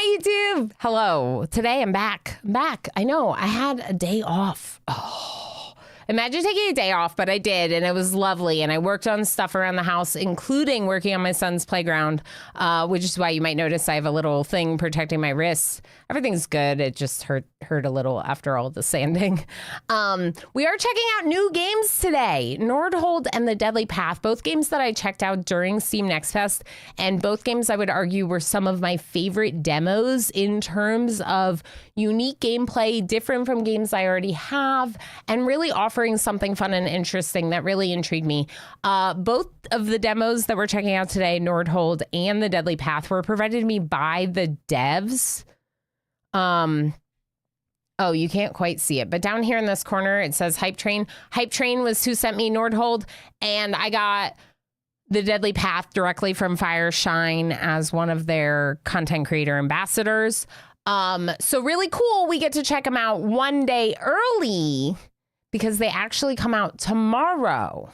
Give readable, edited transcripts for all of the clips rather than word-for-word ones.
YouTube. Hello. Today I'm back. I know. I had a day off. Oh, imagine taking a day off, but I did, and it was lovely. And I worked on stuff around the house, including working on my son's playground, which is why you might notice I have a little thing protecting my wrists. Everything's good. It just hurt a little after all the sanding. We are checking out new games today. Nordhold and The Deadly Path, both games that I checked out during Steam Next Fest, and both games I would argue were some of my favorite demos in terms of unique gameplay, different from games I already have, and really offering something fun and interesting that really intrigued me. Both of the demos that we're checking out today, Nordhold and The Deadly Path, were provided to me by the devs. Oh, you can't quite see it, but down here in this corner, it says Hype Train. Hype Train was who sent me Nordhold, and I got The Deadly Path directly from Fireshine as one of their content creator ambassadors. So really cool. We get to check them out one day early because they actually come out tomorrow.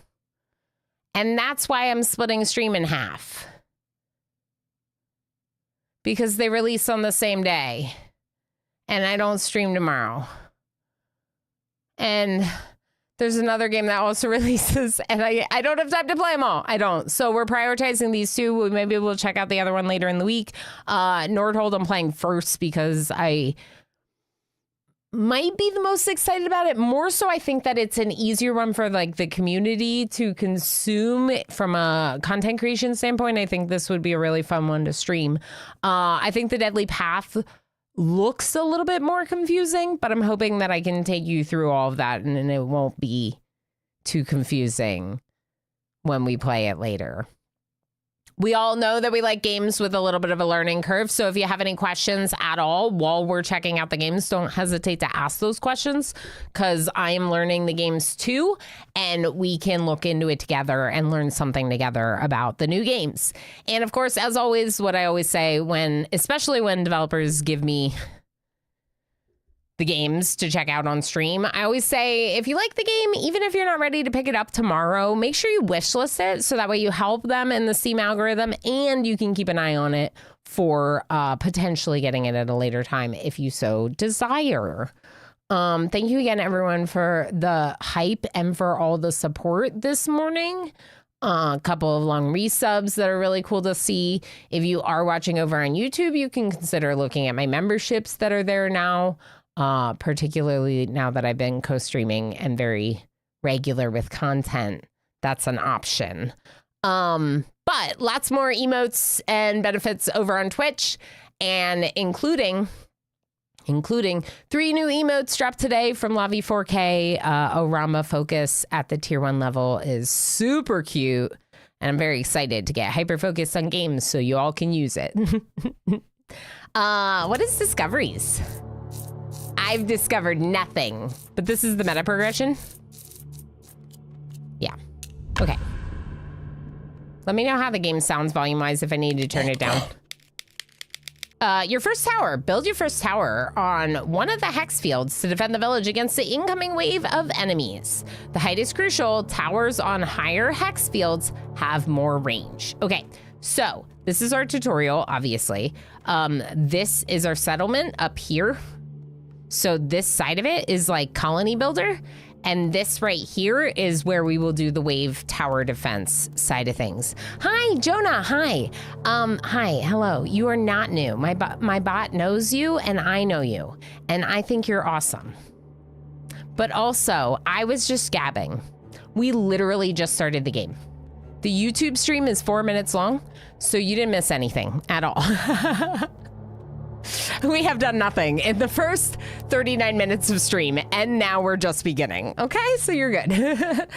And that's why I'm splitting stream in half. Because they release on the same day. And I don't stream tomorrow. And there's another game that also releases, and I don't have time to play them all. I don't. So we're prioritizing these two. Maybe we'll check out the other one later in the week. Nordhold I'm playing first because I might be the most excited about it. More so, I think that it's an easier one for like the community to consume from a content creation standpoint. I think this would be a really fun one to stream. I think The Deadly Path looks a little bit more confusing, but I'm hoping that I can take you through all of that and it won't be too confusing when we play it later. We all know that we like games with a little bit of a learning curve. So if you have any questions at all while we're checking out the games, don't hesitate to ask those questions because I am learning the games too. And we can look into it together and learn something together about the new games. And of course, as always, what I always say especially when developers give me the games to check out on stream, I always say, if you like the game, even if you're not ready to pick it up tomorrow, make sure you wishlist it so that way you help them in the Steam algorithm and you can keep an eye on it for potentially getting it at a later time if you so desire. Thank you again, everyone, for the hype and for all the support this morning. A couple of long resubs that are really cool to see. If you are watching over on YouTube, you can consider looking at my memberships that are there now. Particularly now that I've been co-streaming and very regular with content, that's an option. But lots more emotes and benefits over on Twitch, and including 3 new emotes dropped today from Lavi4K. Orama Focus at the tier 1 level is super cute, and I'm very excited to get hyper focused on games so you all can use it. What is discoveries? I've discovered nothing, but this is the meta progression. Yeah. Okay. Let me know how the game sounds volume-wise if I need to turn it down. Your first tower. Build your first tower on one of the hex fields to defend the village against the incoming wave of enemies. The height is crucial. Towers on higher hex fields have more range. Okay, so this is our tutorial, obviously. This is our settlement up here. So this side of it is like colony builder, and this right here is where we will do the wave tower defense side of things. Hi, Jonah, hi. Hi, hello. You are not new. My bot knows you and I know you, and I think you're awesome. But also, I was just gabbing. We literally just started the game. The YouTube stream is 4 minutes long, so you didn't miss anything at all. We have done nothing in the first 39 minutes of stream, and now we're just beginning. Okay, so you're good.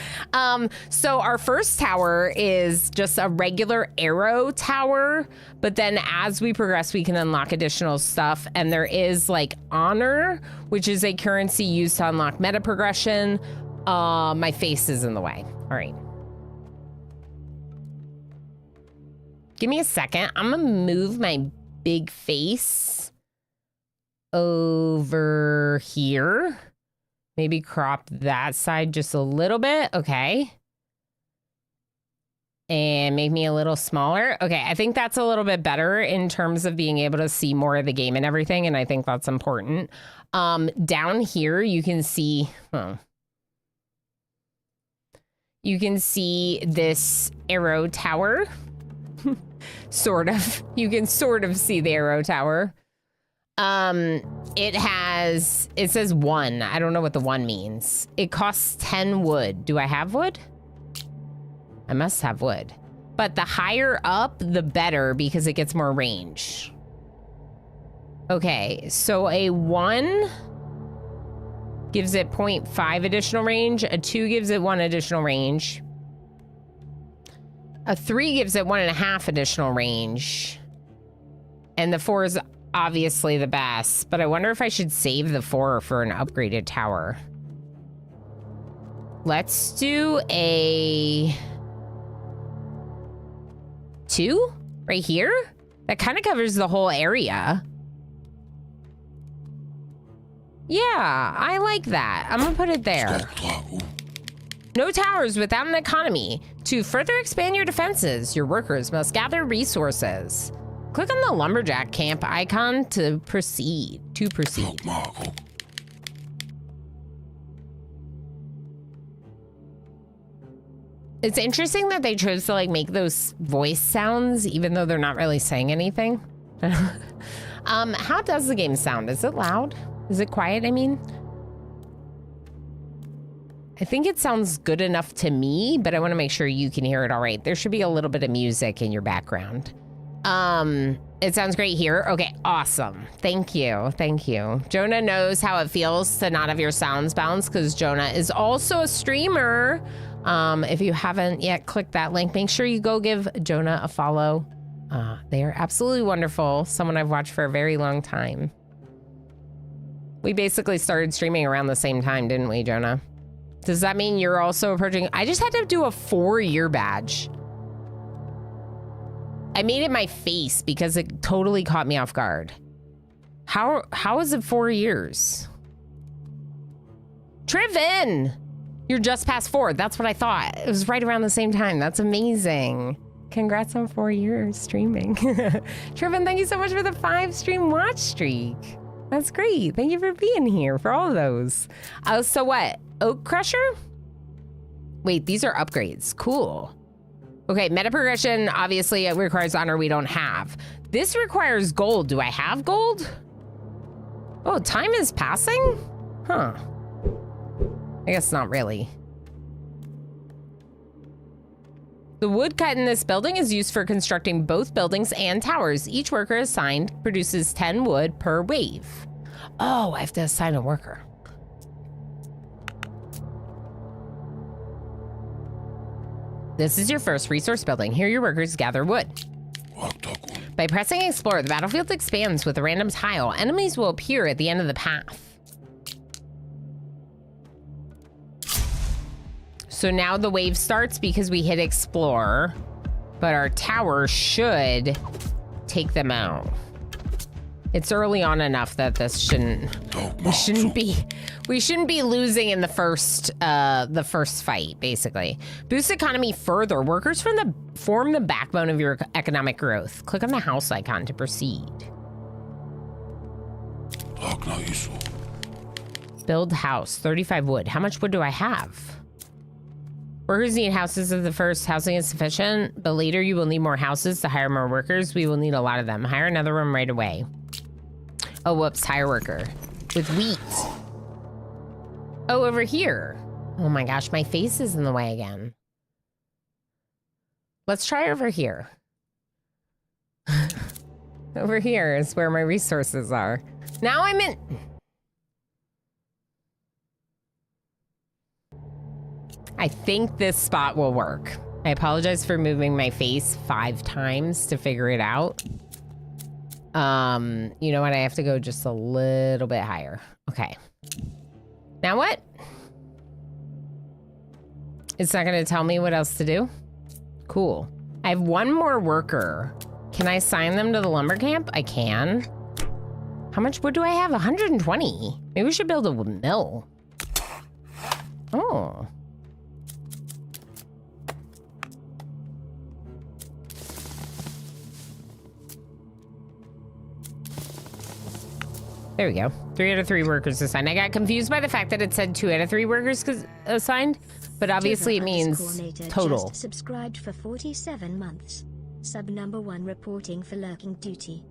So our first tower is just a regular arrow tower, but then as we progress, we can unlock additional stuff. And there is like honor, which is a currency used to unlock meta progression. My face is in the way. All right. Give me a second. I'm gonna move my big face over here. Maybe crop that side just a little bit. Okay. and make me a little smaller. Okay, I think that's a little bit better in terms of being able to see more of the game and everything, and I think that's important. Down here, you can see... You can see this arrow tower. Sort of. You can sort of see the arrow tower. It says 1. I don't know what the 1 means. It costs 10 wood. Do I have wood? I must have wood. But the higher up, the better because it gets more range. Okay, so a 1 gives it 0.5 additional range. A 2 gives it 1 additional range. A 3 gives it 1.5 additional range. And the 4 is obviously the best, but I wonder if I should save the 4 for an upgraded tower. Let's do a 2 right here. That kind of covers the whole area. Yeah, I like that. I'm gonna put it there. No towers without an economy. To further expand your defenses, your workers must gather resources. Click on the lumberjack camp icon to proceed. It's interesting that they chose to like make those voice sounds even though they're not really saying anything. How does the game sound? Is it loud? Is it quiet, I mean? I think it sounds good enough to me, but I want to make sure you can hear it all right. There should be a little bit of music in your background. It sounds great here. Okay, awesome. Thank you. Jonah knows how it feels to not have your sounds balanced because Jonah is also a streamer. If you haven't yet clicked that link, make sure you go give Jonah a follow. They are absolutely wonderful. Someone I've watched for a very long time. We basically started streaming around the same time, didn't we, Jonah? Does that mean you're also approaching? I just had to do a 4-year badge. I made it my face because it totally caught me off guard. How is it 4 years? Triven! You're just past 4. That's what I thought. It was right around the same time. That's amazing. Congrats on 4 years streaming. Triven, thank you so much for the 5 stream watch streak. That's great. Thank you for being here for all of those. So what? Oak Crusher? Wait, these are upgrades. Cool. Okay, meta progression obviously it requires honor we don't have. This requires gold. Do I have gold? Oh, time is passing? Huh. I guess not really. The wood cut in this building is used for constructing both buildings and towers. Each worker assigned produces 10 wood per wave. Oh, I have to assign a worker. This is your first resource building. Here your workers gather wood. By pressing explore, the battlefield expands with a random tile. Enemies will appear at the end of the path. So now the wave starts because we hit explore, but our tower should take them out. It's early on enough that this we shouldn't be losing in the first fight, basically. Boost economy further. Workers form the backbone of your economic growth. Click on the house icon to proceed. Build house, 35 wood. How much wood do I have? Workers need houses at the first. Housing is sufficient, but later you will need more houses to hire more workers. We will need a lot of them. Hire another one right away. Oh, whoops, hire worker. With wheat. Oh, over here. Oh my gosh, my face is in the way again. Let's try over here. Over here is where my resources are. Now I'm in... I think this spot will work. I apologize for moving my face 5 times to figure it out. You know what? I have to go just a little bit higher. Okay. Now what? It's not gonna tell me what else to do? Cool. I have 1 more worker. Can I assign them to the lumber camp? I can. How much wood do I have? 120. Maybe we should build a mill. Oh. There we go. 3 out of 3 workers assigned. I got confused by the fact that it said 2 out of 3 workers assigned, but obviously it means total. Just subscribed for 47 months. Sub number 1 reporting for lurking duty.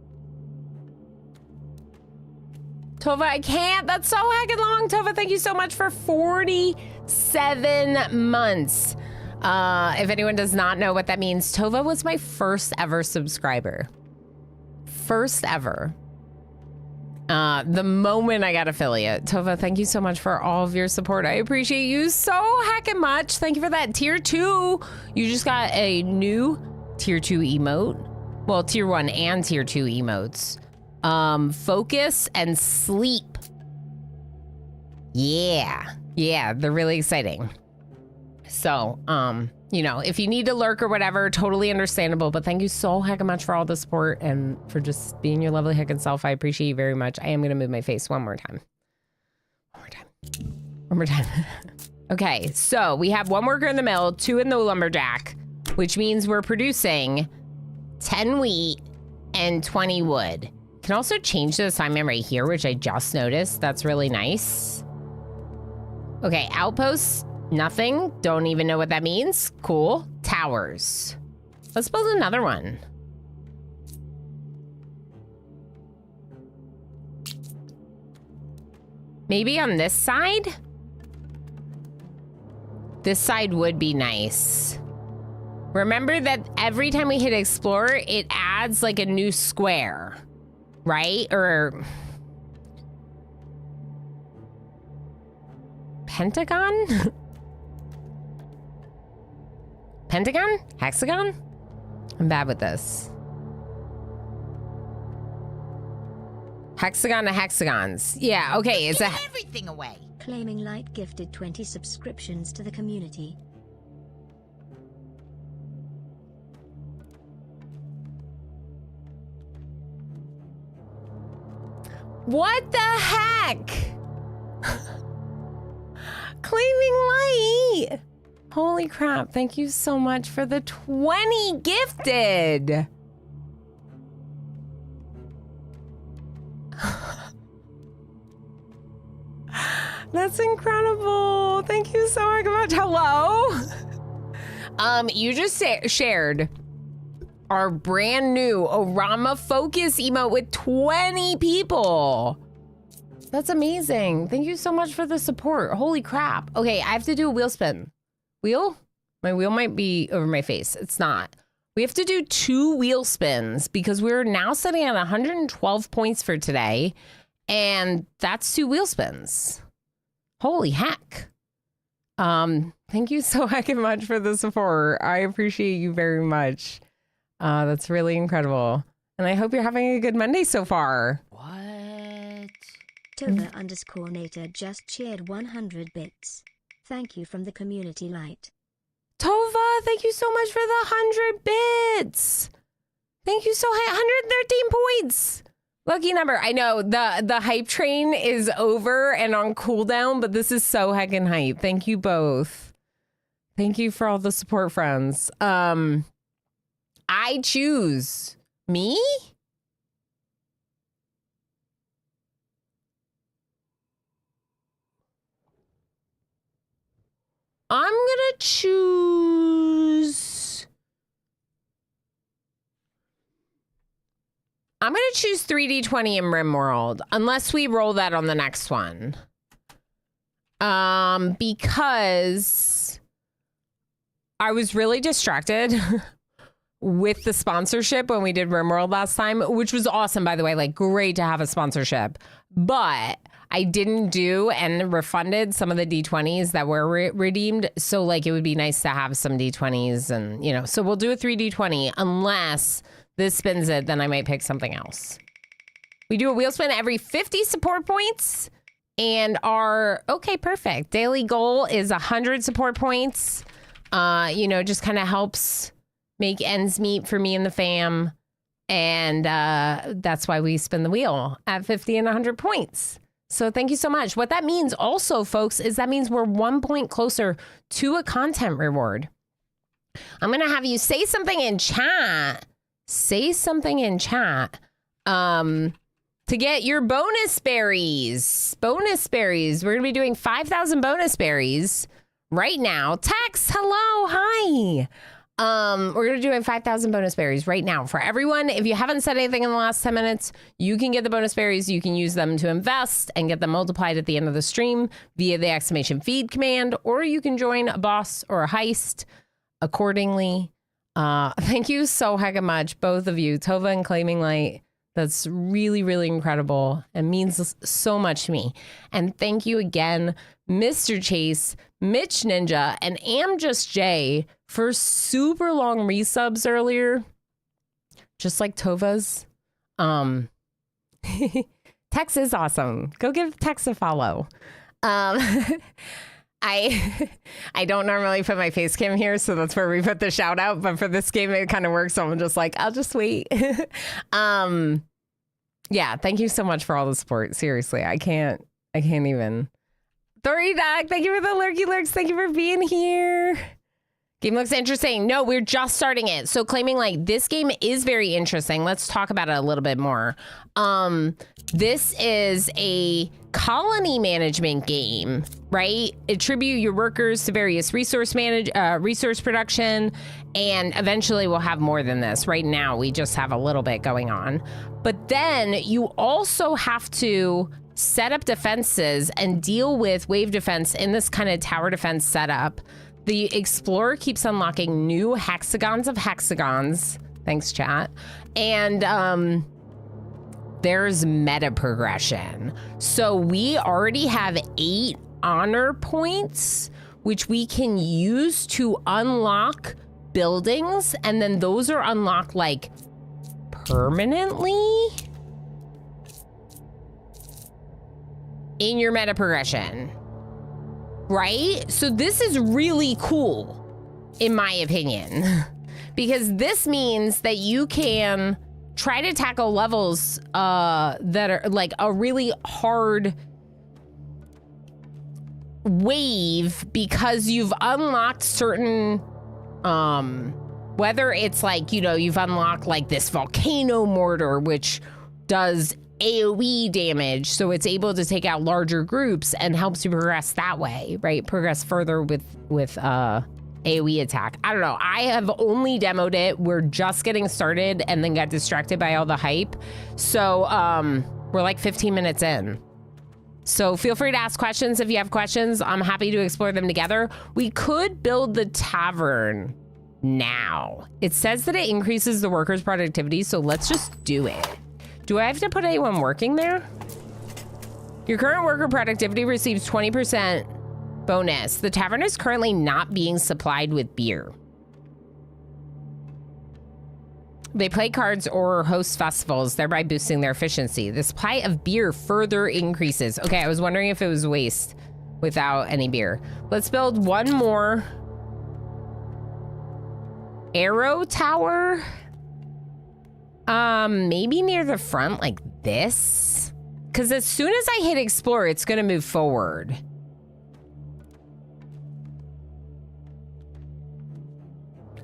Tova, I can't. That's so heckin' long. Tova, thank you so much for 47 months. If anyone does not know what that means, Tova was my first ever subscriber. First ever. The moment I got affiliate. Tova, thank you so much for all of your support. I appreciate you so heckin' much. Thank you for that. Tier 2. You just got a new Tier 2 emote. Well, Tier 1 and Tier 2 emotes. Focus and sleep. Yeah, they're really exciting. So, you know, if you need to lurk or whatever, totally understandable, but thank you so heckin' much for all the support and for just being your lovely heckin' self. I appreciate you very much. I am gonna move my face one more time. One more time. Okay, so we have 1 worker in the mill, 2 in the lumberjack, which means we're producing 10 wheat and 20 wood. Can also change the assignment right here, which I just noticed. That's really nice. Okay, outposts, nothing. Don't even know what that means. Cool. Towers. Let's build another one. Maybe on this side? This side would be nice. Remember that every time we hit explore, it adds like a new square. Right? Or pentagon? Pentagon? Hexagon? I'm bad with this. Hexagon to hexagons. Yeah, okay, it's everything away. Claiming Light gifted 20 subscriptions to the community. What the heck? Claiming Light. Holy crap. Thank you so much for the 20 gifted. That's incredible. Thank you so much. Hello? You just shared our brand new Orama Focus emote with 20 people. That's amazing. Thank you so much for the support. Holy crap. Okay, I have to do a wheel spin. Wheel? My wheel might be over my face. It's not. We have to do 2 wheel spins because we're now sitting at 112 points for today. And that's 2 wheel spins. Holy heck. Thank you so heckin' much for the support. I appreciate you very much. That's really incredible. And I hope you're having a good Monday so far. What? Tova _Nater just cheered 100 bits. Thank you from the community Light. Tova, thank you so much for the 100 bits. Thank you so much. 113 points. Lucky number. I know the hype train is over and on cooldown, but this is so heckin' hype. Thank you both. Thank you for all the support, friends. I choose me? I'm gonna choose 3D20 in RimWorld, unless we roll that on the next one. Because I was really distracted with the sponsorship when we did RimWorld last time, which was awesome, by the way, like great to have a sponsorship. But I didn't do and refunded some of the D20s that were redeemed. So like it would be nice to have some D20s and, you know, so we'll do a 3D20 unless this spins it, then I might pick something else. We do a wheel spin every 50 support points and our, okay, perfect. Daily goal is 100 support points. You know, just kind of helps make ends meet for me and the fam. And that's why we spin the wheel at 50 and 100 points. So thank you so much. What that means also, folks, is that means we're 1 point closer to a content reward. I'm going to have you say something in chat. Say something in chat to get your bonus berries. Bonus berries. We're going to be doing 5,000 bonus berries right now. Tex, hello, hi. We're going to be doing 5,000 bonus berries right now for everyone. If you haven't said anything in the last 10 minutes, you can get the bonus berries. You can use them to invest and get them multiplied at the end of the stream via the exclamation feed command, or you can join a boss or a heist accordingly. Thank you so hecka much, both of you, Tova and Claiming Light. That's really, really incredible and means so much to me. And thank you again, Mr. Chase, Mitch Ninja, and Just Jay for super long resubs earlier, just like Tova's. Tex is awesome. Go give Tex a follow. I don't normally put my face cam here, so that's where we put the shout out. But for this game, it kind of works. So I'm just like, I'll just wait. Yeah, thank you so much for all the support. Seriously, I can't even. Dory Dog, thank you for the lurky lurks. Thank you for being here. Game looks interesting. No, we're just starting it. So Claiming Like, this game is very interesting. Let's talk about it a little bit more. This is a colony management game, right? Attribute your workers to various resource production, and eventually we'll have more than this. Right now, we just have a little bit going on. But then you also have to set up defenses and deal with wave defense in this kind of tower defense setup. The Explorer keeps unlocking new hexagons of hexagons. Thanks, chat. And there's meta progression. So we already have 8 honor points, which we can use to unlock buildings. And then those are unlocked like permanently in your meta progression. Right? So this is really cool, in my opinion, because this means that you can try to tackle levels that are like a really hard wave because you've unlocked certain, whether it's like, you know, you've unlocked like this volcano mortar, which does AoE damage, so it's able to take out larger groups and helps you progress that way, right? Progress further with AoE attack. I don't know. I have only demoed it. We're just getting started and then got distracted by all the hype. So we're like 15 minutes in. So feel free to ask questions if you have questions. I'm happy to explore them together. We could build the tavern now. It says that it increases the workers' productivity, so let's just do it. Do I have to put anyone working there? Your current worker productivity receives 20% bonus. The tavern is currently not being supplied with beer. They play cards or host festivals, thereby boosting their efficiency. The supply of beer further increases. Okay, I was wondering if it was waste without any beer. Let's build one more arrow tower. Maybe near the front like this. Because as soon as I hit explore, it's gonna move forward.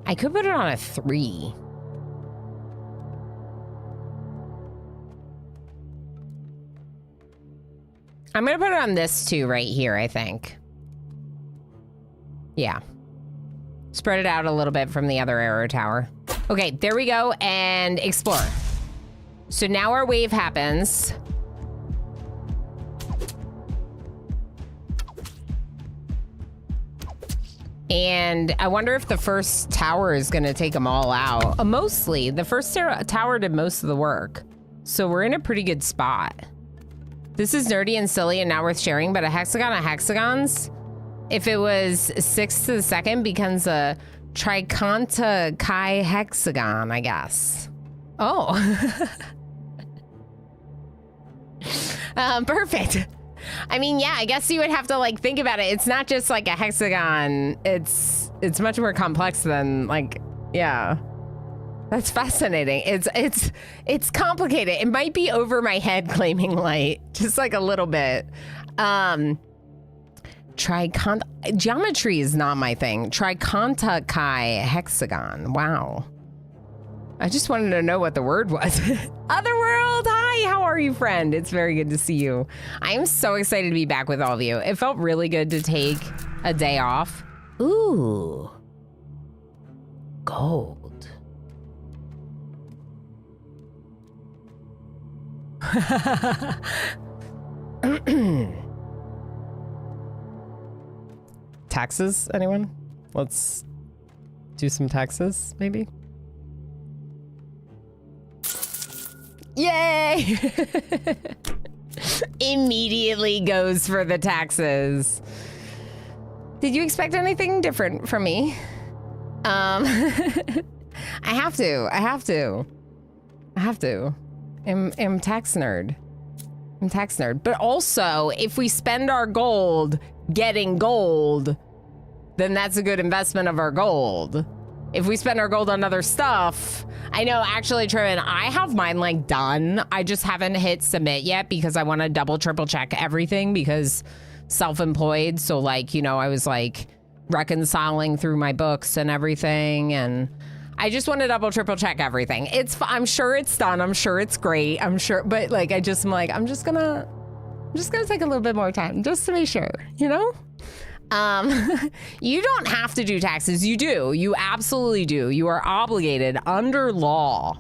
I could put it on a 3. I'm gonna put it on this too right here, I think. Yeah. Spread it out a little bit from the other arrow tower. Okay, there we go, and explore. So now our wave happens. And I wonder if the first tower is gonna take them all out. Mostly, the first tower did most of the work. So we're in a pretty good spot. This is nerdy and silly and not worth sharing, but a hexagon of hexagons, if it was 6 to the second, becomes a triconta chi hexagon, I guess. Oh. Perfect. I mean, yeah, I guess you would have to like think about it. It's not just like a hexagon. It's much more complex than like, yeah. That's fascinating. It's complicated. It might be over my head, Claiming Light, just like a little bit. Geometry is not my thing. Triconta chi hexagon. Wow. I just wanted to know what the word was. Otherworld, hi, how are you, friend? It's very good to see you. I am so excited to be back with all of you. It felt really good to take a day off. Ooh. Gold. Taxes, anyone? Let's do some taxes, maybe? Yay! Immediately goes for the taxes. Did you expect anything different from me? I have to. I'm tax nerd. But also, if we spend our gold getting gold, then that's a good investment of our gold. If we spend our gold on other stuff, I know, actually, Truman, I have mine like done. I just haven't hit submit yet because I want to double, triple check everything because self-employed. So like, you know, I was like reconciling through my books and everything. And I just want to double, triple check everything. I'm sure it's done. I'm sure it's great. I'm sure, but like, I'm just gonna take a little bit more time just to make sure, you know? You don't have to do taxes. You do. You absolutely do. You are obligated under law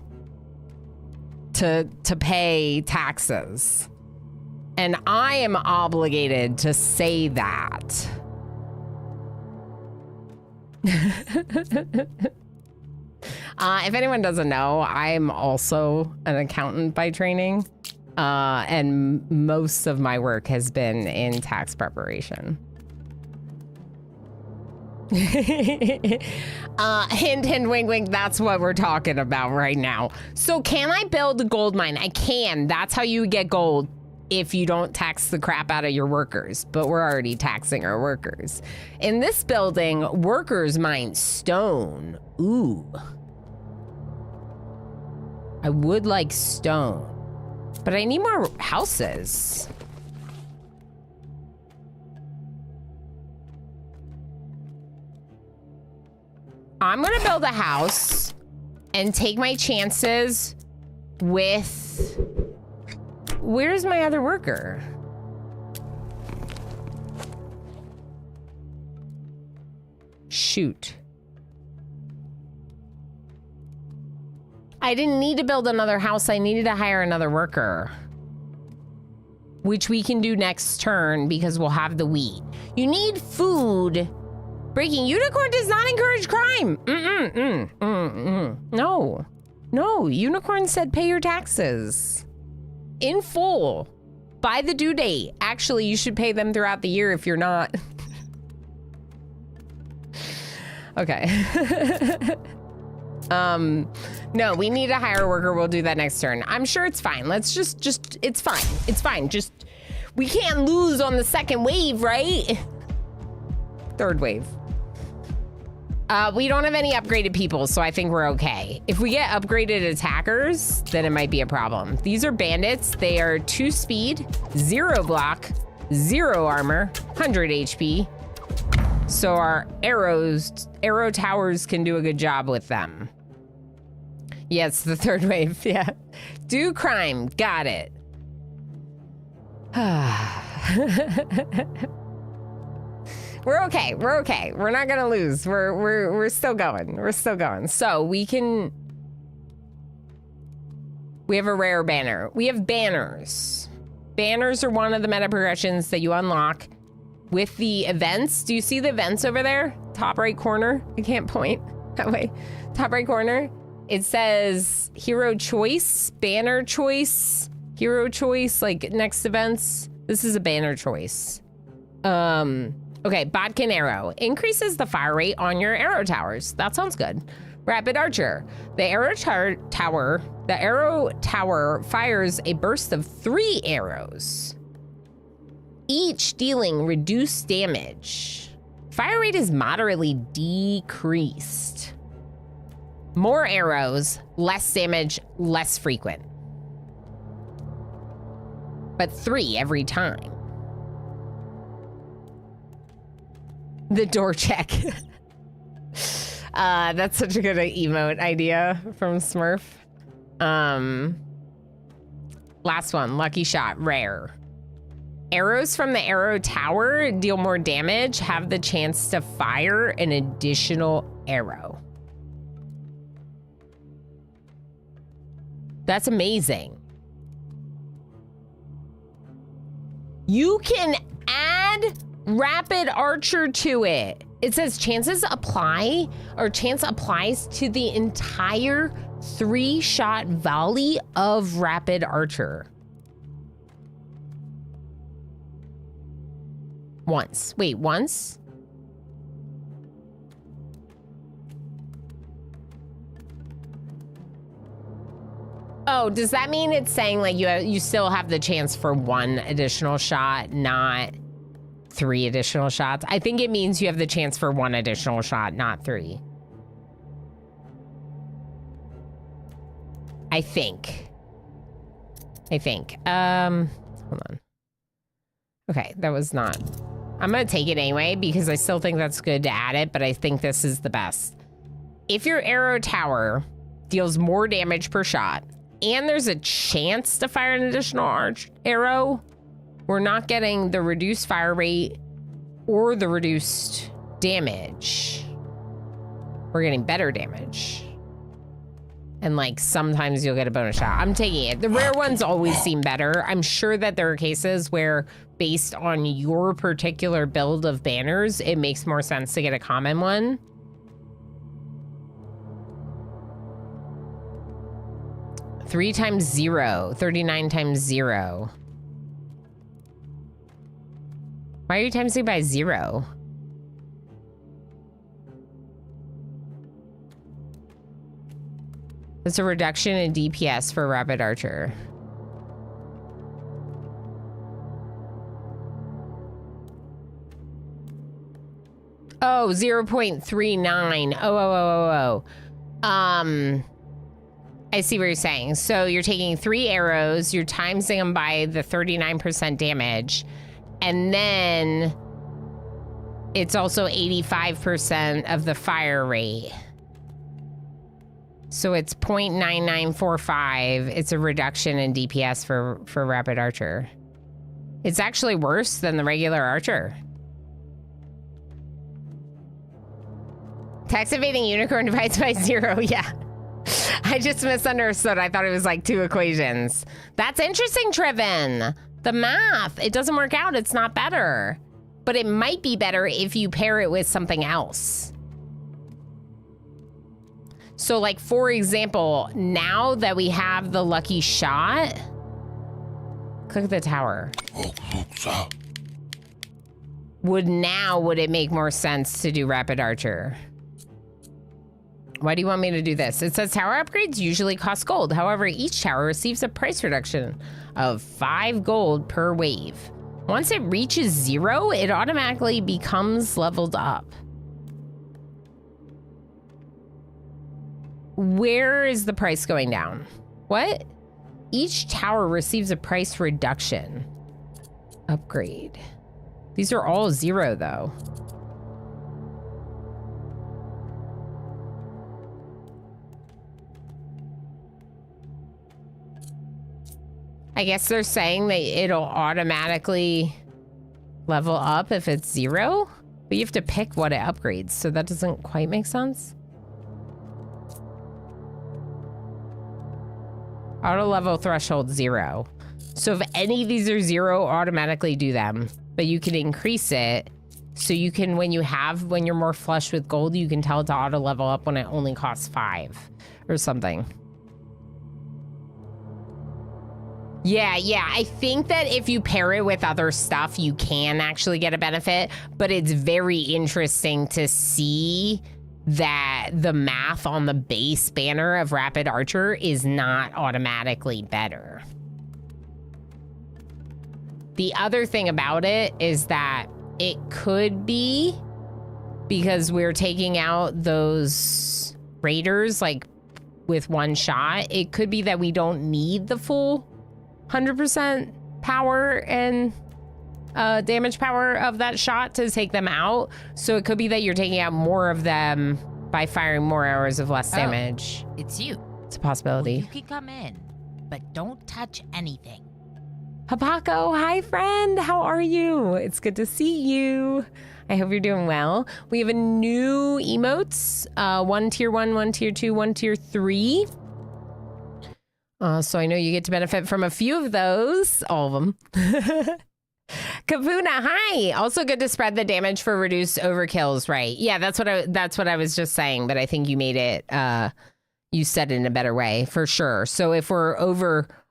to pay taxes. And I am obligated to say that. If anyone doesn't know, I'm also an accountant by training. And most of my work has been in tax preparation. Hint, hint, wink, wink. That's what we're talking about right now. So can I build a gold mine? I can. That's how you get gold if you don't tax the crap out of your workers. But we're already taxing our workers. In this building, workers mine stone. Ooh. I would like stone, but I need more houses. I'm gonna build a house and take my chances with... Where's my other worker? Shoot. I didn't need to build another house. I needed to hire another worker. Which we can do next turn because we'll have the wheat. You need food. Breaking unicorn does not encourage crime. No. No, unicorn said pay your taxes. In full. By the due date. Actually, you should pay them throughout the year if you're not. Okay. No, we need to hire a worker. We'll do that next turn. I'm sure it's fine. Let's just, it's fine. It's fine. Just, we can't lose on the second wave, right? Third wave. We don't have any upgraded people, so I think we're okay. If we get upgraded attackers, then it might be a problem. These are bandits. They are 2 speed, 0 block, 0 armor, 100 HP. So our arrow towers can do a good job with them. Yeah, it's the third wave, yeah. Do crime, got it. We're okay. We're not gonna lose. We're still going. We're still going. So we have a rare banner. We have banners. Banners are one of the meta progressions that you unlock with the events. Do you see the events over there? Top right corner. I can't point that way. Top right corner. It says hero choice, banner choice, hero choice, like next events. This is a banner choice. Okay, Bodkin arrow. Increases the fire rate on your arrow towers. That sounds good. Rapid archer. The arrow tower fires a burst of 3 arrows, each dealing reduced damage. Fire rate is moderately decreased. More arrows, less damage, less frequent. But 3 every time. The door check. That's such a good emote idea from Smurf. Last one, lucky shot, rare. Arrows from the arrow tower deal more damage, have the chance to fire an additional arrow. That's amazing. You can add rapid archer to it. It says chances apply, or chance applies to the entire 3-shot volley of rapid archer. Once. Wait, once? Oh, does that mean it's saying like you still have the chance for 1 additional shot, not 3 additional shots? I think it means you have the chance for 1 additional shot, not 3. I think. Hold on. Okay, that was not. I'm gonna take it anyway because I still think that's good to add it, but I think this is the best. If your arrow tower deals more damage per shot, and there's a chance to fire an additional arrow, we're not getting the reduced fire rate or the reduced damage. We're getting better damage. And like sometimes you'll get a bonus shot. I'm taking it. The rare ones always seem better. I'm sure that there are cases where based on your particular build of banners, it makes more sense to get a common one. Three times 0, 39 times 0. Why are you timesing by 0? It's a reduction in DPS for rapid archer. Oh, 0.39. Oh. I see what you're saying. So you're taking 3 arrows, you're timesing them by the 39% damage, and then it's also 85% of the fire rate. So it's 0.9945. It's a reduction in DPS for rapid archer. It's actually worse than the regular archer. Tax evading unicorn divides by 0. Yeah. I just misunderstood. I thought it was like 2 equations. That's interesting, Triven. The math, it doesn't work out. It's not better. But it might be better if you pair it with something else. So like, for example, now that we have the lucky shot, click the tower. Would it make more sense to do rapid archer? Why do you want me to do this? It says tower upgrades usually cost gold. However, each tower receives a price reduction of 5 gold per wave. Once it reaches 0, it automatically becomes leveled up. Where is the price going down? What? Each tower receives a price reduction. Upgrade. These are all 0 though. I guess they're saying that it'll automatically level up if it's 0, but you have to pick what it upgrades, so that doesn't quite make sense. Auto level threshold 0. So if any of these are 0, automatically do them, but you can increase it. So you can, when you're more flush with gold, you can tell it to auto level up when it only costs 5 or something. Yeah, I think that if you pair it with other stuff, you can actually get a benefit, but it's very interesting to see that the math on the base banner of Rapid Archer is not automatically better. The other thing about it is that it could be because we're taking out those raiders like with 1 shot. It could be that we don't need the full 100% power and damage power of that shot to take them out. So it could be that you're taking out more of them by firing more arrows of less damage. It's you. It's a Well, possibility. you can come in, but don't touch anything. Hapako, hi friend, how are you? It's good to see you. I hope you're doing well. We have a new emotes, one tier 1, one tier 2, one tier 3. So I know you get to benefit from a few of those, all of them. Kapuna, hi. Also good to spread the damage for reduced overkills, right? Yeah, that's what I was just saying, but I think you made it you said it in a better way for sure. So if we're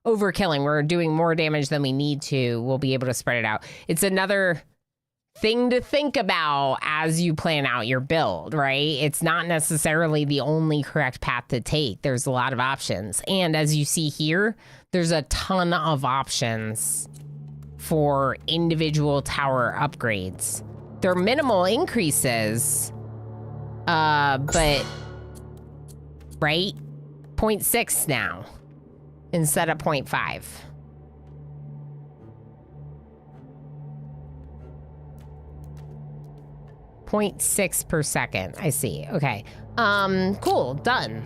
overkilling, we're doing more damage than we need to, we'll be able to spread it out. It's another thing to think about as you plan out your build, right? It's not necessarily the only correct path to take. There's a lot of options. And as you see here, there's a ton of options for individual tower upgrades. They're minimal increases, but right? 0.6 now instead of 0.5. .6 per second. I see. Okay. Cool. Done.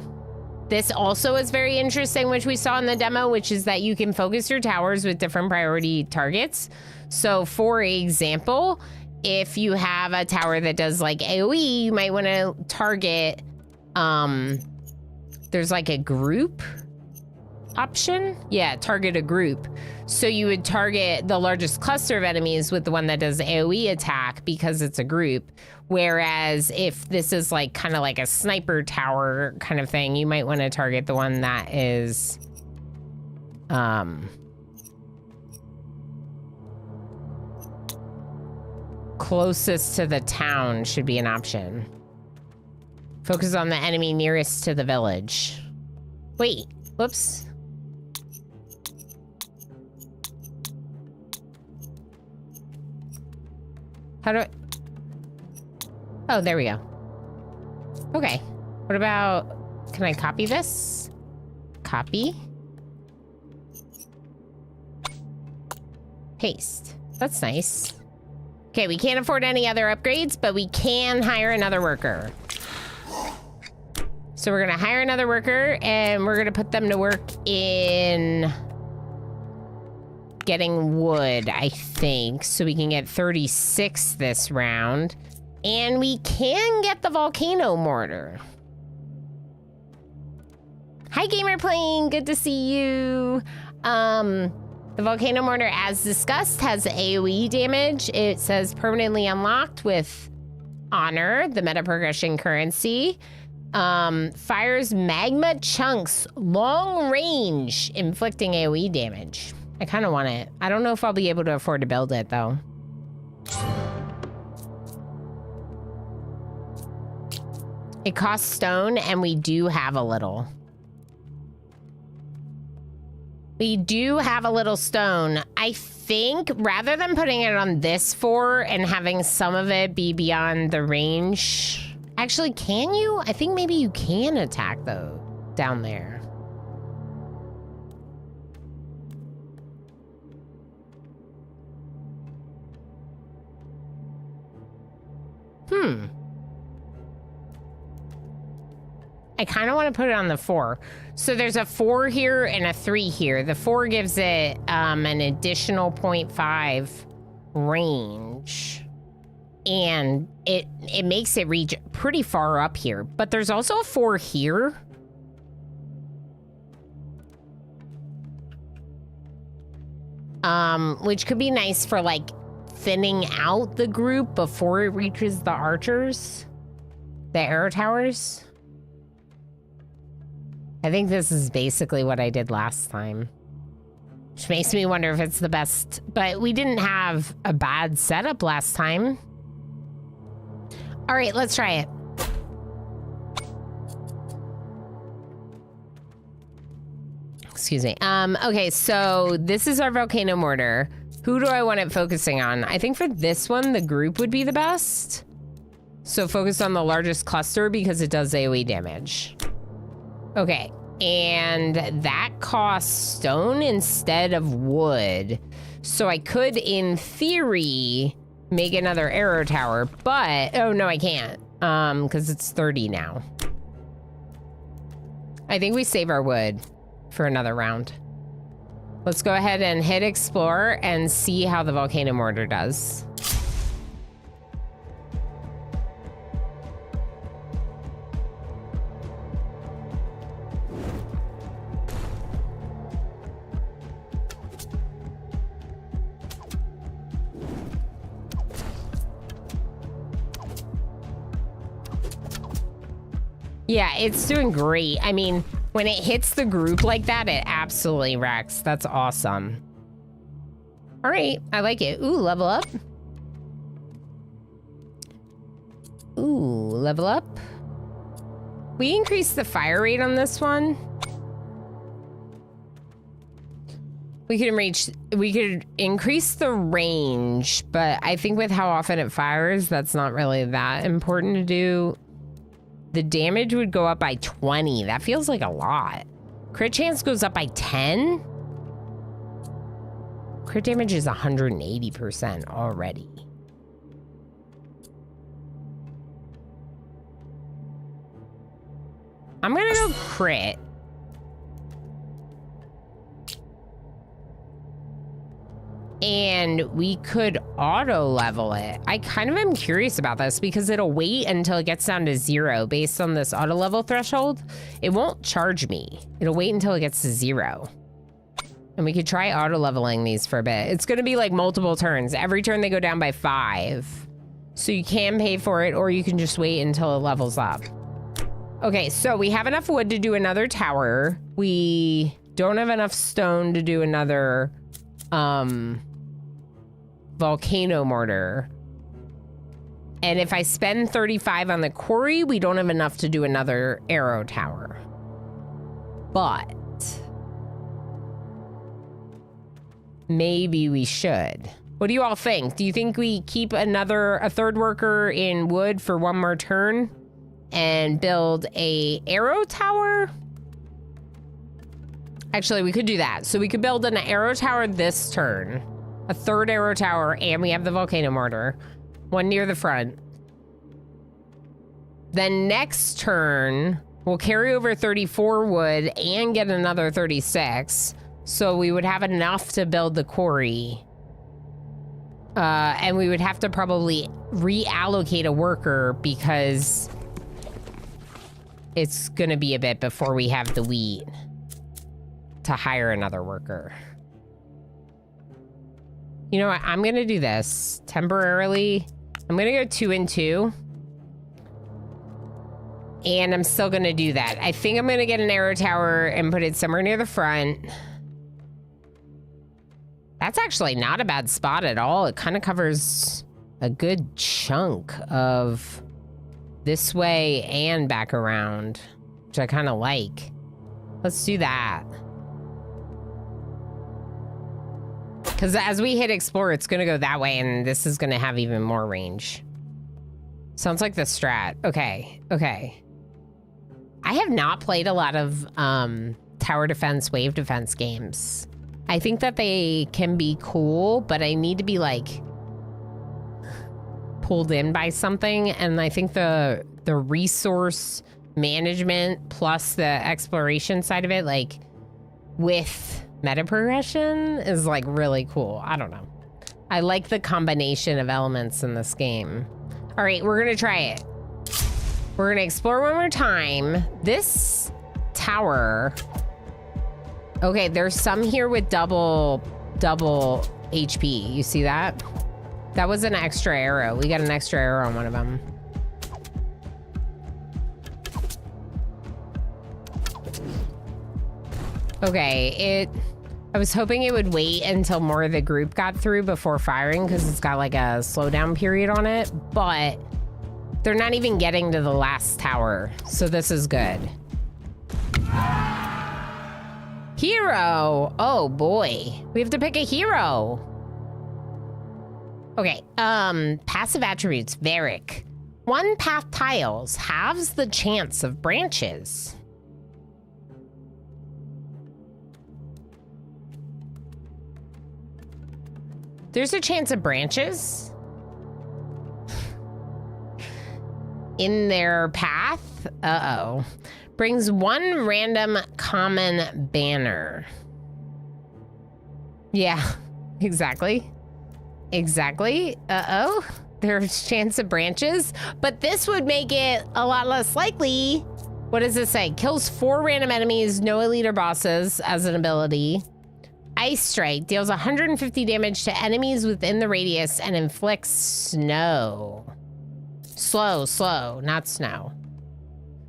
This also is very interesting, which we saw in the demo, which is that you can focus your towers with different priority targets. So for example, if you have a tower that does like AoE, you might want to target, there's like a group option. Yeah, target a group. So you would target the largest cluster of enemies with the one that does AoE attack because it's a group. Whereas if this is like kind of like a sniper tower kind of thing, you might want to target the one that is closest to the town should be an option. Focus on the enemy nearest to the village. Wait, whoops. How do I... Oh, there we go. Okay. What about... Can I copy this? Copy. Paste. That's nice. Okay, we can't afford any other upgrades, but we can hire another worker. So we're gonna hire another worker, and we're gonna put them to work in... getting wood, I think, so we can get 36 this round. And we can get the volcano mortar. Hi, Gamer Playing. Good to see you. The volcano mortar, as discussed, has AoE damage. It says permanently unlocked with honor, the meta progression currency. Fires magma chunks, long range, inflicting AoE damage. I kind of want it. I don't know if I'll be able to afford to build it, though. It costs stone, and we do have a little. We do have a little stone. I think rather than putting it on this fort and having some of it be beyond the range... Actually, can you? I think maybe you can attack, though, down there. I kind of want to put it on the 4. So there's a 4 here and a 3 here. The 4 gives it an additional 0.5 range. And it makes it reach pretty far up here. But there's also a 4 here. Which could be nice for, like, thinning out the group before it reaches the archers. The arrow towers. I think this is basically what I did last time. Which makes me wonder if it's the best. But we didn't have a bad setup last time. All right, let's try it. Excuse me. Okay, so this is our volcano mortar. Who do I want it focusing on? I think for this one, the group would be the best. So focus on the largest cluster because it does AoE damage. Okay, and that costs stone instead of wood. So I could, in theory, make another arrow tower, but... Oh, no, I can't. because it's 30 now. I think we save our wood for another round. Let's go ahead and hit explore and see how the volcano mortar does. Yeah, it's doing great. I mean, when it hits the group like that, it absolutely wrecks. That's awesome. All right, I like it. Ooh, level up. Ooh, level up. We increased the fire rate on this one. We could increase the range, but I think with how often it fires, that's not really that important to do. The damage would go up by 20. That feels like a lot. Crit chance goes up by 10. Crit damage is 180% already. I'm gonna go crit. And we could auto level it. I kind of am curious about this because it'll wait until it gets down to 0 based on this auto level threshold. It won't charge me. It'll wait until it gets to 0. And we could try auto leveling these for a bit. It's gonna be like multiple turns. Every turn they go down by 5. So you can pay for it or you can just wait until it levels up. Okay, so we have enough wood to do another tower. We don't have enough stone to do another volcano mortar. And if I spend 35 on the quarry, we don't have enough to do another arrow tower. But maybe we should. What do you all think? Do you think we keep a third worker in wood for one more turn and build a arrow tower? Actually, we could do that. So we could build an arrow tower this turn, a third arrow tower, and we have the volcano mortar, one near the front. Then next turn, we'll carry over 34 wood and get another 36. So we would have enough to build the quarry. And we would have to probably reallocate a worker because it's gonna be a bit before we have the wheat to hire another worker. You know what? I'm gonna do this temporarily. I'm gonna go 2 and 2. And I'm still gonna do that. I think I'm gonna get an arrow tower and put it somewhere near the front. That's actually not a bad spot at all. It kind of covers a good chunk of this way and back around, which I kind of like. Let's do that. Because as we hit explore, it's going to go that way, and this is going to have even more range. Sounds like the strat. Okay, okay. I have not played a lot of tower defense, wave defense games. I think that they can be cool, but I need to be, like, pulled in by something, and I think the resource management plus the exploration side of it, like, with meta progression is like really cool. I don't know. I like the combination of elements in this game. All right, we're gonna try it. We're gonna explore one more time. This tower. Okay, there's some here with double HP. You see that? That was an extra arrow. We got an extra arrow on one of them. Okay, I was hoping it would wait until more of the group got through before firing because it's got like a slowdown period on it, but they're not even getting to the last tower, so this is good. Hero! Oh boy, we have to pick a hero. Okay, passive attributes, Varric. 1 path tiles halves the chance of branches. There's a chance of branches? in their path. Uh-oh. Brings one random common banner. Yeah, exactly. Exactly. Uh-oh. There's chance of branches, but this would make it a lot less likely. What does it say? Kills 4 random enemies, no elite or bosses as an ability. Ice Strike deals 150 damage to enemies within the radius and inflicts snow. Slow, not snow.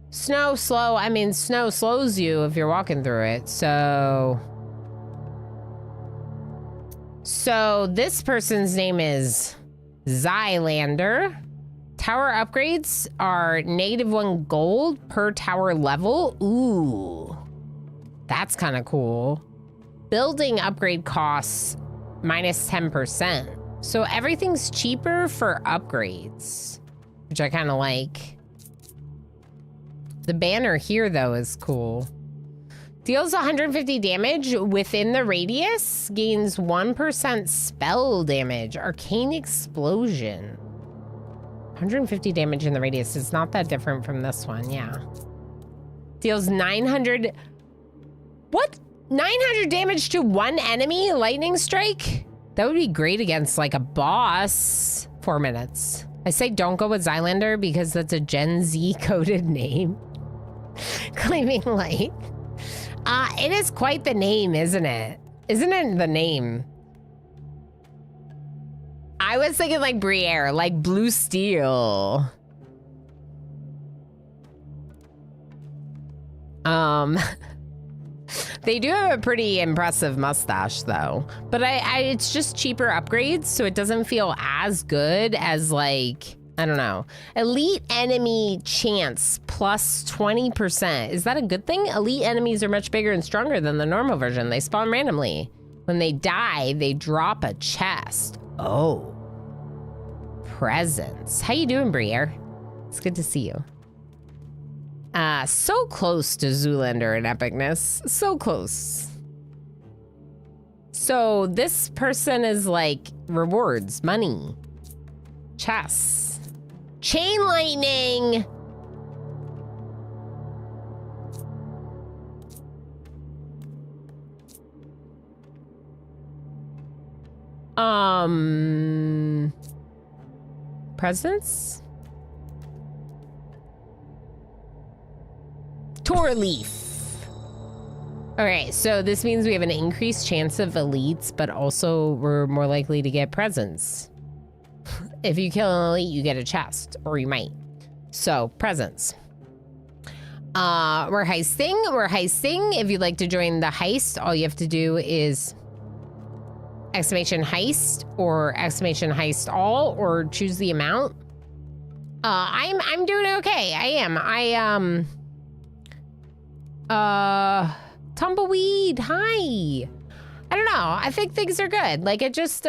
Snow, slow. I mean, snow slows you if you're walking through it, so this person's name is Zylander. Tower upgrades are -1 gold per tower level. Ooh, that's kind of cool. Building upgrade costs -10%. So everything's cheaper for upgrades, which I kind of like. The banner here, though, is cool. Deals 150 damage within the radius. Gains 1% spell damage. Arcane Explosion. 150 damage in the radius is not that different from this one, yeah. Deals 900... What? 900 damage to one enemy? Lightning Strike? That would be great against, like, a boss. 4 minutes. I say don't go with Zylander because that's a Gen Z coded name. Claiming light. It is quite the name, isn't it? Isn't it the name? I was thinking like Briere, like Blue Steel. They do have a pretty impressive mustache though, but it's just cheaper upgrades, so it doesn't feel as good as like, I don't know. Elite enemy chance plus 20%. Is that a good thing? Elite enemies are much bigger and stronger than the normal version. They spawn randomly. When they die, they drop a chest. Oh. Presents. How you doing, Briere? It's good to see you. So close to Zoolander in epicness. So close. So this person is like rewards, money, chests. Chain lightning. Presents? Tor leaf. Okay, so this means we have an increased chance of elites, but also we're more likely to get presents. If you kill an elite, you get a chest, or you might. So, presents. We're heisting. If you'd like to join the heist, all you have to do is exclamation heist or exclamation heist all, or choose the amount. I'm doing okay. Tumbleweed, hi. I don't know. I think things are good. Like, I just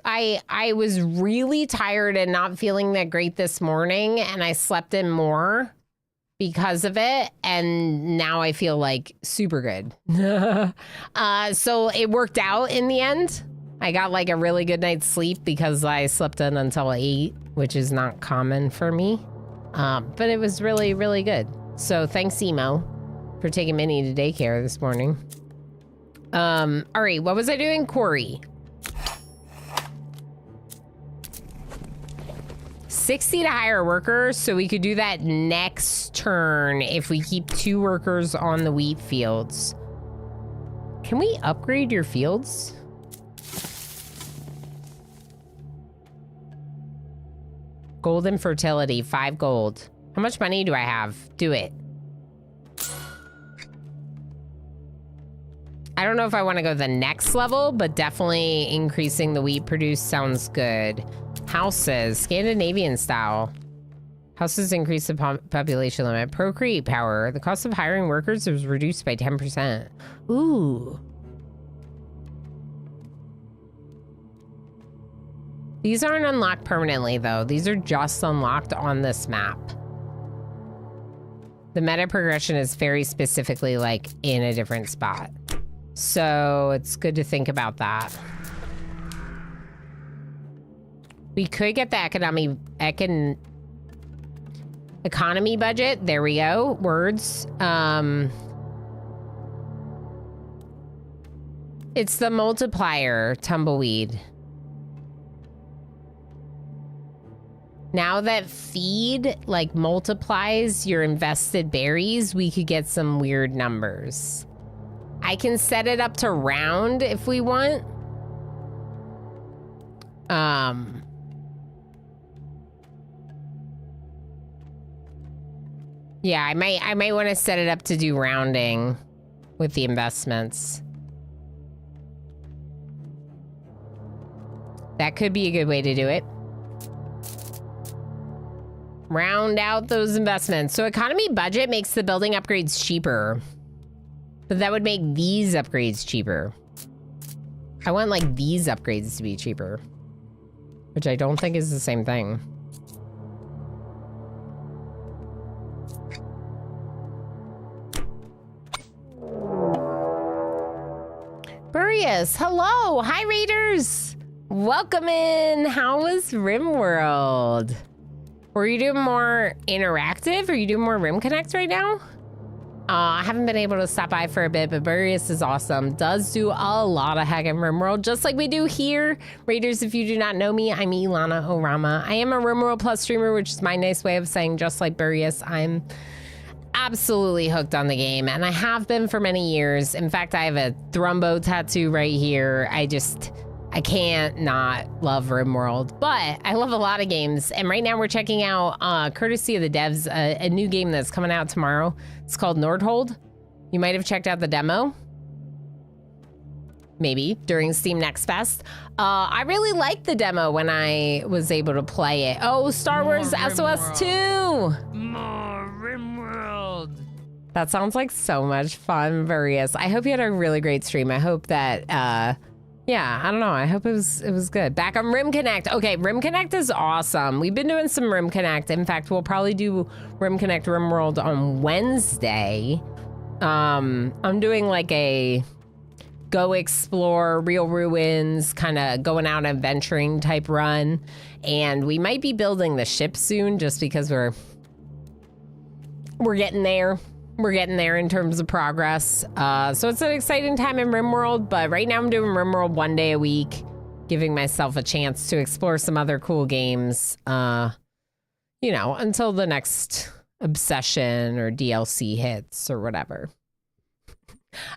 I was really tired and not feeling that great this morning, and I slept in more because of it, and now I feel like super good. So it worked out in the end. I got like a really good night's sleep because I slept in until 8, which is not common for me. But it was really, really good. So thanks, Emo, for taking Minnie to daycare this morning. All right, what was I doing? Quarry. 60 to hire workers, so we could do that next turn if we keep 2 workers on the wheat fields. Can we upgrade your fields? Golden fertility, 5 gold. How much money do I have? Do it. I don't know if I want to go the next level, but definitely increasing the wheat produced sounds good. Houses, Scandinavian style. Houses increase the population limit. Procreate power. The cost of hiring workers is reduced by 10%. Ooh. These aren't unlocked permanently, though. These are just unlocked on this map. The meta progression is very specifically, like, in a different spot. So it's good to think about that. We could get the economy budget. There we go. Words. It's the multiplier, Tumbleweed. Now that feed like multiplies your invested berries, we could get some weird numbers. I can set it up to round if we want. Yeah, I might want to set it up to do rounding with the investments. That could be a good way to do it. Round out those investments. So economy budget makes the building upgrades cheaper. But that would make these upgrades cheaper. I want like these upgrades to be cheaper. Which I don't think is the same thing. Burius, hello. Hi, Raiders. Welcome in. How was RimWorld? Were you doing more interactive? Are you doing more Rim Connect right now? I haven't been able to stop by for a bit, but Burius is awesome. Does do a lot of hacking RimWorld, just like we do here. Raiders, if you do not know me, I'm Ilana Orama. I am a RimWorld Plus streamer, which is my nice way of saying just like Burius, I'm absolutely hooked on the game, and I have been for many years. In fact, I have a Thrumbo tattoo right here. I can't not love RimWorld, but I love a lot of games. And right now we're checking out, courtesy of the devs, a new game that's coming out tomorrow. It's called Nordhold. You might have checked out the demo. Maybe during Steam Next Fest. I really liked the demo when I was able to play it. Oh, Star Wars SOS 2! More RimWorld! That sounds like so much fun, Various. I hope you had a really great stream. I hope that, yeah, I don't know. I hope it was good. Back on Rim Connect. Okay, Rim Connect is awesome. We've been doing some Rim Connect. In fact, we'll probably do Rim Connect RimWorld on Wednesday. I'm doing like a go explore real ruins, kind of going out adventuring type run. And we might be building the ship soon just because we're getting there. We're getting there in terms of progress. So it's an exciting time in RimWorld, but right now I'm doing RimWorld 1 day a week, giving myself a chance to explore some other cool games, you know, until the next obsession or DLC hits or whatever.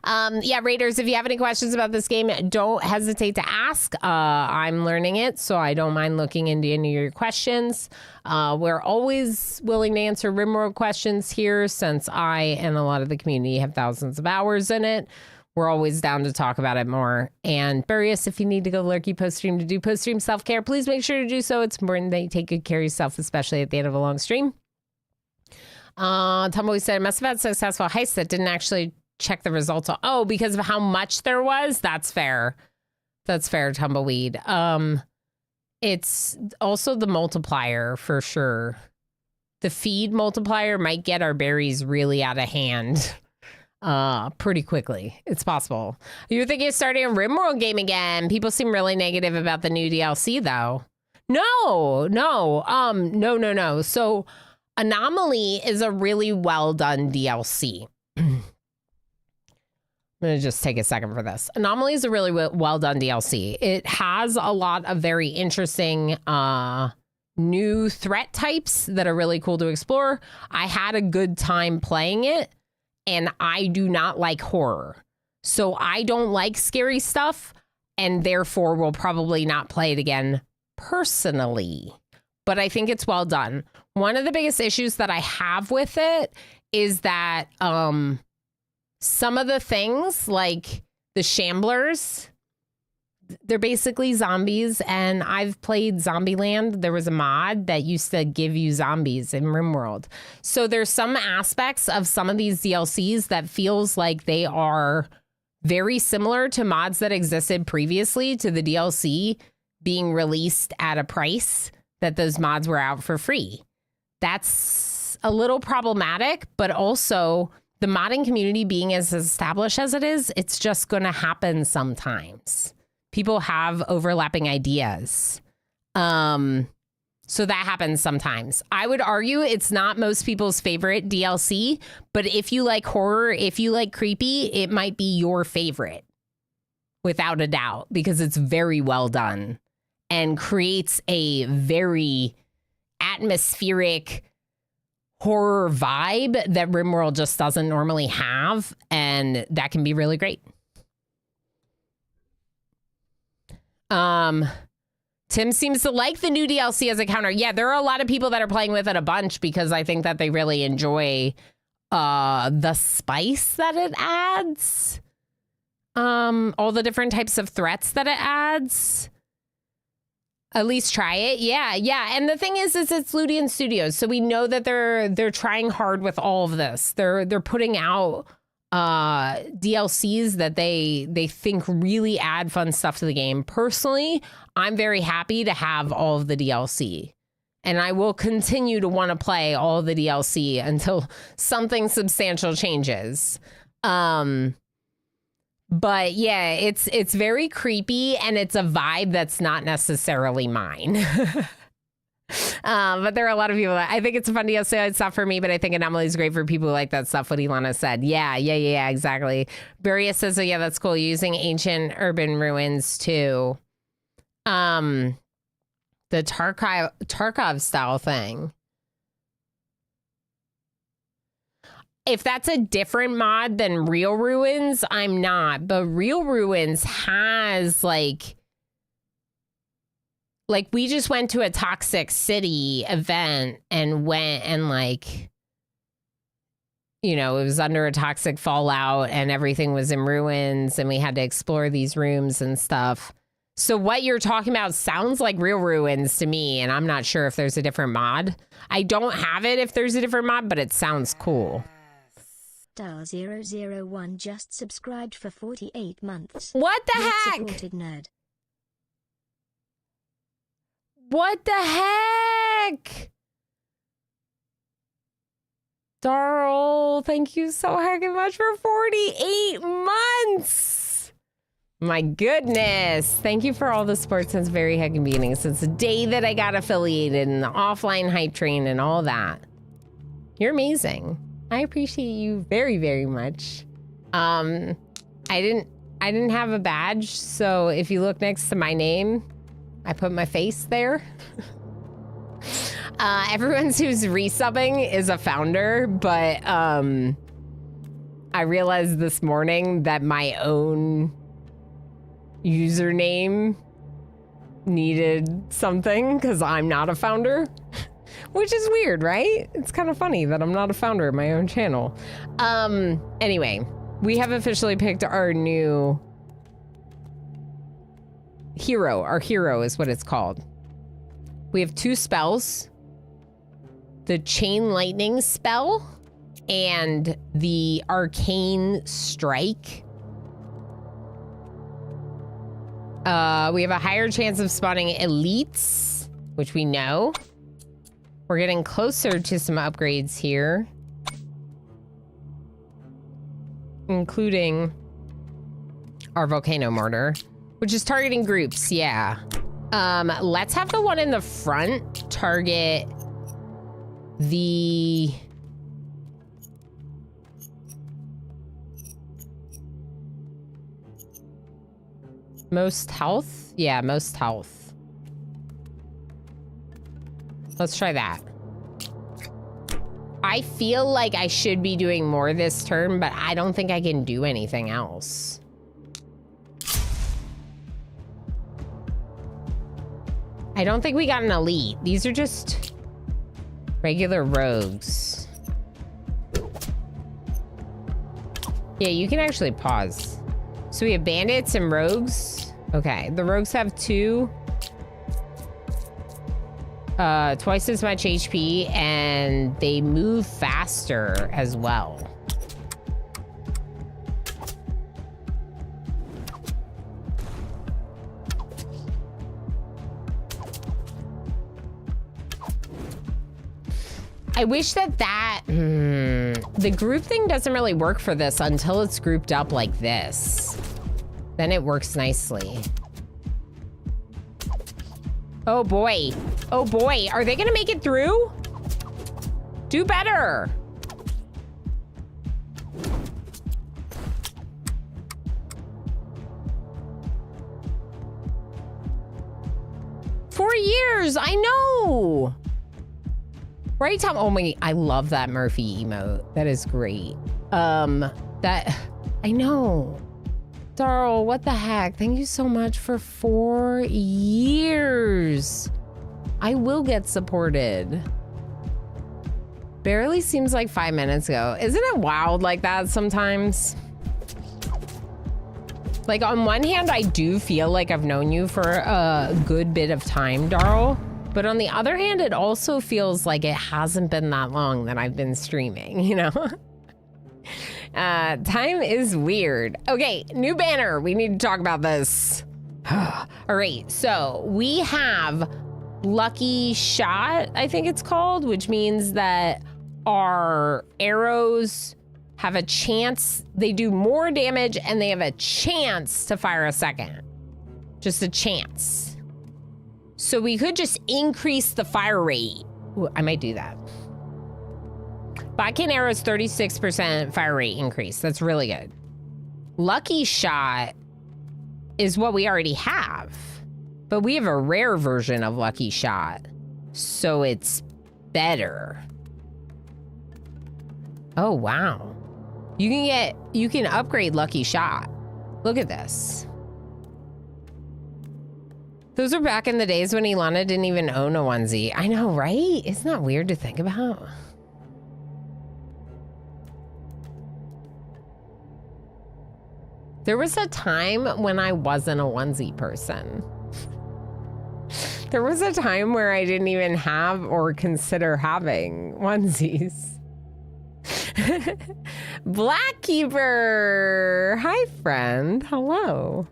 Yeah, Raiders, if you have any questions about this game, don't hesitate to ask. I'm learning it, so I don't mind looking into any of your questions. We're always willing to answer RimWorld questions here, since I and a lot of the community have thousands of hours in it. We're always down to talk about it more. And Burius, if you need to go lurky post-stream to do post-stream self-care, please make sure to do so. It's important that you take good care of yourself, especially at the end of a long stream. Tumbleweed said, I must have had successful heist that didn't actually check the results. Oh, because of how much there was? That's fair. That's fair, Tumbleweed. It's also the multiplier for sure. The feed multiplier might get our berries really out of hand pretty quickly. It's possible. You're thinking of starting a RimWorld game again. People seem really negative about the new DLC though. No. So Anomaly is a really well done DLC. I'm going to just take a second for this. Anomaly is a really well done DLC. It has a lot of very interesting new threat types that are really cool to explore. I had a good time playing it, and I do not like horror. So I don't like scary stuff, and therefore will probably not play it again personally. But I think it's well done. One of the biggest issues that I have with it is that some of the things, like the Shamblers, they're basically zombies, and I've played Zombieland. There was a mod that used to give you zombies in RimWorld. So there's some aspects of some of these DLCs that feels like they are very similar to mods that existed previously to the DLC being released at a price that those mods were out for free. That's a little problematic, but also the modding community being as established as it is, it's just going to happen sometimes. People have overlapping ideas. So that happens sometimes. I would argue it's not most people's favorite DLC, but if you like horror, if you like creepy, it might be your favorite without a doubt, because it's very well done and creates a very atmospheric horror vibe that RimWorld just doesn't normally have, and that can be really great. Tim seems to like the new DLC as a counter. Yeah, there are a lot of people that are playing with it a bunch because I think that they really enjoy the spice that it adds. All the different types of threats that it adds. At least try it. Yeah. And the thing is it's Ludian Studios, so we know that they're trying hard with all of this. They're putting out DLCs that they think really add fun stuff to the game. Personally, I'm very happy to have all of the DLC, and I will continue to want to play all of the DLC until something substantial changes. But yeah, it's very creepy, and it's a vibe that's not necessarily mine. But there are a lot of people that I think it's a fun DLC. It's not for me, but I think Anomaly is great for people who like that stuff. What Ilana said. Yeah, exactly. Buria says, oh yeah, that's cool. Using ancient urban ruins too. The Tarkov style thing. If that's a different mod than Real Ruins, I'm not. But Real Ruins has like we just went to a Toxic City event and went and like, you know, it was under a toxic fallout and everything was in ruins and we had to explore these rooms and stuff. So what you're talking about sounds like Real Ruins to me, and I'm not sure if there's a different mod. I don't have it if there's a different mod, but it sounds cool. Star001 just subscribed for 48 months. What the Not heck? supported nerd. What the heck? Darl, thank you so heckin' much for 48 months. My goodness. Thank you for all the support since very heckin' beginning. Since the day that I got affiliated and the offline hype train and all that. You're amazing. I appreciate you very, very much. I didn't have a badge, so if you look next to my name, I put my face there. Everyone who's resubbing is a founder, but I realized this morning that my own username needed something because I'm not a founder. Which is weird, right? It's kind of funny that I'm not a founder of my own channel. Anyway, we have officially picked our new hero. Our hero is what it's called. We have 2 spells. The Chain Lightning spell and the Arcane Strike. We have a higher chance of spawning elites, which we know. We're getting closer to some upgrades here, including our Volcano Mortar, which is targeting groups, yeah. Let's have the one in the front target the... most health? Yeah, most health. Let's try that. I feel like I should be doing more this turn, but I don't think I can do anything else. I don't think we got an elite. These are just regular rogues. Yeah, you can actually pause. So we have bandits and rogues. Okay, the rogues have 2. Twice as much HP, and they move faster as well. I wish that the group thing doesn't really work for this until it's grouped up like this. Then it works nicely. Oh boy. Oh boy. Are they gonna make it through? Do better. $4 years. I know. Right, Tom? Oh my, I love that Murphy emote. That is great. That, I know. Darl, what the heck? Thank you so much for 4 years. I will get supported. Barely seems like 5 minutes ago. Isn't it wild like that sometimes? Like, on one hand, I do feel like I've known you for a good bit of time, Darl. But on the other hand, it also feels like it hasn't been that long that I've been streaming, you know? Time is weird. Okay, new banner. We need to talk about this. All right, so we have Lucky Shot, I think it's called, which means that our arrows have a chance. They do more damage and they have a chance to fire a second. Just a chance. So we could just increase the fire rate. Ooh, I might do that. Bodkin arrows 36% fire rate increase. That's really good. Lucky Shot is what we already have, but we have a rare version of Lucky Shot, so it's better. Oh, wow. You can upgrade Lucky Shot. Look at this. Those are back in the days when Ilana didn't even own a onesie. I know, right? Isn't that weird to think about? There was a time when I wasn't a onesie person. There was a time where I didn't even have or consider having onesies. Blackkeeper! Hi, friend. Hello.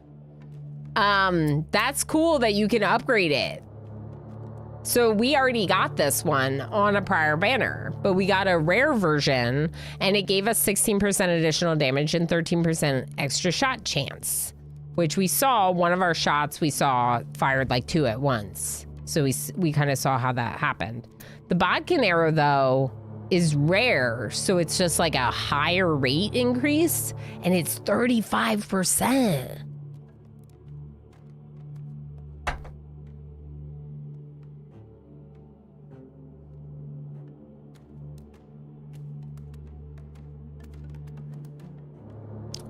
That's cool that you can upgrade it. So we already got this one on a prior banner, but we got a rare version and it gave us 16% additional damage and 13% extra shot chance, which we saw one of our shots we saw fired like 2 at once. So we kind of saw how that happened. The bodkin arrow though is rare. So it's just like a higher rate increase and it's 35%.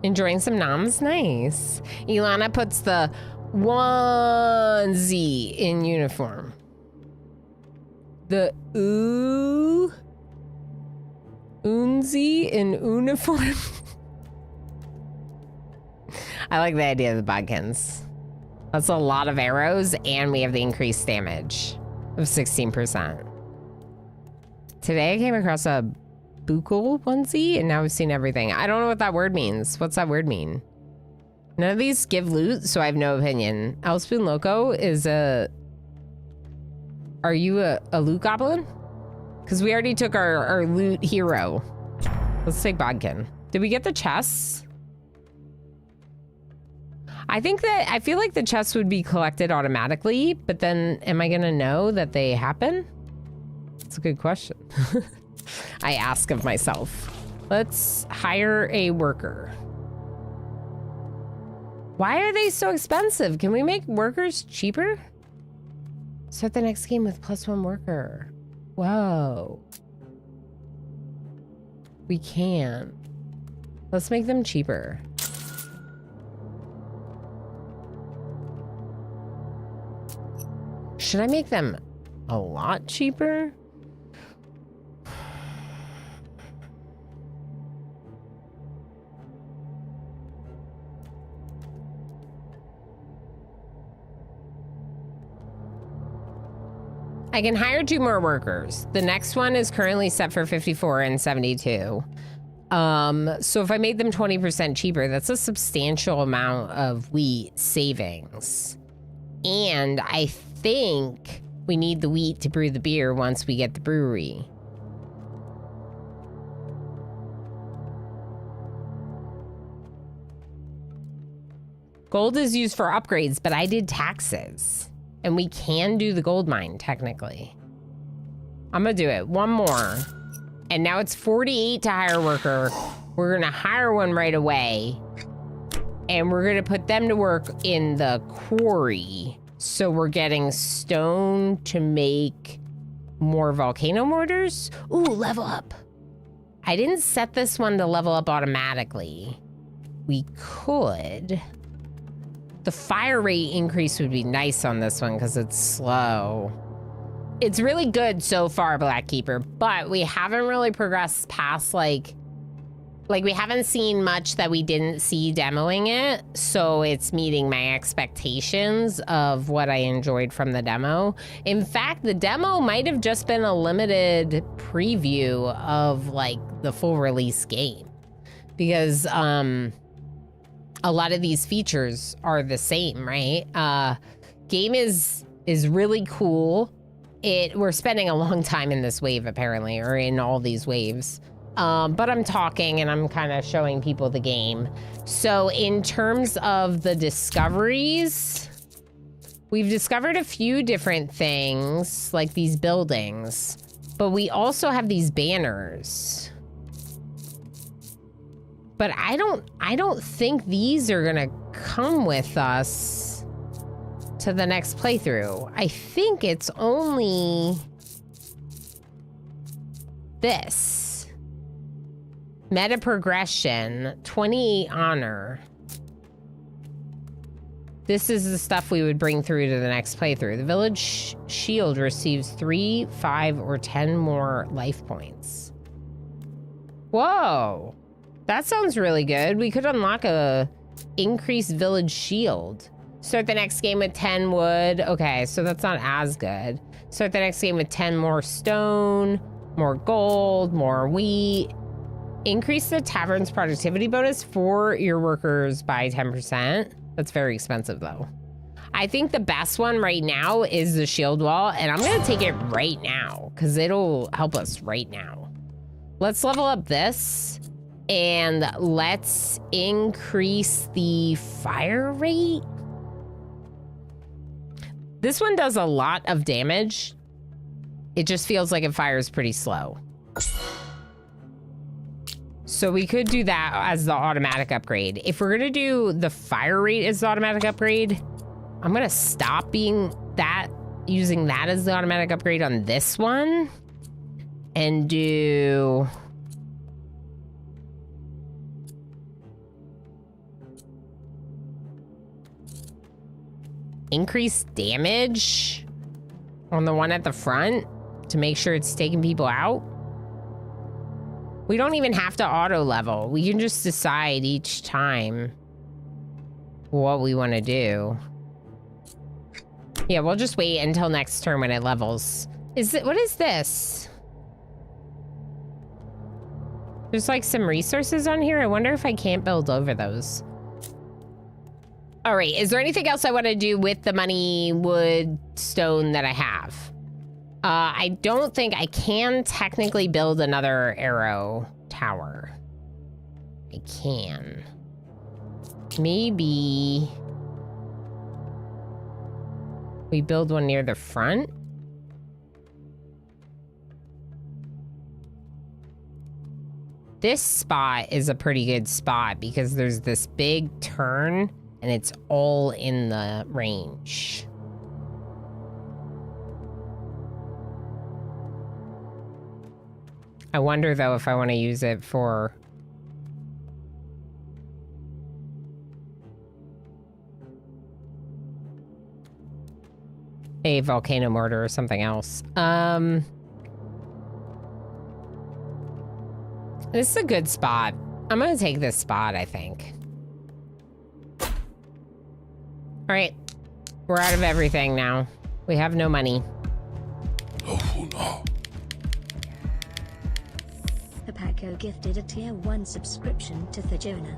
Enjoying some noms? Nice. Ilana puts the onesie in uniform. The unzie in uniform. I like the idea of the bodkins. That's a lot of arrows and we have the increased damage of 16%. Today I came across a buccal onesie and now we've seen everything. I don't know what that word means. What's that word mean? None of these give loot, so I have no opinion. Elspoon Loco is a... Are you a loot goblin? Because we already took our loot hero. Let's take bodkin. Did we get the chests? I feel like the chests would be collected automatically, but then am I gonna know that they happen? That's a good question. I ask of myself. Let's hire a worker. Why are they so expensive? Can we make workers cheaper? Start the next game with +1 worker. Whoa. We can. Let's make them cheaper. Should I make them a lot cheaper? I can hire 2 more workers. The next one is currently set for 54 and 72. So if I made them 20% cheaper, that's a substantial amount of wheat savings. And I think we need the wheat to brew the beer once we get the brewery. Gold is used for upgrades, but I did taxes. And we can do the gold mine, technically. I'm gonna do it. One more. And now it's 48 to hire a worker. We're gonna hire one right away. And we're gonna put them to work in the quarry. So we're getting stone to make more volcano mortars. Ooh, level up. I didn't set this one to level up automatically. We could. The fire rate increase would be nice on this one because it's slow. It's really good so far, Blackkeeper, but we haven't really progressed past like we haven't seen much that we didn't see demoing it, so it's meeting my expectations of what I enjoyed from the demo. In fact, the demo might have just been a limited preview of like the full release game, because a lot of these features are the same, right? Game is really cool. We're spending a long time in this wave apparently, or in all these waves. But I'm talking and I'm kind of showing people the game. So in terms of the discoveries, we've discovered a few different things, like these buildings, but we also have these banners. But I don't think these are gonna come with us to the next playthrough. I think it's only this. Meta progression, 28 honor. This is the stuff we would bring through to the next playthrough. The village shield receives 3, 5, or 10 more life points. Whoa, that sounds really good. We could unlock a increased village shield. Start the next game with 10 wood. Okay, so that's not as good. Start the next game with 10 more stone, more gold, more wheat. Increase the tavern's productivity bonus for your workers by 10%. That's very expensive though. I think the best one right now is the shield wall, and I'm gonna take it right now because it'll help us right now. Let's level up this and let's increase the fire rate. This one does a lot of damage. It just feels like it fires pretty slow. So we could do that as the automatic upgrade. If we're gonna do the fire rate as the automatic upgrade, I'm gonna stop using that as the automatic upgrade on this one and do increased damage on the one at the front to make sure it's taking people out. We don't even have to auto level. We can just decide each time what we want to do. Yeah, we'll just wait until next turn when it levels. What is this? There's like some resources on here. I wonder if I can't build over those. All right, is there anything else I want to do with the money, wood, stone that I have? I don't think I can technically build another arrow tower. I can. Maybe we build one near the front. This spot is a pretty good spot because there's this big turn and it's all in the range. I wonder though if I want to use it for a volcano mortar or something else. This is a good spot. I'm gonna take this spot, I think. All right, we're out of everything now. We have no money. Oh no. Paco gifted a tier 1 subscription to the Jonah.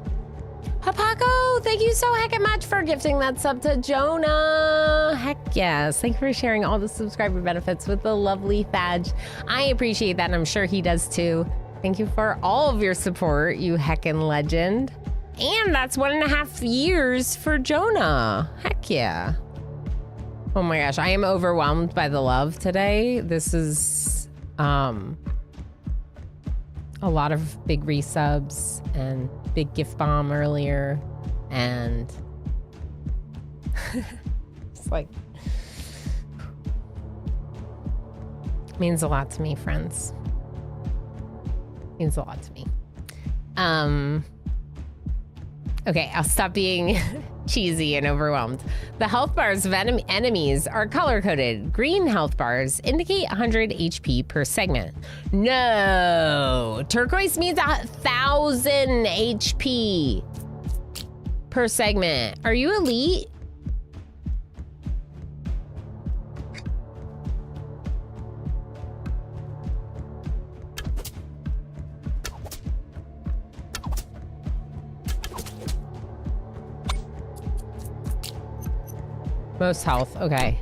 Paco, thank you so heckin' much for gifting that sub to Jonah. Heck yes. Thank you for sharing all the subscriber benefits with the lovely Thadge. I appreciate that, and I'm sure he does too. Thank you for all of your support, you heckin' legend. And that's 1.5 years for Jonah. Heck yeah. Oh my gosh, I am overwhelmed by the love today. This is a lot of big resubs and big gift bomb earlier, and it's like means a lot to me, friends. Means a lot to me. Okay, I'll stop being cheesy and overwhelmed. The health bars of enemies are color-coded. Green health bars indicate 100 HP per segment. No! Turquoise means 1,000 HP per segment. Are you elite? Most health, okay.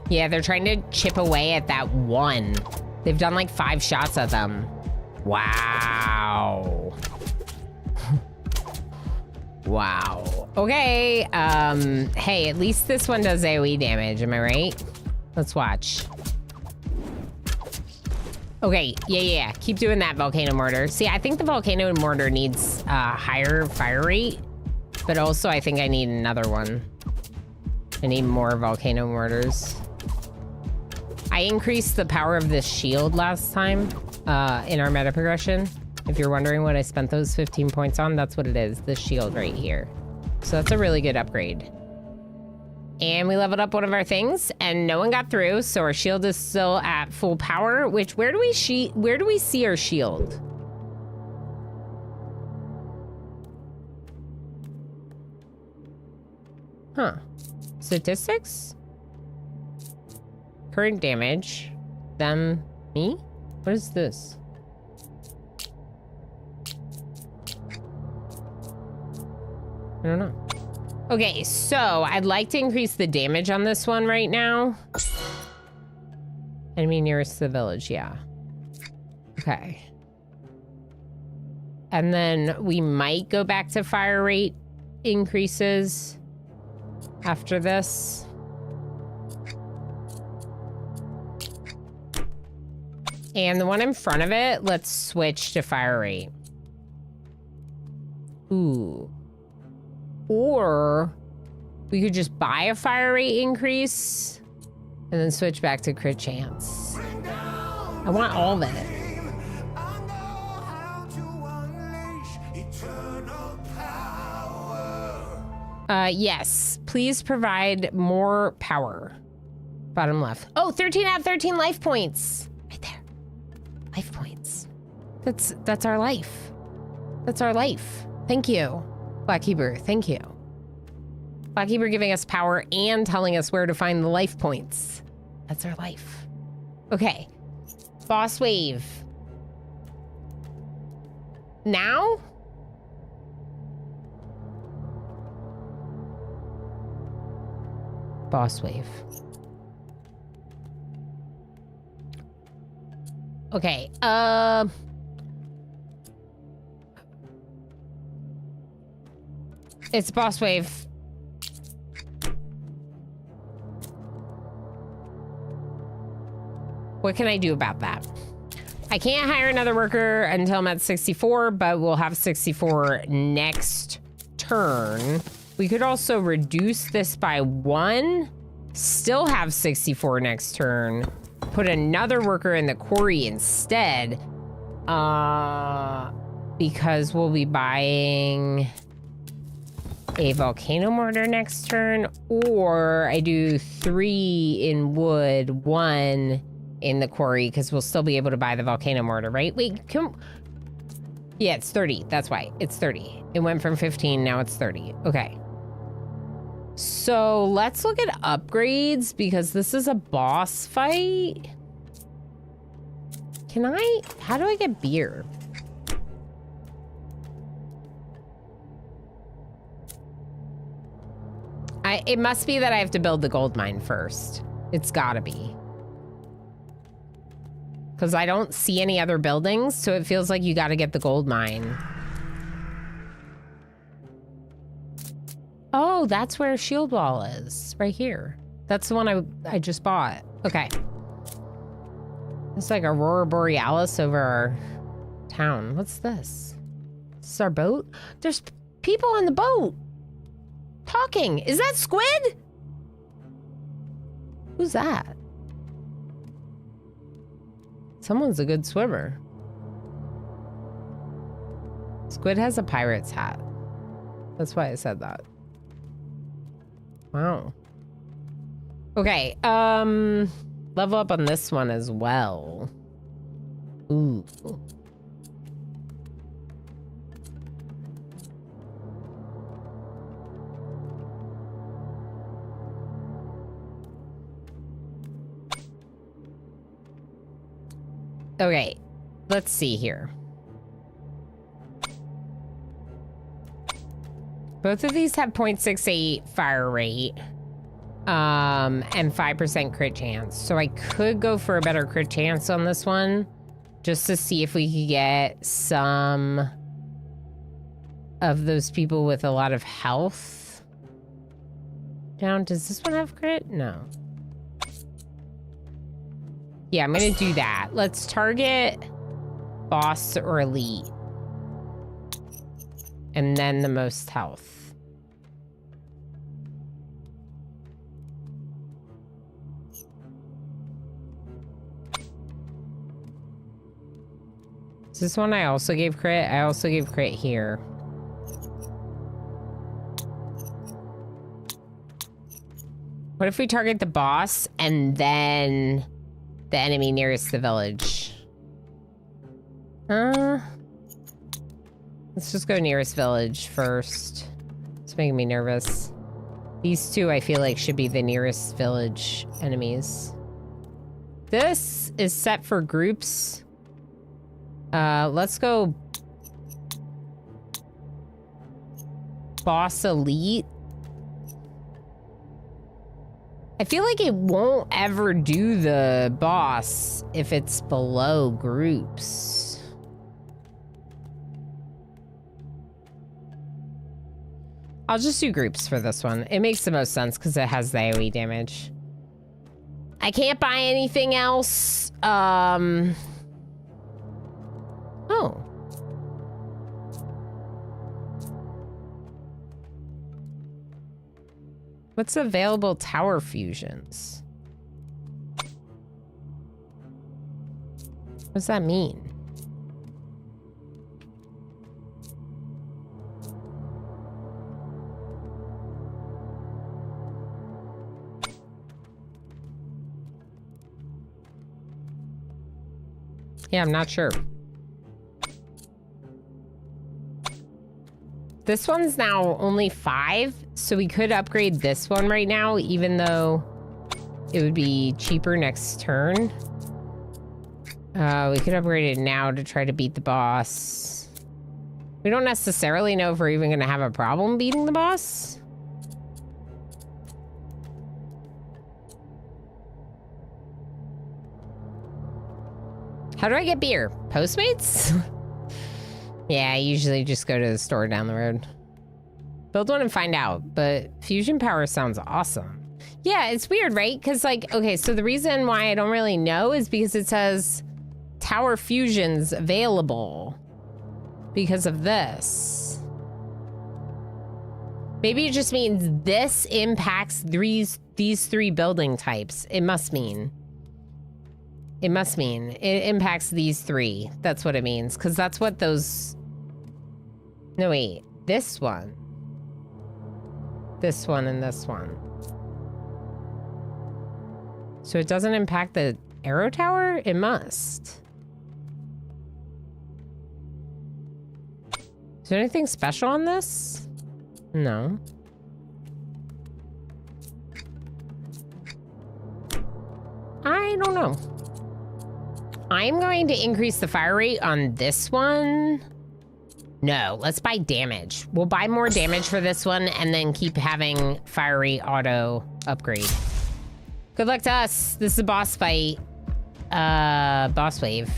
Yeah, they're trying to chip away at that one. They've done like 5 shots at them. Wow. Wow. Okay, hey, at least this one does AoE damage, am I right? Let's watch. Okay, yeah. Keep doing that, Volcano Mortar. See, I think the Volcano Mortar needs higher fire rate. But also, I think I need another one. I need more volcano mortars. I increased the power of this shield last time in our meta progression. If you're wondering what I spent those 15 points on, that's what it is. This shield right here. So that's a really good upgrade. And we leveled up one of our things, and no one got through, so our shield is still at full power. Which, where do we see our shield? Huh. Statistics? Current damage. Them. Me? What is this? I don't know. Okay, so I'd like to increase the damage on this one right now. Enemy nearest the village, yeah. Okay. And then we might go back to fire rate increases after this. And the one in front of it, let's switch to fire rate. Ooh. Or we could just buy a fire rate increase and then switch back to crit chance. I want all of it. Yes, please provide more power. Bottom left. Oh, 13 out of 13 life points. Right there. Life points. That's our life. That's our life. Thank you, Blackkeeper. Thank you. Blackkeeper giving us power and telling us where to find the life points. That's our life. Okay. Boss wave. Now? Boss wave. Okay, it's boss wave. What can I do about that? I can't hire another worker until I'm at 64, but we'll have 64 next turn. We could also reduce this by 1, still have 64 next turn, put another worker in the quarry instead, because we'll be buying a volcano mortar next turn, or I do 3 in wood, 1 in the quarry, because we'll still be able to buy the volcano mortar, right? Wait, yeah, it's 30. That's why. It's 30. It went from 15, now it's 30. Okay. So let's look at upgrades, because this is a boss fight. How do I get beer? It must be that I have to build the gold mine first. It's gotta be. Because I don't see any other buildings, so it feels like you gotta get the gold mine. Oh, that's where Shield Wall is. Right here. That's the one I just bought. Okay. It's like Aurora Borealis over our town. What's this? Is this our boat? There's people on the boat. Talking. Is that Squid? Who's that? Someone's a good swimmer. Squid has a pirate's hat. That's why I said that. Wow. Okay, level up on this one as well. Ooh. Okay, let's see here. Both of these have 0.68 fire rate, and 5% crit chance. So I could go for a better crit chance on this one, just to see if we could get some of those people with a lot of health down. Does this one have crit? No. Yeah, I'm gonna do that. Let's target boss or elite. And then the most health. Is this one I also gave crit? I also gave crit here. What if we target the boss and then the enemy nearest the village? Let's just go nearest village first. It's making me nervous. These two I feel like should be the nearest village enemies. This is set for groups. Let's go boss elite. I feel like it won't ever do the boss if it's below groups. I'll just do groups for this one. It makes the most sense because it has the AoE damage. I can't buy anything else. Oh. What's available tower fusions? What does that mean? Yeah, I'm not sure. This one's now only 5, so we could upgrade this one right now, even though it would be cheaper next turn. We could upgrade it now to try to beat the boss. We don't necessarily know if we're even going to have a problem beating the boss. How do I get beer? Postmates? Yeah, I usually just go to the store down the road. Build one and find out, but fusion power sounds awesome. Yeah, it's weird, right? Because, like, okay, so the reason why I don't really know is because it says tower fusions available because of this. Maybe it just means this impacts these 3 building types. It must mean. It must mean it impacts these 3. That's what it means. Because that's what those... No, wait. This one. This one and this one. So it doesn't impact the arrow tower? It must. Is there anything special on this? No. I don't know. I'm going to increase the fire rate on this one. No, let's buy damage. We'll buy more damage for this one and then keep having fire rate auto upgrade. Good luck to us. This is a boss fight. Boss wave.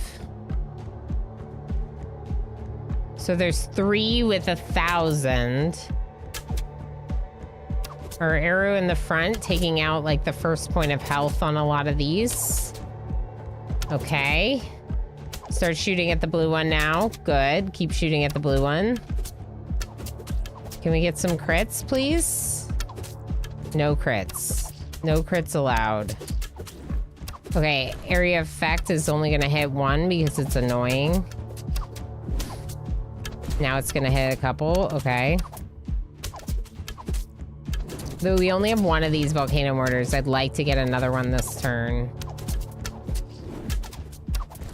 So there's 3 with 1,000. Our arrow in the front, taking out like the first point of health on a lot of these. Okay. Start shooting at the blue one now. Good. Keep shooting at the blue one. Can we get some crits, please? No crits. No crits allowed. Okay, area effect is only gonna hit one because it's annoying. Now it's gonna hit a couple, okay. Though we only have one of these volcano mortars, I'd like to get another one this turn.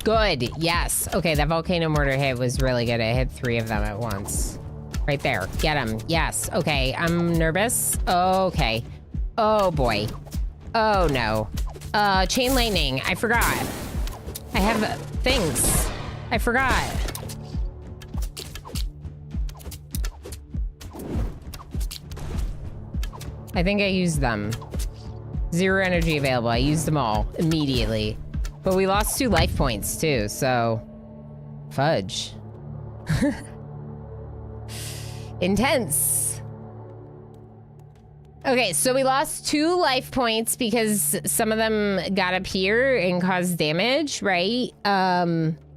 Good, yes. Okay, that volcano mortar hit was really good. It hit 3 of them at once. Right there, get him, yes. Okay, I'm nervous. Okay, oh boy. Oh no. Chain lightning, I forgot. I have things. I forgot. I think I used them. 0 energy available. I used them all immediately. But we lost 2 life points too, so fudge. Intense. Okay, so we lost 2 life points because some of them got up here and caused damage, right?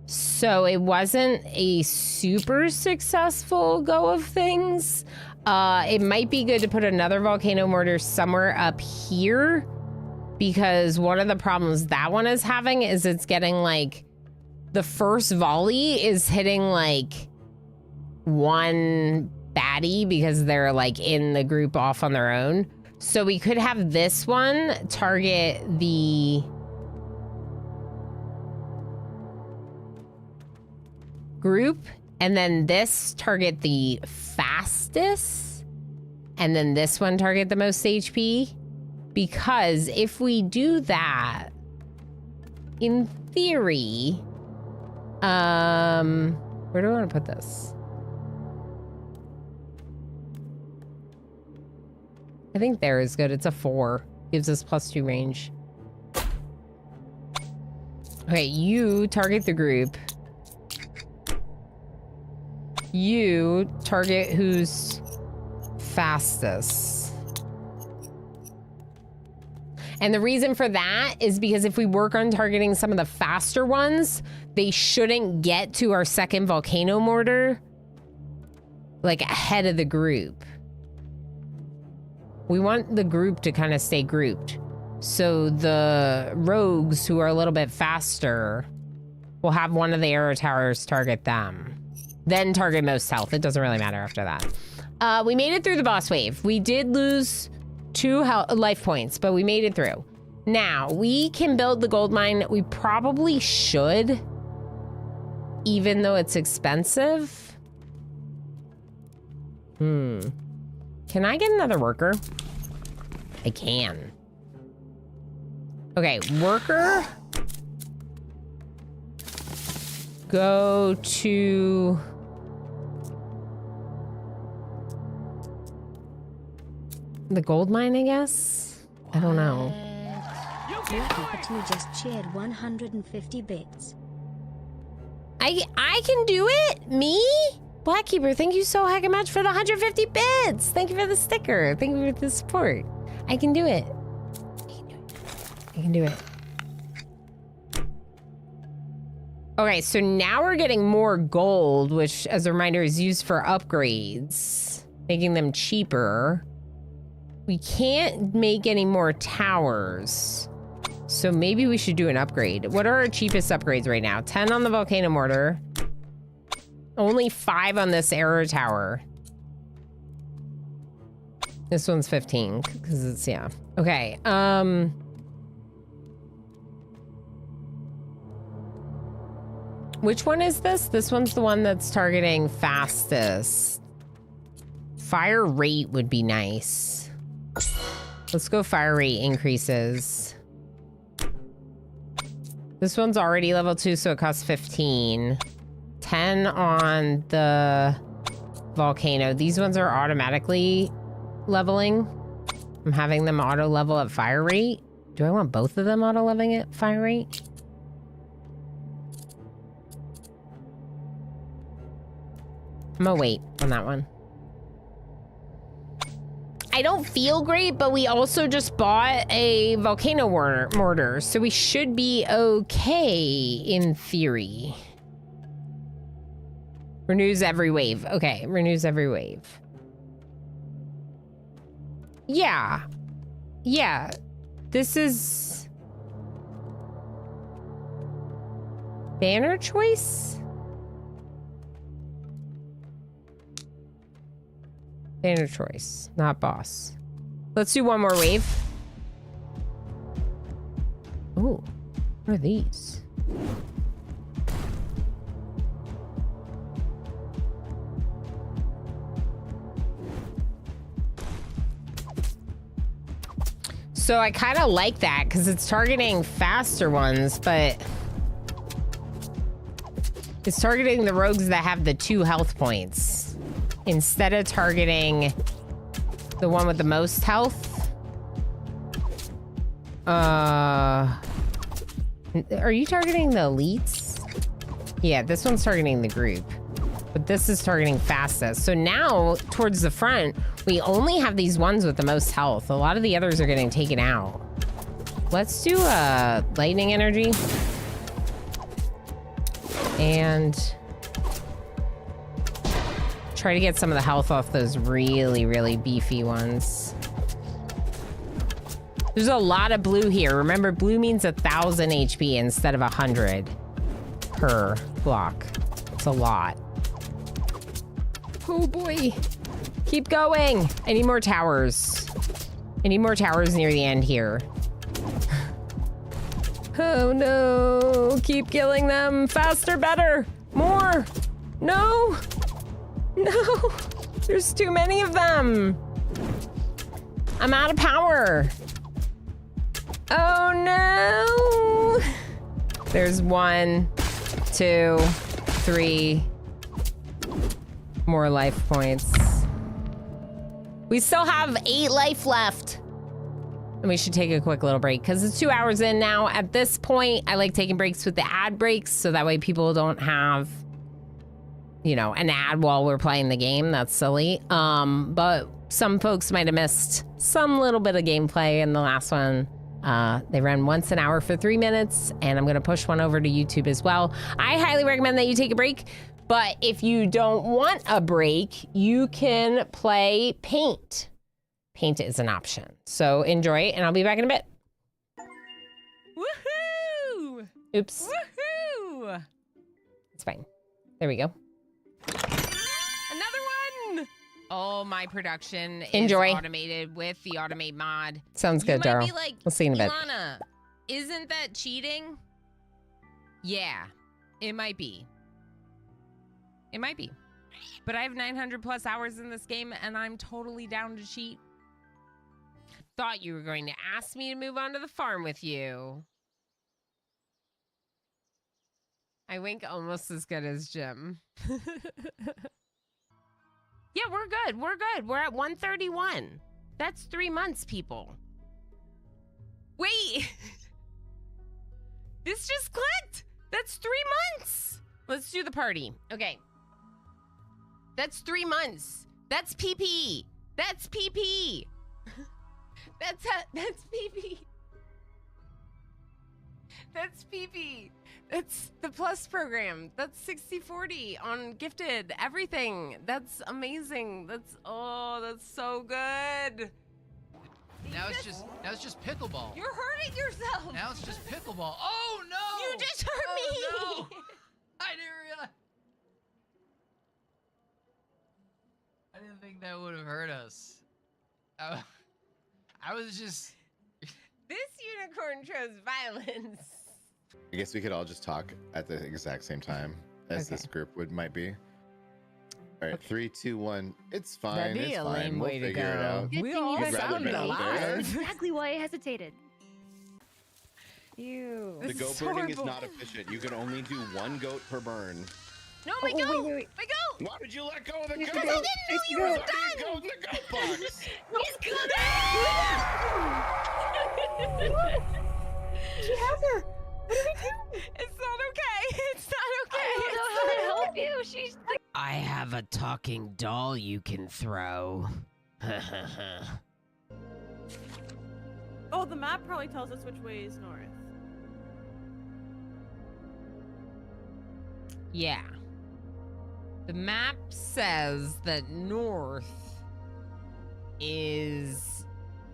So it wasn't a super successful go of things. It might be good to put another volcano mortar somewhere up here because one of the problems that one is having is it's getting like the first volley is hitting like 1 baddie because they're like in the group off on their own. So we could have this one target the group and then this target the fastest and then this one target the most HP, because if we do that, in theory, where do I want to put this? I think there is good. It's a 4. Gives us +2 range. Okay, you target the group. You target who's fastest. And the reason for that is because if we work on targeting some of the faster ones, they shouldn't get to our second volcano mortar like ahead of the group. We want the group to kind of stay grouped. So the rogues who are a little bit faster will have one of the arrow towers target them. Then target most health. It doesn't really matter after that. We made it through the boss wave. We did lose 2 life points, but we made it through. Now, we can build the gold mine. We probably should, even though it's expensive. Can I get another worker? I can. Okay, worker. Go to... the gold mine, I guess? I don't know. You just cheered 150 bits. I can do it? Me? Blackkeeper, thank you so heckin' much for the 150 bits. Thank you for the sticker. Thank you for the support. I can do it. I can do it. Okay, so now we're getting more gold, which, as a reminder, is used for upgrades, making them cheaper. We can't make any more towers, so maybe we should do an upgrade. What are our cheapest upgrades right now? 10 on the volcano mortar. Only 5 on this arrow tower. This one's 15, because it's, yeah. Okay, which one is this? This one's the one that's targeting fastest. Fire rate would be nice. Let's go fire rate increases. This one's already level 2, so it costs 15. 10 on the volcano. These ones are automatically leveling. I'm having them auto level at fire rate. Do I want both of them auto leveling at fire rate? I'm gonna wait on that one. I don't feel great, but we also just bought a volcano mortar, so we should be okay in theory. Renews every wave. Okay, renews every wave. Yeah. Yeah. This is... banner choice? Banner choice, not boss. Let's do one more wave. Ooh, what are these? So I kind of like that because it's targeting faster ones, but it's targeting the rogues that have the 2 health points instead of targeting the one with the most health. Are you targeting the elites? Yeah, this one's targeting the group, but this is targeting fastest. So now towards the front, we only have these ones with the most health. A lot of the others are getting taken out. Let's do lightning energy. And try to get some of the health off those really, really beefy ones. There's a lot of blue here. Remember, blue means 1,000 HP instead of 100 per block. It's a lot. Oh boy. Keep going. I need more towers. I need more towers near the end here. Oh no. Keep killing them. Faster, better. More. No. No. There's too many of them. I'm out of power. Oh no. There's 1, 2, 3 more life points. We still have 8 life left. And we should take a quick little break because it's 2 hours in now. At this point, I like taking breaks with the ad breaks so that way people don't have, you know, an ad while we're playing the game. That's silly. But some folks might have missed some little bit of gameplay in the last one. They run once an hour for 3 minutes, and I'm gonna push one over to YouTube as well. I highly recommend that you take a break, but if you don't want a break, you can play Paint. Paint is an option. So enjoy, and I'll be back in a bit. Woohoo! Oops. Woohoo! It's fine. There we go. Another one! Oh, my production Enjoy. is automated with the automate mod. Sounds good, You might Daryl. be like, We'll see you in a bit. Ilana, isn't that cheating? Yeah, it might be. It might be. But I have 900 plus hours in this game, and I'm totally down to cheat. Thought you were going to ask me to move on to the farm with you. I wink almost as good as Jim. Yeah, we're good. We're good. We're at 131. That's 3 months, people. Wait. This just clicked. That's 3 months. Let's do the party. Okay. That's 3 months. That's PP. That's PP. That's PP. That's PP. That's the Plus program. That's 60/40 on Gifted. Everything. That's amazing. That's so good. Now it's just pickleball. You're hurting yourself. Now it's just pickleball. Oh no! You just hurt me. No. I didn't realize. I didn't think that would have hurt us. I was just. This unicorn chose violence. I guess we could all just talk at the exact same time as Okay. this group might be. All right, 3, 2, 1. It's fine. That'd be it's a fine. lame We'll way to figure it go. out. Good We thing all you You'd rather sound been out there. alive. That's exactly why I hesitated. Ew. The This goat is burning is horrible. not efficient. You can only do 1 goat per burn. No, my goat. wait. My goat. Why would you let go of the There's goat? the goat. There There's the was goat. already a goat in the goat box. He's good. She has her. What do we do? It's not okay. It's not okay. I don't know how to help you. She's. I have a talking doll you can throw. Oh, the map probably tells us which way is north. Yeah. The map says that north is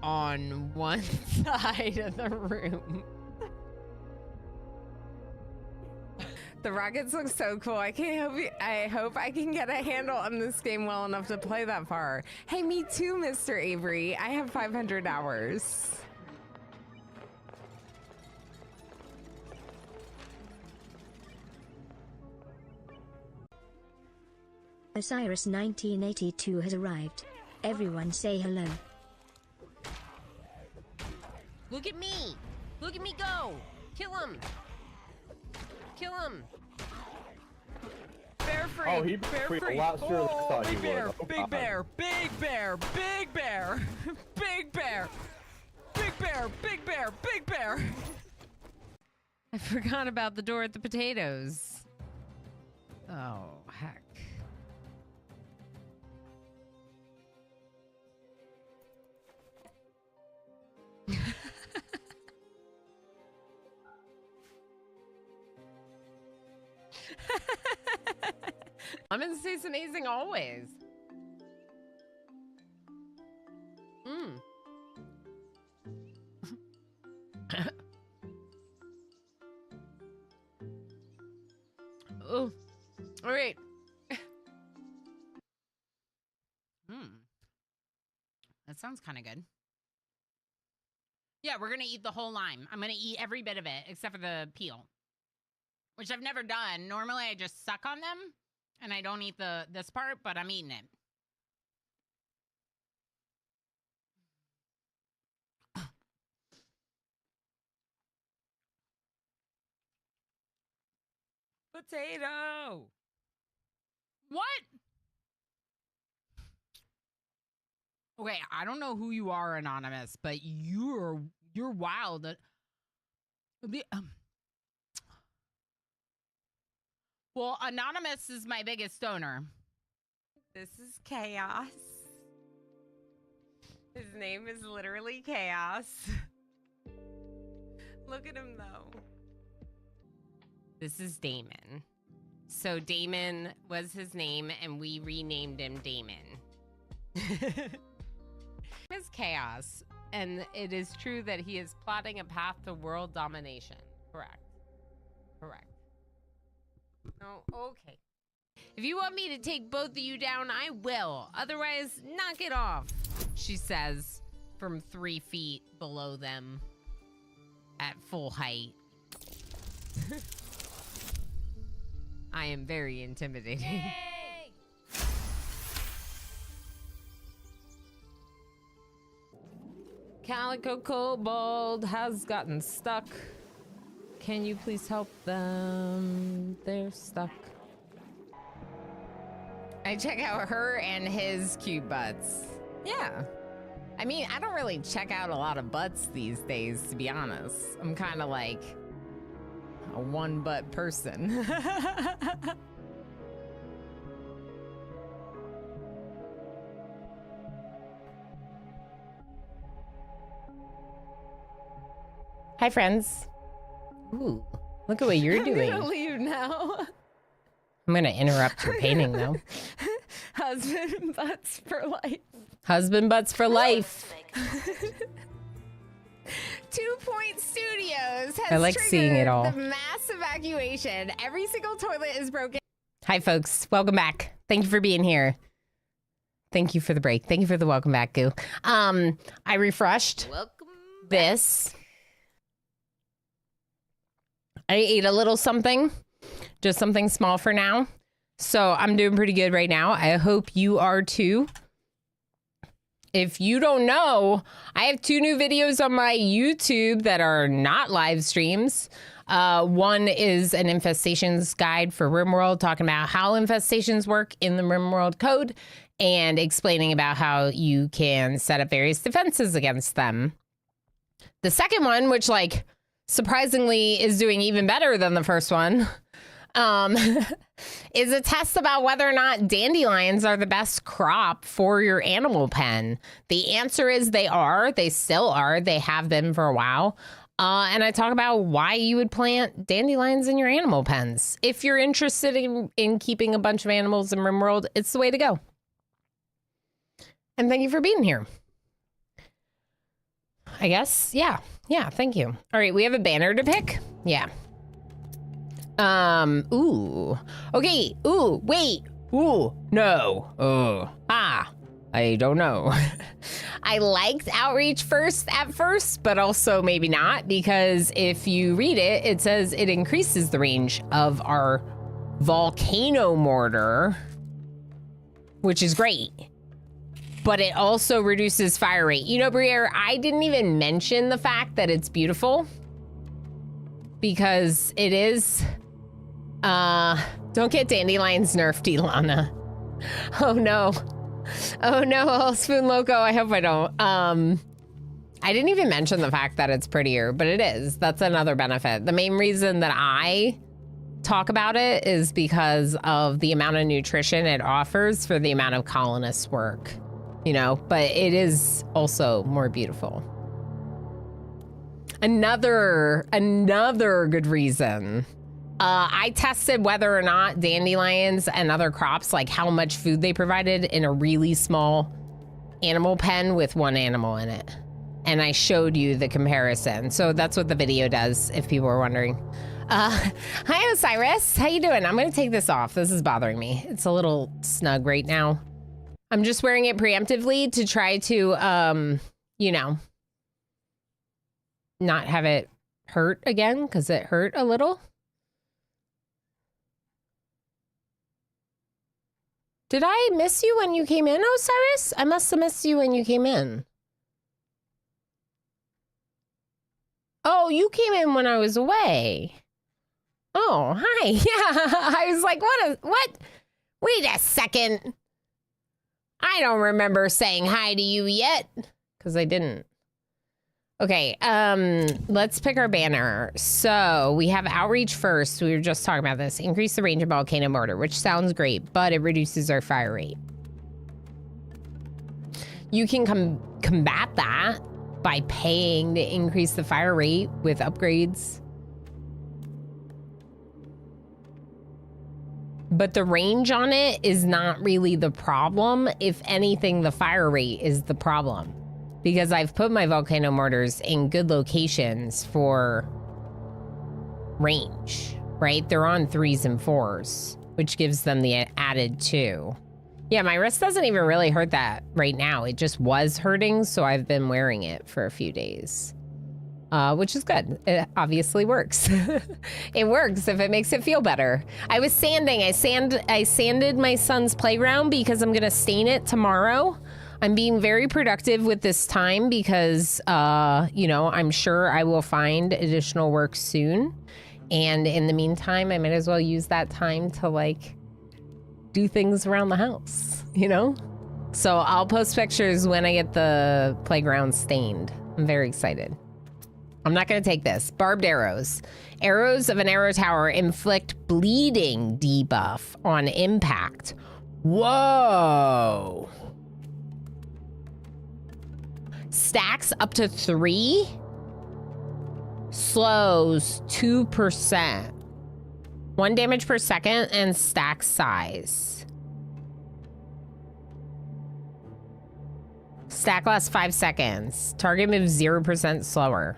on one side of the room. The rockets look so cool. I hope I can get a handle on this game well enough to play that far. Hey, me too, Mr. Avery. I have 500 hours. Osiris 1982 has arrived. Everyone say hello. Look at me! Look at me go! Kill him! Kill him! Bear free. Oh, he bear free free. a lot sooner than I thought he big would. bear, Oh, big God. bear, big bear, big bear, big bear, big bear, big bear, big bear. I forgot about the door at the potatoes. Oh, heck. Lemon tastes amazing always. Mmm. Oh, all right. That sounds kind of good. Yeah, we're gonna eat the whole lime. I'm gonna eat every bit of it except for the peel, which I've never done. Normally, I just suck on them and I don't eat this part, but I'm eating it. Potato. What? Okay, I don't know who you are, Anonymous, but you're wild. Well, Anonymous is my biggest donor. This is Chaos. His name is literally Chaos. Look at him, though. This is Damon. So Damon was his name, and we renamed him Damon. Is Chaos, and it is true that he is plotting a path to world domination. Correct. Correct. Oh, okay. If you want me to take both of you down, I will. Otherwise, knock it off, she says from 3 feet below them at full height. I am very intimidating. Yay! Calico Kobold has gotten stuck. Can you please help them? They're stuck. I check out her and his cute butts. Yeah. I mean, I don't really check out a lot of butts these days, to be honest. I'm kind of like a one butt person. Hi, friends. Ooh, look at what you're doing. I'm gonna leave now. I'm gonna interrupt your painting, though. Husband butts for life. Husband butts for life. 2 Point Studios has I like seeing it all. the mass evacuation. Every single toilet is broken. Hi, folks. Welcome back. Thank you for being here. Thank you for the break. Thank you for the welcome back, Goo. I refreshed this. I ate a little something, just something small for now. So I'm doing pretty good right now. I hope you are too. If you don't know, I have 2 new videos on my YouTube that are not live streams. One is an infestations guide for RimWorld, talking about how infestations work in the RimWorld code and explaining about how you can set up various defenses against them. The second one, which like surprisingly is doing even better than the first one, is a test about whether or not dandelions are the best crop for your animal pen. The answer is they are. They still are. They have been for a while. And I talk about why you would plant dandelions in your animal pens. If you're interested in keeping a bunch of animals in RimWorld, it's the way to go. And thank you for being here. I guess, yeah, thank you. All right, we have a banner to pick. Yeah. Ooh. Okay, ooh, wait. Ooh, no. I don't know. I liked Outreach First at first, but also maybe not, because if you read it, it says it increases the range of our volcano mortar, which is great. But it also reduces fire rate. You know, Briere, I didn't even mention the fact that it's beautiful, because it is. Don't get dandelions nerfed, Ilana. Oh no. Oh no, Spoon Loco, I hope I don't. I didn't even mention the fact that it's prettier, but it is. That's another benefit. The main reason that I talk about it is because of the amount of nutrition it offers for the amount of colonist work, you know, but it is also more beautiful. Another good reason. I tested whether or not dandelions and other crops, like how much food they provided in a really small animal pen with one animal in it. And I showed you the comparison. So that's what the video does, if people are wondering. Hi, Osiris. How you doing? I'm going to take this off. This is bothering me. It's a little snug right now. I'm just wearing it preemptively to try to, you know, not have it hurt again, because it hurt a little. Did I miss you when you came in, Osiris? I must have missed you when you came in. Oh, you came in when I was away. Oh, hi. Yeah, I was like, what? Wait a second. I don't remember saying hi to you yet, because I didn't. Okay, let's pick our banner. So we have Outreach First. We were just talking about this. Increase the range of volcano mortar, which sounds great, but it reduces our fire rate. You can combat that by paying to increase the fire rate with upgrades. But the range on it is not really the problem. If anything, the fire rate is the problem. Because I've put my volcano mortars in good locations for range, right? They're on 3s and 4s, which gives them the added 2. Yeah, my wrist doesn't even really hurt that right now. It just was hurting, so I've been wearing it for a few days, which is good. It obviously works. It works if it makes it feel better. I was sanding. I sanded my son's playground because I'm going to stain it tomorrow. I'm being very productive with this time because, you know, I'm sure I will find additional work soon. And in the meantime, I might as well use that time to, like, do things around the house, you know? So I'll post pictures when I get the playground stained. I'm very excited. I'm not going to take this. Barbed arrows. Arrows of an arrow tower inflict bleeding debuff on impact. Whoa. Stacks up to 3. Slows 2%. 1 damage per second and stack size. Stack lasts 5 seconds. Target moves 0% slower.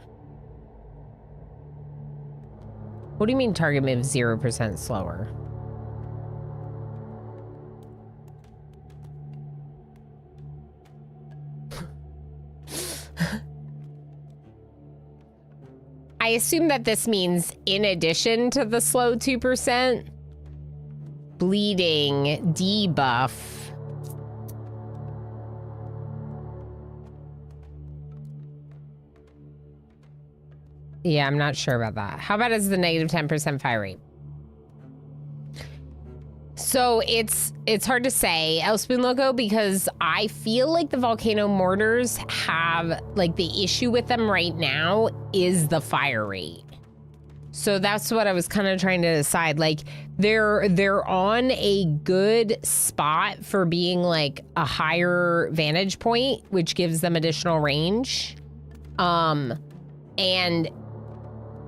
What do you mean target moves 0% slower? I assume that this means in addition to the slow 2%, bleeding debuff. Yeah, I'm not sure about that. How about as the negative 10% fire rate? So it's hard to say, El Spoon Loco, because I feel like the volcano mortars have, like, the issue with them right now is the fire rate. So that's what I was kind of trying to decide. Like they're on a good spot for being like a higher vantage point, which gives them additional range. And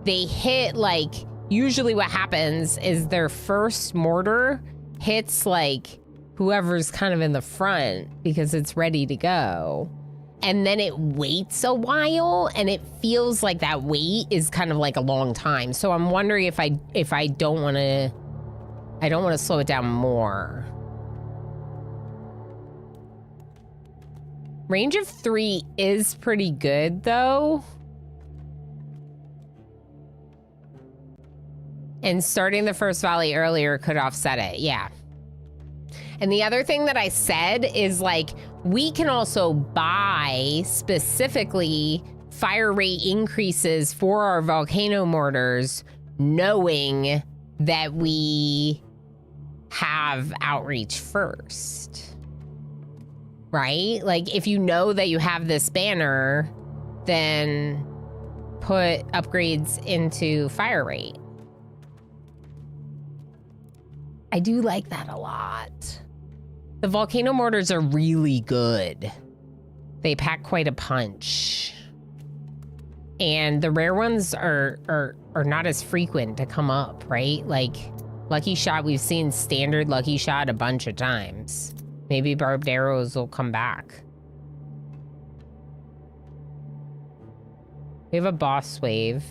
they hit like, usually what happens is their first mortar hits like whoever's kind of in the front because it's ready to go. And then it waits a while, and it feels like that wait is kind of like a long time. So I'm wondering if I don't want to slow it down more. Range of 3 is pretty good though. And starting the first volley earlier could offset it, yeah. And the other thing that I said is like, we can also buy specifically fire rate increases for our volcano mortars, knowing that we have outreach first, right? Like if you know that you have this banner, then put upgrades into fire rate. I do like that a lot. The volcano mortars are really good. They pack quite a punch. And the rare ones are not as frequent to come up, right? Like Lucky Shot, we've seen standard Lucky Shot a bunch of times. Maybe barbed arrows will come back. We have a boss wave.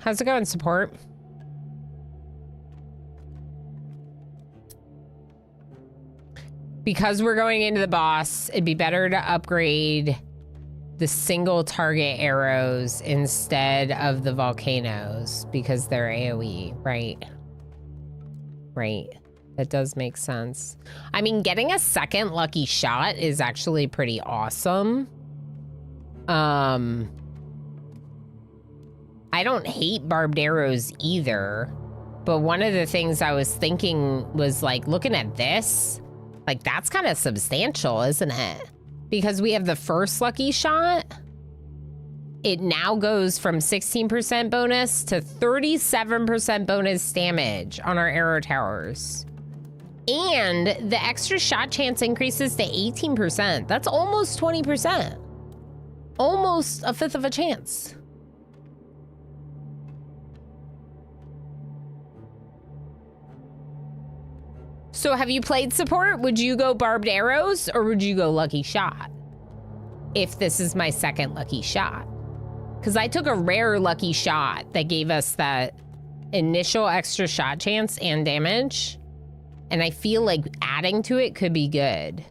How's it going, support? Because we're going into the boss, it'd be better to upgrade the single target arrows instead of the volcanoes because they're AoE, right? Right. That does make sense. I mean, getting a second Lucky Shot is actually pretty awesome. I don't hate barbed arrows either, but one of the things I was thinking was like, looking at this, like that's kind of substantial, isn't it? Because we have the first Lucky Shot. It now goes from 16% bonus to 37% bonus damage on our arrow towers. And the extra shot chance increases to 18%. That's almost 20%. Almost a fifth of a chance. So have you played support? Would you go barbed arrows or would you go Lucky Shot? If this is my second Lucky Shot. Because I took a rare Lucky Shot that gave us that initial extra shot chance and damage. And I feel like adding to it could be good.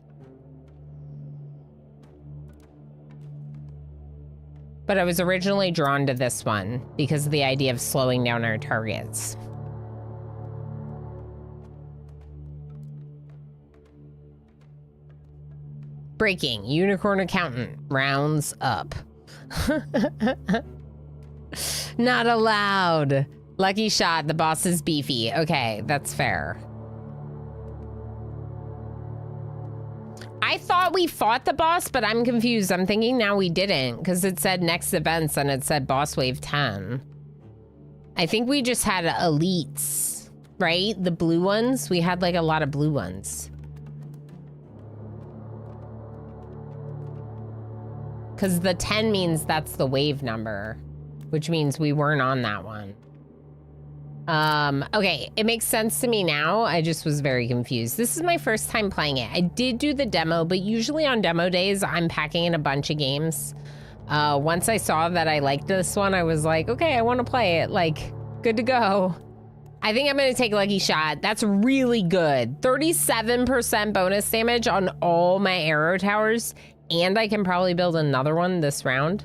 But I was originally drawn to this one because of the idea of slowing down our targets. Breaking, Unicorn Accountant rounds up. Not allowed. Lucky Shot, the boss is beefy. Okay, that's fair. I thought we fought the boss, but I'm confused. I'm thinking now we didn't because it said next events and it said boss wave 10. I think we just had elites, right? The blue ones. We had like a lot of blue ones. Because the 10 means that's the wave number, which means we weren't on that one. Okay, it makes sense to me now. I just was very confused. This is my first time playing it. I did do the demo, but usually on demo days, I'm packing in a bunch of games. Once I saw that I liked this one, I was like, okay, I want to play it. Like, good to go. I think I'm going to take Lucky Shot. That's really good. 37% bonus damage on all my arrow towers. And I can probably build another one this round.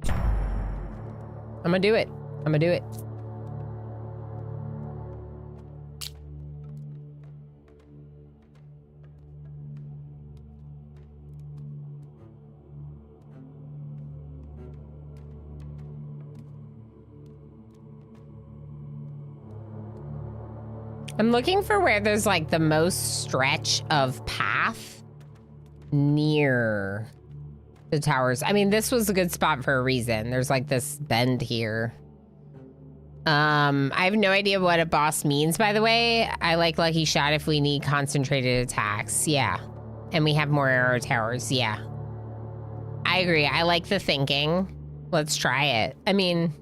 I'm gonna do it. I'm gonna do it. I'm looking for where there's like the most stretch of path near the towers. I mean, this was a good spot for a reason. There's like this bend here. I have no idea what a boss means, by the way. I like Lucky Shot if we need concentrated attacks. Yeah. And we have more arrow towers. Yeah. I agree. I like the thinking. Let's try it. I mean,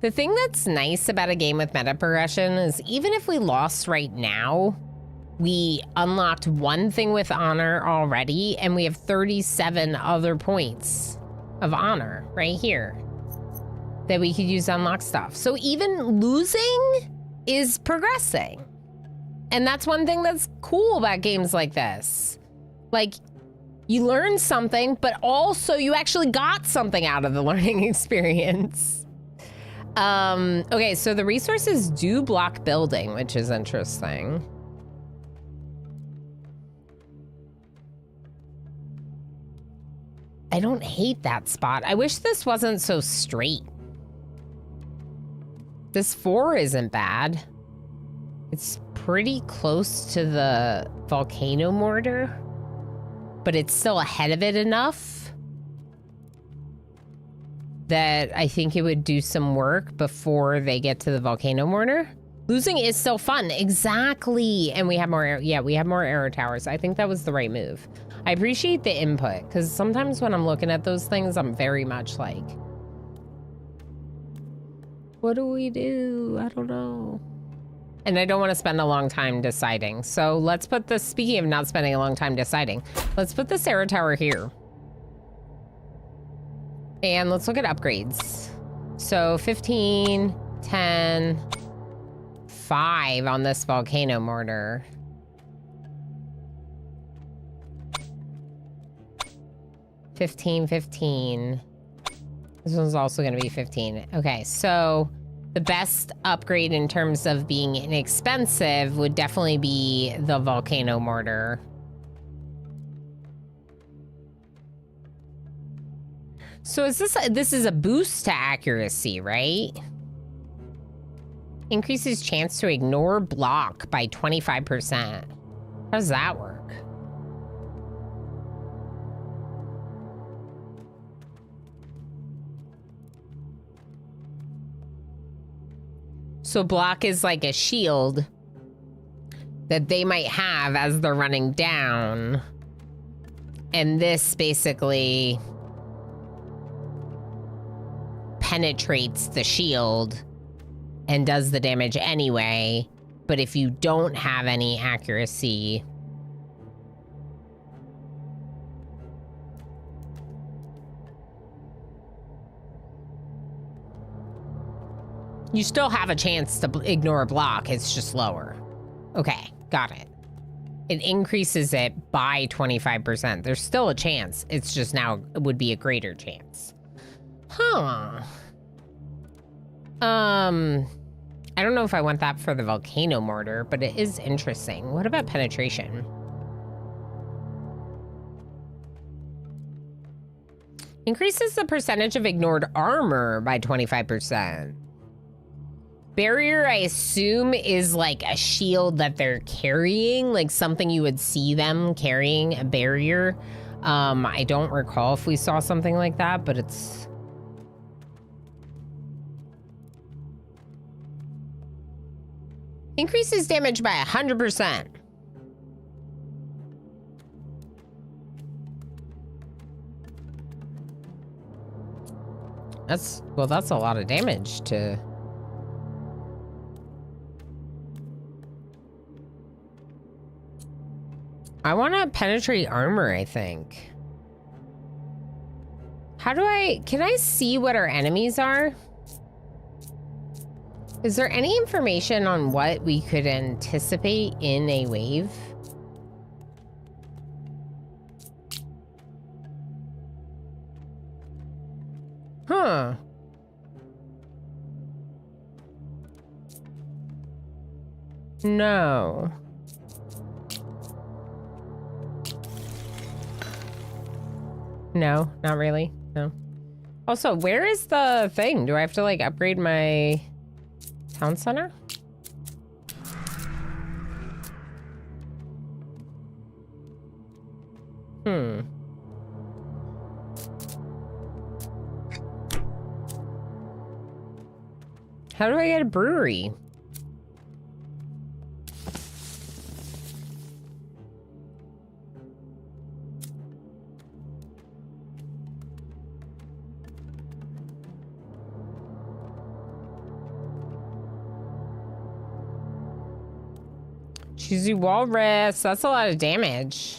the thing that's nice about a game with meta progression is even if we lost right now, we unlocked one thing with honor already, and we have 37 other points of honor right here that we could use to unlock stuff. So even losing is progressing. And that's one thing that's cool about games like this. Like, you learn something, but also you actually got something out of the learning experience. Okay, so the resources do block building, which is interesting. I don't hate that spot. I wish this wasn't so straight. This 4 isn't bad. It's pretty close to the volcano mortar, but it's still ahead of it enough that I think it would do some work before they get to the volcano mortar. Losing is still fun. Exactly. And we have more, yeah, we have more arrow towers. I think that was the right move. I appreciate the input because sometimes when I'm looking at those things, I'm very much like, what do we do? I don't know. And I don't want to spend a long time deciding. So let's put this, speaking of not spending a long time deciding, let's put this arrow tower here. And let's look at upgrades. So 15, 10, 5 on this volcano mortar. 15, 15. This one's also going to be 15. Okay, so the best upgrade in terms of being inexpensive would definitely be the volcano mortar. So is this is a boost to accuracy, right? Increases chance to ignore block by 25%. How does that work? So block is like a shield that they might have as they're running down. And this basically penetrates the shield and does the damage anyway. But if you don't have any accuracy, you still have a chance to ignore a block. It's just lower. Okay, got it. It increases it by 25%. There's still a chance. It's just now it would be a greater chance. Huh. I don't know if I want that for the volcano mortar, but it is interesting. What about penetration? Increases the percentage of ignored armor by 25%. Barrier, I assume, is like a shield that they're carrying, like something you would see them carrying, a barrier. I don't recall if we saw something like that, but it's... Increases damage by 100%. That's a lot of damage to... I want to penetrate armor, I think. How do can I see what our enemies are? Is there any information on what we could anticipate in a wave? Huh. No. No, not really. No. Also, where is the thing? Do I have to like upgrade my town center? How do I get a brewery? Choosy walrus. That's a lot of damage.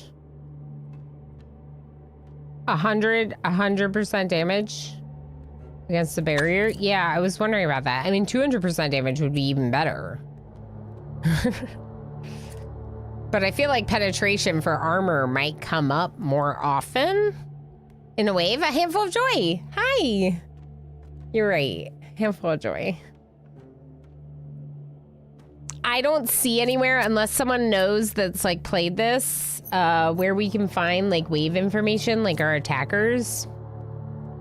100% damage against the barrier. Yeah, I was wondering about that. I mean, 200% damage would be even better. But I feel like penetration for armor might come up more often. In a wave, a handful of joy. Hi. You're right. Handful of joy. I don't see anywhere, unless someone knows that's like played this, where we can find like wave information, like our attackers.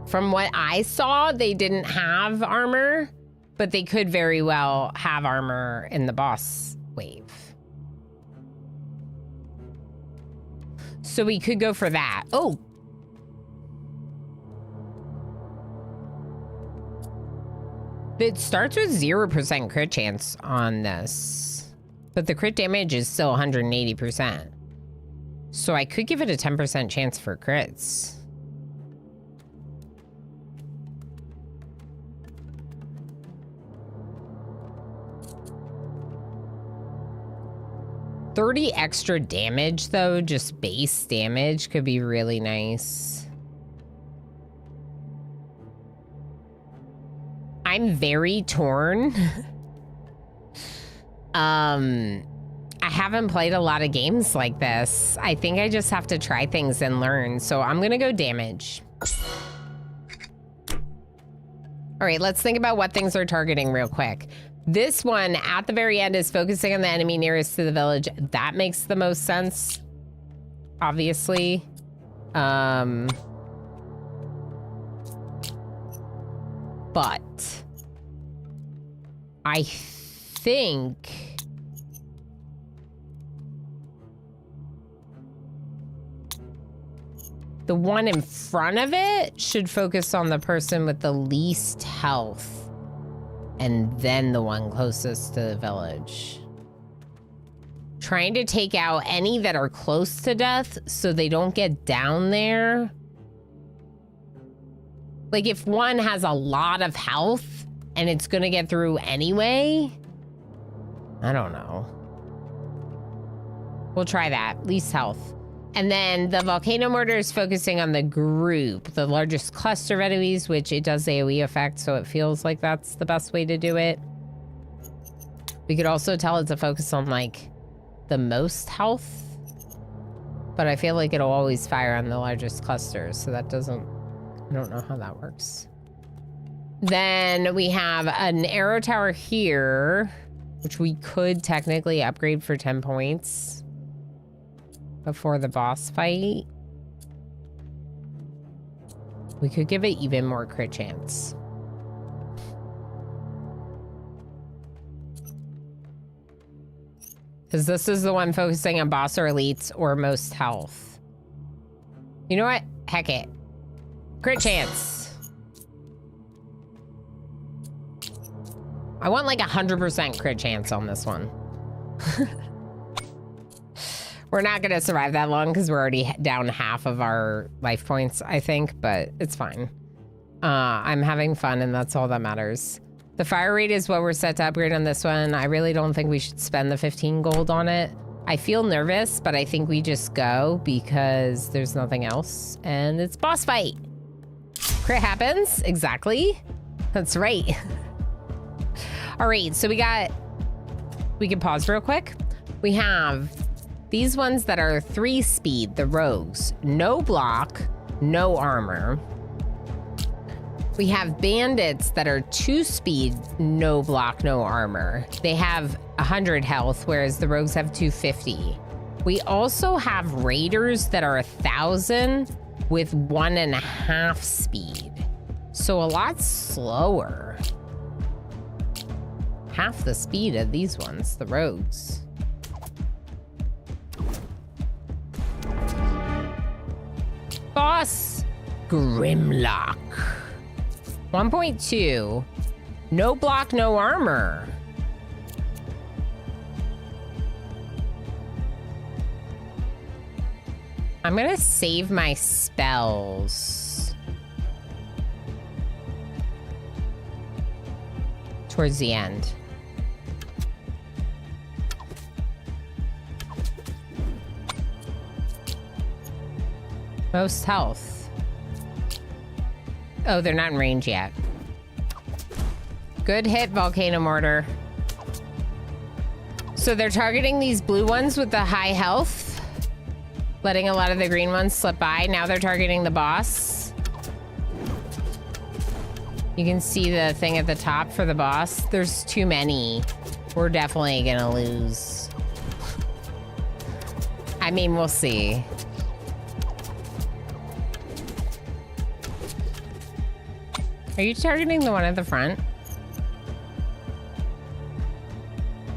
From what I saw, they didn't have armor, but they could very well have armor in the boss wave. So we could go for that. Oh. It starts with 0% crit chance on this, but the crit damage is still 180%. So I could give it a 10% chance for crits. $30 extra damage though, just base damage could be really nice. I'm very torn. I haven't played a lot of games like this. I think I just have to try things and learn. So I'm gonna go damage. All right, let's think about what things are targeting real quick. This one at the very end is focusing on the enemy nearest to the village. That makes the most sense, obviously. But I think the one in front of it should focus on the person with the least health, and then the one closest to the village. Trying to take out any that are close to death so they don't get down there. Like if one has a lot of health and it's gonna get through anyway, I don't know. We'll try that, least health. And then the volcano mortar is focusing on the group, the largest cluster of enemies, which it does AoE effect, so it feels like that's the best way to do it. We could also tell it's a focus on like the most health, but I feel like it'll always fire on the largest clusters, so that doesn't, I don't know how that works. Then we have an arrow tower here, which we could technically upgrade for 10 points before the boss fight. We could give it even more crit chance. Because this is the one focusing on boss or elites or most health. You know what? Heck it. Crit chance. I want like 100% crit chance on this one. We're not going to survive that long because we're already down half of our life points, I think, but it's fine. I'm having fun and that's all that matters. The fire rate is what we're set to upgrade on this one. I really don't think we should spend the 15 gold on it. I feel nervous, but I think we just go because there's nothing else. And it's boss fight. Crit happens, exactly. That's right. All right, so we can pause real quick. We have these ones that are 3 speed, the rogues. No block, no armor. We have bandits that are 2 speed, no block, no armor. They have 100 health, whereas the rogues have 250. We also have raiders that are 1,000 with 1.5 speed. So a lot slower. Half the speed of these ones, the rogues. boss. Grimlock. 1.2. No block, no armor. I'm gonna save my spells towards the end. Most health. Oh, they're not in range yet. Good hit, Volcano Mortar. So they're targeting these blue ones with the high health, letting a lot of the green ones slip by. Now they're targeting the boss. You can see the thing at the top for the boss. There's too many. We're definitely gonna lose. I mean, we'll see. Are you targeting the one at the front?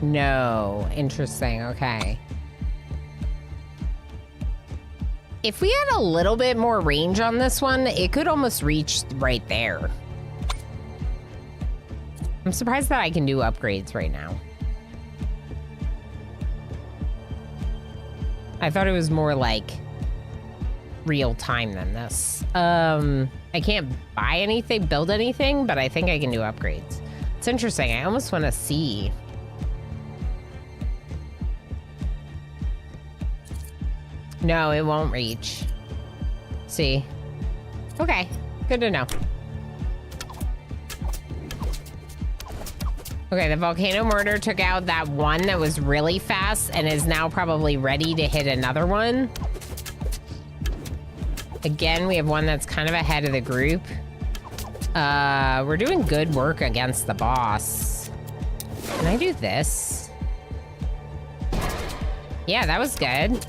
No. Interesting. Okay. If we had a little bit more range on this one, it could almost reach right there. I'm surprised that I can do upgrades right now. I thought it was more like real time than this. I can't buy anything, build anything, but I think I can do upgrades. It's interesting. I almost want to see. No, it won't reach. See? Okay, good to know. Okay, the Volcano Mortar took out that one that was really fast and is now probably ready to hit another one. Again, we have one that's kind of ahead of the group. We're doing good work against the boss. Can I do this? Yeah, that was good.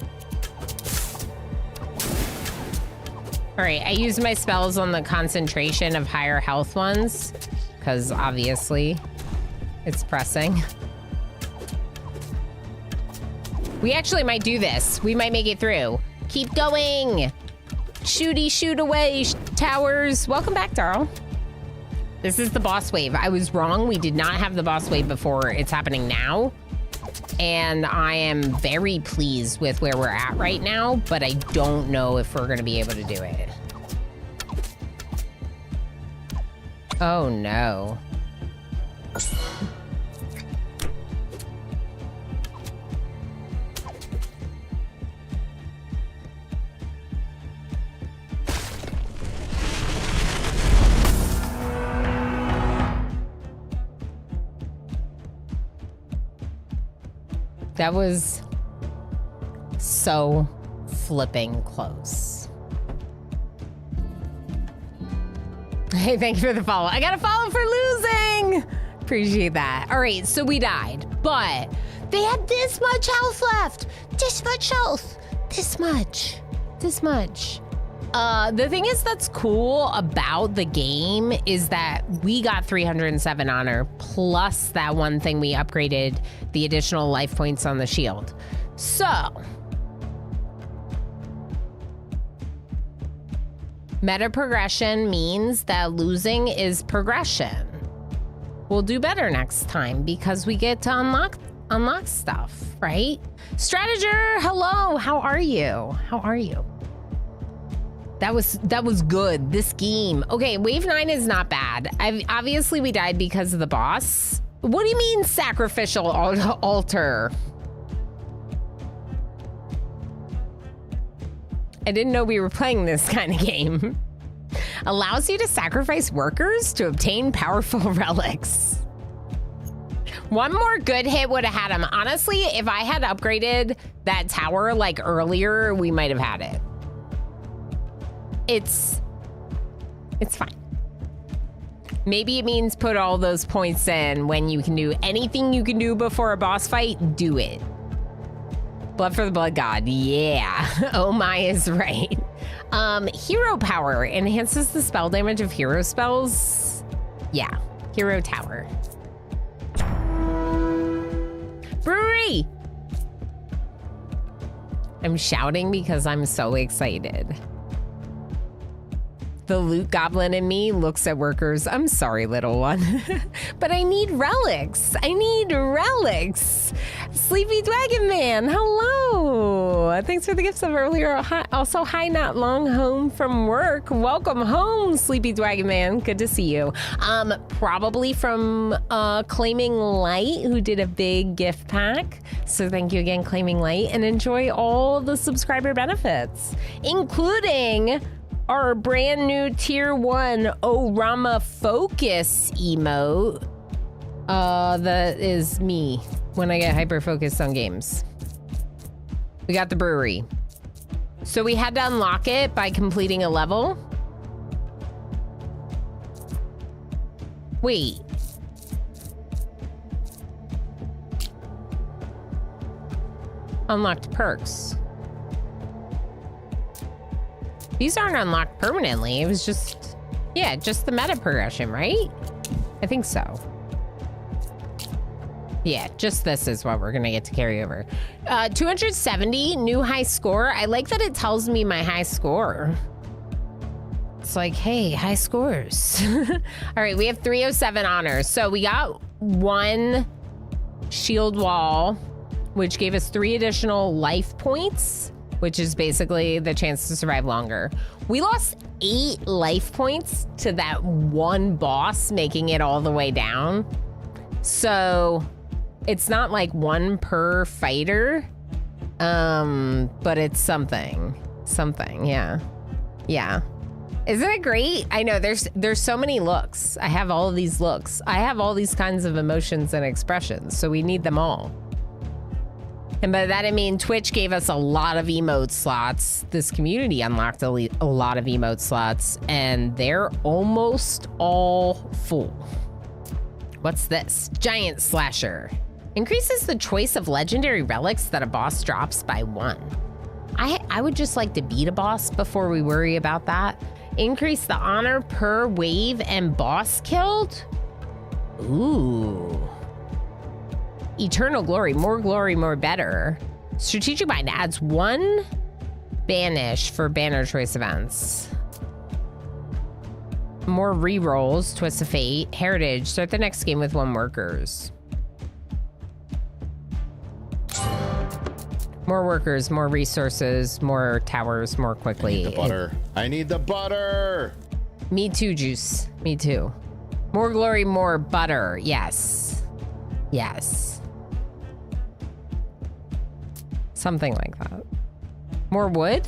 All right, I used my spells on the concentration of higher health ones, because obviously it's pressing. We actually might do this. We might make it through. Keep going. Shooty shoot away, towers. Welcome back, Darl. This is the boss wave. I was wrong. We did not have the boss wave before. It's happening now. And I am very pleased with where we're at right now, but I don't know if we're going to be able to do it. Oh, no. That was so flipping close. Hey, thank you for the follow. I got a follow for losing. Appreciate that. All right, so we died, but they had this much health left. This much health. This much. The thing is that's cool about the game is that we got 307 honor plus that one thing we upgraded, the additional life points on the shield. So meta progression means that losing is progression. We'll do better next time because we get to unlock stuff, right? Strateger, hello, how are you? That was good, this game. Okay, wave 9 is not bad. Obviously we died because of the boss. What do you mean sacrificial altar? I didn't know we were playing this kind of game. Allows you to sacrifice workers to obtain powerful relics. One more good hit would have had him. Honestly, if I had upgraded that tower like earlier, we might have had it. It's fine. Maybe it means put all those points in when you can do anything you can do before a boss fight, do it. Blood for the blood god, yeah. Oh my is right. Hero power enhances the spell damage of hero spells. Yeah, hero tower. Brewery! I'm shouting because I'm so excited. The loot goblin in me looks at workers. I'm sorry, little one. But I need relics. I need relics. Sleepy Dragon Man, hello. Thanks for the gifts of earlier. Hi, also, hi, not long home from work. Welcome home, Sleepy Dragon Man. Good to see you. Probably from Claiming Light, who did a big gift pack. So thank you again, Claiming Light, and enjoy all the subscriber benefits, including our brand new tier 1 Orama Focus emote. That is me when I get hyper focused on games. We got the brewery. So we had to unlock it by completing a level. Wait. Unlocked perks. These aren't unlocked permanently. It was just, yeah, just the meta progression, right? I think so. Yeah, just this is what we're gonna get to carry over. 270, new high score. I like that it tells me my high score. It's like, hey, high scores. All right, we have 307 honors. So we got 1 shield wall, which gave us 3 additional life points, which is basically the chance to survive longer. We lost 8 life points to that one boss, making it all the way down. So it's not like 1 per fighter, but it's something, yeah. Yeah. Isn't it great? I know there's so many looks. I have all of these looks. I have all these kinds of emotions and expressions, so we need them all. And by that I mean Twitch gave us a lot of emote slots. This community unlocked a lot of emote slots, and they're almost all full. What's this? Giant Slasher. Increases the choice of legendary relics that a boss drops by 1. I would just like to beat a boss before we worry about that. Increase the honor per wave and boss killed. Ooh. Eternal glory, more better. Strategic Bind adds 1 banish for banner choice events. More rerolls, Twist of Fate, Heritage. Start the next game with 1 workers. More workers, more resources, more towers, more quickly. I need the butter. I need the butter. Me too, Juice. Me too. More glory, more butter. Yes. Yes. Something like that. More wood?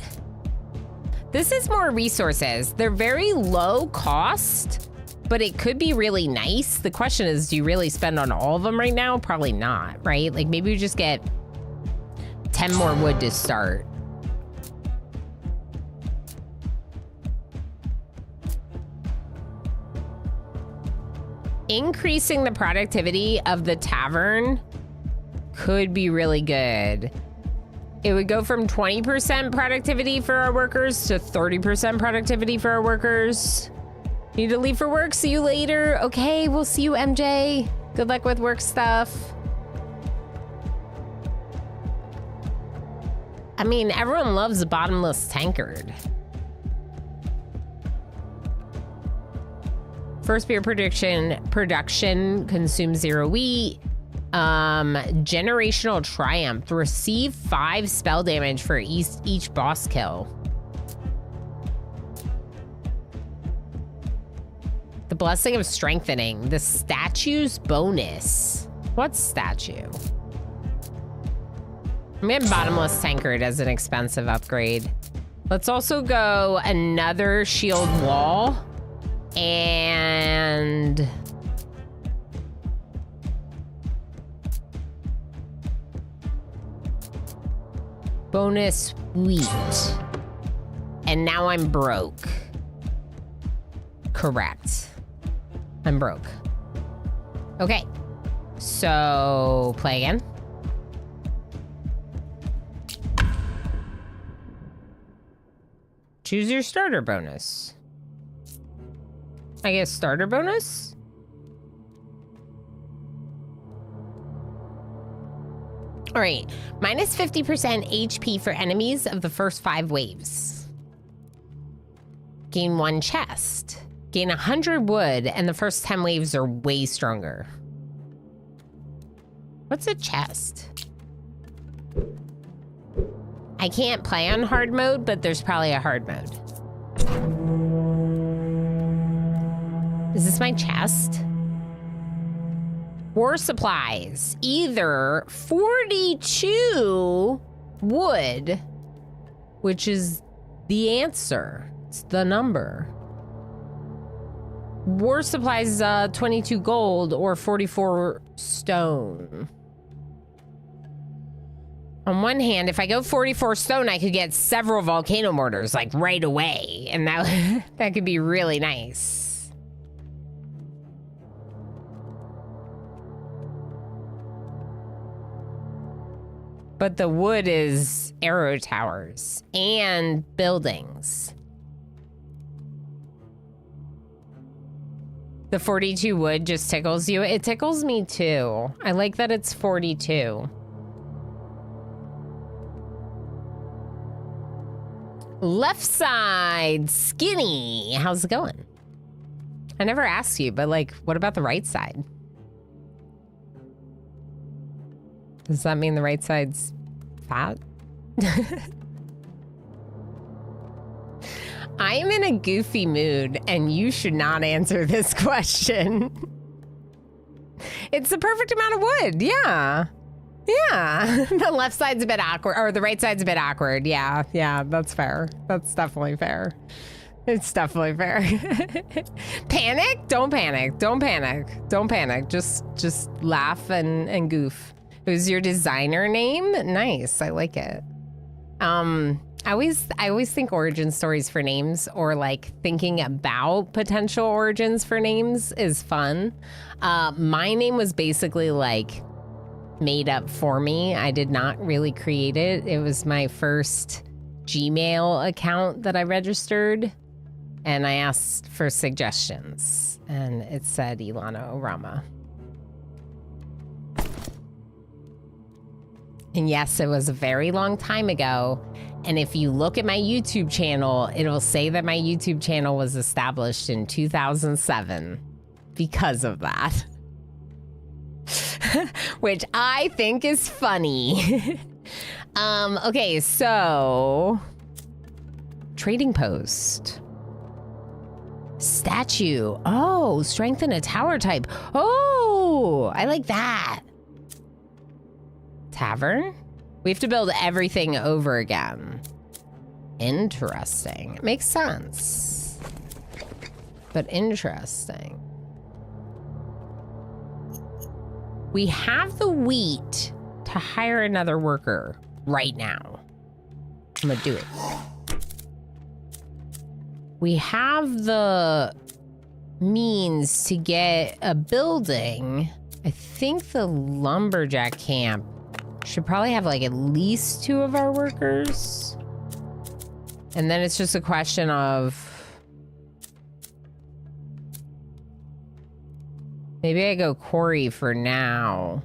This is more resources. They're very low cost, but it could be really nice. The question is, do you really spend on all of them right now? Probably not, right? Like maybe we just get 10 more wood to start. Increasing the productivity of the tavern could be really good. It would go from 20% productivity for our workers to 30% productivity for our workers. Need to leave for work. See you later. Okay, we'll see you, MJ. Good luck with work stuff. I mean, everyone loves a bottomless tankard. First beer production consumes 0 wheat. Generational Triumph. Receive 5 spell damage for each boss kill. The Blessing of Strengthening. The statue's bonus. What statue? I'm gonna Bottomless Tankard as an expensive upgrade. Let's also go another shield wall and bonus wheat. And now I'm broke. Correct. I'm broke. Okay. So play again. Choose your starter bonus. I guess starter bonus? All right, minus 50% HP for enemies of the first 5 waves. gain 1 chest. Gain 100 wood, and the first 10 waves are way stronger. What's a chest? I can't play on hard mode, but there's probably a hard mode. Is this my chest? War supplies. Either 42 wood, which is the answer. It's the number. War supplies, 22 gold or 44 stone. On one hand, if I go 44 stone, I could get several volcano mortars, like, right away. And that, that could be really nice. But the wood is arrow towers and buildings. The 42 wood just tickles you. It tickles me too. I like that it's 42. Left side, skinny. How's it going? I never asked you, but like, what about the right side? Does that mean the right side's fat? I am in a goofy mood, and you should not answer this question. It's the perfect amount of wood, yeah. Yeah, the left side's a bit awkward, or the right side's a bit awkward. Yeah, that's fair. That's definitely fair. It's definitely fair. Panic? Don't panic. Don't panic. Don't panic. Just laugh and goof. It was your designer name? Nice, I like it. I always think origin stories for names, or like thinking about potential origins for names, is fun. My name was basically like made up for me. I did not really create it. It was my first Gmail account that I registered, and I asked for suggestions, and it said Ilana Orama. And yes, it was a very long time ago. And if you look at my YouTube channel, it'll say that my YouTube channel was established in 2007 because of that. Which I think is funny. Okay, so trading post. Statue. Oh, strengthen a tower type. Oh, I like that. Tavern? We have to build everything over again. Interesting. Makes sense. But interesting. We have the wheat to hire another worker right now. I'm gonna do it. We have the means to get a building. I think the lumberjack camp should probably have like at least 2 of our workers. And then it's just a question of, maybe I go quarry for now.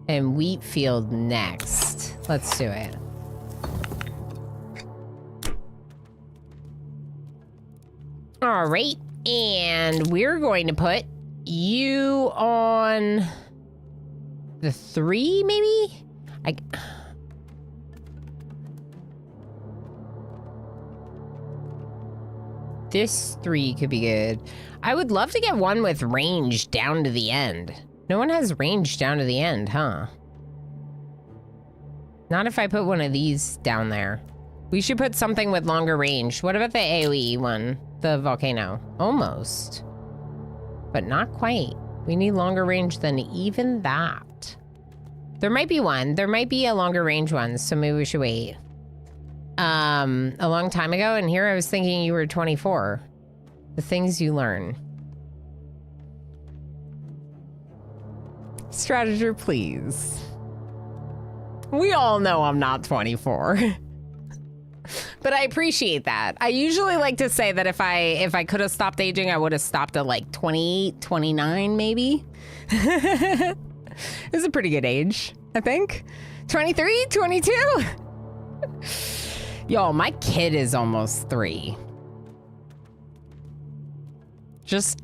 And wheat field next. Let's do it. All right, and we're going to put you on the 3, maybe? This 3 could be good. I would love to get one with range down to the end. No one has range down to the end, huh? Not if I put one of these down there. We should put something with longer range. What about the AoE one? The volcano. Almost. But not quite. We need longer range than even that. There might be one. There might be a longer range one, so maybe we should wait. A long time ago, and here I was thinking you were 24. The things you learn. Strateger, please. We all know I'm not 24. But I appreciate that. I usually like to say that if I could have stopped aging, I would have stopped at like 28, 29 maybe. It's a pretty good age, I think. 23, 22? Yo, my kid is almost 3. Just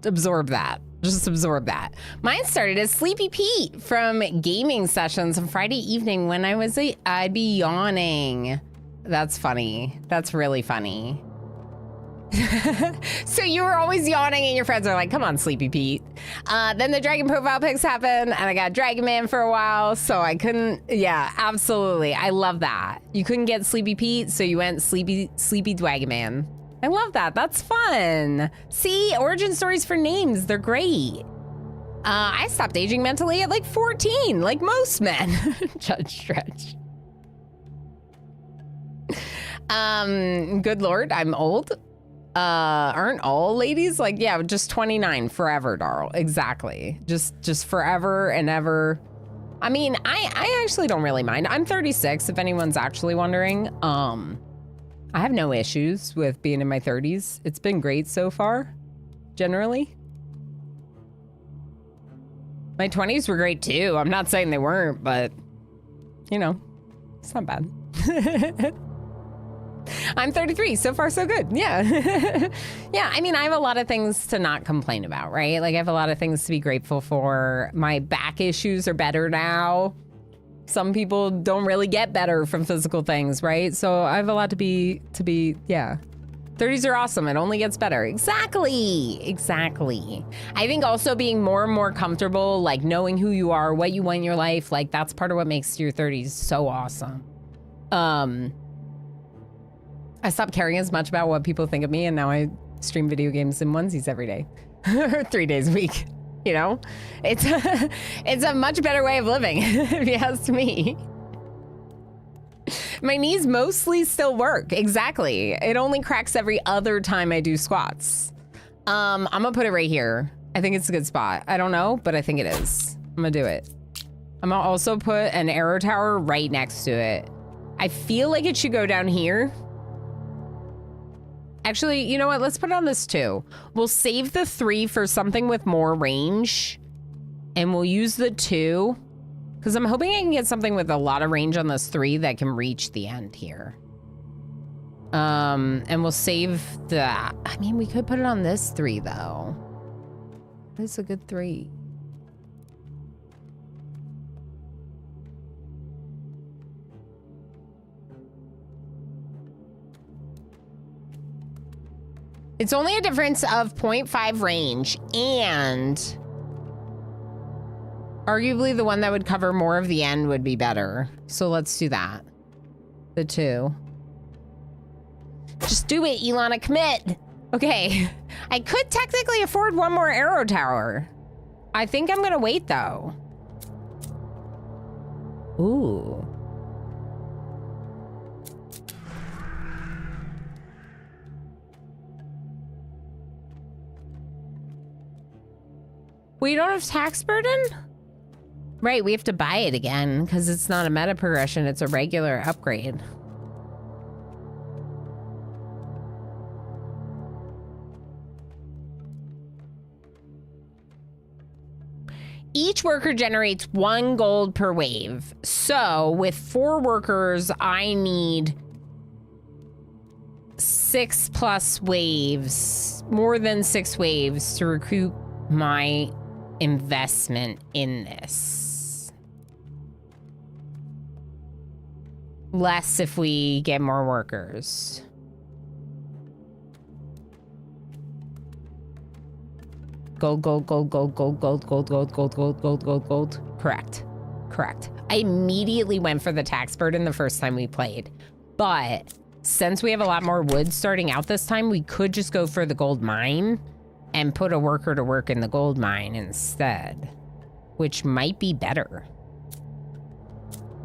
absorb that. Just absorb that. Mine started as Sleepy Pete from gaming sessions on Friday evening when I'd be yawning. That's funny. That's really funny. So you were always yawning and your friends are like, come on, Sleepy Pete. Then the Dragon profile pics happened and I got Dragon Man for a while, so I couldn't, yeah, absolutely. I love that. You couldn't get Sleepy Pete, so you went Sleepy Dragon Man. I love that. That's fun. See, origin stories for names, they're great. I stopped aging mentally at like 14, like most men. Judge Stretch. Good Lord, I'm old. Aren't all ladies like, yeah, just 29 forever, Darl. Exactly. Just forever and ever. I mean, I actually don't really mind. I'm 36, if anyone's actually wondering. I have no issues with being in my 30s. It's been great so far, generally. My 20s were great too. I'm not saying they weren't, but you know, it's not bad. I'm 33, so far so good. Yeah. Yeah, I mean, I have a lot of things to not complain about, right? Like I have a lot of things to be grateful for. My back issues are better now. Some people don't really get better from physical things, right? So I have a lot to be, yeah. 30s are awesome. It only gets better. Exactly. I think also being more and more comfortable, like knowing who you are, what you want in your life, like that's part of what makes your 30s so awesome. I stopped caring as much about what people think of me, and now I stream video games in onesies every day, 3 days a week. You know, it's a much better way of living, if you ask me. My knees mostly still work. Exactly. It only cracks every other time I do squats. I'm gonna put it right here. I think it's a good spot. I don't know, but I think it is. I'm gonna do it. I'm gonna also put an arrow tower right next to it. I feel like it should go down here. Actually, you know what? Let's put it on this too. We'll save the 3 for something with more range. And we'll use the 2. Because I'm hoping I can get something with a lot of range on this 3 that can reach the end here. And we'll save the... I mean, we could put it on this 3 though. That's a good 3. It's only a difference of 0.5 range, and arguably the one that would cover more of the end would be better. So let's do that. The 2. Just do it, Ilana, commit. Okay, I could technically afford one more arrow tower. I think I'm gonna wait though. Ooh. We don't have tax burden? Right, we have to buy it again because it's not a meta progression, it's a regular upgrade. Each worker generates 1 gold per wave. So with 4 workers, I need 6+ waves, more than 6 waves to recoup my investment in this. Less if we get more workers. Gold, gold, gold, gold, gold, gold, gold, gold, gold, gold, gold, gold, gold. Correct. I immediately went for the tax burden the first time we played. But since we have a lot more wood starting out this time, we could just go for the gold mine and put a worker to work in the gold mine instead, which might be better.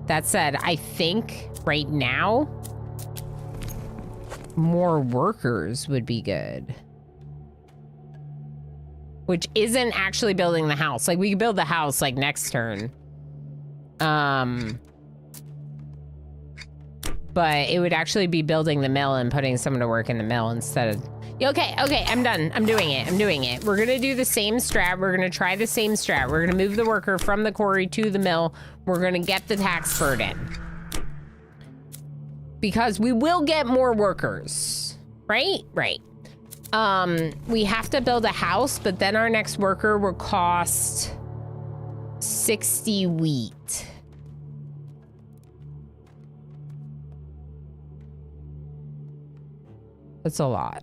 That said, I think right now, more workers would be good. Which isn't actually building the house. Like, we could build the house, like, next turn. But it would actually be building the mill and putting someone to work in the mill instead of... Okay, I'm done. I'm doing it. We're gonna do the same strat. We're gonna try the same strat. We're gonna move the worker from the quarry to the mill. We're gonna get the tax burden. because we will get more workers, right? Right. We have to build a house, but then our next worker will cost 60 wheat. That's a lot.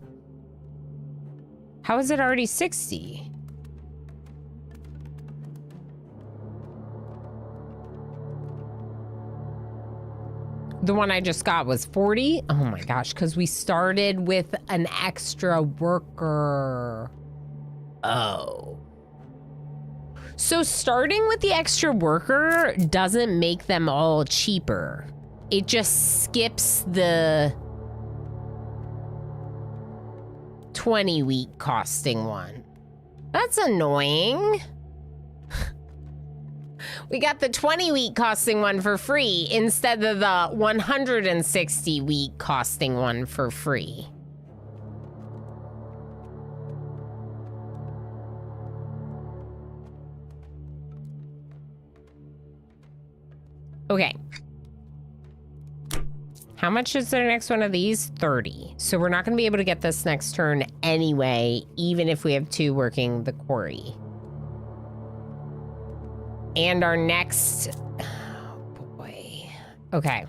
How is it already 60? The one I just got was 40. Oh my gosh, because we started with an extra worker. Oh. So starting with the extra worker doesn't make them all cheaper. It just skips the 20 wheat costing one. That's annoying. We got the 20 wheat costing one for free instead of the 160 wheat costing one for free. Okay. How much is the next one of these? 30. So we're not going to be able to get this next turn anyway, even if we have 2 working the quarry. And our next... Oh, boy. Okay.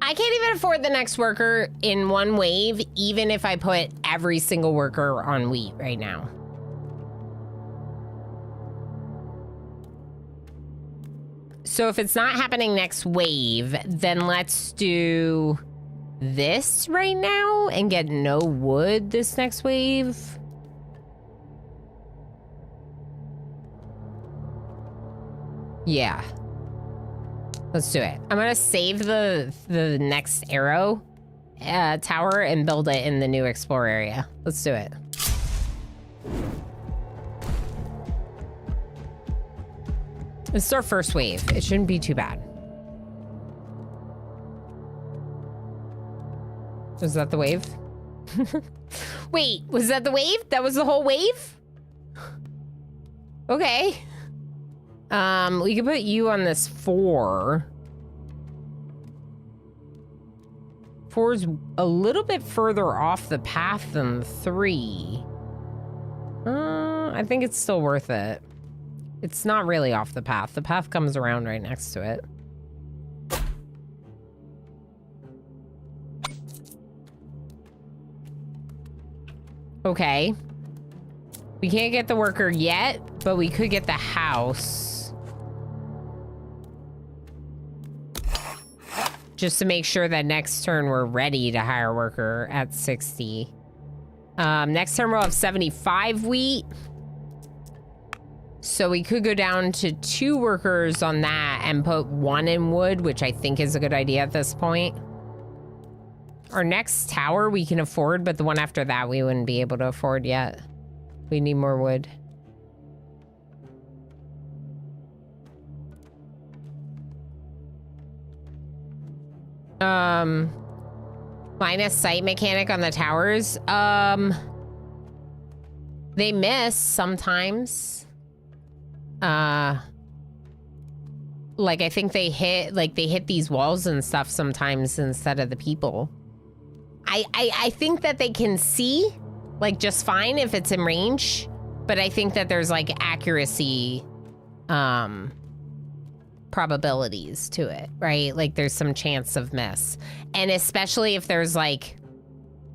I can't even afford the next worker in one wave, even if I put every single worker on wheat right now. So if it's not happening next wave, then let's do this right now and get no wood this next wave. Yeah. Let's do it. I'm gonna save the next arrow tower and build it in the new explore area. Let's do it. It's our first wave. It shouldn't be too bad. Was that the wave? Wait, was that the wave? That was the whole wave? Okay. We could put you on this 4. 4's a little bit further off the path than 3. I think it's still worth it. It's not really off the path. The path comes around right next to it. Okay. We can't get the worker yet, but we could get the house. Just to make sure that next turn we're ready to hire a worker at 60. Next turn we'll have 75 wheat. So we could go down to 2 workers on that and put 1 in wood, which I think is a good idea at this point. Our next tower we can afford, but the one after that we wouldn't be able to afford yet. We need more wood. Line of sight mechanic on the towers. They miss sometimes. Like I think they hit these walls and stuff sometimes instead of the people. I think that they can see like just fine if it's in range, but I think that there's like accuracy probabilities to it, right? Like there's some chance of miss. And especially if there's like,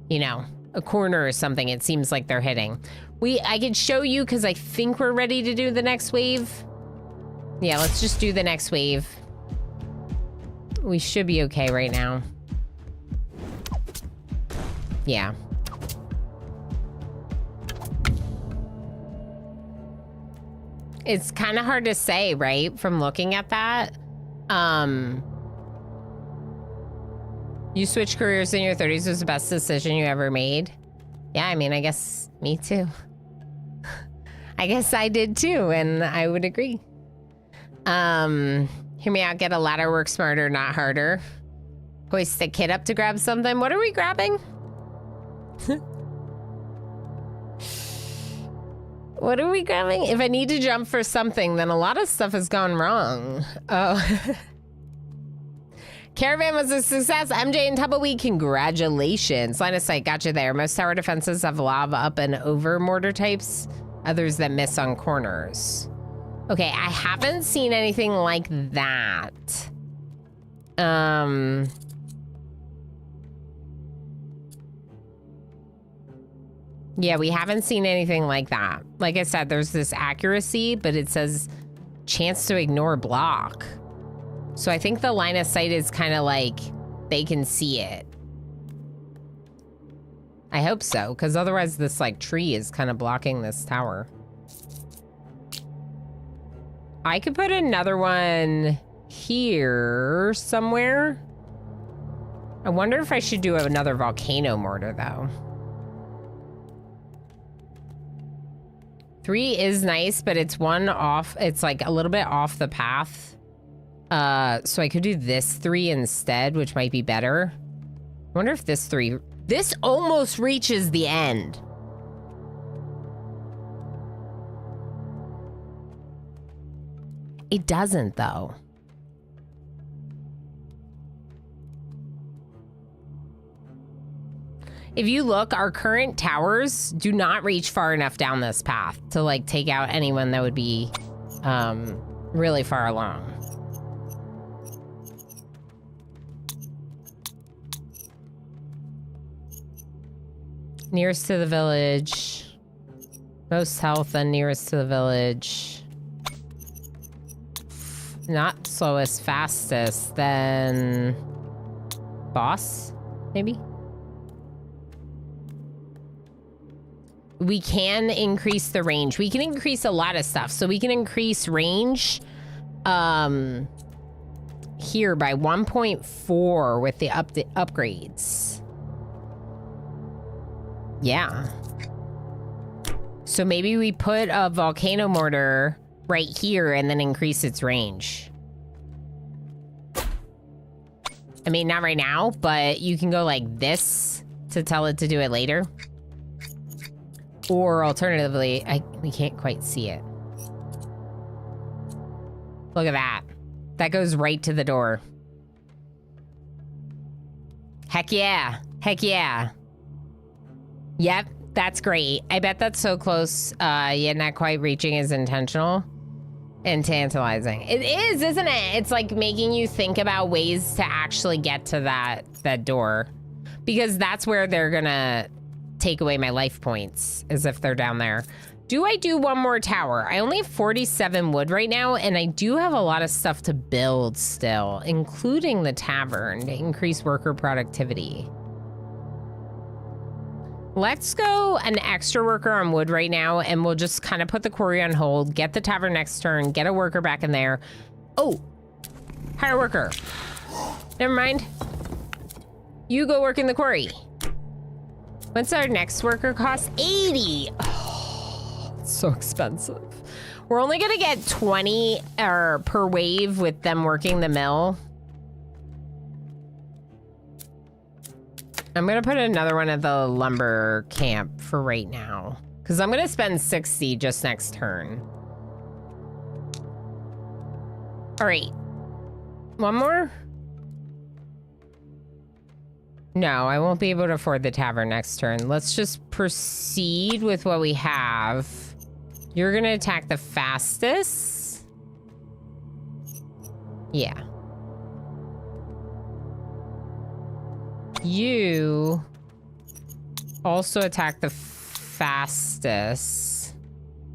you know, a corner or something, it seems like they're hitting. I could show you because I think we're ready to do the next wave. Yeah, let's just do the next wave. We should be okay right now. Yeah. It's kind of hard to say, right? From looking at that. You switched careers in your 30s was the best decision you ever made. Yeah, I mean, I guess me too. I guess I did too, and I would agree. Hear me out, get a ladder, work smarter, not harder. Hoist the kid up to grab something. What are we grabbing? What are we grabbing? If I need to jump for something, then a lot of stuff has gone wrong. Oh. Caravan was a success. MJ and Tumbleweed, congratulations. Line of sight, gotcha there. Most tower defenses have lava up and over mortar types. Others that miss on corners. Okay, I haven't seen anything like that. Yeah, we haven't seen anything like that. Like I said, there's this accuracy, but it says chance to ignore block. So I think the line of sight is kind of like they can see it. I hope so, because otherwise this like tree is kind of blocking this tower. I could put another one here somewhere. I wonder if I should do another volcano mortar though. 3 is nice, but it's one off. It's like a little bit off the path. So I could do this 3 instead, which might be better. I wonder if this 3, this almost reaches the end. It doesn't though. If you look, our current towers do not reach far enough down this path to like take out anyone that would be really far along. Nearest to the village. Most health and nearest to the village. Not slowest, fastest, then boss, maybe? We can increase the range. We can increase a lot of stuff. So we can increase range here by 1.4 with the upgrades. Yeah. So maybe we put a volcano mortar right here and then increase its range. I mean, not right now, but you can go like this to tell it to do it later. Or alternatively, we can't quite see it. Look at that. That goes right to the door. Heck yeah. Heck yeah. Yep, that's great. I bet that's so close, yet not quite reaching is intentional and tantalizing. It is, isn't it? It's like making you think about ways to actually get to that door. Because that's where they're gonna take away my life points, as if they're down there. Do I do one more tower? I only have 47 wood right now, and I do have a lot of stuff to build still, including the tavern to increase worker productivity. Let's go an extra worker on wood right now, and we'll just kind of put the quarry on hold, get the tavern next turn, get a worker back in there. Oh, hire worker. Never mind. You go work in the quarry. What's our next worker cost? 80. Oh, it's so expensive. We're only gonna get 20 per wave with them working the mill. I'm gonna put another one at the lumber camp for right now, because I'm gonna spend 60 just next turn. All right, one more? No, I won't be able to afford the tavern next turn. Let's just proceed with what we have. You're gonna attack the fastest. Yeah. You also attack the fastest.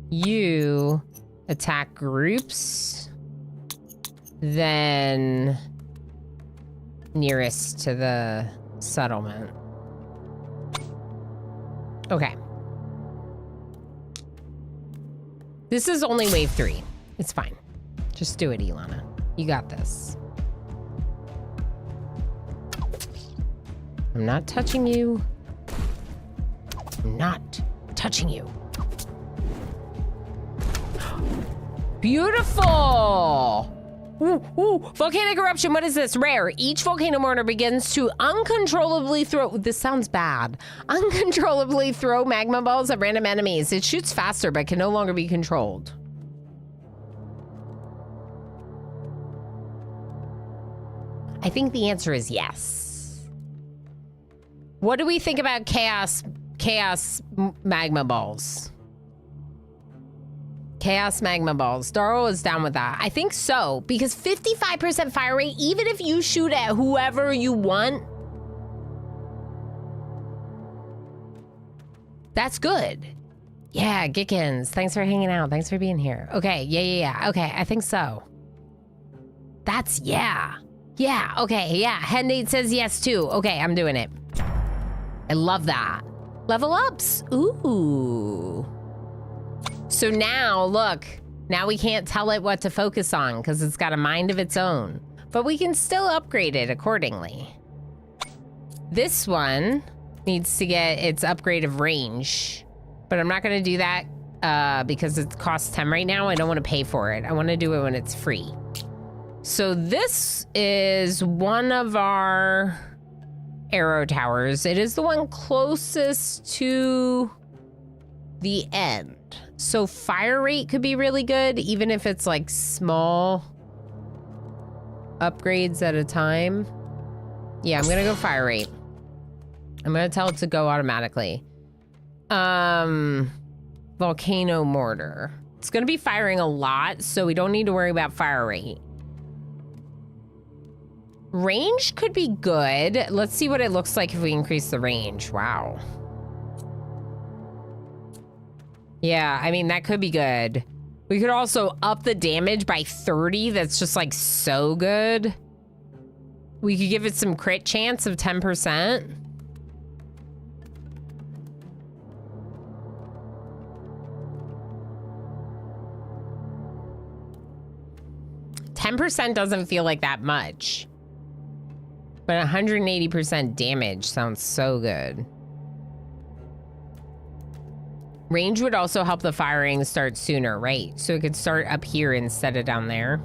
You attack groups. Then nearest to the settlement. Okay. This is only wave 3. It's fine. Just do it, Ilana. You got this. I'm not touching you. I'm not touching you. Beautiful! Ooh. Volcanic eruption, what is this? Rare. Each volcano mortar begins to uncontrollably throw, this sounds bad, uncontrollably throw magma balls at random enemies. It shoots faster, but can no longer be controlled. I think the answer is yes. What do we think about chaos magma balls? Chaos magma balls. Darl is down with that. I think so, because 55% fire rate, even if you shoot at whoever you want, that's good. Yeah, Gickens, thanks for hanging out. Thanks for being here. Okay, yeah. Okay, I think so. That's, yeah. Yeah, okay, yeah. Hendate says yes too. Okay, I'm doing it. I love that. Level ups. Ooh. So now, look, now we can't tell it what to focus on because it's got a mind of its own, but we can still upgrade it accordingly. This one needs to get its upgrade of range, but I'm not gonna do that because it costs 10 right now. I don't wanna pay for it. I wanna do it when it's free. So this is one of our arrow towers. It is the one closest to the end. So fire rate could be really good, even if it's like small upgrades at a time. Yeah, I'm gonna go fire rate. I'm gonna tell it to go automatically. Volcano mortar. It's gonna be firing a lot, so we don't need to worry about fire rate. Range could be good. Let's see what it looks like if we increase the range. Wow. Yeah, I mean, that could be good. We could also up the damage by 30. That's just like so good. We could give it some crit chance of 10%. %10 doesn't feel like that much. But 180% damage sounds so good. Range would also help the firing start sooner, right? So it could start up here instead of down there.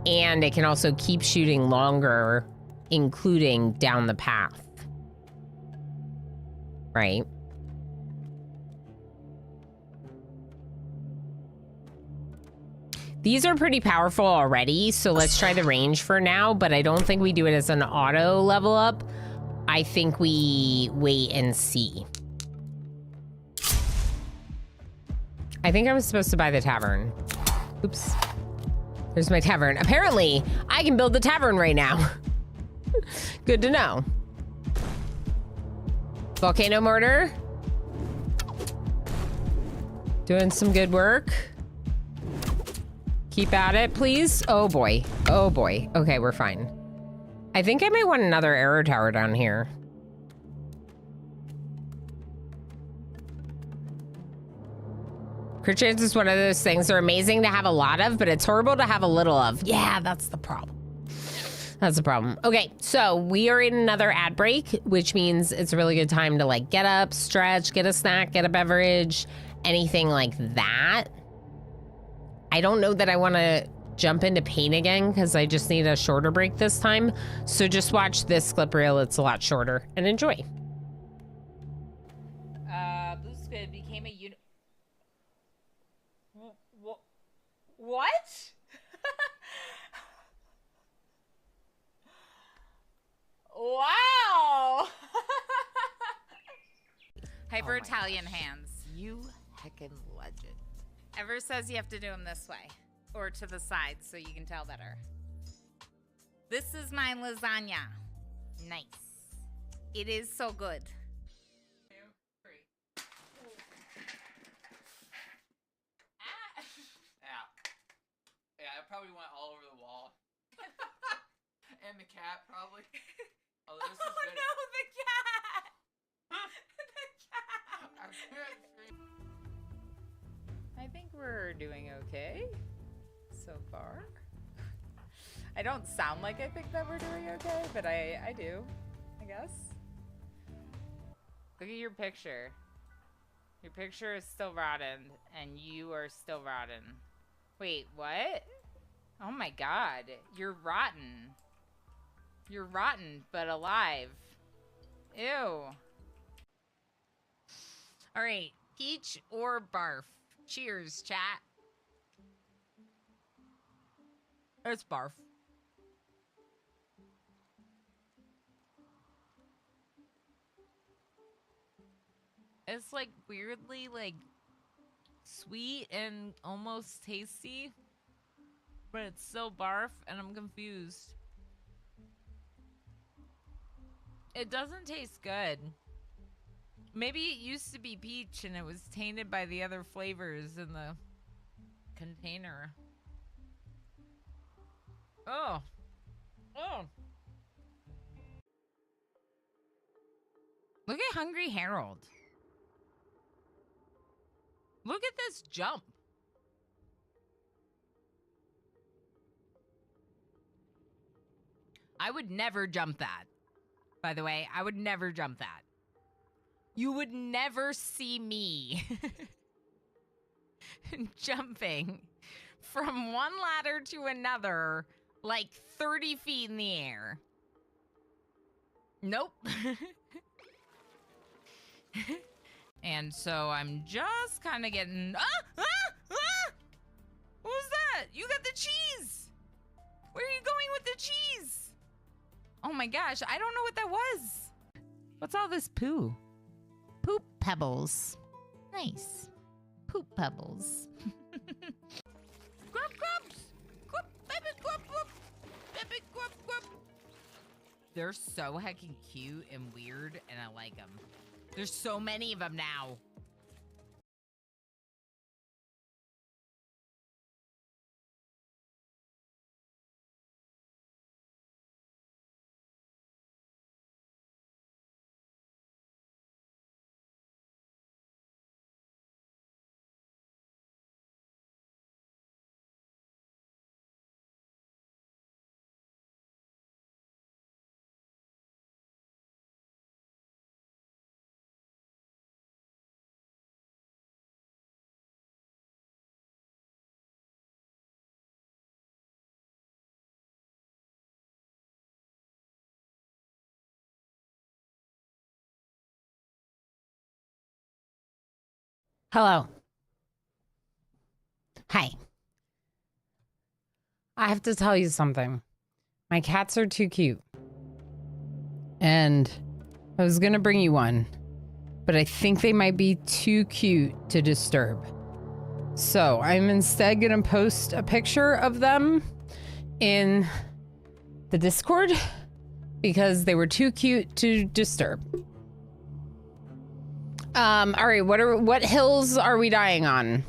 And it can also keep shooting longer, including down the path. Right? These are pretty powerful already, so let's try the range for now, but I don't think we do it as an auto level up. I think we wait and see. I think I was supposed to buy the tavern. Oops. There's my tavern. Apparently, I can build the tavern right now. Good to know. Volcano mortar. Doing some good work. Keep at it, please. Oh boy. Oh boy. Okay, we're fine. I think I might want another arrow tower down here. Crit chance is one of those things they're amazing to have a lot of, but it's horrible to have a little of. Yeah, that's the problem. That's the problem. Okay, so we are in another ad break, which means it's a really good time to like get up, stretch, get a snack, get a beverage, anything like that. I don't know that I want to jump into paint again because I just need a shorter break this time. So just watch this clip reel. It's a lot shorter and enjoy. Blue Squid became a What? Wow! Hyper Italian hands. You heckin' legend. Ever says you have to do them this way or to the side so you can tell better. This is my lasagna. Nice. It is so good. Yeah, it probably went all over the wall. And the cat, probably. Oh, this is good. No, the cat! I think we're doing okay so far. I don't sound like I think that we're doing okay, but I do, I guess. Look at your picture. Your picture is still rotten, and you are still rotten. Wait, what? Oh my god. You're rotten. You're rotten, but alive. Ew. All right, peach or barf? Cheers, chat. It's barf. It's like weirdly like sweet and almost tasty, but it's still barf, and I'm confused. It doesn't taste good. Maybe it used to be peach and it was tainted by the other flavors in the container. Oh. Oh. Look at Hungry Harold. Look at this jump. I would never jump that. By the way, I would never jump that. You would never see me jumping from one ladder to another like 30 feet in the air. Nope. And so I'm just kind of getting... What was that? You got the cheese. Where are you going with the cheese? Oh my gosh, I don't know what that was. What's all this poo? Poop pebbles. Nice. Poop pebbles. Grub grubs. Grub, baby grub grub. Baby grub grub. They're so heckin' cute and weird, and I like them. There's so many of them now. Hello. Hi. I have to tell you something. My cats are too cute. And I was gonna bring you one, but I think they might be too cute to disturb. So I'm instead gonna post a picture of them in the Discord because they were too cute to disturb. All right, what hills are we dying on?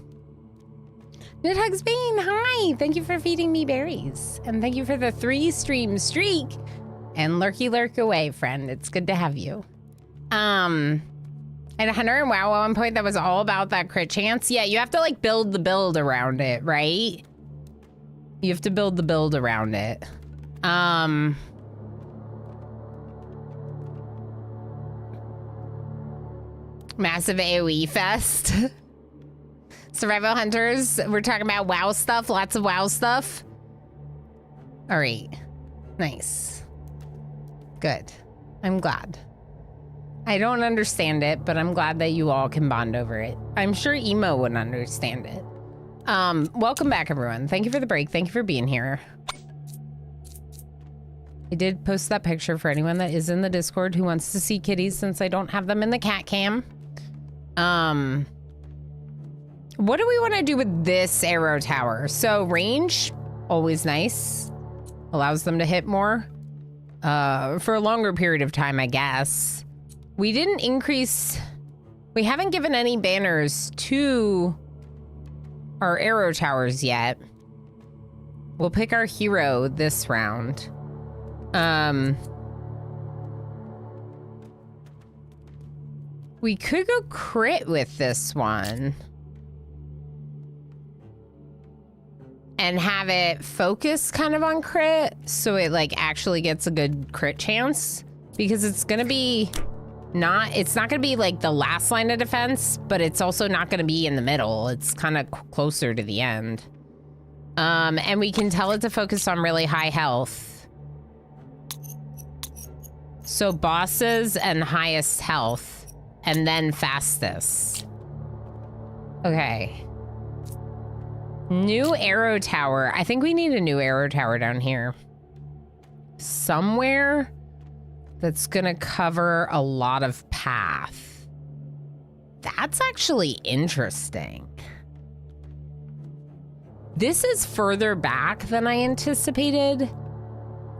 Nidhugs Bean, hi! Thank you for feeding me berries. And thank you for the 3-stream streak. And lurky lurk away, friend. It's good to have you. And Hunter and WoW at one point that was all about that crit chance. Yeah, you have to like build the build around it, right? You have to build the build around it. Massive AoE fest. Survival Hunters. We're talking about WoW stuff. Lots of WoW stuff. All right. Nice. Good. I'm glad. I don't understand it, but I'm glad that you all can bond over it. I'm sure Emo wouldn't understand it. Welcome back, everyone. Thank you for the break. Thank you for being here. I did post that picture for anyone that is in the Discord who wants to see kitties since I don't have them in the cat cam. What do we want to do with this arrow tower? So range, always nice. Allows them to hit more. For a longer period of time, I guess. We didn't increase... We haven't given any banners to our arrow towers yet. We'll pick our hero this round. We could go crit with this one. And have it focus kind of on crit, so it like actually gets a good crit chance. Because it's gonna be it's not gonna be like the last line of defense, but it's also not gonna be in the middle. It's kind of closer to the end. And we can tell it to focus on really high health. So bosses and highest health, and then fastest. Okay. New arrow tower. I think we need a new arrow tower down here. Somewhere that's gonna cover a lot of path. That's actually interesting. This is further back than I anticipated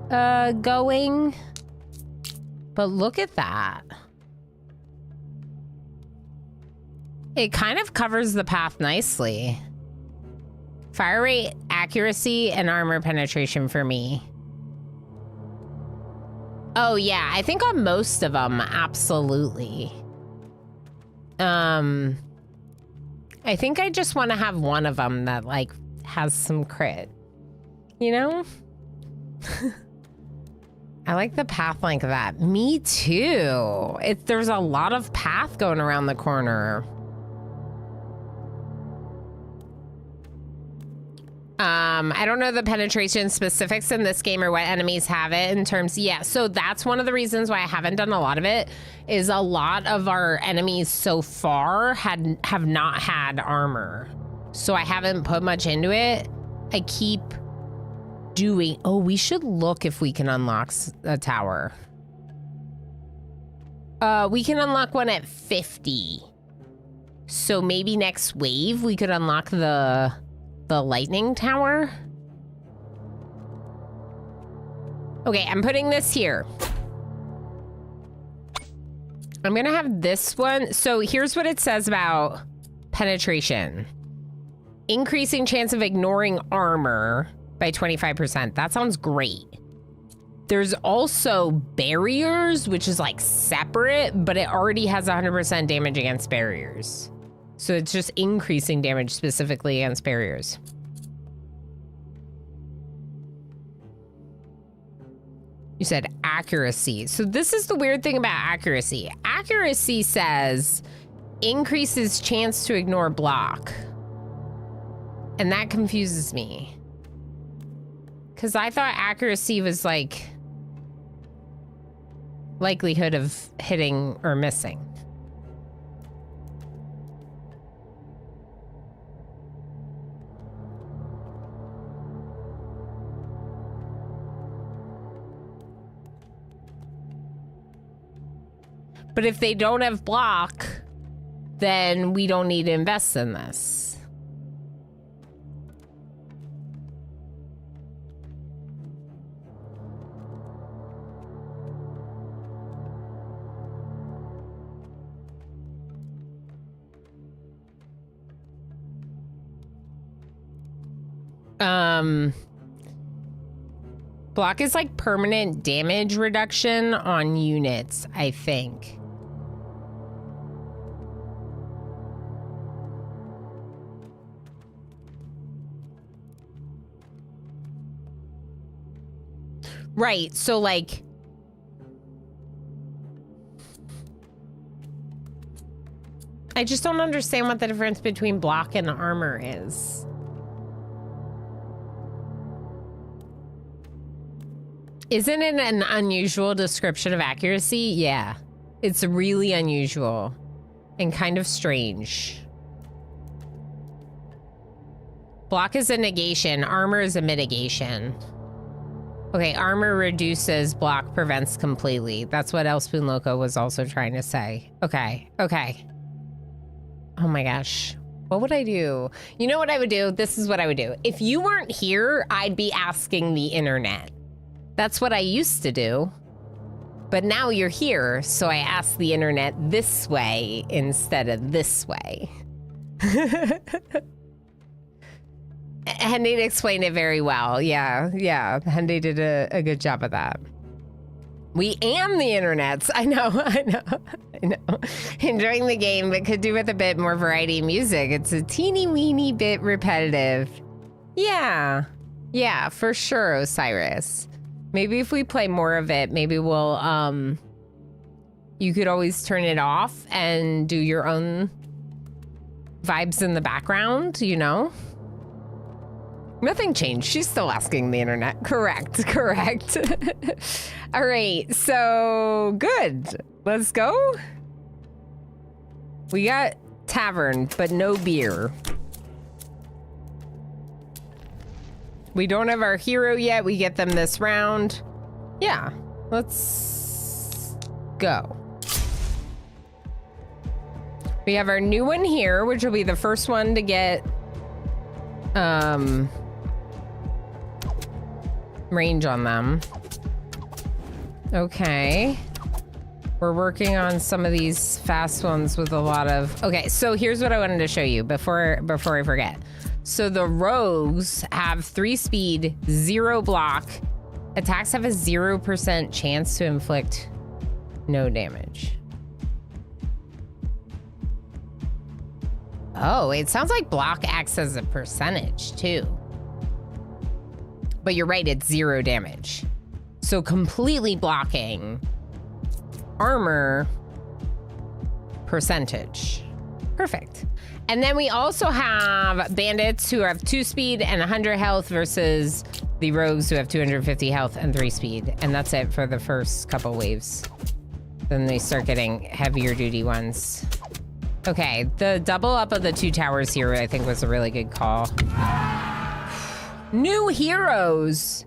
going. But look at that. It kind of covers the path nicely. Fire rate, accuracy, and armor penetration for me. Oh yeah, I think on most of them, absolutely. I think I just want to have one of them that like has some crit, you know? I like the path like that. Me too. There's a lot of path going around the corner. I don't know the penetration specifics in this game or what enemies have it in terms. Yeah, so that's one of the reasons why I haven't done a lot of it, is a lot of our enemies so far have not had armor. So I haven't put much into it. I keep doing... Oh, we should look if we can unlock a tower. We can unlock one at 50. So maybe next wave we could unlock the lightning tower. Okay, I'm putting this here. I'm gonna have this one. So here's what it says about penetration. Increasing chance of ignoring armor by 25%. That sounds great. There's also barriers, which is like separate, but it already has 100% damage against barriers. So it's just increasing damage specifically against barriers. You said accuracy. So this is the weird thing about accuracy. Accuracy says increases chance to ignore block. And that confuses me. Because I thought accuracy was like likelihood of hitting or missing. But if they don't have block, then we don't need to invest in this. Block is like permanent damage reduction on units, I think. Right, so like... I just don't understand what the difference between block and armor is. Isn't it an unusual description of accuracy? Yeah. It's really unusual and kind of strange. Block is a negation, armor is a mitigation. Okay, armor reduces, block prevents completely. That's what El Spoon Loco was also trying to say. Okay, okay. Oh my gosh. What would I do? You know what I would do? This is what I would do. If you weren't here, I'd be asking the internet. That's what I used to do. But now you're here, so I ask the internet this way instead of this way. Hendy explained it very well. Yeah, yeah. Hendy did a good job of that. We am the internets. I know. Enjoying the game, but could do with a bit more variety of music. It's a teeny weeny bit repetitive. Yeah. Yeah, for sure, Osiris. Maybe if we play more of it, maybe we'll, you could always turn it off and do your own vibes in the background, you know? Nothing changed. She's still asking the internet. Correct. All right. So good. Let's go. We got tavern, but no beer. We don't have our hero yet. We get them this round. Yeah. Let's go. We have our new one here, which will be the first one to get range on them. Okay. We're working on some of these fast ones with a lot of... Okay, so here's what I wanted to show you before I forget. So the rogues have 3 speed, 0 block. Attacks have a 0% chance to inflict no damage. Oh, it sounds like block acts as a percentage too. But you're right, it's 0 damage. So completely blocking armor percentage. Perfect. And then we also have bandits who have 2 speed and 100 health versus the rogues who have 250 health and 3 speed. And that's it for the first couple waves. Then they start getting heavier duty ones. Okay, the double up of the 2 towers here I think was a really good call. New heroes.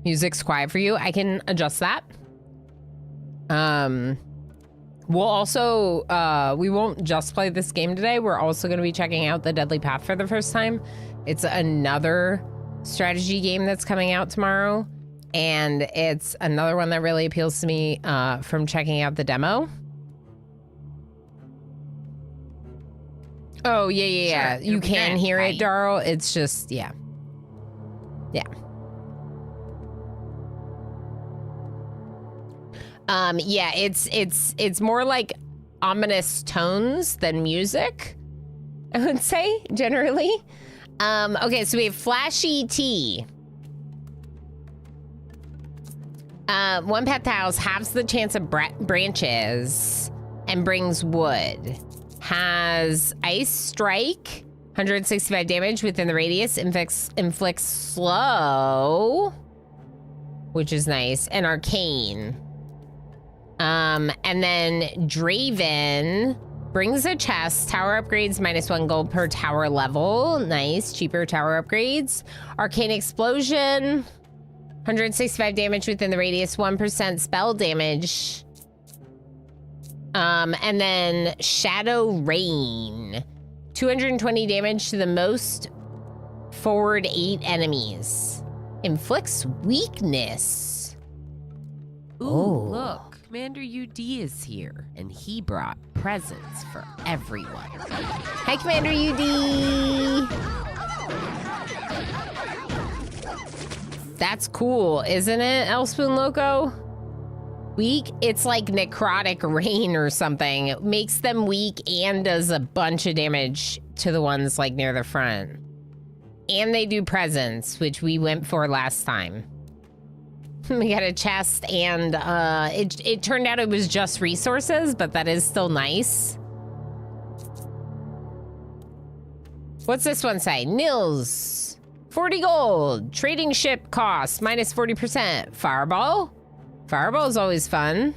Music's quiet for you. I can adjust that. We'll also, we won't just play this game today. We're also going to be checking out The Deadly Path for the first time. It's another strategy game that's coming out tomorrow. And it's another one that really appeals to me from checking out the demo. Oh, yeah. Sure, you can hear it, Darl. It's just, yeah. Yeah, it's more like ominous tones than music, I would say, generally. Okay, so we have Flashy Tea. 1 pet house halves the chance of branches and brings wood. Has Ice Strike, 165 damage within the radius, inflicts slow, which is nice, and Arcane. And then Draven brings a chest, tower upgrades -1 gold per tower level. Nice, cheaper tower upgrades. Arcane Explosion, 165 damage within the radius, 1% spell damage. And then Shadow Rain, 220 damage to the most forward 8 enemies. Inflicts weakness. Ooh, look. Commander UD is here, and he brought presents for everyone. Hi, Commander UD. That's cool, isn't it, Elspoon Loco? Weak? It's like Necrotic Rain or something. It makes them weak and does a bunch of damage to the ones like near the front. And they do presents, which we went for last time. We got a chest, and it turned out it was just resources, but that is still nice. What's this one say? Nils, 40 gold. Trading ship cost -40%. Fireball. Fireball is always fun.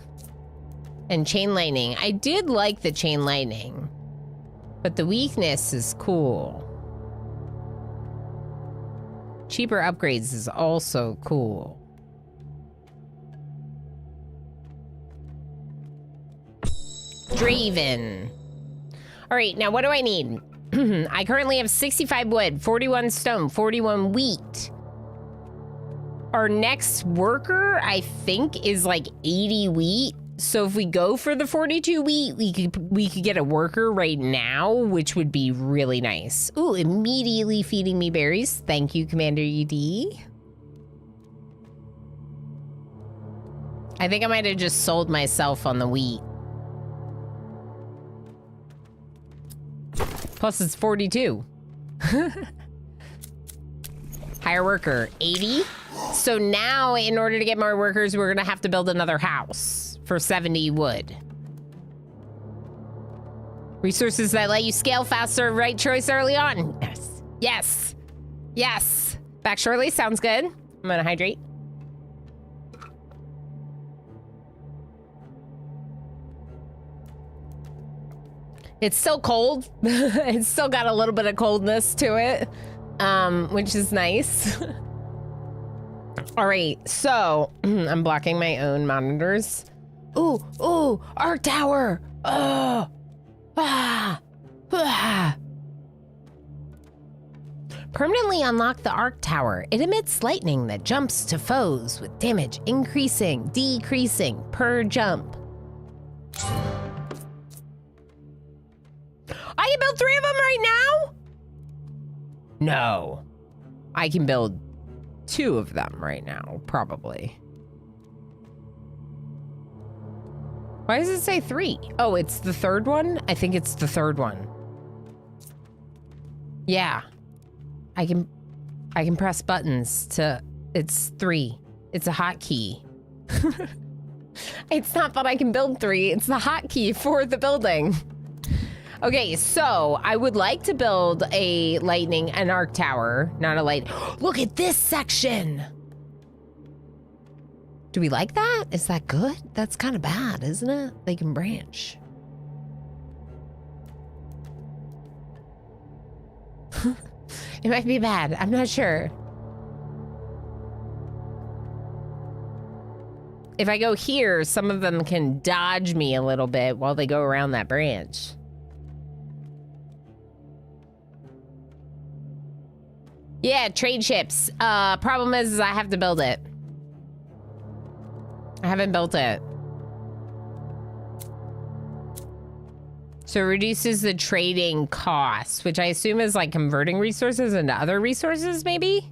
And chain lightning. I did like the chain lightning, but the weakness is cool. Cheaper upgrades is also cool. Draven. All right, now what do I need? I currently have 65 wood, 41 stone, 41 wheat. Our next worker, I think, is like 80 wheat. So if we go for the 42 wheat, we could get a worker right now, which would be really nice. Ooh, immediately feeding me berries. Thank you, Commander UD. I think I might have just sold myself on the wheat. Plus it's 42. Hire worker, 80. So now, in order to get more workers, we're gonna have to build another house for 70 wood. Resources that let you scale faster, right choice early on. Yes, yes, yes. Back shortly, sounds good. I'm gonna hydrate. It's still cold. It's still got a little bit of coldness to it, which is nice. All right, so I'm blocking my own monitors. Ooh, ooh, Arc Tower. Oh, Permanently unlock the Arc Tower. It emits lightning that jumps to foes with damage increasing, decreasing per jump. I can build 3 of them right now? No. I can build 2 of them right now, probably. Why does it say 3? Oh, it's the 3rd one? I think it's the 3rd one. Yeah. I can press buttons to, it's 3. It's a hotkey. It's not that I can build 3, it's the hotkey for the building. Okay, so I would like to build an arc tower, not a light. Look at this section. Do we like that? Is that good? That's kind of bad, isn't it? They can branch. It might be bad. I'm not sure. If I go here, some of them can dodge me a little bit while they go around that branch. Yeah, trade ships. Problem is I have to build it. I haven't built it. So it reduces the trading costs, which I assume is like converting resources into other resources, maybe?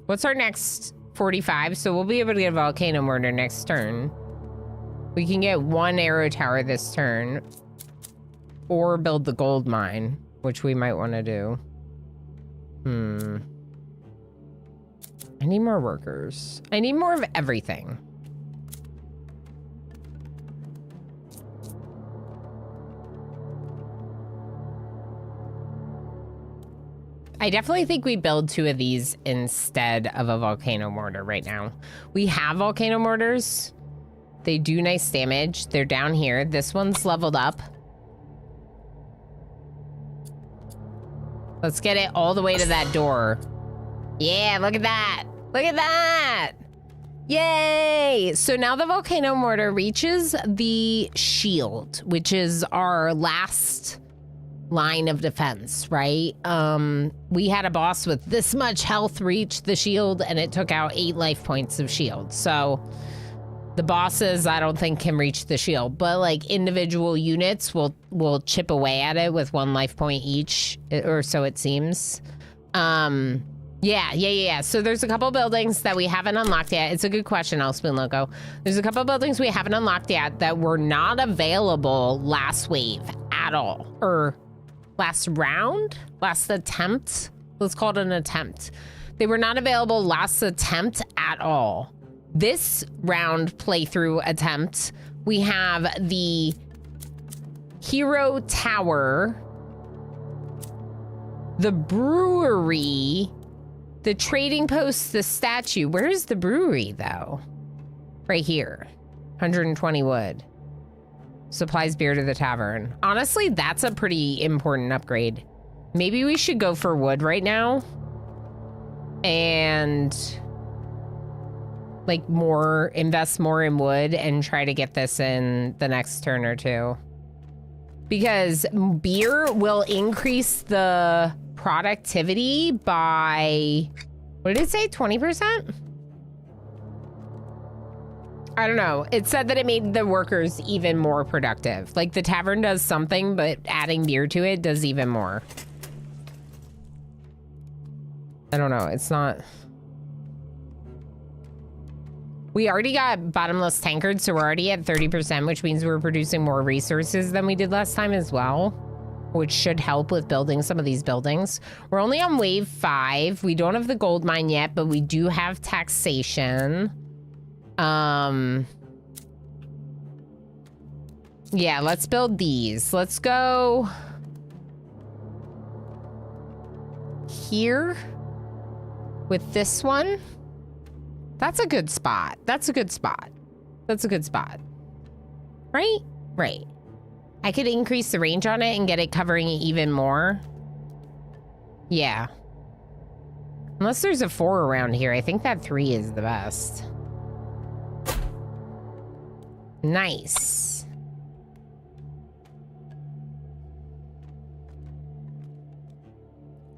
What's our next 45? So we'll be able to get a volcano mortar next turn. We can get 1 arrow tower this turn. Or build the gold mine, which we might want to do. I need more workers. I need more of everything. I definitely think we build 2 of these instead of a volcano mortar right now. We have volcano mortars. They do nice damage. They're down here. This one's leveled up. Let's get it all the way to that door. Yeah, look at that. Look at that. Yay. So now the volcano mortar reaches the shield, which is our last line of defense, right? We had a boss with this much health reach the shield, and it took out 8 life points of shield. So the bosses, I don't think, can reach the shield, but like individual units will chip away at it with 1 life point each, or so it seems. Yeah. So there's a couple buildings that we haven't unlocked yet. It's a good question, Elspin Loco. There's a couple buildings we haven't unlocked yet that were not available last wave at all, or last round, last attempt. Let's call it an attempt. They were not available last attempt at all. This round playthrough attempt, we have the Hero Tower, the brewery, the trading post, the statue. Where is the brewery, though? Right here. 120 wood. Supplies beer to the tavern. Honestly, that's a pretty important upgrade. Maybe we should go for wood right now. And like invest more in wood and try to get this in the next turn or 2. Because beer will increase the productivity by, what did it say, 20%? I don't know. It said that it made the workers even more productive. Like the tavern does something, but adding beer to it does even more. I don't know. It's not. We already got bottomless tankards, so we're already at 30%, which means we're producing more resources than we did last time as well. which should help with building some of these buildings. We're only on wave 5. We don't have the gold mine yet, but we do have taxation. Yeah, let's build these. Let's go here with this one. That's a good spot. That's a good spot. That's a good spot. Right? Right. I could increase the range on it and get it covering it even more. Yeah. Unless there's a 4 around here. I think that 3 is the best. Nice.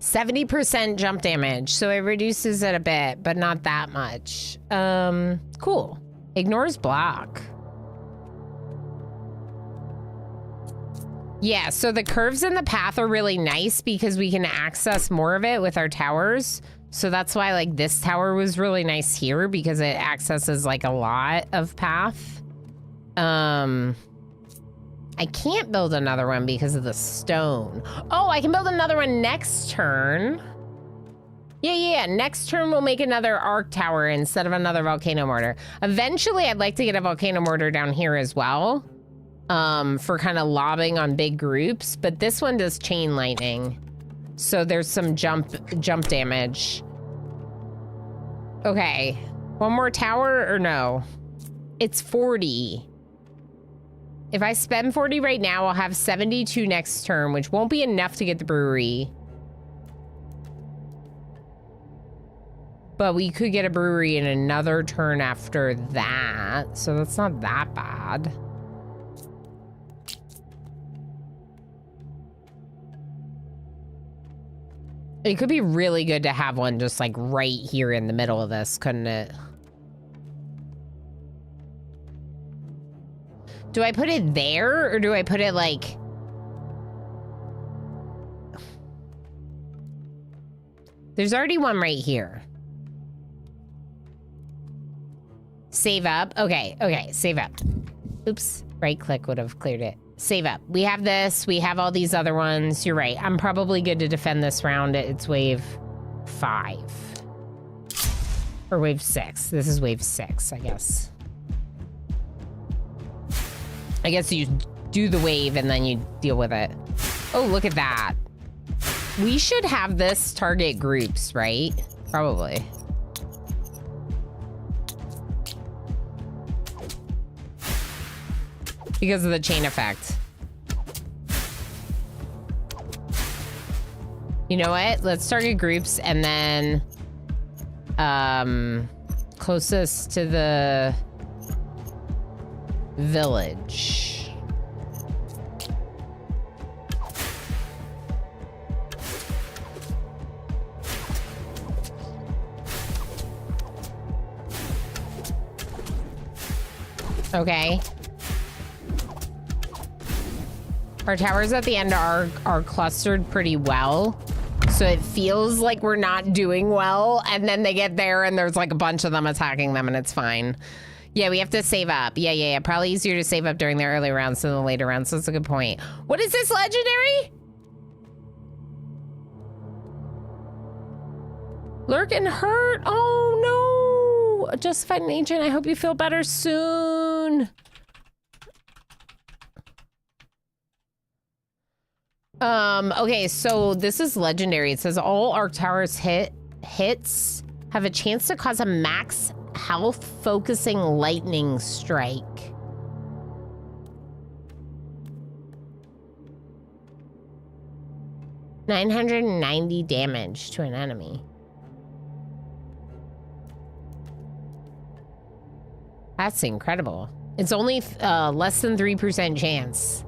%70 jump damage, so it reduces it a bit, but not that much. Cool. Ignores block. Yeah, so the curves in the path are really nice because we can access more of it with our towers. So that's why like this tower was really nice here because it accesses like a lot of path. I can't build another one because of the stone. Oh, I can build another one next turn. Yeah. Next turn, we'll make another arc tower instead of another volcano mortar. Eventually, I'd like to get a volcano mortar down here as well for kind of lobbing on big groups. But this one does chain lightning. So there's some jump damage. Okay. One more tower or no? It's 40. If I spend 40 right now, I'll have 72 next turn, which won't be enough to get the brewery. But we could get a brewery in another turn after that, so that's not that bad. It could be really good to have one just like right here in the middle of this, couldn't it? Do I put it there or do I put it like... There's already one right here. Save up. Okay, save up. Oops, right click would have cleared it. Save up. We have this, we have all these other ones. You're right, I'm probably good to defend this round. It's wave 5. Or wave 6. This is wave 6, I guess. I guess you do the wave and then you deal with it. Oh, look at that. We should have this target groups, right? Probably. Because of the chain effect. You know what? Let's target groups and then closest to the village. Okay. Our towers at the end are clustered pretty well. So it feels like we're not doing well. And then they get there and there's like a bunch of them attacking them and it's fine. Yeah, we have to save up. Yeah. Probably easier to save up during the early rounds than the later rounds. So that's a good point. What is this legendary? Lurk and hurt. Oh no. Justified an agent. I hope you feel better soon. Okay, so this is legendary. It says all Arc Towers hits have a chance to cause a max health focusing lightning strike. $990 damage to an enemy. That's incredible. It's only less than 3% chance.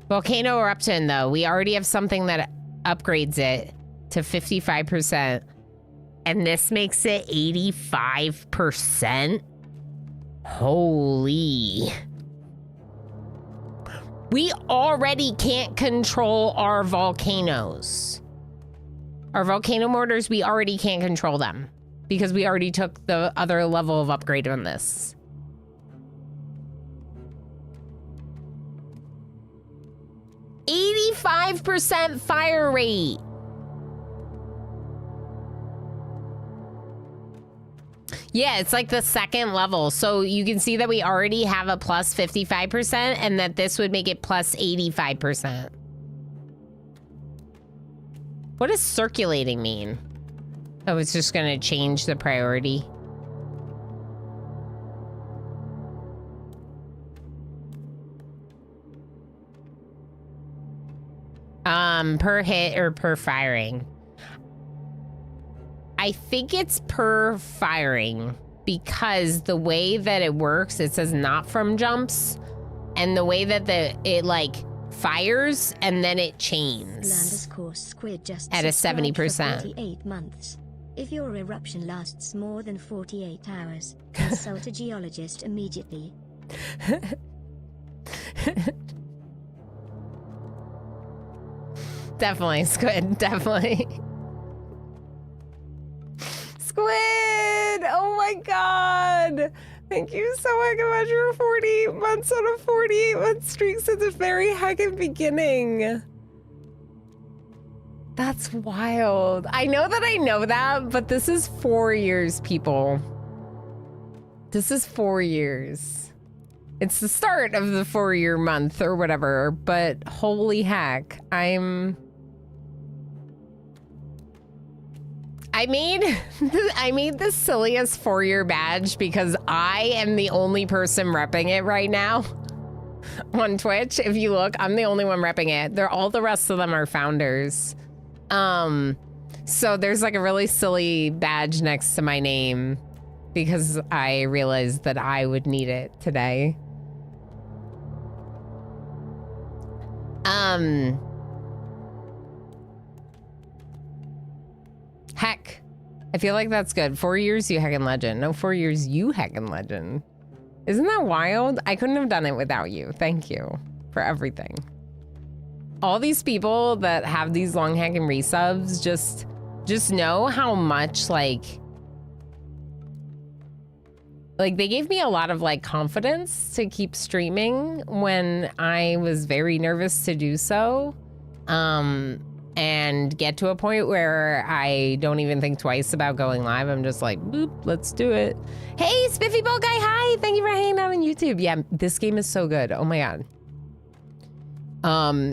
Volcano Eruption, though. We already have something that upgrades it to 55%. And this makes it 85%? Holy. We already can't control our volcanoes. Our volcano mortars, we already can't control them. Because we already took the other level of upgrade on this. 85% fire rate. Yeah, it's like the second level. So you can see that we already have a plus 55% and that this would make it plus 85%. What does circulating mean? Oh, it's just gonna change the priority. Per hit or per firing? I think it's per firing because the way that it works, it says not from jumps, and the way that it like fires and then it chains Squid just at a subscribed for 70%. 48 months. If your eruption lasts more than 48 hours, consult a geologist immediately. Definitely, Squid, definitely. Squid! Oh my god! Thank you so much for 48 months on a 48-month streak since the very heckin' beginning. That's wild. I know that, but this is 4 years, people. This is 4 years. It's the start of the 4-year month or whatever, but holy heck, I made the silliest 4-year badge because I am the only person repping it right now on Twitch. If you look, I'm the only one repping it. All the rest of them are founders. So there's like a really silly badge next to my name because I realized that I would need it today. Heck, I feel like that's good. 4 years, you heckin' legend. No, 4 years, you heckin' legend. Isn't that wild? I couldn't have done it without you. Thank you for everything. All these people that have these long heckin' resubs, just know how much like they gave me a lot of like confidence to keep streaming when I was very nervous to do so. And get to a point where I don't even think twice about going live. I'm just like, boop, let's do it. Hey, Spiffy Boat Guy, hi. Thank you for hanging out on YouTube. Yeah, this game is so good. Oh my God.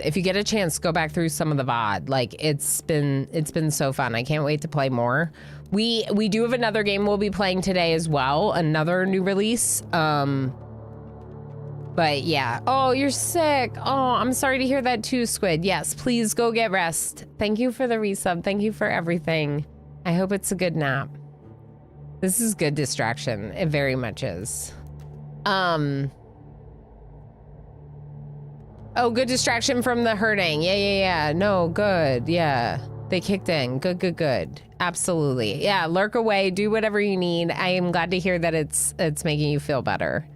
If you get a chance, go back through some of the VOD. Like it's been so fun. I can't wait to play more. We do have another game we'll be playing today as well. Another new release. But yeah. Oh, you're sick. Oh, I'm sorry to hear that too, Squid. Yes, please go get rest. Thank you for the resub. Thank you for everything. I hope it's a good nap. This is good distraction. It very much is. Oh, good distraction from the hurting. Yeah. No, good. Yeah. They kicked in. Good. Absolutely. Yeah, lurk away. Do whatever you need. I am glad to hear that it's making you feel better.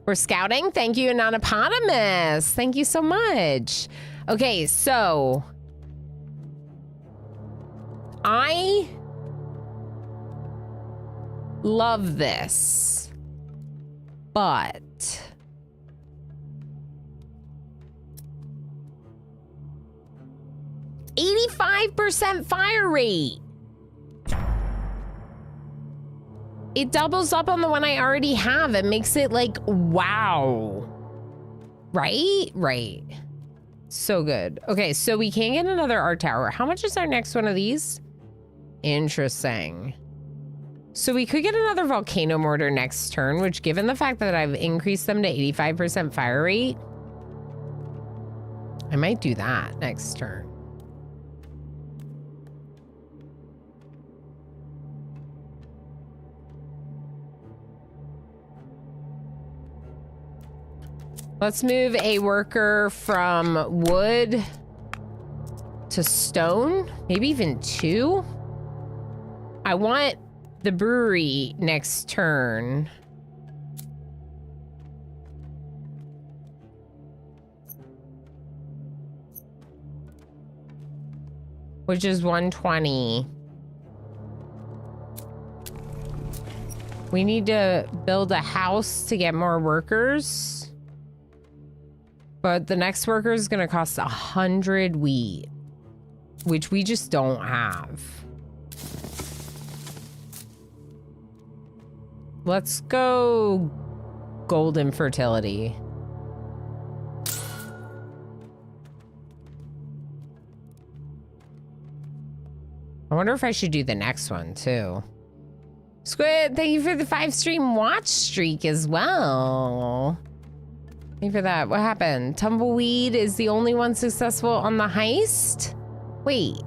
We're scouting. Thank you, Anonymous. Thank you so much. Okay, so I love this, but %85 fire rate. It doubles up on the one I already have. It makes it like, wow. Right. So good. Okay, so we can't get another art tower. How much is our next one of these? Interesting. So we could get another volcano mortar next turn, which given the fact that I've increased them to 85% fire rate, I might do that next turn. Let's move a worker from wood to stone, maybe even 2. I want the brewery next turn. Which is 120. We need to build a house to get more workers. But the next worker is going to cost 100 wheat, which we just don't have. Let's go golden fertility. I wonder if I should do the next one too. Squid, thank you for the 5-stream watch streak as well. Thank you for that. What happened? Tumbleweed is the only one successful on the heist? Wait.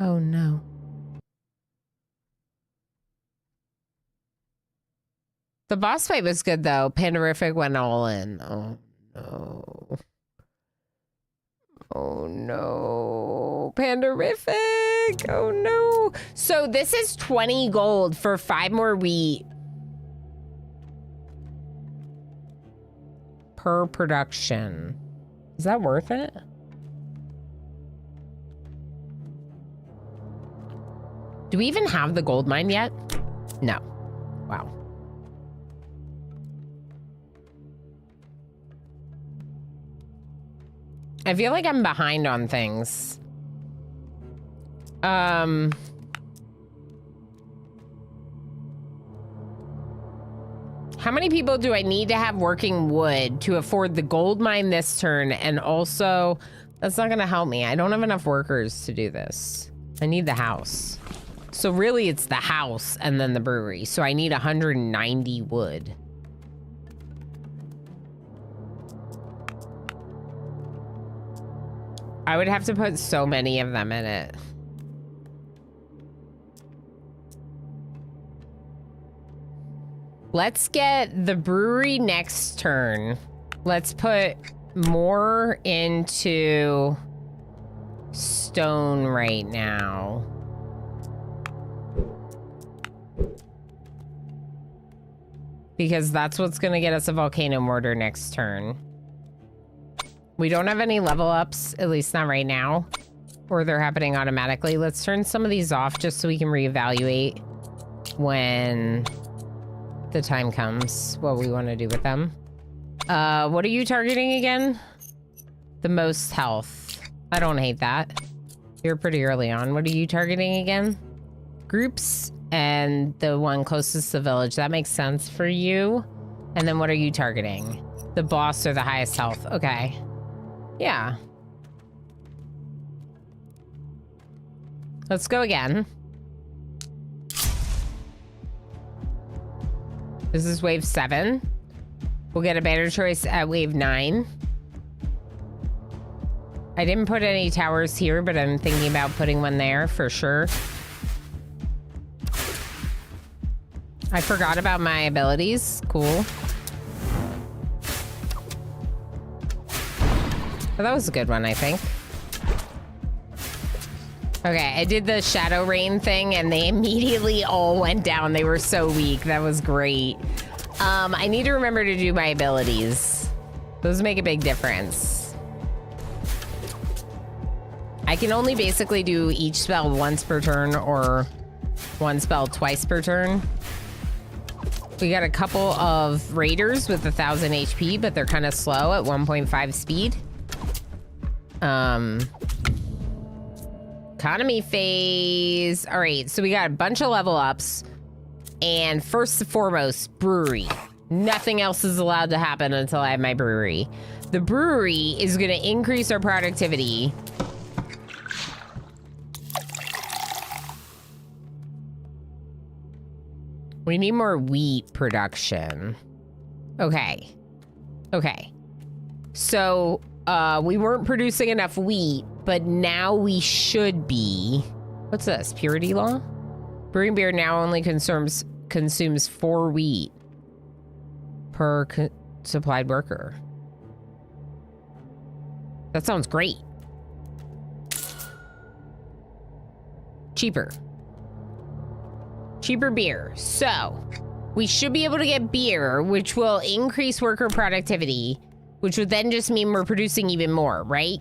Oh no. The boss fight was good though. Pandarific went all in. Oh no. Oh no. Pandarific. Oh no. So this is 20 gold for 5 more wheat. Per production. Is that worth it? Do we even have the gold mine yet? No. Wow. I feel like I'm behind on things. How many people do I need to have working wood to afford the gold mine this turn? And also, that's not gonna help me. I don't have enough workers to do this. I need the house. So really it's the house and then the brewery. So I need 190 wood. I would have to put so many of them in it. Let's get the brewery next turn. Let's put more into stone right now. Because that's what's gonna get us a volcano mortar next turn. We don't have any level ups, at least not right now. Or they're happening automatically. Let's turn some of these off just so we can reevaluate when the time comes what we want to do with them. What are you targeting again? The most health. I don't hate that. You're pretty early on. What are you targeting again? Groups and the one closest to the village. That makes sense for you. And then what are you targeting? The boss or the highest health. Okay. Yeah. Let's go again. This is wave 7. We'll get a better choice at wave 9. I didn't put any towers here, but I'm thinking about putting one there for sure. I forgot about my abilities. Cool. Oh, that was a good one, I think. Okay, I did the shadow rain thing and they immediately all went down. They were so weak. That was great. I need to remember to do my abilities. Those make a big difference. I can only basically do each spell once per turn or one spell twice per turn. We got a couple of raiders with 1,000 HP, but they're kind of slow at 1.5 speed. Economy phase. All right, so we got a bunch of level ups. And first and foremost, brewery. Nothing else is allowed to happen until I have my brewery. The brewery is going to increase our productivity. We need more wheat production. Okay. Okay. So, we weren't producing enough wheat, but now we should be. What's this? Purity law? Brewing beer now only consumes 4 wheat per supplied worker. That sounds great. Cheaper. Cheaper beer. So, we should be able to get beer, which will increase worker productivity, which would then just mean we're producing even more, right?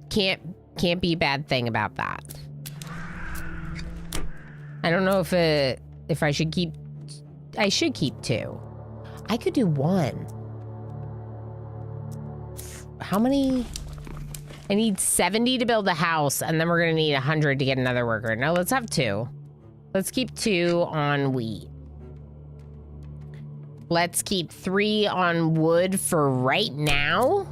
Can't be a bad thing about that. I don't know if I should keep... I should keep 2. I could do one. How many? I need 70 to build a house, and then we're gonna need 100 to get another worker. No, let's have 2. Let's keep 2 on wheat. Let's keep 3 on wood for right now.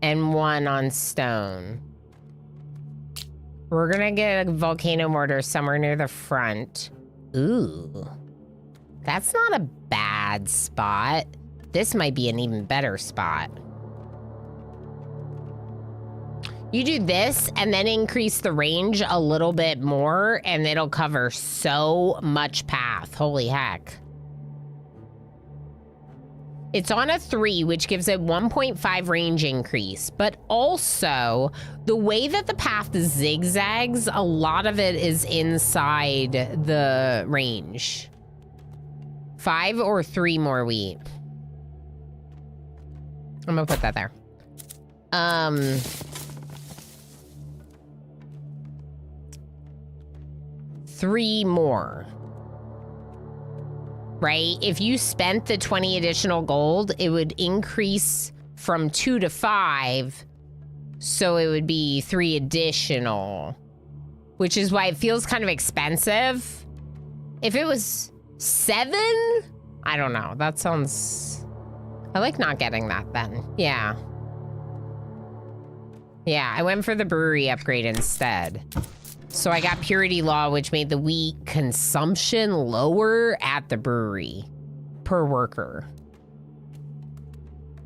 And 1 on stone. We're gonna get a volcano mortar somewhere near the front. Ooh. That's not a bad spot. This might be an even better spot. You do this and then increase the range a little bit more and it'll cover so much path. Holy heck. It's on a 3, which gives it 1.5 range increase, but also the way that the path zigzags, a lot of it is inside the range. 5 or 3 more wheat. I'm gonna put that there. 3 more. Right? If you spent the 20 additional gold, it would increase from 2 to 5. So it would be 3 additional. Which is why it feels kind of expensive. If it was 7? I don't know. That sounds... I like not getting that then. Yeah. Yeah, I went for the brewery upgrade instead. So I got Purity Law, which made the wheat consumption lower at the brewery per worker.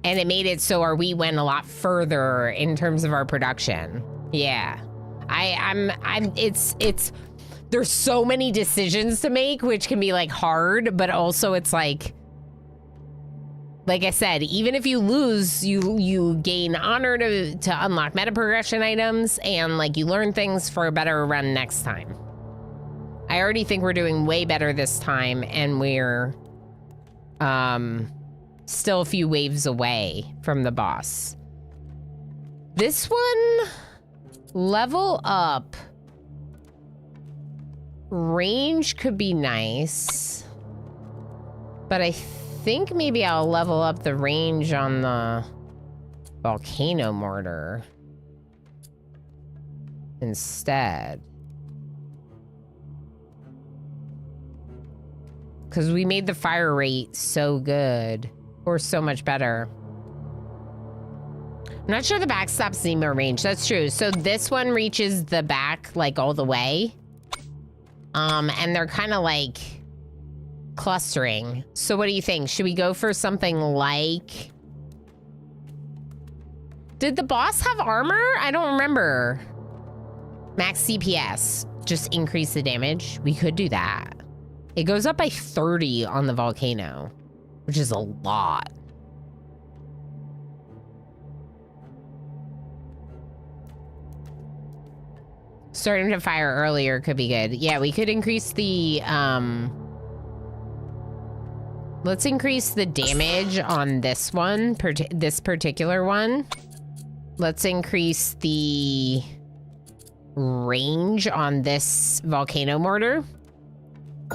And it made it so our wheat went a lot further in terms of our production. Yeah. It's there's so many decisions to make, which can be like hard, but also it's like I said, even if you lose, you gain honor to unlock meta progression items, and like you learn things for a better run next time. I already think we're doing way better this time, and we're still a few waves away from the boss. This one, level up. Range could be nice, but I think maybe I'll level up the range on the volcano mortar instead. Because we made the fire rate so good, or so much better. I'm not sure the back stops any more range. That's true. So this one reaches the back like all the way. And they're kind of like clustering. So what do you think? Should we go for something like... Did the boss have armor? I don't remember. Max CPS. Just increase the damage. We could do that. It goes up by 30 on the volcano, which is a lot. Starting to fire earlier could be good. Yeah, we could increase the, let's increase the damage on this one, this particular one. Let's increase the range on this volcano mortar.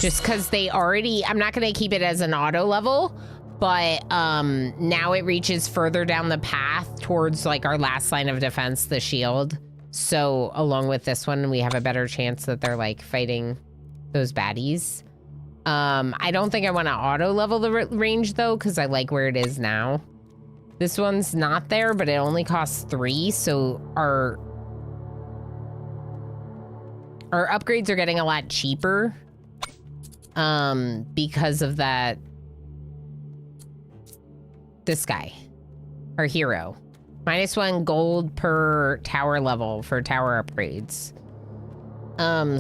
Just because they already, I'm not going to keep it as an auto level, but now it reaches further down the path towards like our last line of defense, the shield. So along with this one, we have a better chance that they're like fighting those baddies. I don't think I want to auto level the range though, because I like where it is now. This one's not there, but it only costs 3. So our upgrades are getting a lot cheaper because of that. This guy, our hero. -1 gold per tower level for tower upgrades.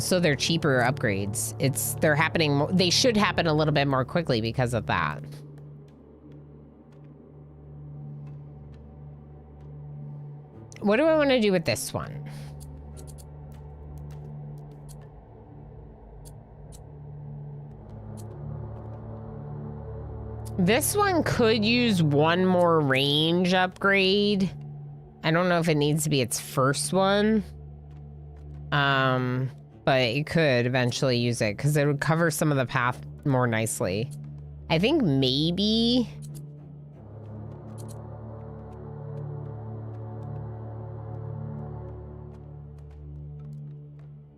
So they're cheaper upgrades. They're happening, they should happen a little bit more quickly because of that. What do I want to do with this one? This one could use 1 more range upgrade. I don't know if it needs to be its first one. but it could eventually use it because it would cover some of the path more nicely. I think maybe...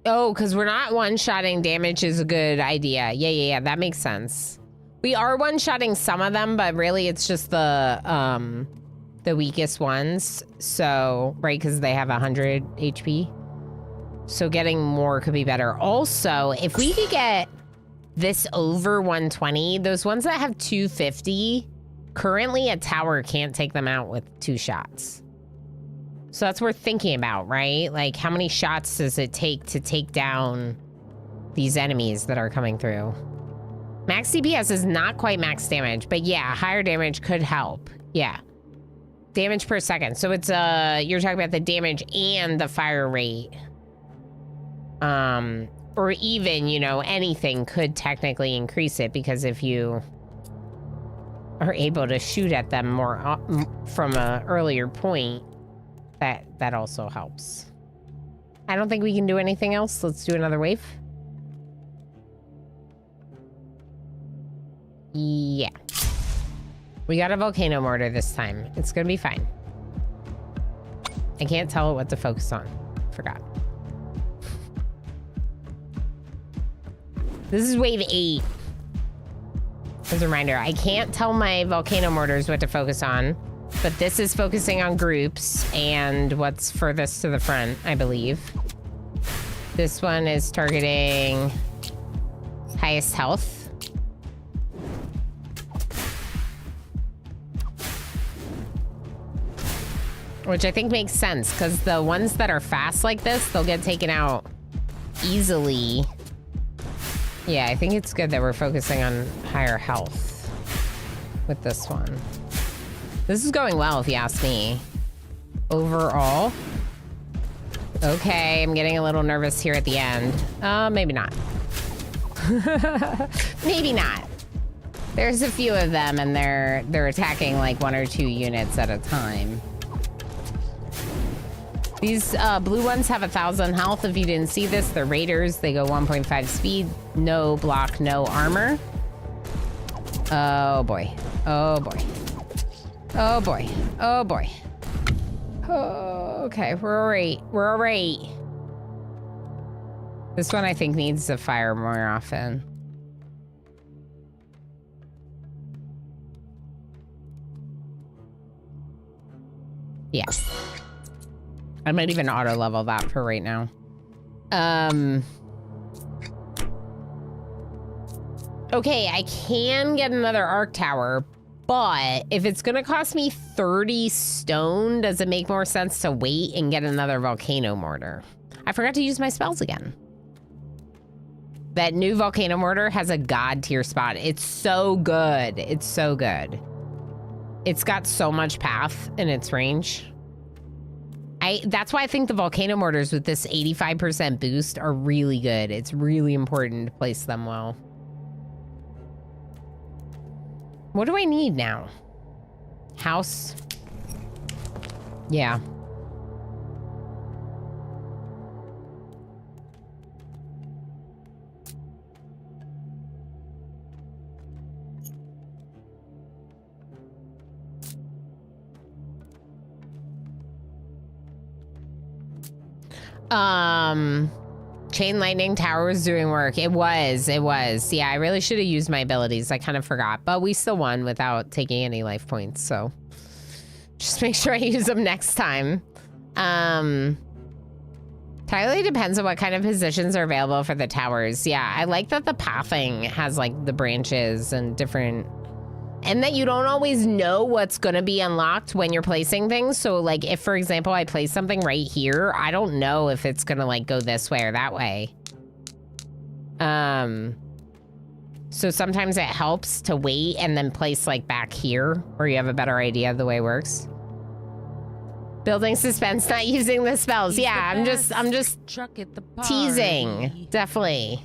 Oh, because we're not one-shotting damage is a good idea. Yeah, that makes sense. We are one-shotting some of them, but really it's just the weakest ones. So, right, because they have 100 HP. So getting more could be better. Also, if we could get this over 120, those ones that have 250, currently a tower can't take them out with 2 shots. So that's worth thinking about, right? Like, how many shots does it take to take down these enemies that are coming through? Max DPS is not quite max damage, but yeah, higher damage could help. Yeah. Damage per second. So it's, you're talking about the damage and the fire rate. Or even, you know, anything could technically increase it because if you are able to shoot at them more from an earlier point, that also helps. I don't think we can do anything else. Let's do another wave. Yeah. We got a volcano mortar this time. It's gonna be fine. I can't tell it what to focus on. Forgot. This is wave 8. As a reminder, I can't tell my volcano mortars what to focus on, but this is focusing on groups and what's furthest to the front, I believe. This one is targeting highest health. Which I think makes sense, because the ones that are fast like this, they'll get taken out easily. Yeah, I think it's good that we're focusing on higher health with this one. This is going well, if you ask me. Overall. Okay, I'm getting a little nervous here at the end. Maybe not. Maybe not. There's a few of them, and they're attacking like 1 or 2 units at a time. These blue ones have 1,000 health. If you didn't see this, they're raiders. They go 1.5 speed, no block, no armor. Oh boy. Oh boy. Oh boy. Oh boy. Oh, okay, we're all right. We're all right. This one I think needs to fire more often. Yes. I might even auto level that for right now. Okay, I can get another arc tower, but if it's gonna cost me 30 stone, does it make more sense to wait and get another volcano mortar? I forgot to use my spells again. That new volcano mortar has a god tier spot. It's so good. It's so good. It's got so much path in its range. That's why I think the volcano mortars with this 85% boost are really good. It's really important to place them well. What do I need now? House? Yeah. Chain lightning tower was doing work. It was. Yeah, I really should have used my abilities. I kind of forgot, but we still won without taking any life points, so just make sure I use them next time. Entirely depends on what kind of positions are available for the towers. Yeah, I like that the pathing has like the branches and different, and that you don't always know what's gonna be unlocked when you're placing things. So like if, for example, I place something right here, I don't know if it's gonna like go this way or that way. So sometimes it helps to wait and then place like back here where you have a better idea of the way it works. Building suspense, not using the spells. He's yeah, the I'm just truck at the party. teasing. Definitely.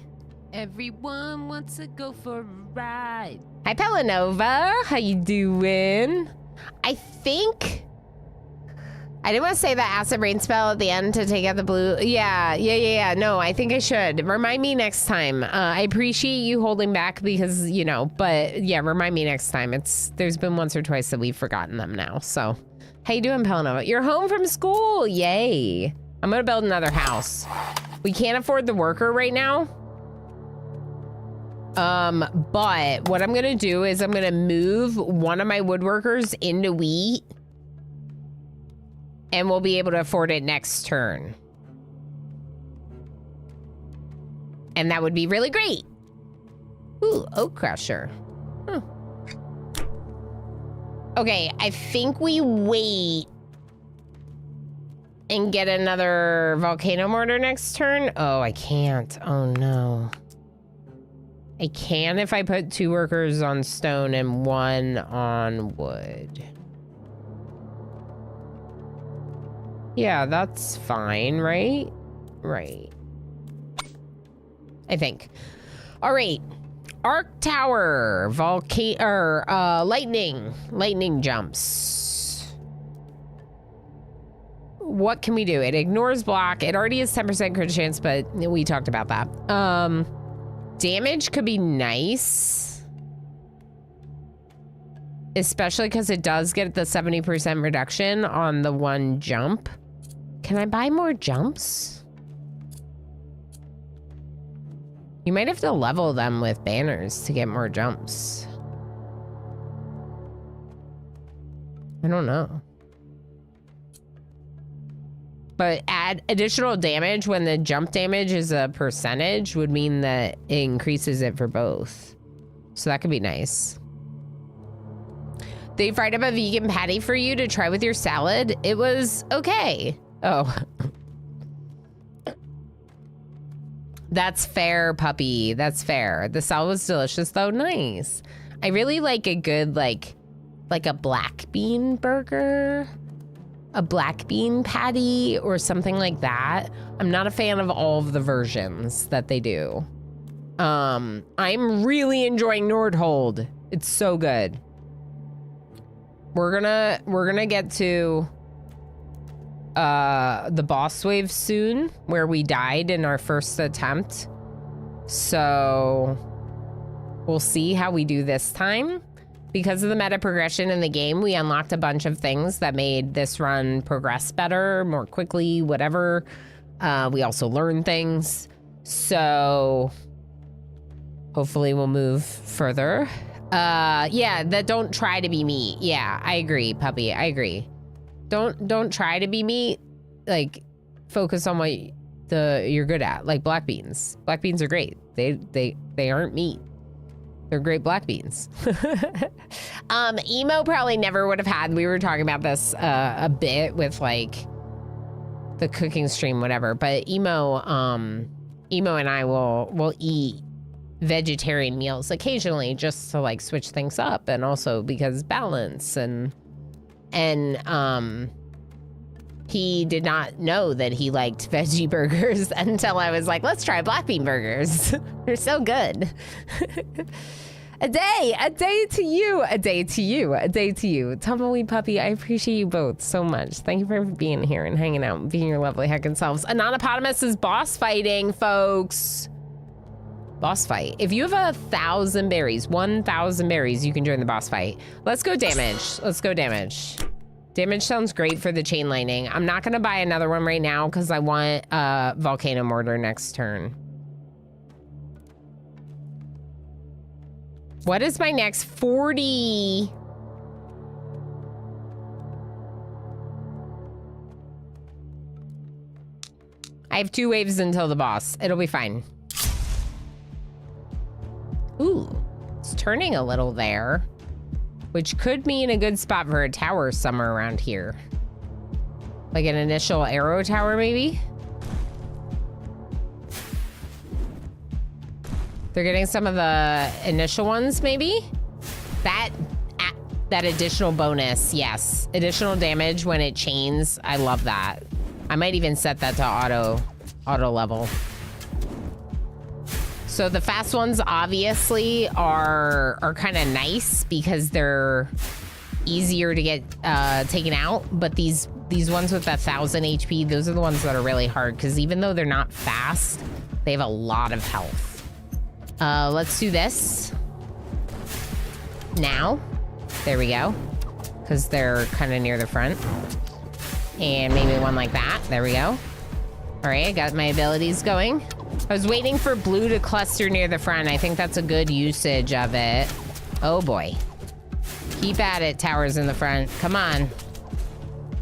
Everyone wants to go for a ride. Hi, Pelanova. How you doing? I think I didn't want to say that acid rain spell at the end to take out the blue. Yeah. No, I think I should. Remind me next time. I appreciate you holding back because, you know, but yeah, remind me next time. There's been once or twice that we've forgotten them now. So, how you doing, Pelanova? You're home from school. Yay. I'm going to build another house. We can't afford the worker right now. But what I'm going to do is I'm going to move one of my woodworkers into wheat. And we'll be able to afford it next turn. And that would be really great. Ooh, oak crusher. Huh. Okay, I think we wait and get another volcano mortar next turn. Oh, I can't. Oh, no. I can if I put 2 workers on stone and 1 on wood. Yeah, that's fine, right? Right. I think. All right. Arc tower, lightning jumps. What can we do? It ignores block. It already has 10% crit chance, but we talked about that. Damage could be nice. Especially because it does get the 70% reduction on the 1 jump. Can I buy more jumps? You might have to level them with banners to get more jumps. I don't know. But add additional damage when the jump damage is a percentage would mean that it increases it for both. So that could be nice. They fried up a vegan patty for you to try with your salad. It was okay. Oh. That's fair, puppy. That's fair. The salad was delicious, though. Nice. I really like a good, like a black bean burger. A black bean patty or something like that. I'm not a fan of all of the versions that they do. I'm really enjoying Nordhold. It's so good. We're gonna get to the boss wave soon, where we died in our first attempt. So we'll see how we do this time. Because of the meta progression in the game, we unlocked a bunch of things that made this run progress better, more quickly, whatever. We also learned things. So hopefully we'll move further. Yeah, that don't try to be me. Yeah, I agree, puppy. I agree. Don't try to be me. Like, focus on what you're good at. Like black beans. Black beans are great. They aren't meat. They're great black beans. Emo probably never would have had. We were talking about this a bit with like the cooking stream, whatever. But Emo and I will eat vegetarian meals occasionally just to like switch things up, and also because balance and he did not know that he liked veggie burgers until I was like, let's try black bean burgers. They're so good. A day to you, a day to you, a day to you. Tumbleweed Puppy, I appreciate you both so much. Thank you for being here and hanging out and being your lovely heckin' selves. Anonymous is boss fighting, folks. Boss fight. If you have 1,000 berries, 1,000 berries, you can join the boss fight. Let's go damage. Let's go damage. Damage sounds great for the chain lightning. I'm not gonna buy another one right now because I want volcano mortar next turn. What is my next 40? I have 2 waves until the boss. It'll be fine. Ooh, it's turning a little there, which could mean a good spot for a tower somewhere around here. Like an initial arrow tower, maybe? They're getting some of the initial ones, maybe? That additional bonus, yes. Additional damage when it chains, I love that. I might even set that to auto level. So the fast ones obviously are kind of nice because they're easier to get taken out, but these ones with 1,000 HP, those are the ones that are really hard because even though they're not fast, they have a lot of health. Let's do this. Now. There we go. Because they're kind of near the front. And maybe one like that. There we go. All right, I got my abilities going. I was waiting for blue to cluster near the front. I think that's a good usage of it. Oh boy. Keep at it, towers in the front. Come on.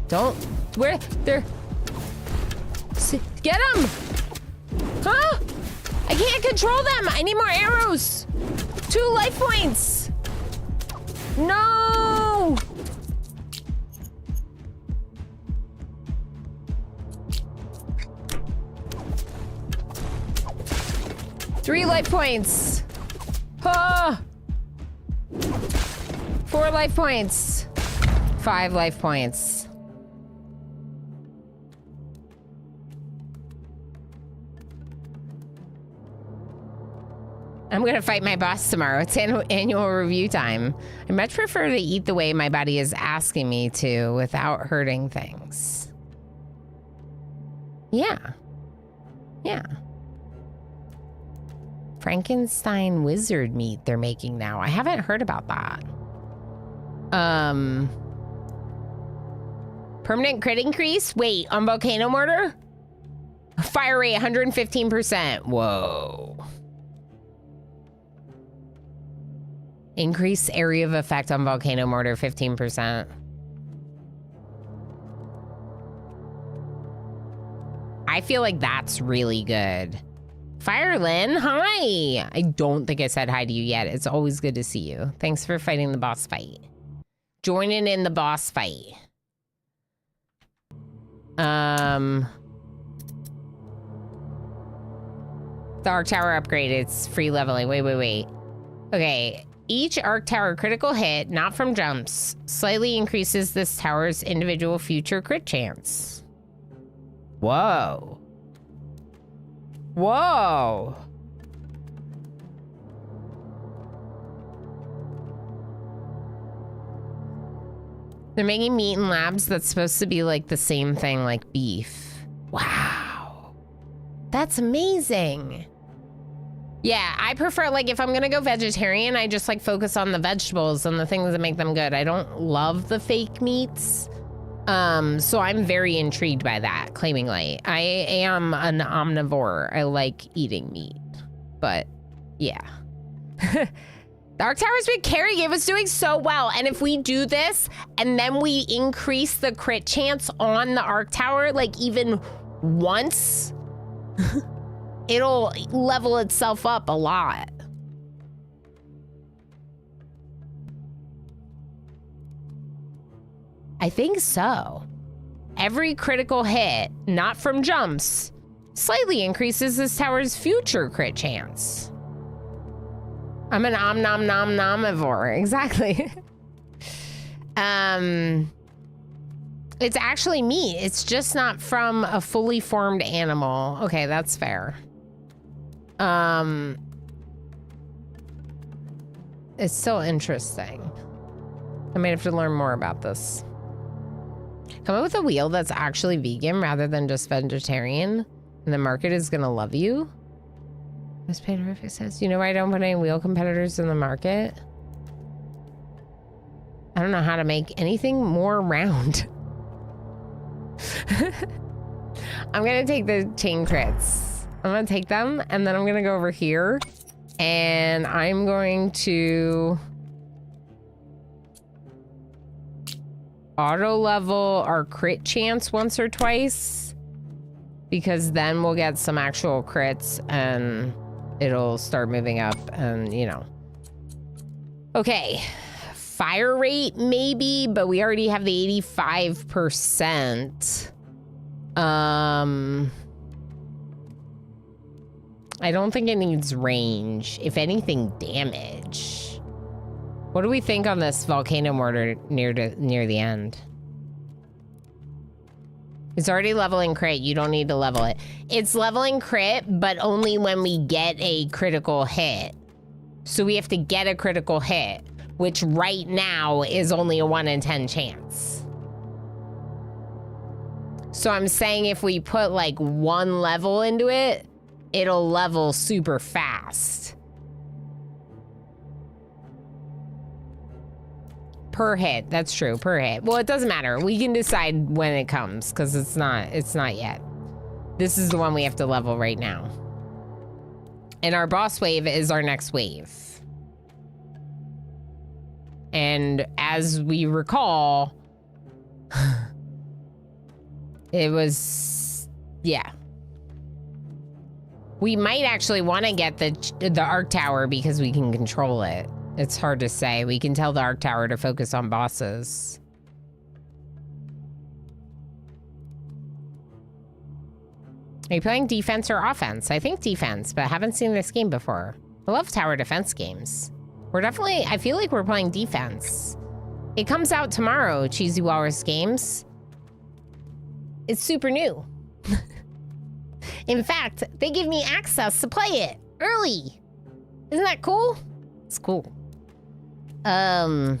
Don't. Where? They're. Get them! Huh? I can't control them. I need more arrows. 2 life points. No! Three life points. Ah! 4 life points. 5 life points. I'm gonna fight my boss tomorrow. It's annual review time. I much prefer to eat the way my body is asking me to without hurting things. Yeah. Yeah. Frankenstein wizard meat they're making now. I haven't heard about that. Permanent crit increase? Wait, on volcano mortar? Fire rate 115%. Whoa. Increase area of effect on volcano mortar 15%. I feel like that's really good. Firelin, hi. I don't think I said hi to you yet. It's always good to see you. Thanks for fighting the boss fight. Joining in the boss fight. The Arc Tower upgrade, it's free leveling. Wait. Okay. Each Arc Tower critical hit, not from jumps, slightly increases this tower's individual future crit chance. Whoa. Whoa. They're making meat in labs that's supposed to be like the same thing like beef. Wow. That's amazing. Yeah, I prefer, like, if I'm gonna go vegetarian, I just, like, focus on the vegetables and the things that make them good. I don't love the fake meats. So I'm very intrigued by that, Claiming Light. I am an omnivore. I like eating meat. But, yeah. The Arc Tower's been carrying it. Was doing so well. And if we do this, and then we increase the crit chance on the Arc Tower, like, even once... it'll level itself up a lot. I think so. Every critical hit, not from jumps, slightly increases this tower's future crit chance. I'm an omnivore, exactly. It's actually meat. It's just not from a fully formed animal. Okay, that's fair. It's still interesting. I might have to learn more about this. Come up with a wheel that's actually vegan rather than just vegetarian, and the market is gonna love you. Miss Painterific says, you know why I don't put any wheel competitors in the market? I don't know how to make anything more round. I'm gonna take the chain crits. I'm gonna take them, and then I'm gonna go over here, and I'm going to auto level our crit chance once or twice, because then we'll get some actual crits, and it'll start moving up, and you know. Okay, fire rate maybe, but we already have the 85%. I don't think it needs range. If anything, damage. What do we think on this volcano mortar near the end? It's already leveling crit. You don't need to level it. It's leveling crit, but only when we get a critical hit. So we have to get a critical hit, which right now is only a 1 in 10 chance. So I'm saying if we put like 1 level into it, it'll level super fast. Per hit, that's true, per hit. Well, it doesn't matter. We can decide when it comes because it's not yet. This is the one we have to level right now. And our boss wave is our next wave. And as we recall, it was, yeah. We might actually want to get the Arc Tower because we can control it. It's hard to say. We can tell the Arc Tower to focus on bosses. Are you playing defense or offense? I think defense, but I haven't seen this game before. I love tower defense games. We're definitely, I feel like we're playing defense. It comes out tomorrow, Cheesy Walrus Games. It's super new. In fact, they give me access to play it early. Isn't that cool? It's cool. I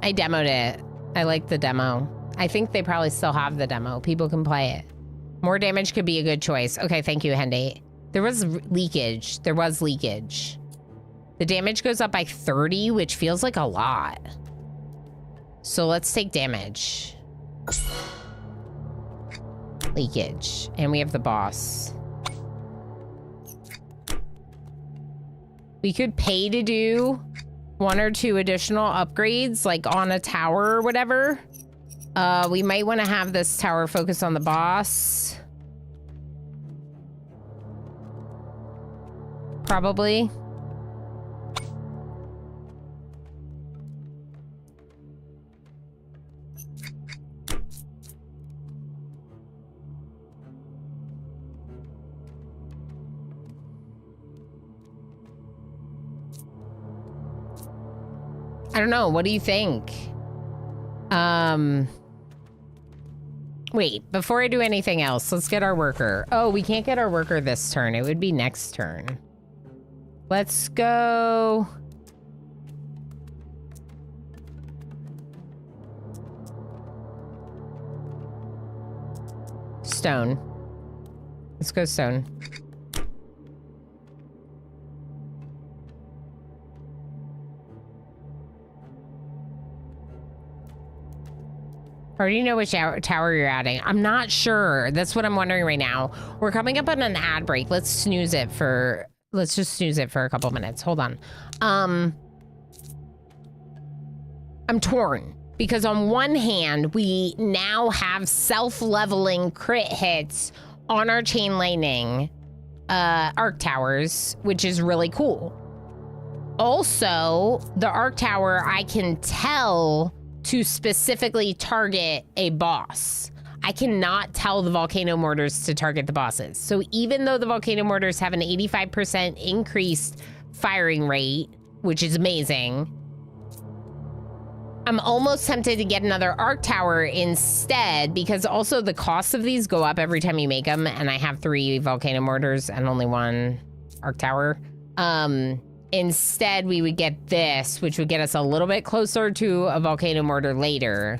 demoed it. I like the demo. I think they probably still have the demo. People can play it. More damage could be a good choice. Okay, thank you, Henday. There was leakage. There was leakage. The damage goes up by 30, which feels like a lot. So let's take damage. Leakage. And we have the boss. We could pay to do 1 or 2 additional upgrades, like on a tower or whatever. We might want to have this tower focus on the boss. Probably. I don't know. What do you think? Wait, before I do anything else, let's get our worker. Oh, we can't get our worker this turn. It would be next turn. Let's go. Stone. Let's go stone. I already know which tower you're adding. I'm not sure. That's what I'm wondering right now. We're coming up on an ad break. Let's just snooze it for a couple minutes. Hold on. I'm torn because on one hand, we now have self-leveling crit hits on our chain lightning arc towers, which is really cool. Also, the arc tower, I can tell to specifically target a boss. I cannot tell the volcano mortars to target the bosses. So even though the volcano mortars have an 85% increased firing rate, which is amazing, I'm almost tempted to get another arc tower instead because also the cost of these go up every time you make them, and I have 3 volcano mortars and only 1 arc tower. Instead, we would get this, which would get us a little bit closer to a volcano mortar later.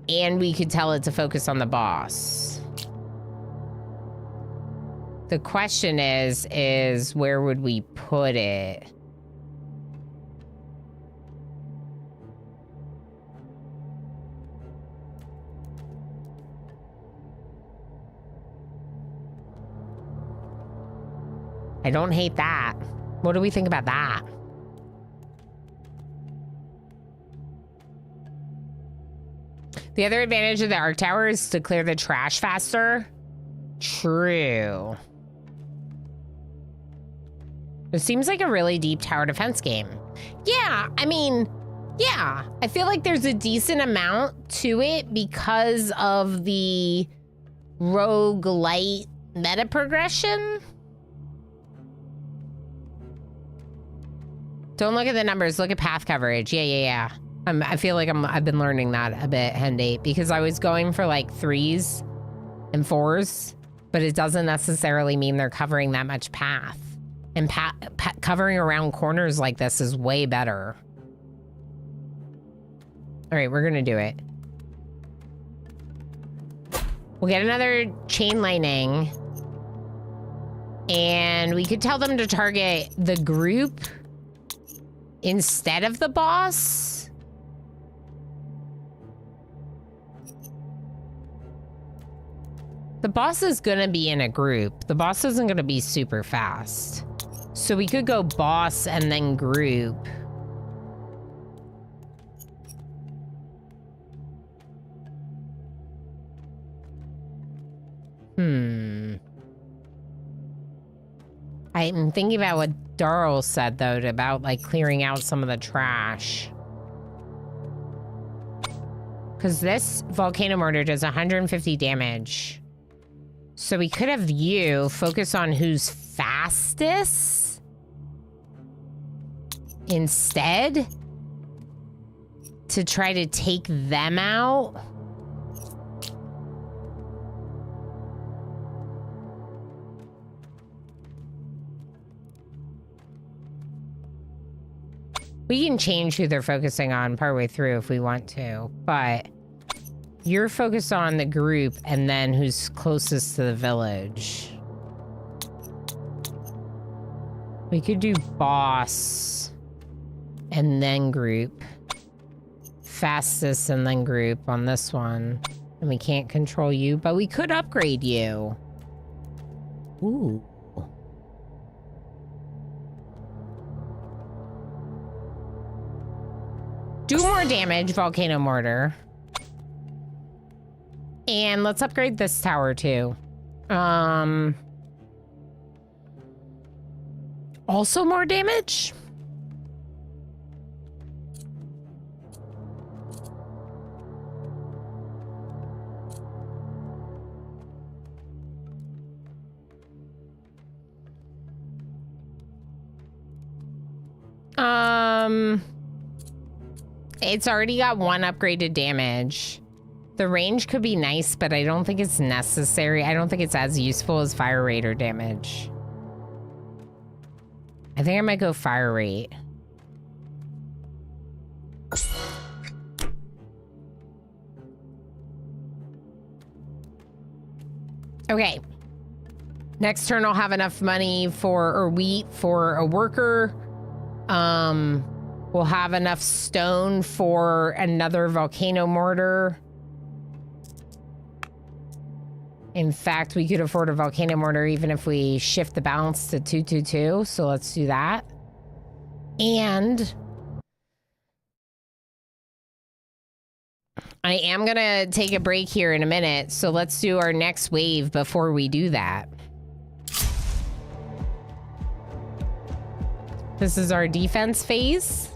And we could tell it to focus on the boss. The question is where would we put it? I don't hate that. What do we think about that? The other advantage of the arc tower is to clear the trash faster. True. It seems like a really deep tower defense game. Yeah, I mean, yeah. I feel like there's a decent amount to it because of the roguelite meta progression. Don't look at the numbers, look at path coverage. Yeah. I feel like I've been learning that a bit, Henday, because I was going for like 3s and 4s, but it doesn't necessarily mean they're covering that much path. And covering around corners like this is way better. All right, we're gonna do it. We'll get another chain lightning. And we could tell them to target the group instead of the boss. The boss is gonna be in a group. The boss isn't gonna be super fast. So we could go boss and then group. I'm thinking about what Darl said, though, about, like, clearing out some of the trash. Because this volcano mortar does 150 damage. So we could have you focus on who's fastest instead to try to take them out. We can change who they're focusing on partway through if we want to, but you're focused on the group and then who's closest to the village. We could do boss and then group. Fastest and then group on this one. And we can't control you, but we could upgrade you. Ooh. Do more damage, Volcano Mortar. And let's upgrade this tower too. Also more damage? It's already got 1 upgraded damage. The range could be nice, but I don't think it's necessary. I don't think it's as useful as fire rate or damage. I think I might go fire rate. Okay. Next turn I'll have enough money for, or wheat for a worker. We'll have enough stone for another volcano mortar. In fact, we could afford a volcano mortar even if we shift the balance to 222. So let's do that. And I am gonna take a break here in a minute. So let's do our next wave before we do that. This is our defense phase.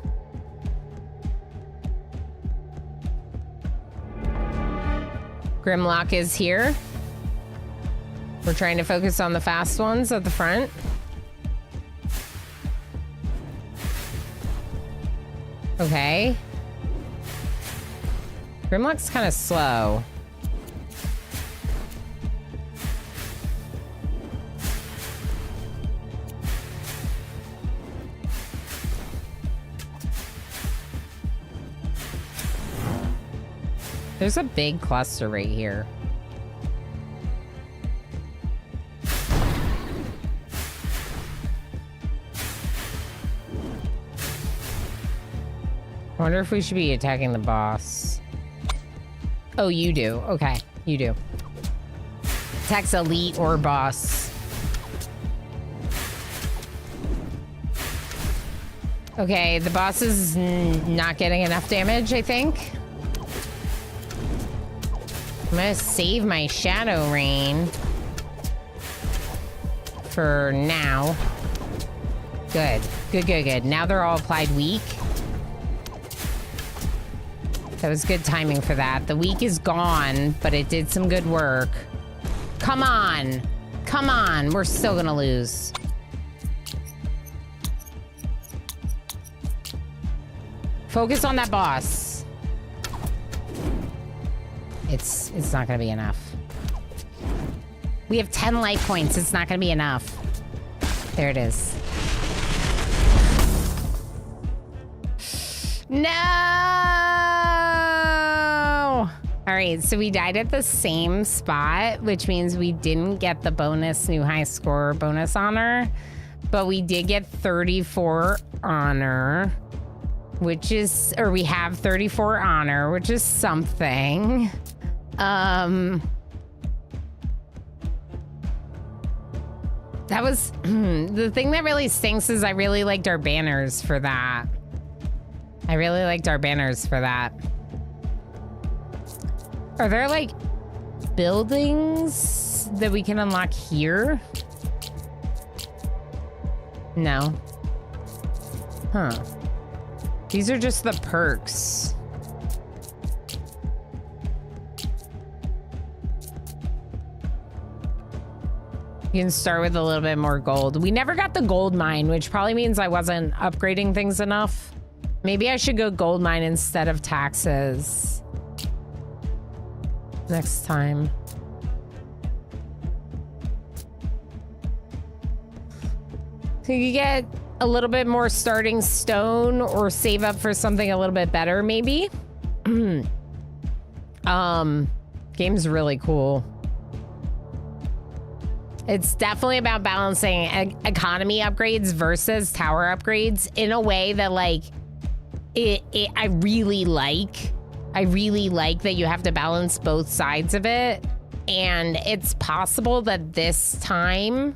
Grimlock is here. We're trying to focus on the fast ones at the front. Okay. Grimlock's kind of slow. There's a big cluster right here. I wonder if we should be attacking the boss. Oh, you do. Okay, you do. Attacks elite or boss. Okay, the boss is not getting enough damage, I think. I'm gonna save my Shadow Rain for now. Good, good, good, good. Now they're all applied weak. That was good timing for that. The weak is gone, but it did some good work. Come on. Come on. We're still gonna lose. Focus on that boss. It's not gonna be enough. We have 10 life points. It's not gonna be enough. There it is. No! All right, so we died at the same spot, which means we didn't get the bonus new high score bonus honor, but we did get 34 honor, which is, or we have 34 honor, which is something. That was, the thing that really stinks is I really liked our banners for that. I really liked our banners for that. Are there like buildings that we can unlock here? No. Huh. These are just the perks. You can start with a little bit more gold. We never got the gold mine, which probably means I wasn't upgrading things enough. Maybe I should go gold mine instead of taxes next time. So you get a little bit more starting stone or save up for something a little bit better, maybe. Game's really cool. It's definitely about balancing economy upgrades versus tower upgrades in a way that, like, I really like. I really like that you have to balance both sides of it. And it's possible that this time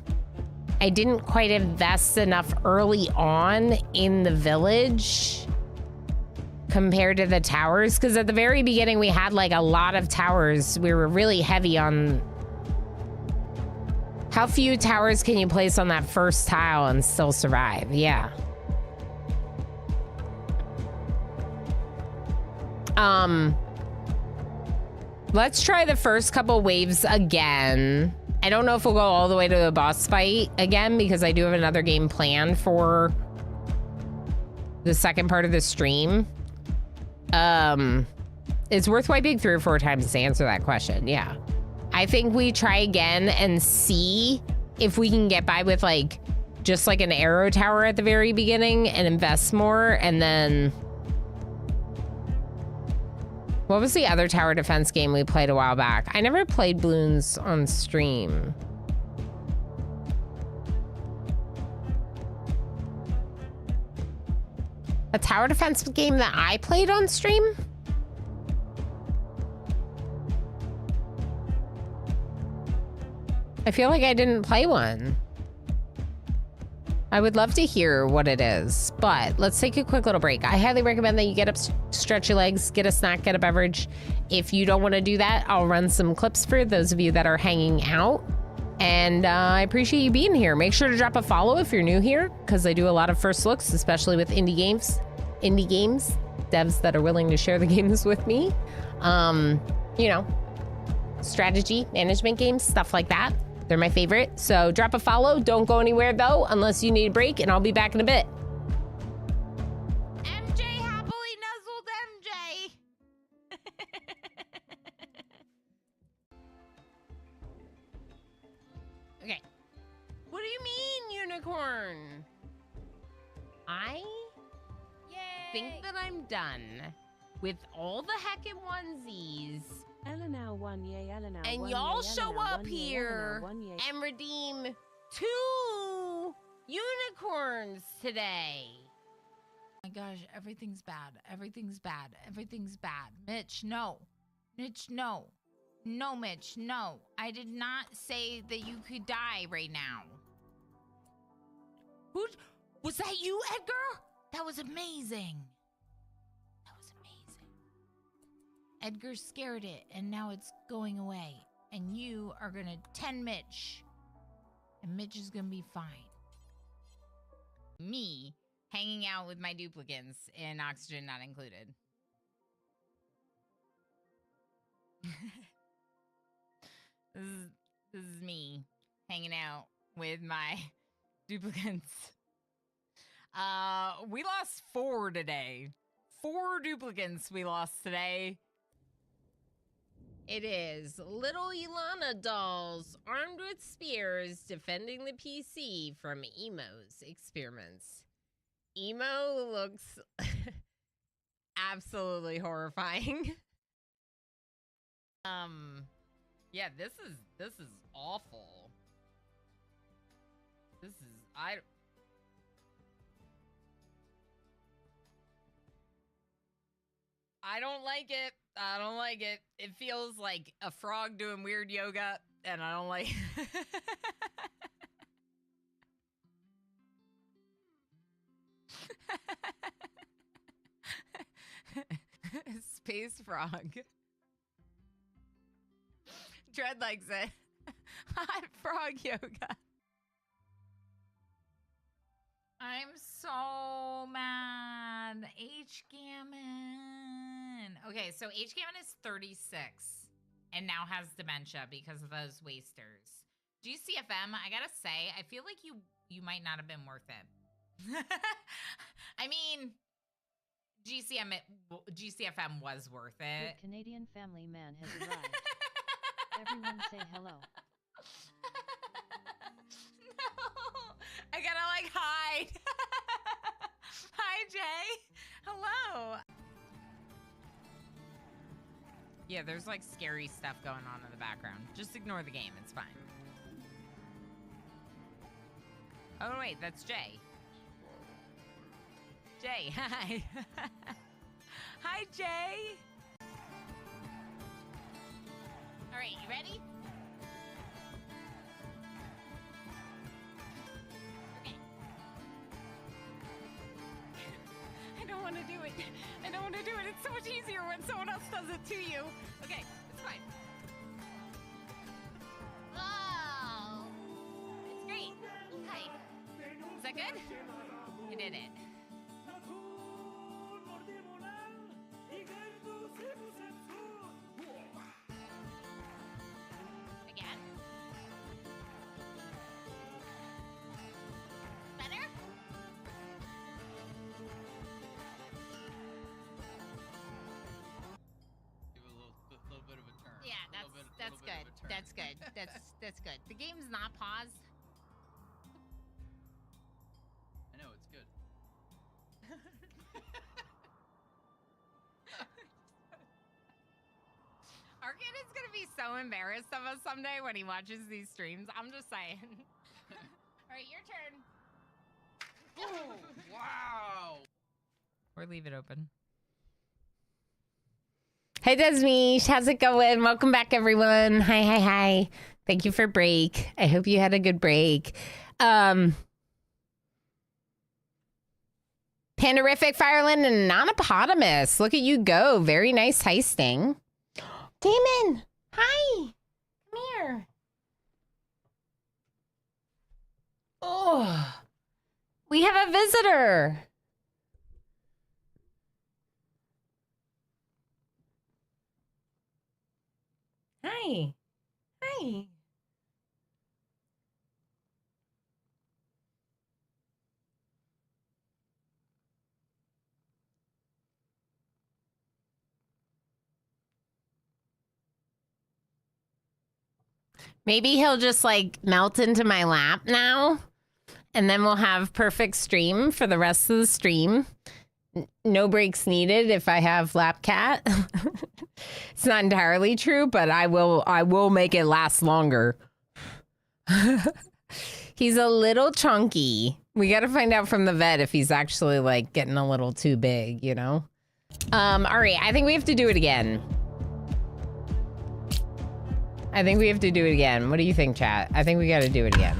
I didn't quite invest enough early on in the village compared to the towers. Because at the very beginning, we had like a lot of towers. We were really heavy on how few towers can you place on that first tile and still survive? Yeah. Let's try the first couple waves again. I don't know if we'll go all the way to the boss fight again because I do have another game planned for the second part of the stream. It's worth wiping 3 or 4 times to answer that question. Yeah. I think we try again and see if we can get by with like just like an arrow tower at the very beginning and invest more. And then what was the other tower defense game we played a while back? I never played balloons on stream. A tower defense game that I played on stream? I feel like I didn't play one. I would love to hear what it is, but let's take a quick little break. I highly recommend that you get up, stretch your legs, get a snack, get a beverage. If you don't want to do that, I'll run some clips for those of you that are hanging out. And I appreciate you being here. Make sure to drop a follow if you're new here, because I do a lot of first looks, especially with indie games, devs that are willing to share the games with me. You know, strategy, management games, stuff like that. They're my favorite. So drop a follow. Don't go anywhere though, unless you need a break, and I'll be back in a bit. MJ happily nuzzled MJ. Okay. What do you mean, unicorn? I think that I'm done with all the heckin' onesies. And y'all show up here and redeem 2 unicorns today. Oh my gosh, everything's bad. Everything's bad. Everything's bad. Mitch, no. Mitch, no. No, Mitch, no. I did not say that you could die right now. Who was that you, Edgar? That was amazing. That was amazing. Edgar scared it, and now it's going away. And you are gonna 10 Mitch. And Mitch is gonna be fine. Me hanging out with my duplicants in oxygen not included. This is me hanging out with my duplicants. We lost 4 today. 4 duplicants we lost today. It is little Ilana dolls armed with spears defending the PC from Emo's experiments. Emo looks absolutely horrifying. Yeah, this is awful. This is I don't like it. I don't like it. It feels like a frog doing weird yoga, and I don't like Space frog. Dread likes it. Hot frog yoga. I'm so mad. H Gammon. Okay, so H Gammon is 36 and now has dementia because of those wasters. GCFM, I gotta say, I feel like you might not have been worth it. I mean, GCFM was worth it. The Canadian family man has arrived. Everyone say hello. No, I gotta like hide. Hi, Jay. Hello. Yeah, there's like scary stuff going on in the background. Just ignore the game. It's fine. Oh, wait, that's Jay. Jay, hi. Hi, Jay. All right, you ready? Okay. I don't want to do it. I don't want to do it. It's so much easier when someone else does it to you. Okay, it's fine. Oh, it's great. Hi. Is that good? I did it. Again. Better? Give it a little bit of a turn. Yeah, that's good. That's good. That's good. The game's not paused. I know it's good. Our kid is gonna be so embarrassed of us someday when he watches these streams. I'm just saying. All right, your turn. Oh, wow. Or leave it open. Hey, Desmish. How's it going? Welcome back, everyone. Hi. Thank you for break. I hope you had a good break. Pandarific, Fireland, and Nonopotamus. Look at you go. Very nice heisting. Damon. Hi. Come here. Oh, we have a visitor. Hi. Hi. Maybe he'll just like melt into my lap now, and then we'll have perfect stream for the rest of the stream. No breaks needed if I have lap cat. It's not entirely true, but I will make it last longer. He's a little chunky. We got to find out from the vet if he's actually like getting a little too big, you know? All right, I think we have to do it again. What do you think, chat? I think we got to do it again.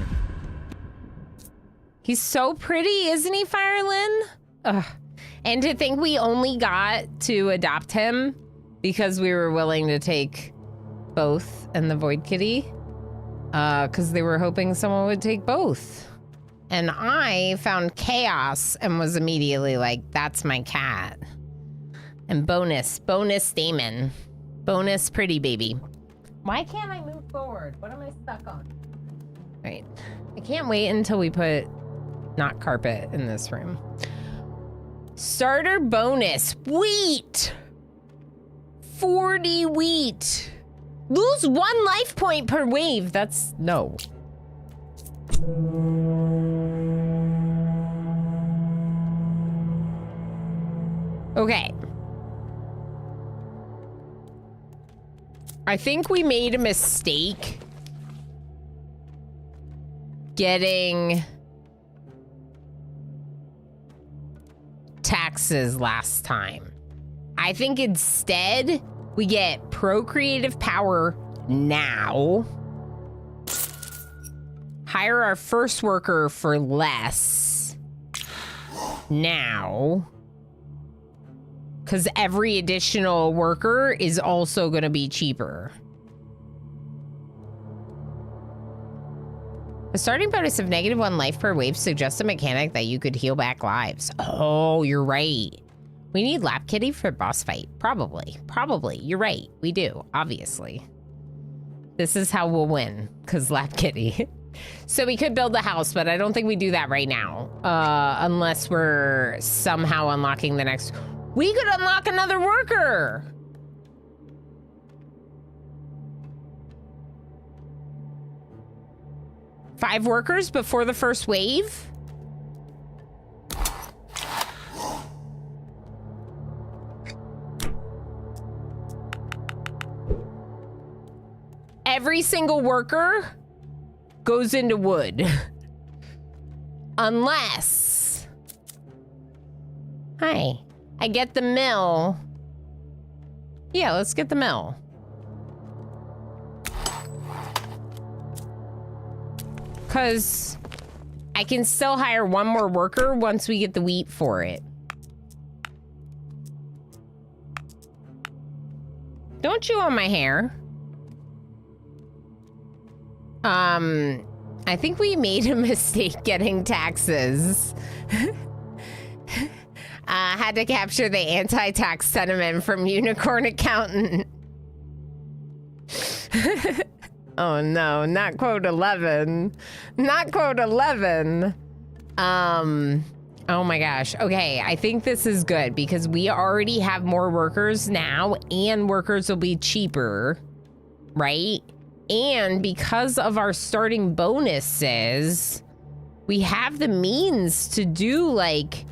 He's so pretty, isn't he, Firelin? Ugh. And to think we only got to adopt him because we were willing to take both and the Void Kitty. Because they were hoping someone would take both. And I found Chaos and was immediately like, that's my cat. And bonus Damon. Bonus pretty baby. Why can't I move forward? What am I stuck on? Right. I can't wait until we put not carpet in this room. Starter bonus. Wheat. 40 wheat. Lose 1 life point per wave. That's no. Okay. I think we made a mistake getting taxes last time. I think instead we get procreative power now. Hire our first worker for less now. Because every additional worker is also going to be cheaper. The starting bonus of -1 life per wave suggests a mechanic that you could heal back lives. Oh, you're right. We need Lap Kitty for boss fight. Probably. Probably. You're right. We do, obviously. This is how we'll win, because Lap Kitty. So we could build the house, but I don't think we do that right now. Unless we're somehow unlocking the next... We could unlock another worker! Five workers before the first wave? Every single worker goes into wood. Unless... Hi. I get the mill. Yeah, let's get the mill. Because I can still hire one more worker once we get the wheat for it. Don't chew on my hair. I think we made a mistake getting taxes. Had to capture the anti-tax sentiment from Unicorn Accountant. Oh no, not quote 11. Not quote 11. Oh my gosh. Okay, I think this is good because we already have more workers now and workers will be cheaper, right? And because of our starting bonuses, we have the means to do like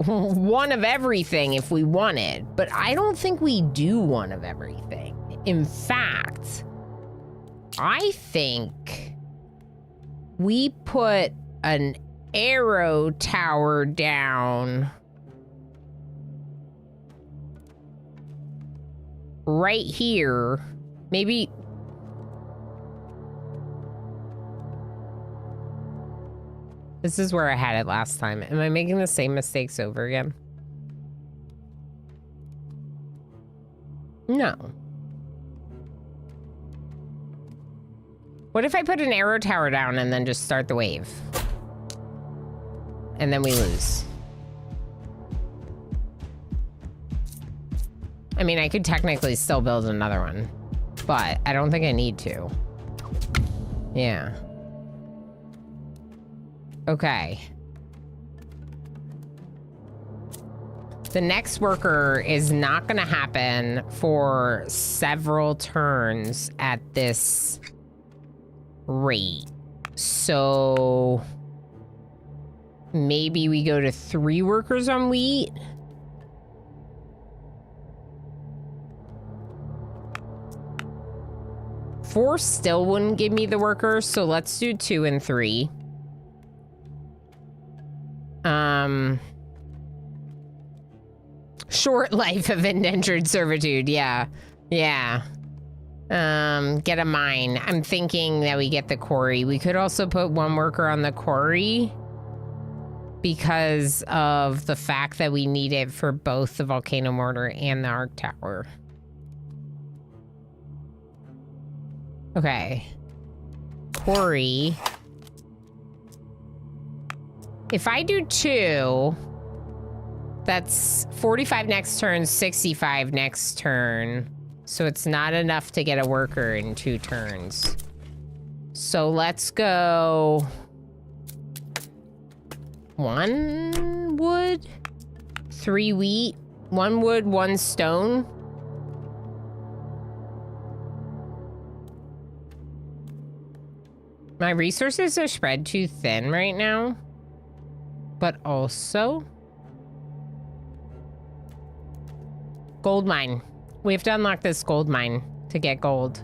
one of everything if we wanted, but I don't think we do one of everything. In fact, I think we put an arrow tower down right here. Maybe... This is where I had it last time. Am I making the same mistakes over again? No. What if I put an arrow tower down and then just start the wave? And then we lose. I mean, I could technically still build another one, but I don't think I need to. Yeah. Okay. The next worker is not going to happen for several turns at this rate. So maybe we go to 3 workers on wheat. Four still wouldn't give me the workers, so let's do 2 and 3. Short life of indentured servitude, yeah. Yeah. Get a mine. I'm thinking that we get the quarry. We could also put 1 worker on the quarry because of the fact that we need it for both the volcano mortar and the arc tower. Okay. Quarry. If I do 2, that's 45 next turn, 65 next turn. So it's not enough to get a worker in 2 turns. So let's go 1 wood, 3 wheat, 1 wood, 1 stone. My resources are spread too thin right now, but also gold mine. We have to unlock this gold mine to get gold.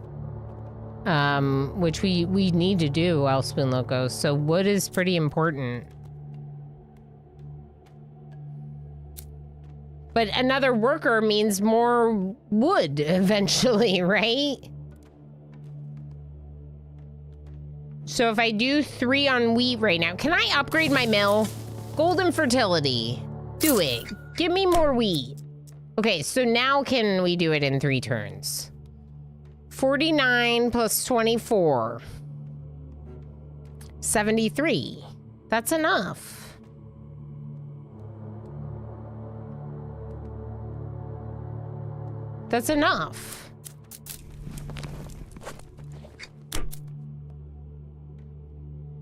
Which we need to do, El Spoon Loco. So wood is pretty important. But another worker means more wood eventually, right? So if I do 3 on wheat right now, can I upgrade my mill? Golden fertility. Do it. Give me more wheat. Okay, so now can we do it in 3 turns? 49 plus 24. 73. That's enough. That's enough.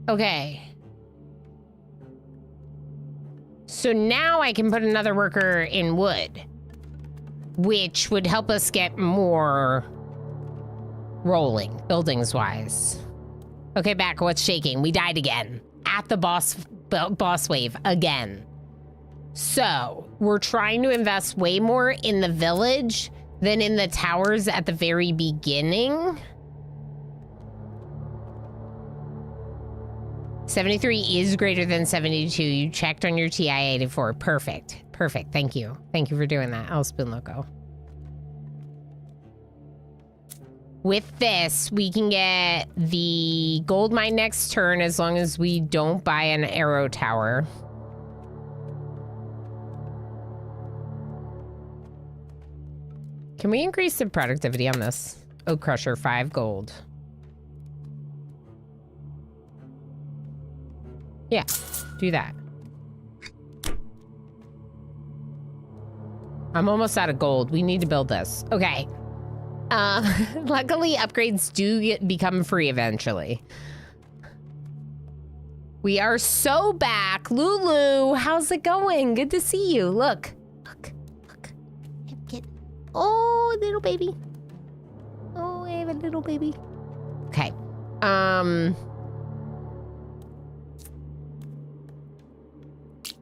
Okay. So now I can put another worker in wood, which would help us get more rolling, buildings-wise. Okay, back. What's shaking? We died again. At the boss wave again. So, we're trying to invest way more in the village than in the towers at the very beginning. 73 is greater than 72. You checked on your TI-84. Perfect. Perfect. Thank you. Thank you for doing that, El Spoon Loco. With this, we can get the gold mine next turn as long as we don't buy an arrow tower. Can we increase the productivity on this? Oak Crusher, 5 gold. Yeah, do that. I'm almost out of gold. We need to build this. Okay. Luckily, upgrades do become free eventually. We are so back. Lulu, how's it going? Good to see you. Look. Oh, little baby. Oh, I have a little baby. Okay.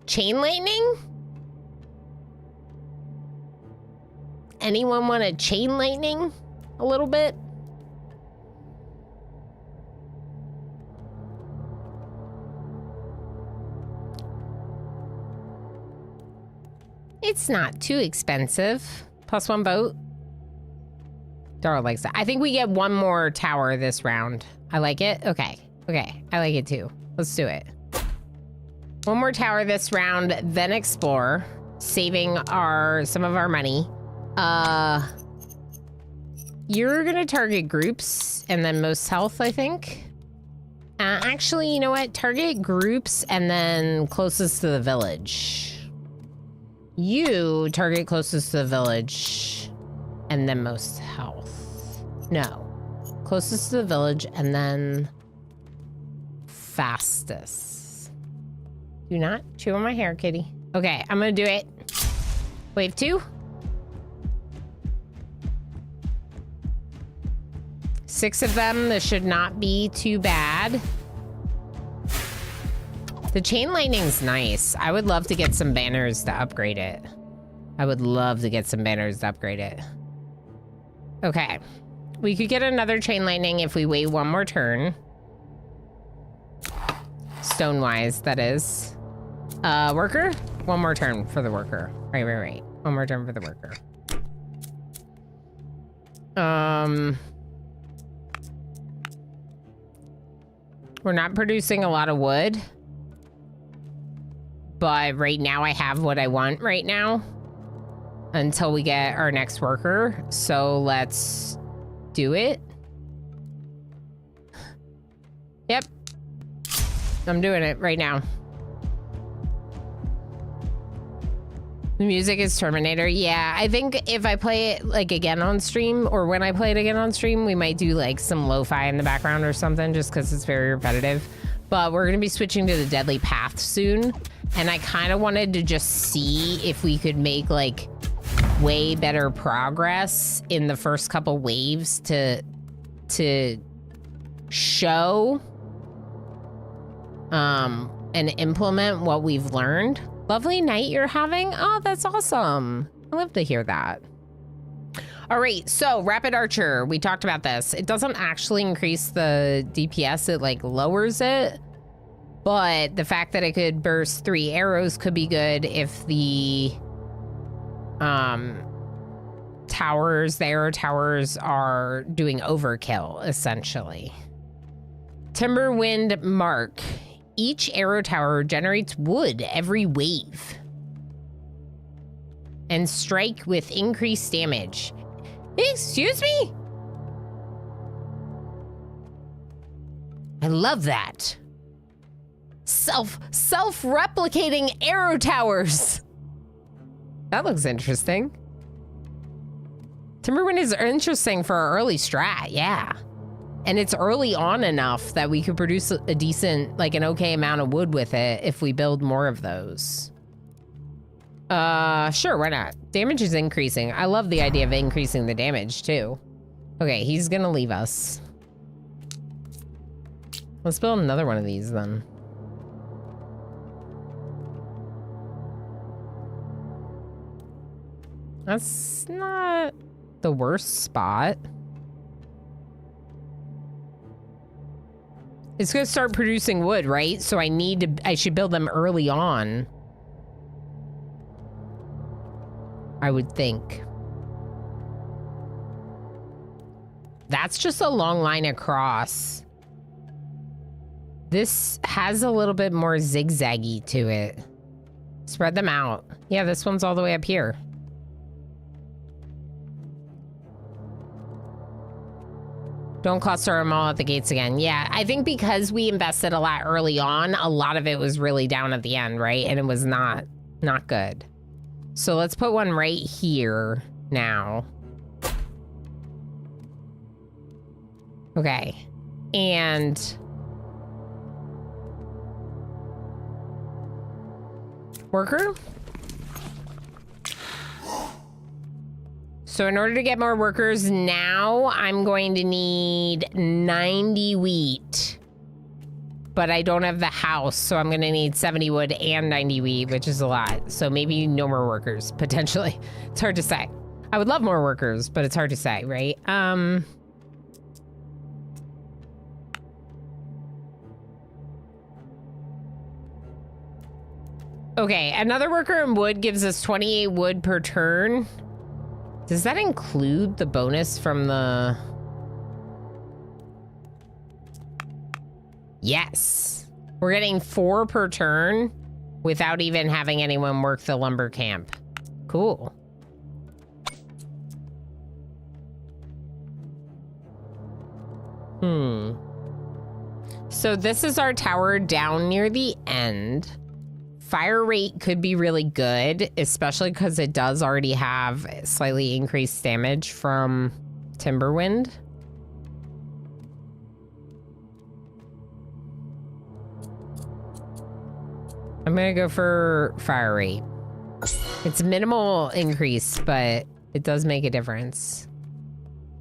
Chain lightning? Anyone want to chain lightning a little bit? It's not too expensive. +1 vote. Dara likes that. I think we get 1 more tower this round. I like it. Okay. Okay. I like it too. Let's do it. 1 more tower this round, then explore, saving some of our money. You're gonna target groups and then most health, I think. Actually, you know what? Target groups and then closest to the village. You target closest to the village and then most health. No. Closest to the village and then fastest. Do not chew on my hair, kitty. Okay, I'm gonna do it. Wave 2. 6 of them. This should not be too bad. The chain lightning's nice. I would love to get some banners to upgrade it. I would love to get some banners to upgrade it. Okay. We could get another chain lightning if we wait 1 more turn. Stone-wise, that is. Worker? 1 more turn for the worker. Right. 1 more turn for the worker. We're not producing a lot of wood. But right now I have what I want right now. Until we get our next worker. So let's do it. Yep. I'm doing it right now. The music is Terminator. Yeah, I think if I play it like again on stream, or when I play it again on stream, we might do like some lo-fi in the background or something, just because it's very repetitive. But we're gonna be switching to the Deadly Path soon, and I kind of wanted to just see if we could make like way better progress in the first couple waves to show and implement what we've learned. Lovely night you're having? Oh, that's awesome. I love to hear that. All right, so Rapid Archer, we talked about this. It doesn't actually increase the DPS, it like lowers it. But the fact that it could burst 3 arrows could be good if the towers, the arrow towers are doing overkill, essentially. Timberwind Mark. Each arrow tower generates wood every wave. And strike with increased damage. Excuse me? I love that. Self-replicating arrow towers. That looks interesting. Timberwind is interesting for our early strat, yeah. And it's early on enough that we could produce a decent, like an okay amount of wood with it if we build more of those. Sure, why not? Damage is increasing. I love the idea of increasing the damage too. Okay, he's gonna leave us. Let's build another one of these then. That's not the worst spot. It's gonna start producing wood, right? So I should build them early on. I would think. That's just a long line across. This has a little bit more zigzaggy to it. Spread them out. Yeah, this one's all the way up here. Don't cluster them all at the gates again. Yeah, I think because we invested a lot early on, a lot of it was really down at the end, right? And it was not good. So let's put one right here now. Okay. And worker. So in order to get more workers now, I'm going to need 90 wheat. But I don't have the house, so I'm gonna need 70 wood and 90 wheat, which is a lot. So maybe no more workers, potentially. It's hard to say. I would love more workers, but it's hard to say, right? Okay, another worker in wood gives us 28 wood per turn. Does that include the bonus from the... Yes. We're getting 4 per turn without even having anyone work the lumber camp. Cool. So this is our tower down near the end. Fire rate could be really good, especially because it does already have slightly increased damage from Timberwind. I'm gonna go for fire rate. It's minimal increase, but it does make a difference.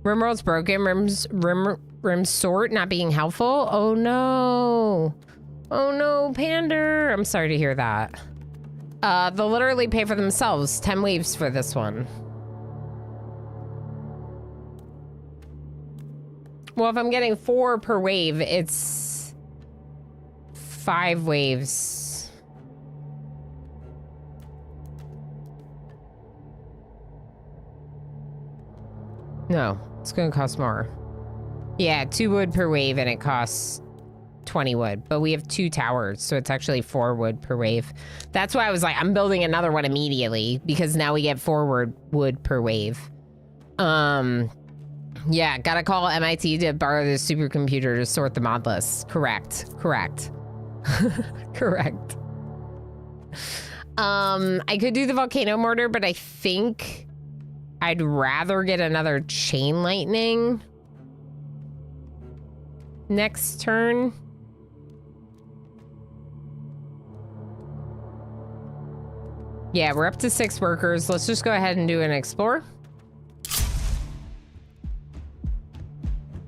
Rimworld's broken. Rim's sort not being helpful. Oh no. Oh no, Pander. I'm sorry to hear that. They'll literally pay for themselves. 10 waves for this one. Well, if I'm getting 4 per wave, it's 5 waves. No, it's gonna cost more. Yeah, 2 wood per wave and it costs 20 wood, but we have 2 towers, so it's actually 4 wood per wave. That's why I was like, I'm building another one immediately because now we get 4 wood per wave. Yeah, gotta call MIT to borrow the supercomputer to sort the mod list. Correct. Correct. I could do the volcano mortar, but I think I'd rather get another chain lightning next turn. Yeah, we're up to 6 workers. Let's just go ahead and do an explore.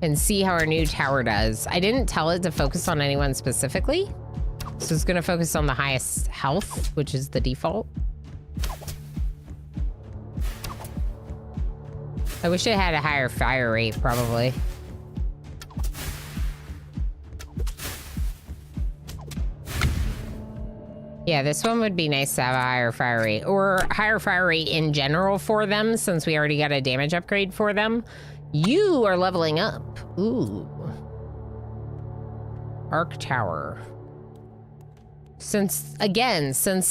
And see how our new tower does. I didn't tell it to focus on anyone specifically. So it's gonna focus on the highest health, which is the default. I wish it had a higher fire rate, probably. Yeah, this one would be nice to have a higher fire rate, or higher fire rate in general for them, since we already got a damage upgrade for them. You are leveling up. Ooh. Arc Tower. Since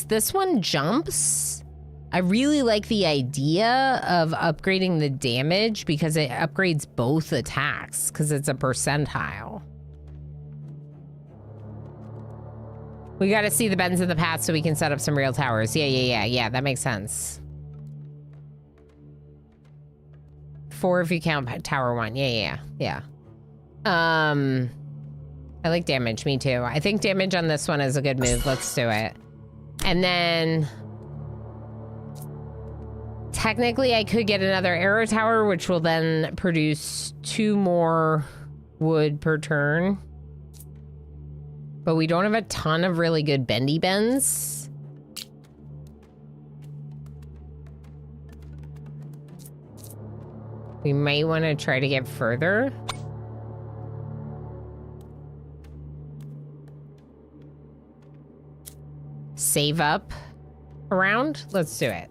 this one jumps, I really like the idea of upgrading the damage because it upgrades both attacks because it's a percentile. We got to see the bends in the path so we can set up some real towers. Yeah, that makes sense. 4 if you count tower 1. Yeah. I like damage, me too. I think damage on this one is a good move. Let's do it. And then technically I could get another arrow tower, which will then produce 2 more wood per turn. But we don't have a ton of really good bendy bends. We might want to try to get further. Save up around. Let's do it.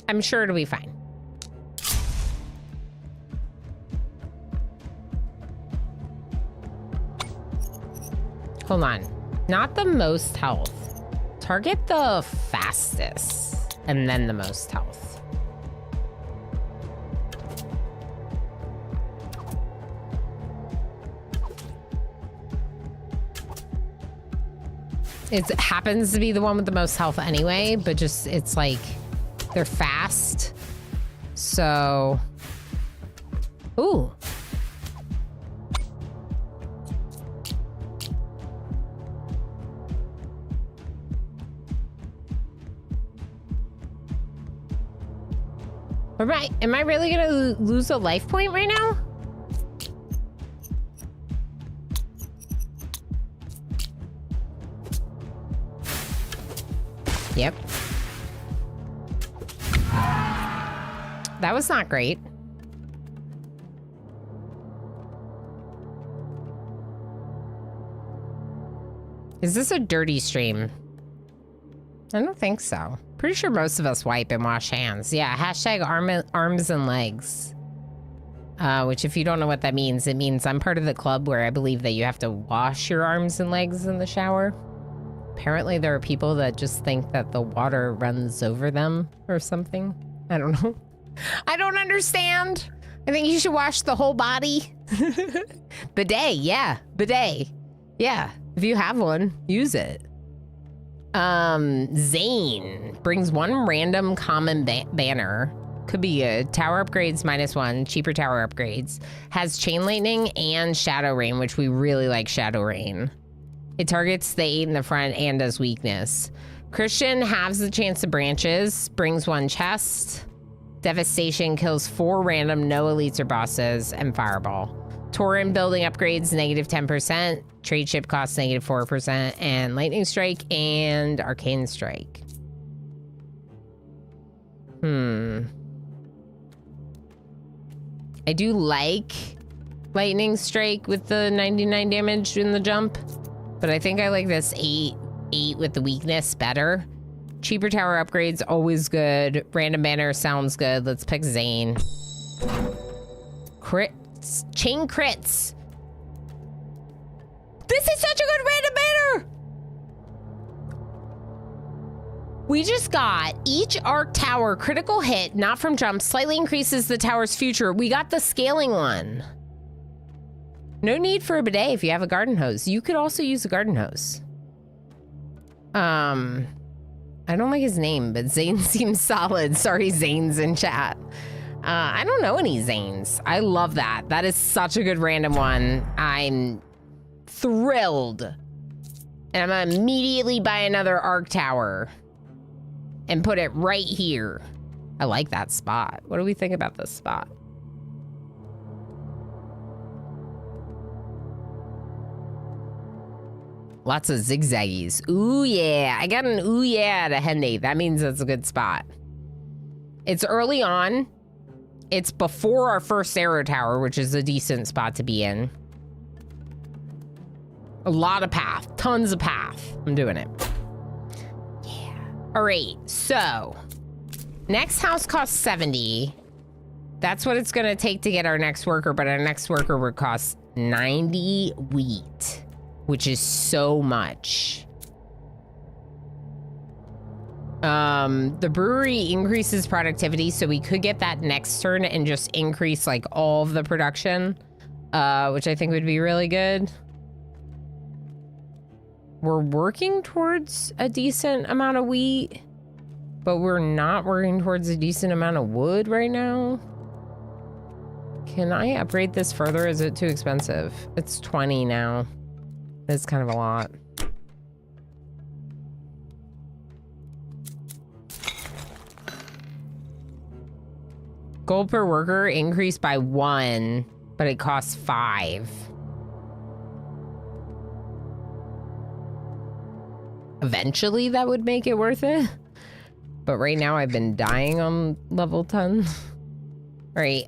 I'm sure it'll be fine. Hold on. Not the most health. Target the fastest and then the most health. It happens to be the one with the most health anyway, but just, it's like, they're fast. So, ooh. Am I really gonna lose a life point right now? Yep. That was not great. Is this a dirty stream? I don't think so. Pretty sure most of us wipe and wash hands. Yeah, hashtag arms and legs. Which if you don't know what that means, it means I'm part of the club where I believe that you have to wash your arms and legs in the shower. Apparently there are people that just think that the water runs over them or something. I don't know. I don't understand. I think you should wash the whole body. Bidet, yeah. Bidet. Yeah, if you have one, use it. Zane brings 1 random common banner. Could be a tower upgrades -1, cheaper tower upgrades. Has chain lightning and shadow rain, which we really like shadow rain. It targets the 8 in the front and does weakness. Christian halves the chance of branches, brings 1 chest. Devastation kills 4 random no elites or bosses, and fireball. Tauren building upgrades -10%. Trade ship costs -4%, and lightning strike and arcane strike. I do like lightning strike with the 99 damage in the jump, but I think I like this 8 with the weakness better. Cheaper tower upgrades, always good. Random banner sounds good. Let's pick Zane. Crits. Chain crits. This is such a good random banner. We just got each arc tower critical hit, not from jump, slightly increases the tower's future. We got the scaling one. No need for a bidet if you have a garden hose. You could also use a garden hose. I don't like his name, but Zane seems solid. Sorry, Zane's in chat. I don't know any Zanes. I love that. That is such a good random one. I'm thrilled. And I'm gonna immediately buy another arc tower and put it right here. I like that spot. What do we think about this spot? Lots of zigzaggies. Ooh, yeah. I got an ooh, yeah to Hendy. That means it's a good spot. It's early on. It's before our first arrow tower, which is a decent spot to be in. A lot of path, tons of path. I'm doing it. Yeah. All right, so next house costs 70. That's what it's gonna take to get our next worker, but our next worker would cost 90 wheat, which is so much. The brewery increases productivity, so we could get that next turn and just increase like all of the production, which I think would be really good. We're working towards a decent amount of wheat, but we're not working towards a decent amount of wood right now. Can I upgrade this further? Is it too expensive? It's 20 now. That's kind of a lot. Gold per worker increased by 1, but it costs 5. Eventually that would make it worth it. But right now I've been dying on level 10. All right,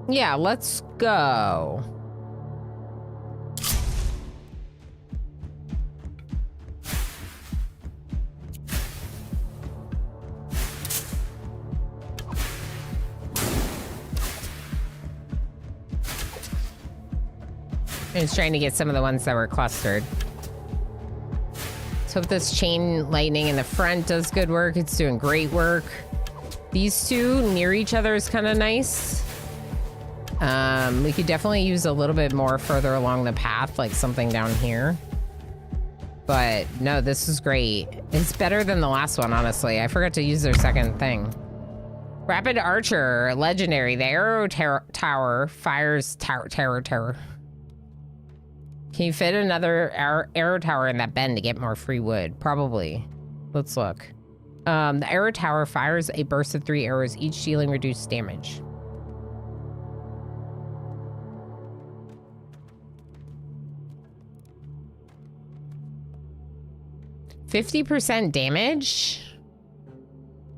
yeah, let's go. I was trying to get some of the ones that were clustered. So if this chain lightning in the front does good work, it's doing great work. These two near each other is kind of nice. We could definitely use a little bit more further along the path, like something down here. But no, this is great. It's better than the last one, honestly. I forgot to use their second thing. Rapid Archer, legendary. The arrow tower fires terror. Can you fit another arrow tower in that bend to get more free wood? Probably. Let's look. The arrow tower fires a burst of 3 arrows, each dealing reduced damage. %50 damage,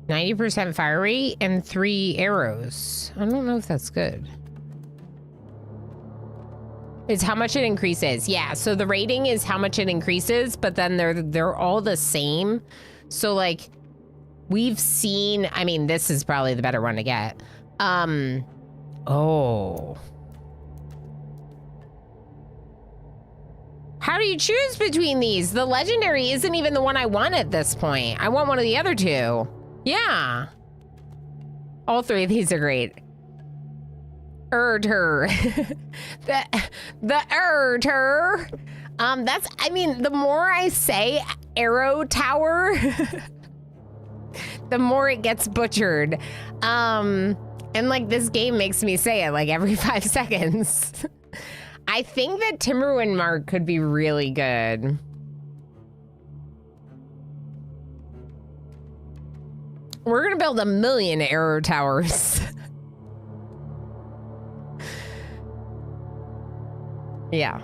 90% fire rate, and 3 arrows. I don't know if that's good. It's how much it increases. Yeah, so the rating is how much it increases, but then they're all the same. So like we've seen, I mean, this is probably the better one to get. Oh. How do you choose between these? The legendary isn't even the one I want at this point. I want one of the other two. Yeah. All 3 of these are great. Erter. the Erter. That's, I mean, the more I say arrow tower, the more it gets butchered. And like this game makes me say it like every 5 seconds. I think that Timberwind Mark could be really good. We're gonna build 1,000,000 arrow towers. Yeah.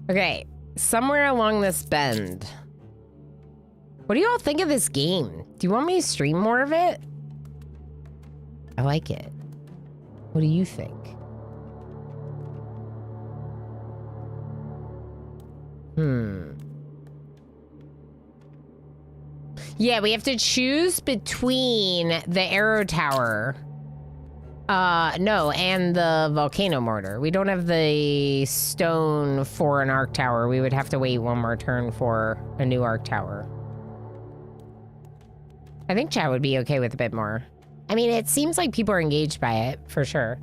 Okay, somewhere along this bend. What do y'all think of this game? Do you want me to stream more of it? I like it. What do you think? Yeah, we have to choose between the arrow tower. No, and the volcano mortar. We don't have the stone for an arc tower. We would have to wait 1 more turn for a new arc tower. I think chat would be okay with a bit more. I mean, it seems like people are engaged by it, for sure.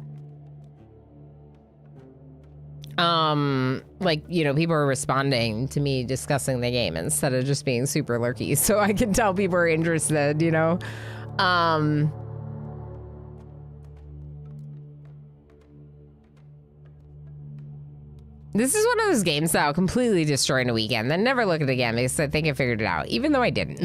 Like, you know, people are responding to me discussing the game instead of just being super lurky. So I can tell people are interested, you know? This is one of those games that I'll completely destroy in a weekend, then never look at it again because I think I figured it out, even though I didn't.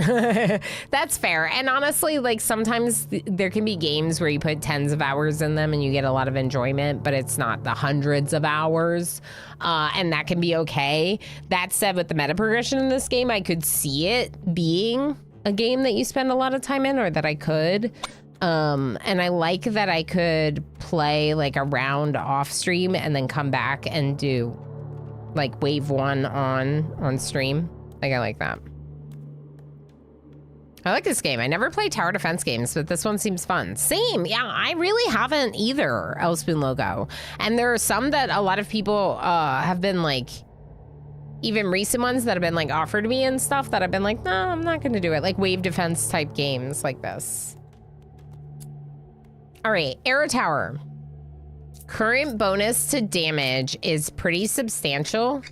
That's fair. And honestly, like sometimes there can be games where you put tens of hours in them and you get a lot of enjoyment, but it's not the hundreds of hours. And that can be okay. That said, with the meta progression in this game, I could see it being a game that you spend a lot of time in, or that I could. And I like that I could play like a round off stream and then come back and do like wave 1 on stream. Like I like that. I like this game. I never play tower defense games, but this one seems fun. Same. Yeah, I really haven't either, Elspoon Logo. And there are some that a lot of people have been like, even recent ones that have been like offered to me and stuff that I've been like, no, I'm not going to do it. Like wave defense type games like this. All right, Arrow Tower. Current bonus to damage is pretty substantial.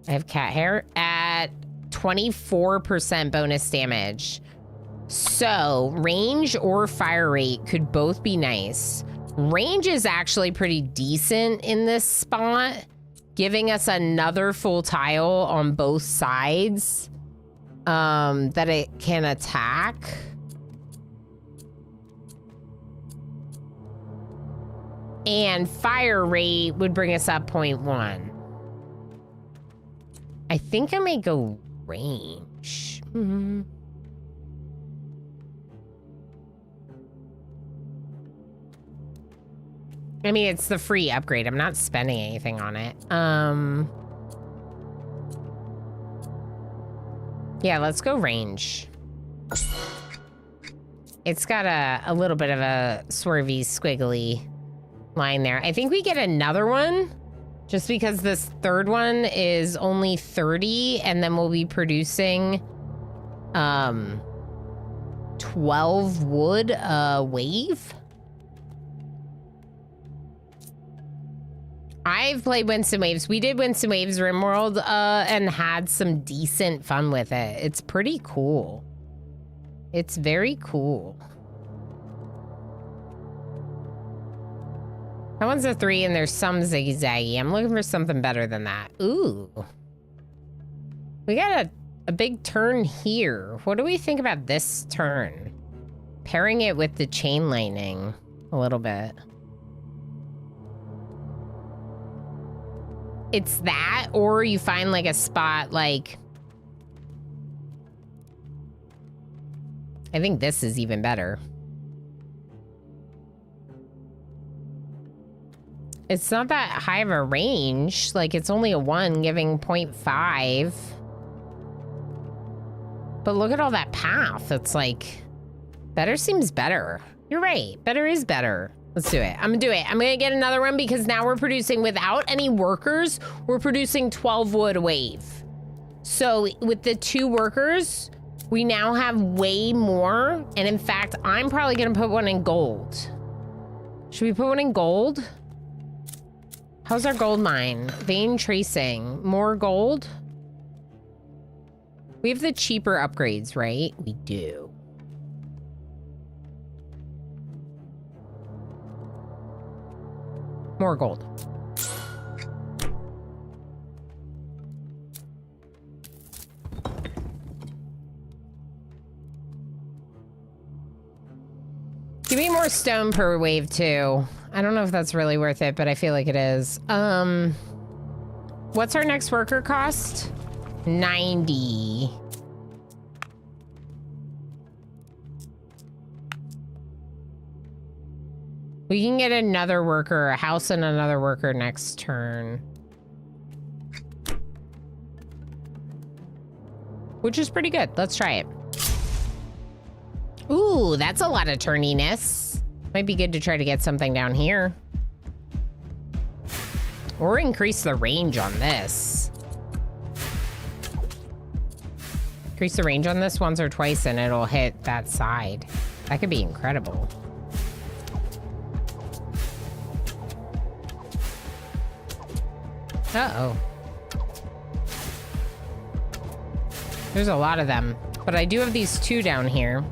I have cat hair at 24% bonus damage. So range or fire rate could both be nice. Range is actually pretty decent in this spot, giving us another full tile on both sides that it can attack. And fire rate would bring us up 0.1. I think I may go range. I mean, it's the free upgrade. I'm not spending anything on it. Yeah, let's go range. It's got a little bit of a swervy, squiggly line there. I think we get another one just because this third one is only 30 and then we'll be producing 12 wood a wave. I've played Winston Waves. We did Winston Waves RimWorld and had some decent fun with it. It's pretty cool. It's very cool. That one's a 3 and there's some ziggy-zaggy. I'm looking for something better than that. Ooh. We got a big turn here. What do we think about this turn? Pairing it with the chain lightning a little bit. It's that, or you find like a spot like... I think this is even better. It's not that high of a range. Like, it's only a 1 giving 0.5. But look at all that path. It's like, better seems better. You're right. Better is better. Let's do it. I'm gonna do it. I'm gonna get another one because now we're producing, without any workers, we're producing 12 wood a wave. So with the 2 workers, we now have way more. And in fact, I'm probably gonna put one in gold. Should we put one in gold? How's our gold mine? Vein tracing. More gold? We have the cheaper upgrades, right? We do. More gold. Give me more stone per wave too. I don't know if that's really worth it, but I feel like it is. What's our next worker cost? 90. We can get another worker, a house and another worker next turn. Which is pretty good. Let's try it. Ooh, that's a lot of turniness. Might be good to try to get something down here. Or increase the range on this. Increase the range on this once or twice and it'll hit that side. That could be incredible. Uh-oh. There's a lot of them, but I do have these 2 down here.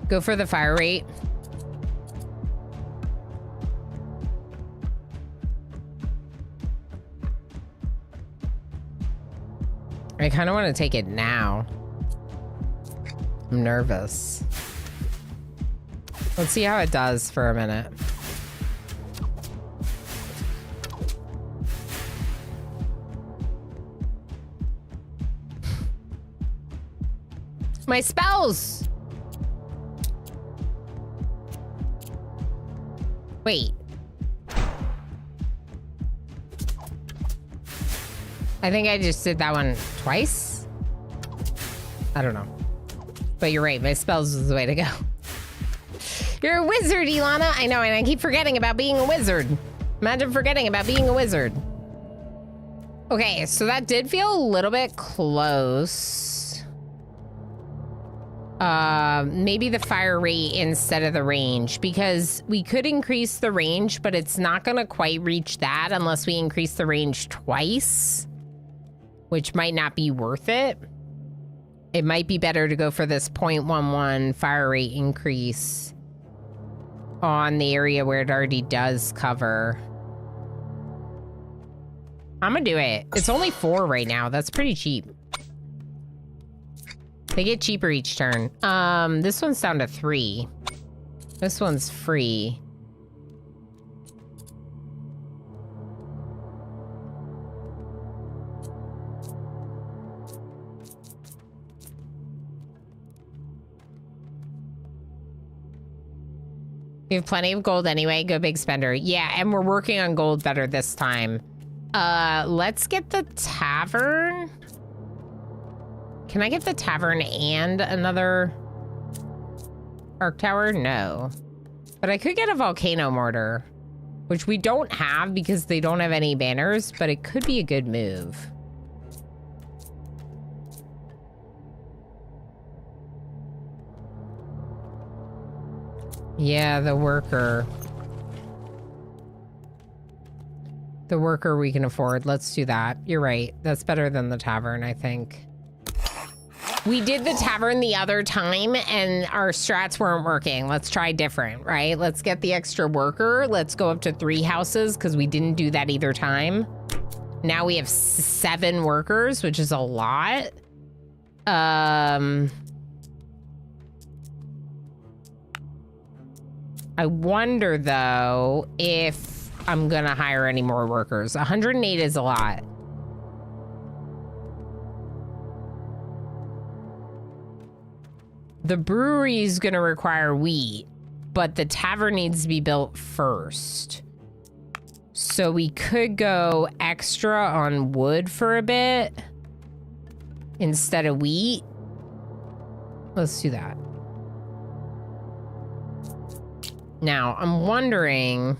Go for the fire rate. I kind of want to take it now. I'm nervous. Let's see how it does for a minute. My spells! Wait. I think I just did that one twice? I don't know. But you're right, my spells is the way to go. You're a wizard, Ilana! I know, and I keep forgetting about being a wizard. Imagine forgetting about being a wizard. Okay, so that did feel a little bit close. Maybe the fire rate instead of the range, because we could increase the range, but it's not gonna quite reach that unless we increase the range twice, which might not be worth it. It might be better to go for this 0.11 fire rate increase on the area where it already does cover. I'm gonna do it. It's only 4 right now. That's pretty cheap. They get cheaper each turn. This one's down to 3. This one's free. We have plenty of gold anyway. Go big spender. Yeah, and we're working on gold better this time. Let's get the tavern. Can I get the tavern and another arc tower? No. But I could get a volcano mortar, which we don't have because they don't have any banners, but it could be a good move. Yeah, the worker. The worker we can afford. Let's do that. You're right. That's better than the tavern, I think. We did the tavern the other time and our strats weren't working. Let's try different, right? Let's get the extra worker. Let's go up to 3 houses because we didn't do that either time. Now we have 7 workers, which is a lot. I wonder though if I'm gonna hire any more workers. 108 is a lot. The brewery is going to require wheat, but the tavern needs to be built first. So we could go extra on wood for a bit instead of wheat. Let's do that. Now, I'm wondering...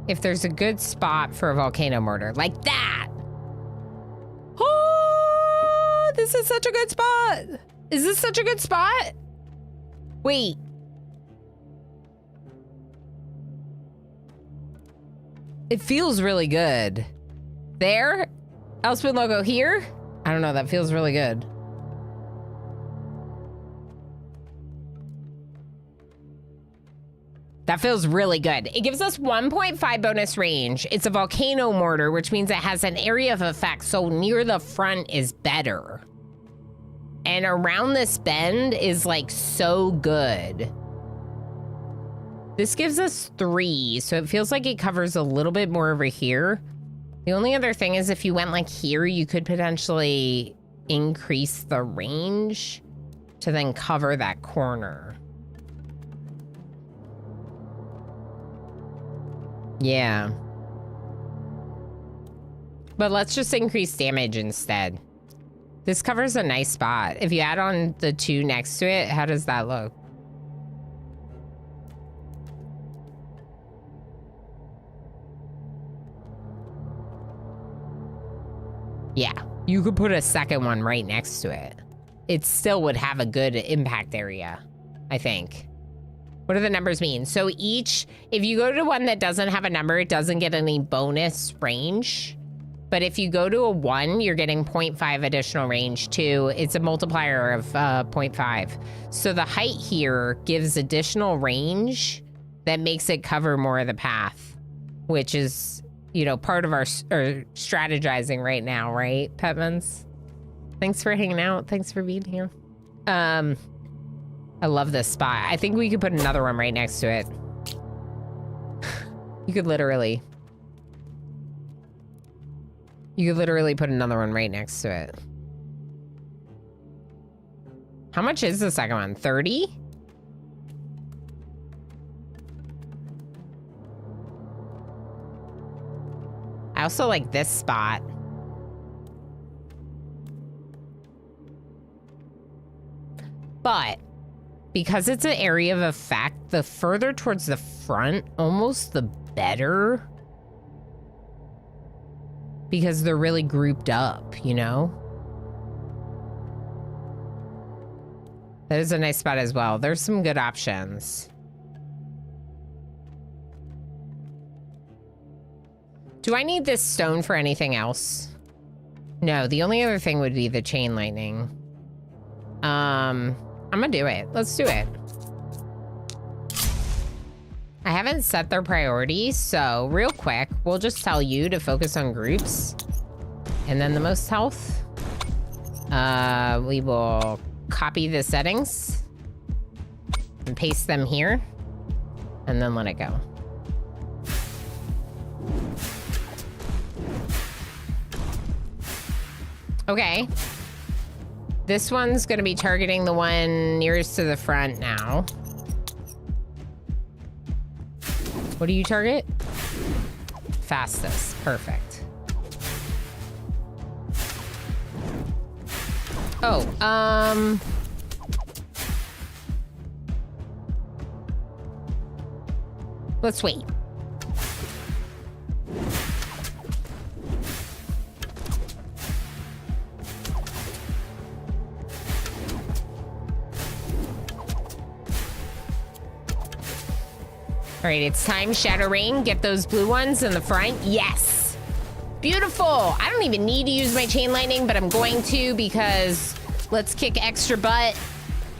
if there's a good spot for a volcano mortar. Like that! Oh, this is such a good spot! Is this such a good spot? Wait. It feels really good. There? Elspin logo here? I don't know, that feels really good. That feels really good. It gives us 1.5 bonus range. It's a volcano mortar, which means it has an area of effect, so near the front is better. And around this bend is like so good. This gives us 3, so it feels like it covers a little bit more over here. The only other thing is if you went like here, you could potentially increase the range to then cover that corner. Yeah. But let's just increase damage instead. This covers a nice spot. If you add on the 2 next to it, how does that look? Yeah, you could put a second one right next to it. It still would have a good impact area, I think. What do the numbers mean? So each, if you go to one that doesn't have a number, it doesn't get any bonus range. But if you go to a 1, you're getting 0.5 additional range too. It's a multiplier of 0.5. So the height here gives additional range that makes it cover more of the path, which is, you know, part of our strategizing right now, right, Petmans? Thanks for hanging out. Thanks for being here. I love this spot. I think we could put another one right next to it. You could literally put another one right next to it. How much is the second one? 30? I also like this spot. But because it's an area of effect, the further towards the front, almost the better. Because they're really grouped up, you know? That is a nice spot as well. There's some good options. Do I need this stone for anything else? No, the only other thing would be the chain lightning. I'm gonna do it. Let's do it. I haven't set their priorities, so real quick, we'll just tell you to focus on groups and then the most health. We will copy the settings and paste them here and then let it go. Okay. This one's gonna be targeting the one nearest to the front now. What do you target? Fastest. Perfect. Oh, let's wait. All right, it's time, Shadow Rain. Get those blue ones in the front. Yes. Beautiful. I don't even need to use my chain lightning, but I'm going to because let's kick extra butt.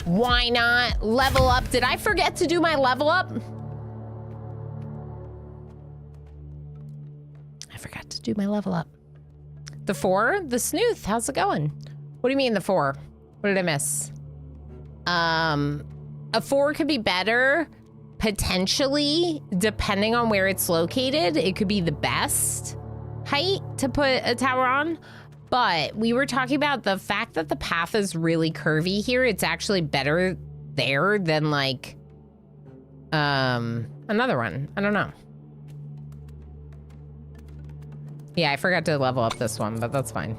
Why not? Level up. Did I forget to do my level up? I forgot to do my level up. The 4, the Snooth. How's it going? What do you mean the 4? What did I miss? A 4 could be better. Potentially, depending on where it's located, it could be the best height to put a tower on. But we were talking about the fact that the path is really curvy here. It's actually better there than like another one. I don't know. Yeah, I forgot to level up this one, but that's fine.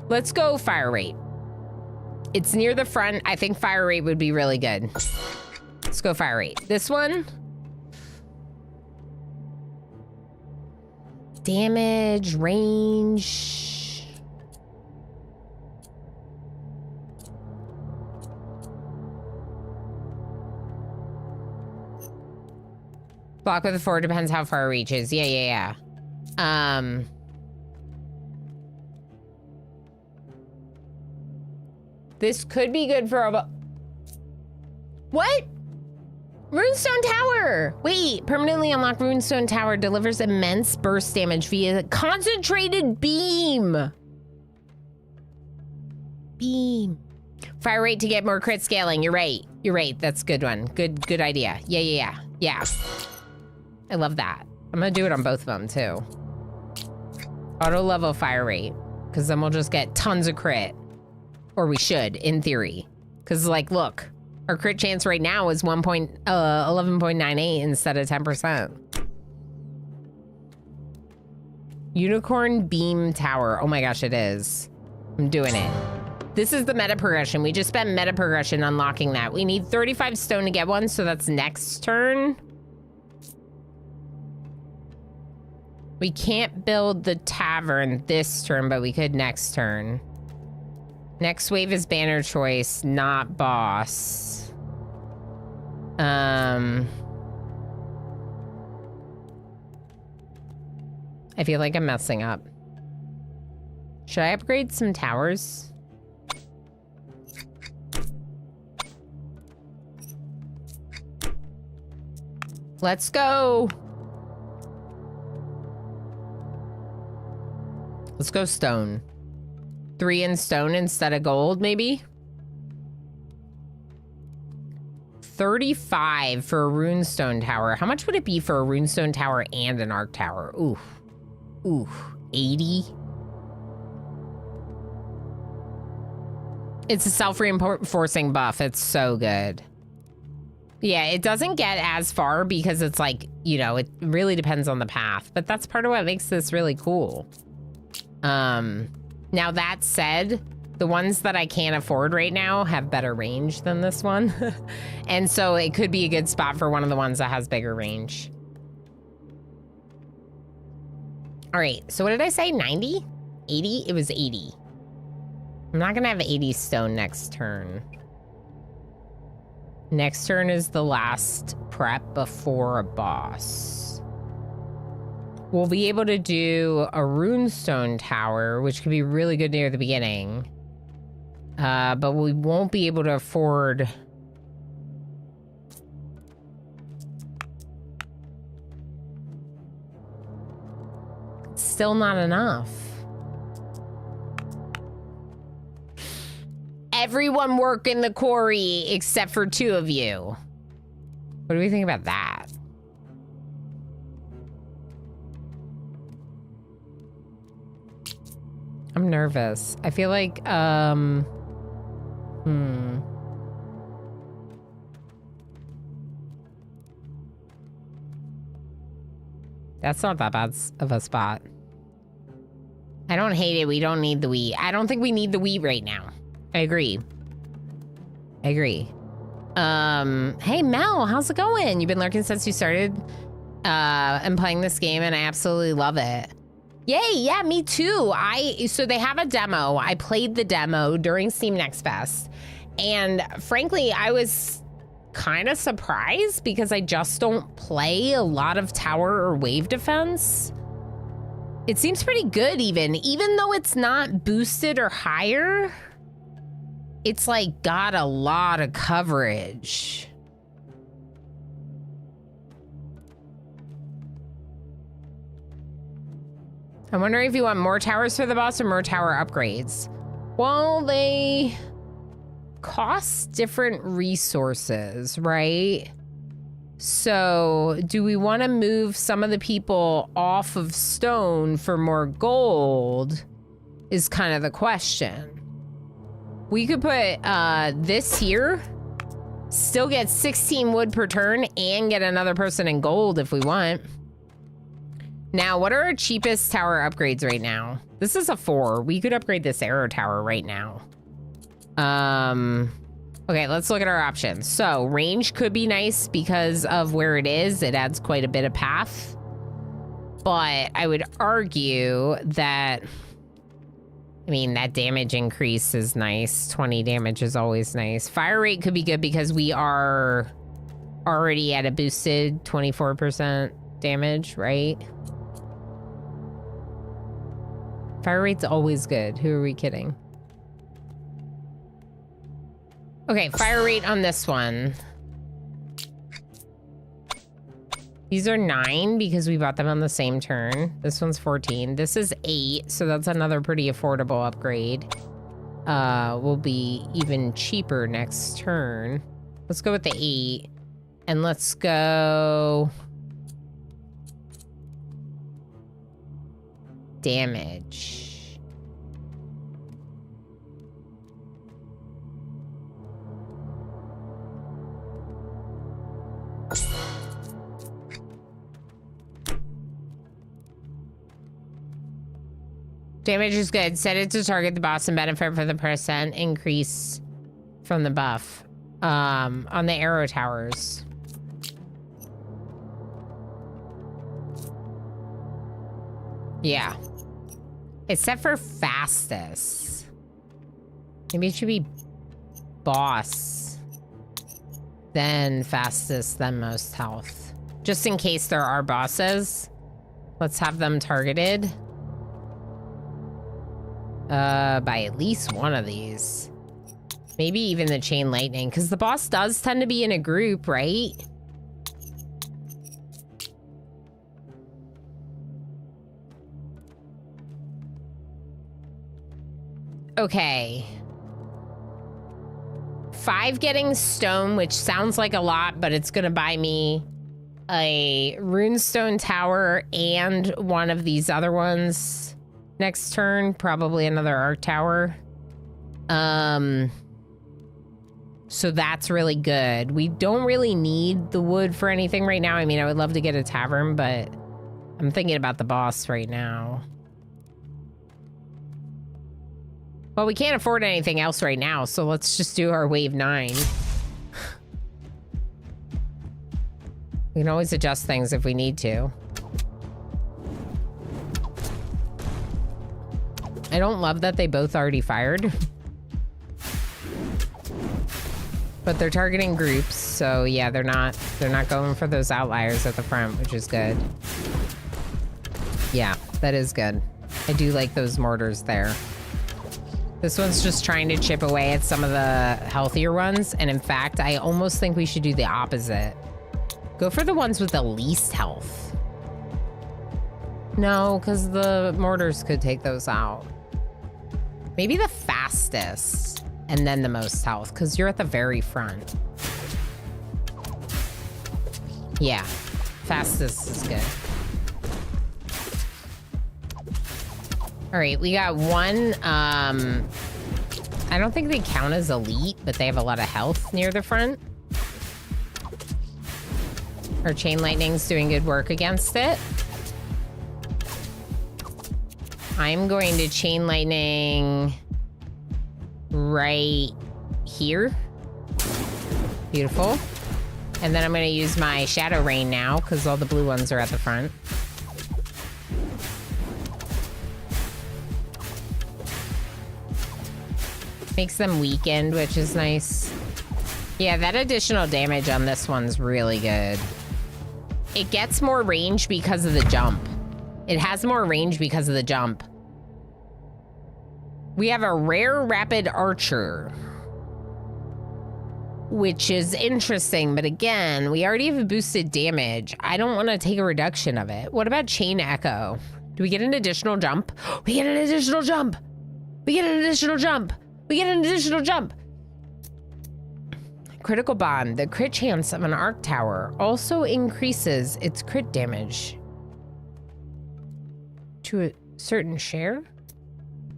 Let's go fire rate. It's near the front. I think fire rate would be really good. Let's go fire rate. This one. Damage, range. Block with a 4 depends how far it reaches. Yeah. This could be good for a... What? Runestone Tower! Wait, permanently unlocked Runestone Tower delivers immense burst damage via concentrated beam. Beam. Fire rate to get more crit scaling. You're right. That's a good one. Good idea. Yeah. I love that. I'm gonna do it on both of them too. Auto level fire rate, because then we'll just get tons of crit. Or we should, in theory. Because like, look. Our crit chance right now is 11.98 instead of 10%. Unicorn Beam Tower. Oh my gosh, it is. I'm doing it. This is the meta progression. We just spent meta progression unlocking that. We need 35 stone to get one, so that's next turn. We can't build the tavern this turn, but we could next turn. Next wave is banner choice, not boss. I feel like I'm messing up. Should I upgrade some towers? Let's go. Let's go stone. 3 in stone instead of gold, maybe? 35 for a runestone tower. How much would it be for a runestone tower and an arc tower? Ooh. Ooh. 80? It's a self-reinforcing buff. It's so good. Yeah, it doesn't get as far because it's like, you know, it really depends on the path. But that's part of what makes this really cool. Now that said, the ones that I can't afford right now have better range than this one. And so it could be a good spot for one of the ones that has bigger range. All right, so what did I say, 90? 80? It was 80. I'm not gonna have 80 stone next turn. Next turn is the last prep before a boss. We'll be able to do a runestone tower, which could be really good near the beginning. But we won't be able to afford... It's still not enough. Everyone work in the quarry except for 2 of you. What do we think about that? I'm nervous. I feel like, That's not that bad of a spot. I don't hate it. We don't need the wheat. I don't think we need the wheat right now. I agree. I agree. Hey Mel, how's it going? You've been lurking since you started and playing this game, and I absolutely love it. Yay, yeah, me too. So they have a demo. I played the demo during Steam Next Fest, and frankly, I was kind of surprised because I just don't play a lot of tower or wave defense. It seems pretty good even though it's not boosted or higher. It's like got a lot of coverage. I'm wondering if you want more towers for the boss or more tower upgrades. Well, they cost different resources, right? So do we want to move some of the people off of stone for more gold is kind of the question. We could put this here, still get 16 wood per turn and get another person in gold if we want. Now, what are our cheapest tower upgrades right now? This is a 4. We could upgrade this arrow tower right now. Okay, let's look at our options. So range could be nice because of where it is. It adds quite a bit of path. But I would argue that, I mean, that damage increase is nice. 20 damage is always nice. Fire rate could be good because we are already at a boosted 24% damage, right? Fire rate's always good. Who are we kidding? Okay, fire rate on this one. These are 9 because we bought them on the same turn. This one's 14. This is 8, so that's another pretty affordable upgrade. Will be even cheaper next turn. Let's go with the 8. And let's go... damage. Damage is good. Set it to target the boss and benefit for the percent increase from the buff on the arrow towers. Yeah. It's set for fastest. Maybe it should be boss, then fastest, then most health. Just in case there are bosses, let's have them targeted. by at least one of these. Maybe even the chain lightning, because the boss does tend to be in a group, right? Okay. 5 getting stone, which sounds like a lot, but it's gonna buy me a runestone tower and one of these other ones next turn, probably another arc tower. So that's really good. We don't really need the wood for anything right now. I mean, I would love to get a tavern, but I'm thinking about the boss right now. Well, we can't afford anything else right now, so let's just do our wave 9. We can always adjust things if we need to. I don't love that they both already fired. But they're targeting groups, so yeah, they're not going for those outliers at the front, which is good. Yeah, that is good. I do like those mortars there. This one's just trying to chip away at some of the healthier ones, and in fact, I almost think we should do the opposite. Go for the ones with the least health. No, because the mortars could take those out. Maybe the fastest. And then the most health, because you're at the very front. Yeah, fastest is good. All right, we got one. I don't think they count as elite, but they have a lot of health near the front. Our chain lightning's doing good work against it. I'm going to chain lightning right here. Beautiful. And then I'm going to use my shadow rain now because all the blue ones are at the front. Makes them weakened, which is nice. Yeah, that additional damage on this one's really good. It gets more range because of the jump. It has more range because of the jump. We have a rare rapid archer, which is interesting, but again, we already have a boosted damage. I don't want to take a reduction of it. What about chain echo? Do we get an additional jump? We get an additional jump. We get an additional jump. We get an additional jump. Critical bond. The crit chance of an arc tower also increases its crit damage to a certain share.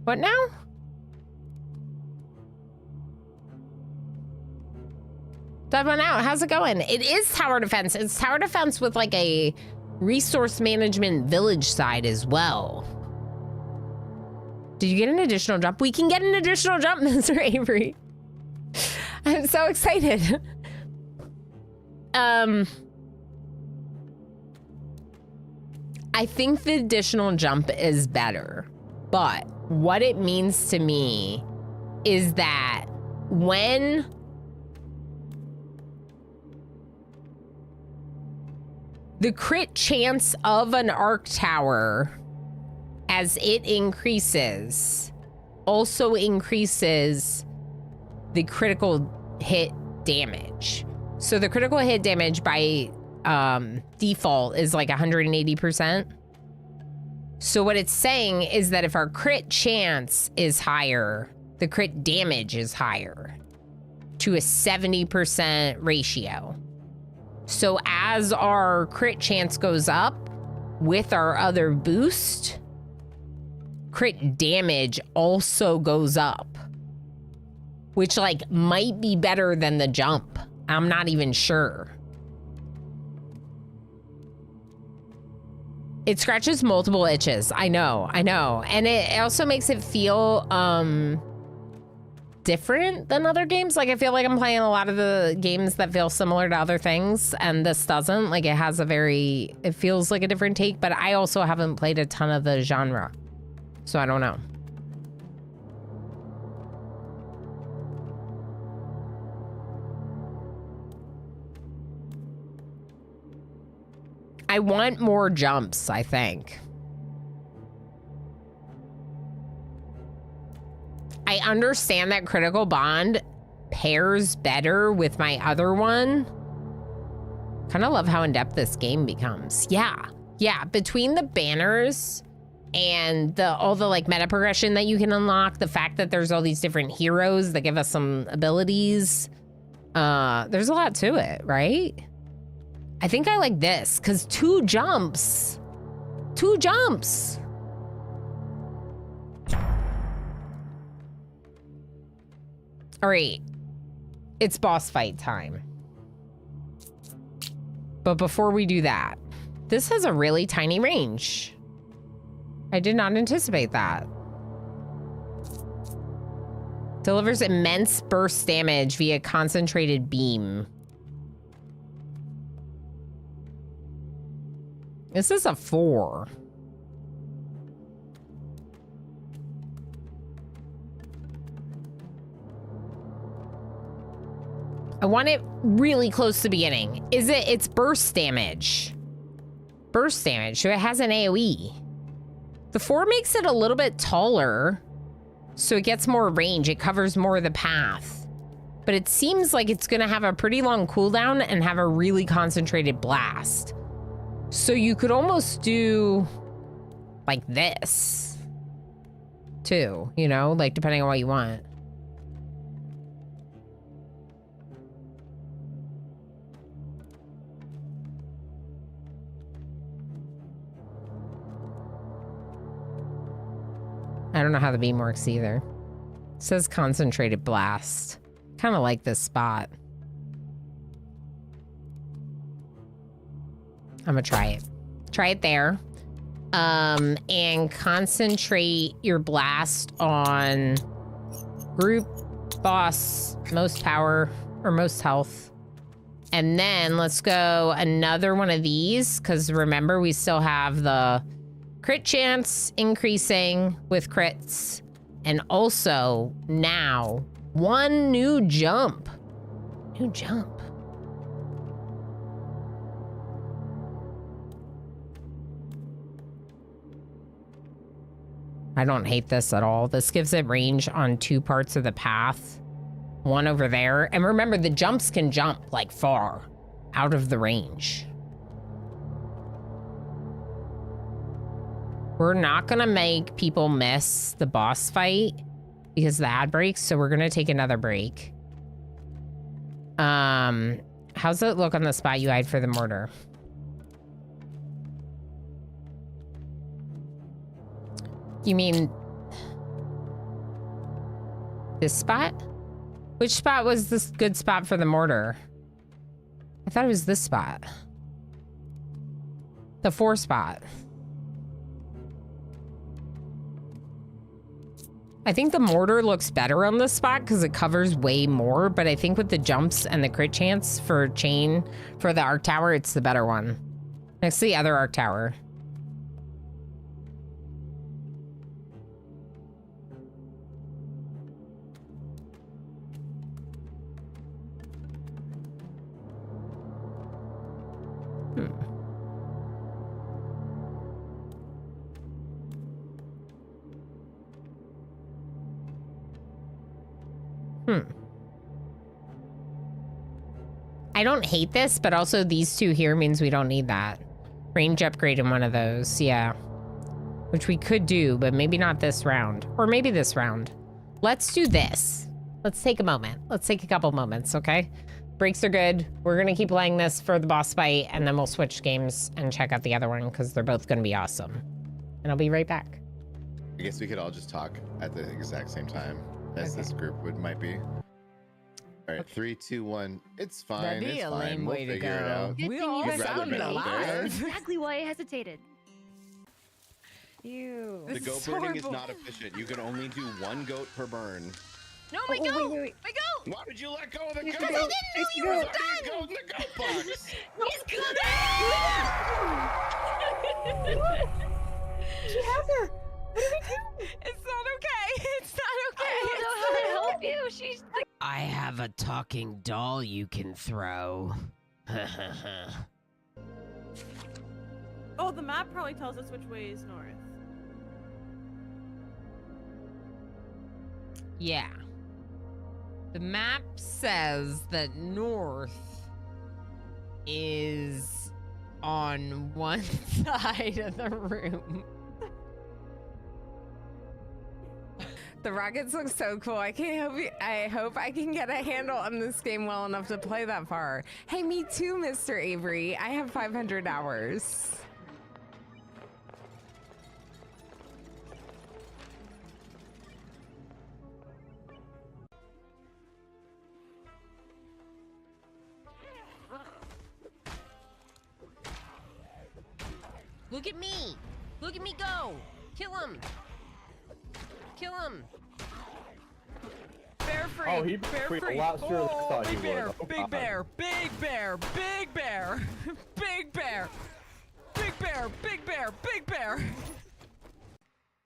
What now? That went out. How's it going? It is tower defense. It's tower defense with like a resource management village side as well. Did you get an additional jump? We can get an additional jump, Mr. Avery. I'm so excited. I think the additional jump is better, but what it means to me is that when the crit chance of an arc tower, as it increases, also increases the critical hit damage. So the critical hit damage by default is like 180%. So what it's saying is that if our crit chance is higher, the crit damage is higher to a 70% ratio. So as our crit chance goes up with our other boost, crit damage also goes up, which like might be better than the jump. I'm not even sure. It scratches multiple itches. I know. And it also makes it feel different than other games. Like I feel like I'm playing a lot of the games that feel similar to other things, and this doesn't. Like it feels like a different take, but I also haven't played a ton of the genre. So I don't know. I want more jumps, I think. I understand that Critical Bond pairs better with my other one. Kind of love how in-depth this game becomes. Yeah, between the banners and all the like meta progression that you can unlock, the fact that there's all these different heroes that give us some abilities, there's a lot to it, right? I think I like this because 2 jumps. All right, it's boss fight time. But before we do that, this has a really tiny range. I did not anticipate that. Delivers immense burst damage via concentrated beam. This is a 4. I want it really close to the beginning. It's burst damage. Burst damage, so it has an AoE. The 4 makes it a little bit taller, so it gets more range. It covers more of the path. But it seems like it's gonna have a pretty long cooldown and have a really concentrated blast. So you could almost do like this too, you know, like depending on what you want. I don't know how the beam works either. It says concentrated blast. Kind of like this spot. I'm gonna try it. Try it there. And concentrate your blast on group, boss, most power, or most health. And then let's go another one of these, because remember, we still have the crit chance increasing with crits. And also, now, 1 new jump. New jump. I don't hate this at all. This gives it range on 2 parts of the path. 1 over there. And remember, the jumps can jump like far out of the range. We're not gonna make people miss the boss fight because the ad breaks, so we're gonna take another break. How's it look on the spot you eyed for the mortar? You mean this spot? Which spot was this good spot for the mortar? I thought it was this spot. The 4 spot. I think the mortar looks better on this spot because it covers way more, but I think with the jumps and the crit chance for chain for the arc tower, it's the better one. Next to the other arc tower. I don't hate this, but also these 2 here means we don't need that. Range upgrade in one of those, yeah. Which we could do, but maybe not this round. Or maybe this round. Let's do this. Let's take a moment. Let's take a couple moments, okay? Breaks are good. We're gonna keep playing this for the boss fight, and then we'll switch games and check out the other one, because they're both gonna be awesome. And I'll be right back. I guess we could all just talk at the exact same time as this group might be. All right, 3, 2, 1. It's fine. That'd be it's a fine. lame We'll way to figure it go. out. Good We thing all you You'd rather sounded been out there. alive. Exactly why I hesitated. Ew. The This goat is burning is horrible. not efficient. You can only do 1 goat per burn. No, my goat! wait. My goat! Why would you let go of the goat? Because I didn't know you were There's done! already a goat in the goat box. He's coming! She has her. What do we do? It's not okay. It's not okay. I don't know how to help you. She's I have a talking doll you can throw. Oh, the map probably tells us which way is north. Yeah. The map says that north is on one side of the room. The rockets look so cool. I hope I can get a handle on this game well enough to play that far. Hey, me too, Mr. Avery. I have 500 hours. Look at me. Look at me go. Kill him. Kill him. Bear free. Oh, he bear free free. a lot sooner than I thought he big would. bear. Oh, Big God. bear. Big bear. Big bear. Big bear. Big bear. Big bear. Big bear.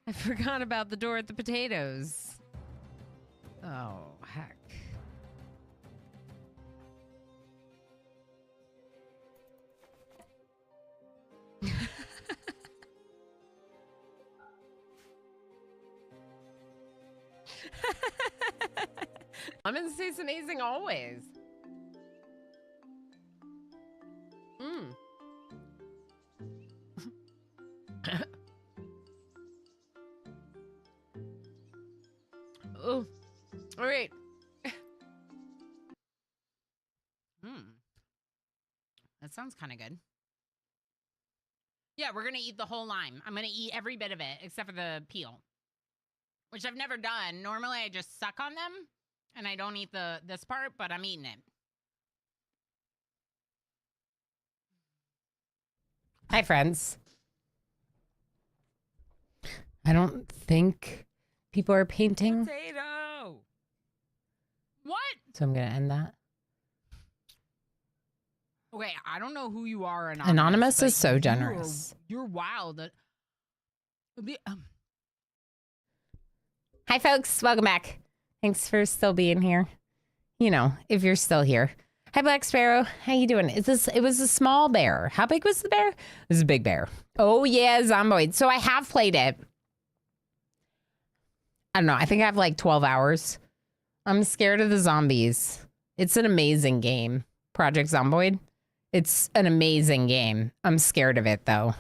I forgot about the door at the potatoes. Oh, heck. Lemons taste amazing always. Mmm. Oh, all right. That sounds kind of good. Yeah, we're gonna eat the whole lime. I'm gonna eat every bit of it except for the peel, which I've never done. Normally, I just suck on them and I don't eat this part, but I'm eating it. Hi, friends. I don't think people are painting, Potato. What? so I'm gonna end that. Okay, I don't know who you are, Anonymous. Anonymous but is so generous. You're wild. Hi, folks. Welcome back. Thanks for still being here. You know, if you're still here. Hi, Black Sparrow. How you doing? It was a small bear. How big was the bear? It was a big bear. Oh, yeah, Zomboid. So I have played it. I don't know. I think I have like 12 hours. I'm scared of the zombies. It's an amazing game. Project Zomboid. It's an amazing game. I'm scared of it, though.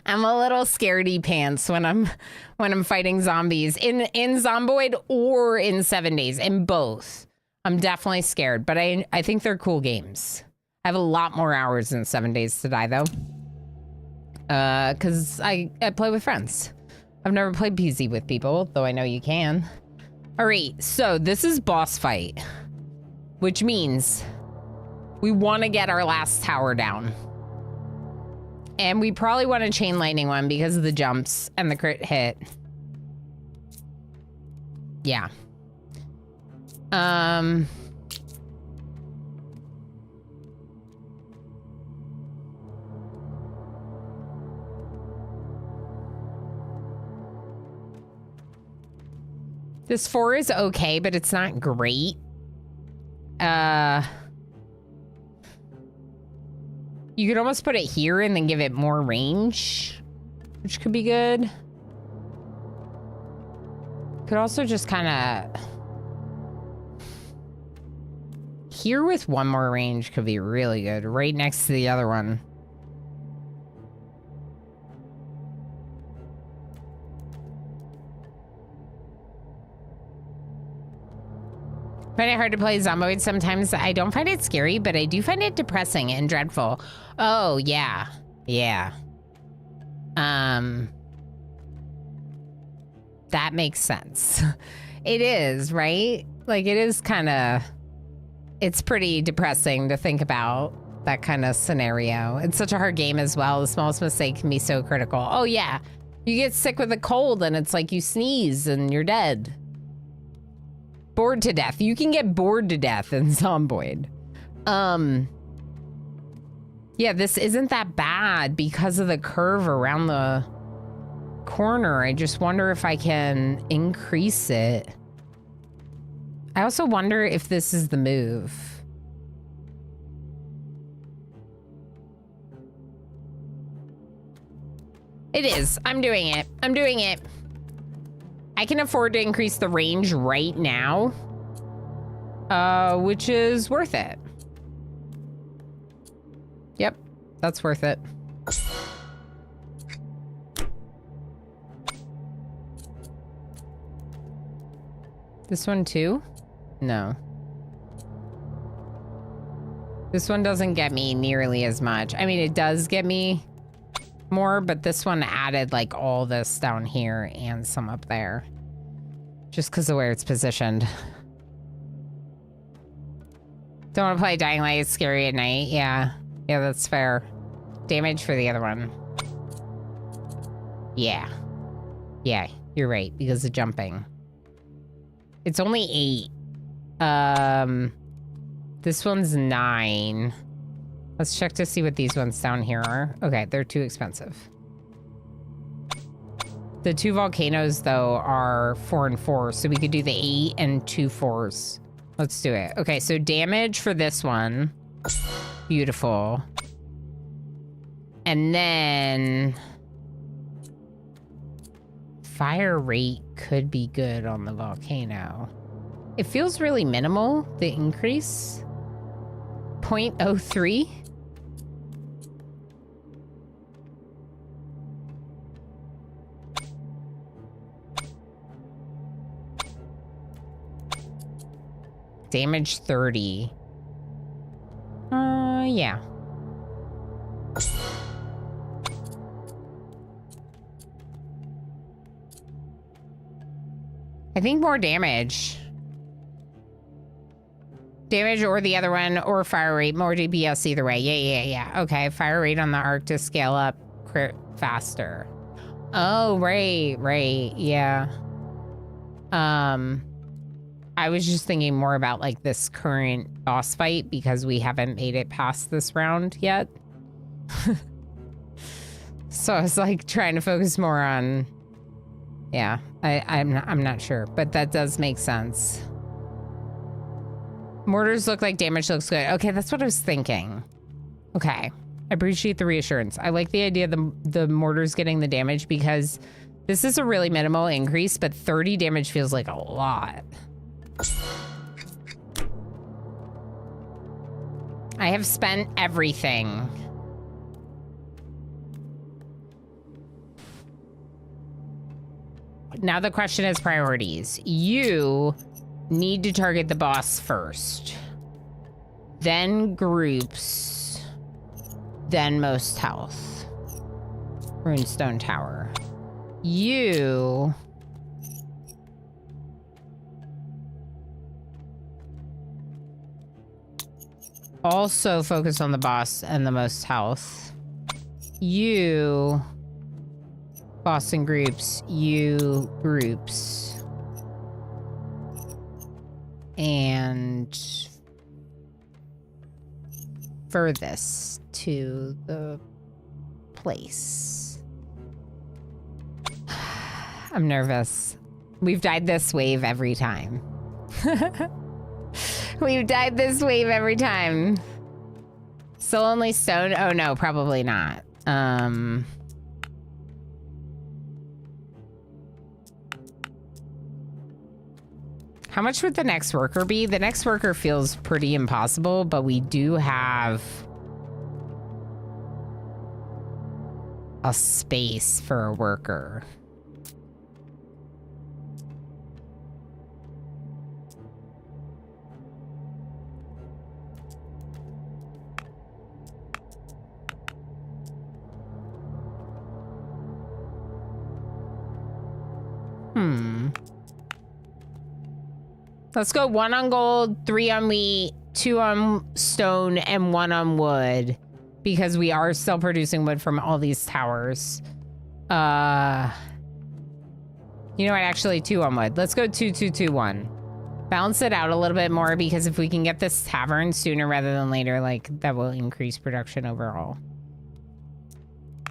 I'm a little scaredy pants when I'm fighting zombies in Zomboid or in 7 Days. In both, I'm definitely scared. But I think they're cool games. I have a lot more hours than 7 Days to Die though, because I play with friends. I've never played PZ with people, though I know you can. All right, so this is boss fight, which means we want to get our last tower down. And we probably want a chain lightning one because of the jumps and the crit hit. Yeah. This 4 is okay, but it's not great. You could almost put it here and then give it more range, which could be good. Could also just kind of... Here with one more range could be really good, right next to the other one. Find it hard to play Zomboid sometimes. I don't find it scary, but I do find it depressing and dreadful. Oh, yeah. Yeah. That makes sense. It is, right? Like, it is kind of... It's pretty depressing to think about that kind of scenario. It's such a hard game as well. The smallest mistake can be so critical. Oh, yeah. You get sick with a cold and it's like you sneeze and you're dead. Bored to death. You can get bored to death in Zomboid. Yeah, this isn't that bad because of the curve around the corner. I just wonder if I can increase it. I also wonder if this is the move. It is. I'm doing it. I'm doing it. I can afford to increase the range right now, which is worth it. Yep, that's worth it. This one too? No. This one doesn't get me nearly as much. I mean, it does get me more, but this one added like all this down here and some up there. Just because of where it's positioned. Don't want to play Dying Light, it's scary at night. Yeah, that's fair. Damage for the other one. Yeah, you're right, because of jumping. It's only 8. This one's 9. Let's check to see what these ones down here are. Okay, they're too expensive. The 2 volcanoes, though, are 4 and 4, so we could do the 8 and 2 4s. Let's do it. Okay, so damage for this one. Beautiful. And then... fire rate could be good on the volcano. It feels really minimal, the increase. 0.03. Damage 30. Yeah. I think more damage. Damage or the other one, or fire rate, more DPS either way. Yeah. Okay, fire rate on the arc to scale up crit faster. Oh, right, yeah. I was just thinking more about like this current boss fight because we haven't made it past this round yet. So I was like trying to focus more on, yeah, I'm not sure, but that does make sense. Mortars look like damage looks good. Okay, that's what I was thinking. Okay, I appreciate the reassurance. I like the idea of the mortars getting the damage because this is a really minimal increase, but 30 damage feels like a lot. I have spent everything. Now the question is priorities. You need to target the boss first. Then groups. Then most health. Runestone Tower. You... also focus on the boss and the most health. You... boss and groups. You groups. And... furthest to the place. I'm nervous. We've died this wave every time. We've died this wave every time. Still only stone? Oh no, probably not. How much would the next worker be? The next worker feels pretty impossible, but we do have a space for a worker. Let's go 1 on gold, 3 on wheat, 2 on stone, and 1 on wood. Because we are still producing wood from all these towers. You know what? Actually, 2 on wood. Let's go 2, 2, 2, 1. Balance it out a little bit more because if we can get this tavern sooner rather than later, like, that will increase production overall.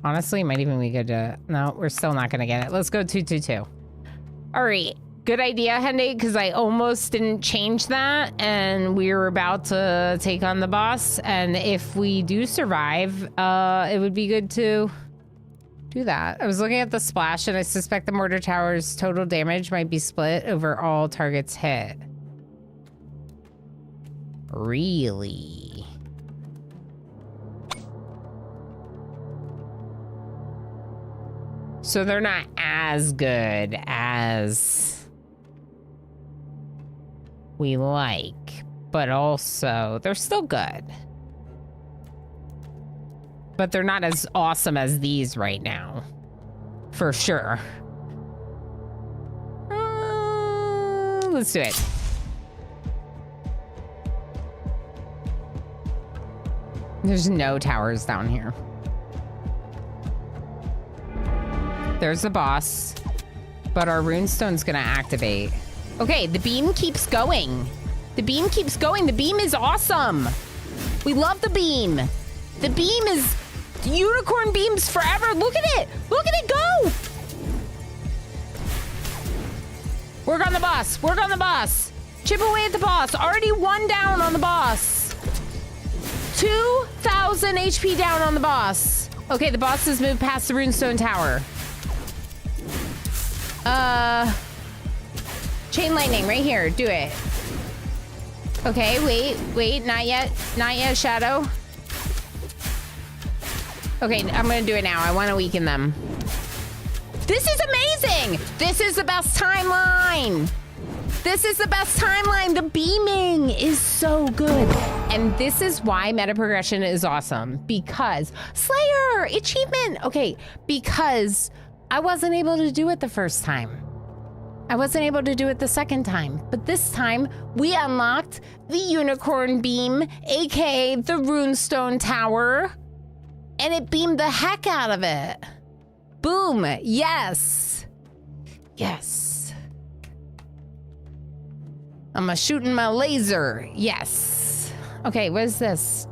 Honestly, it might even be good to... No, we're still not going to get it. Let's go 2, 2, 2. All right. Good idea, Henday, because I almost didn't change that, and we were about to take on the boss, and if we do survive, it would be good to do that. I was looking at the splash and I suspect the mortar tower's total damage might be split over all targets hit. Really? So they're not as good as we like, but also they're still good. But they're not as awesome as these right now, for sure. Let's do it. There's no towers down here. There's the boss, but our runestone's gonna activate. Okay, the beam keeps going. The beam keeps going. The beam is awesome. We love the beam. The beam is unicorn beams forever. Look at it. Look at it go. Work on the boss. Work on the boss. Chip away at the boss. Already 1 down on the boss. 2,000 HP down on the boss. Okay, the boss has moved past the runestone tower. Chain lightning right here. Do it. Okay, wait, not yet, Shadow. Okay, I'm gonna do it now. I want to weaken them. This is amazing. This is the best timeline. This is the best timeline. The beaming is so good. And this is why meta progression is awesome. Because Slayer achievement. Okay, because I wasn't able to do it the first time. I wasn't able to do it the second time. But this time, we unlocked the unicorn beam, aka the runestone tower. And it beamed the heck out of it. Boom. Yes. Yes. I'm shooting my laser. Yes. Okay, what is this?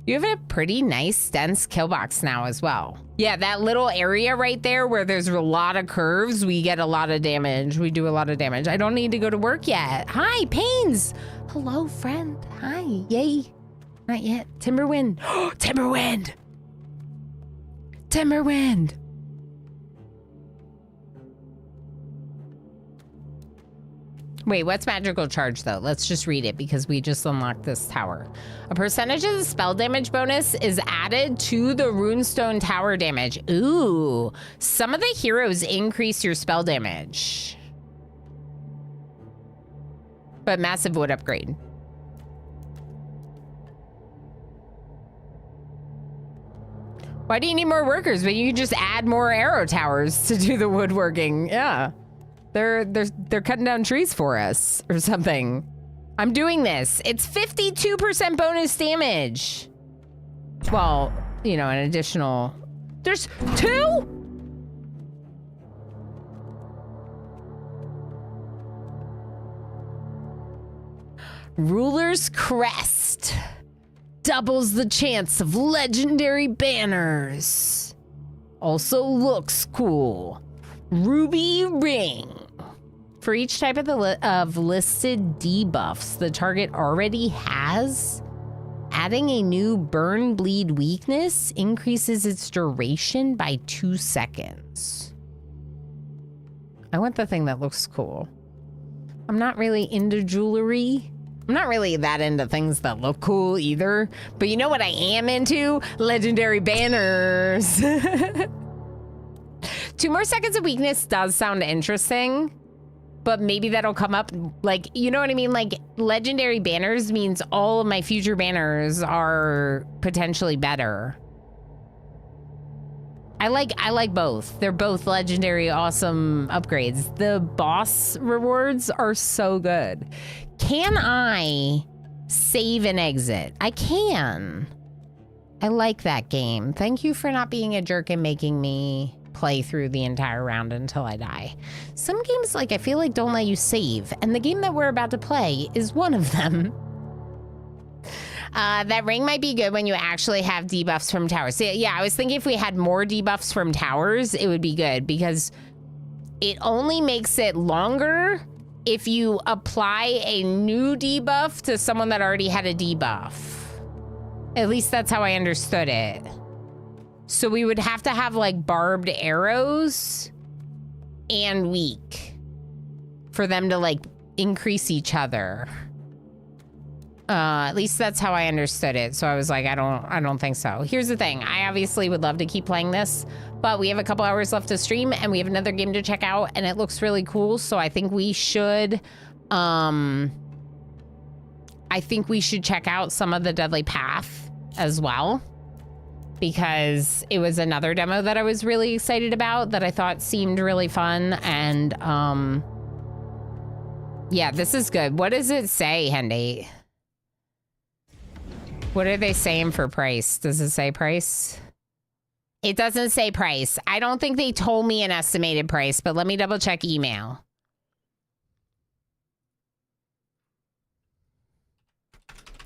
You have a pretty nice dense kill box now as well. Yeah, that little area right there where there's a lot of curves, we get a lot of damage. We do a lot of damage. I don't need to go to work yet. Hi, Pains. Hello, friend. Hi, yay. Not yet. Timberwind. Timberwind. Timberwind. Wait, what's magical charge though? Let's just read it because we just unlocked this tower. A percentage of the spell damage bonus is added to the runestone tower damage. Ooh, some of the heroes increase your spell damage. But massive wood upgrade. Why do you need more workers? But you can just add more arrow towers to do the woodworking. Yeah. They're cutting down trees for us or something. I'm doing this. It's 52% bonus damage. Well, you know, an additional. There's 2? Ruler's Crest. Doubles the chance of legendary banners. Also looks cool. Ruby Ring. For each type of listed debuffs the target already has, adding a new burn bleed weakness increases its duration by 2 seconds. I want the thing that looks cool. I'm not really into jewelry. I'm not really that into things that look cool either. But you know what I am into? Legendary banners. 2 more seconds of weakness does sound interesting, but maybe that'll come up, like, you know what I mean? Like, legendary banners means all of my future banners are potentially better. I like both. They're both legendary, awesome upgrades. The boss rewards are so good. Can I save and exit? I can. I like that game. Thank you for not being a jerk and making me play through the entire round until I die. Some games, like, I feel like don't let you save, and the game that we're about to play is one of them. That ring might be good when you actually have debuffs from towers. So, yeah, I was thinking if we had more debuffs from towers, it would be good because it only makes it longer if you apply a new debuff to someone that already had a debuff. At least that's how I understood it. So we would have to have like barbed arrows and weak for them to like increase each other. At least that's how I understood it. So I was like, I don't think so. Here's the thing. I obviously would love to keep playing this, but we have a couple hours left to stream and we have another game to check out and it looks really cool. So I think we should, check out some of the Deadly Path as well, because it was another demo that I was really excited about that I thought seemed really fun. And, yeah, this is good. What does it say, Hendy? What are they saying for price? Does it say price? It doesn't say price. I don't think they told me an estimated price, but let me double check email.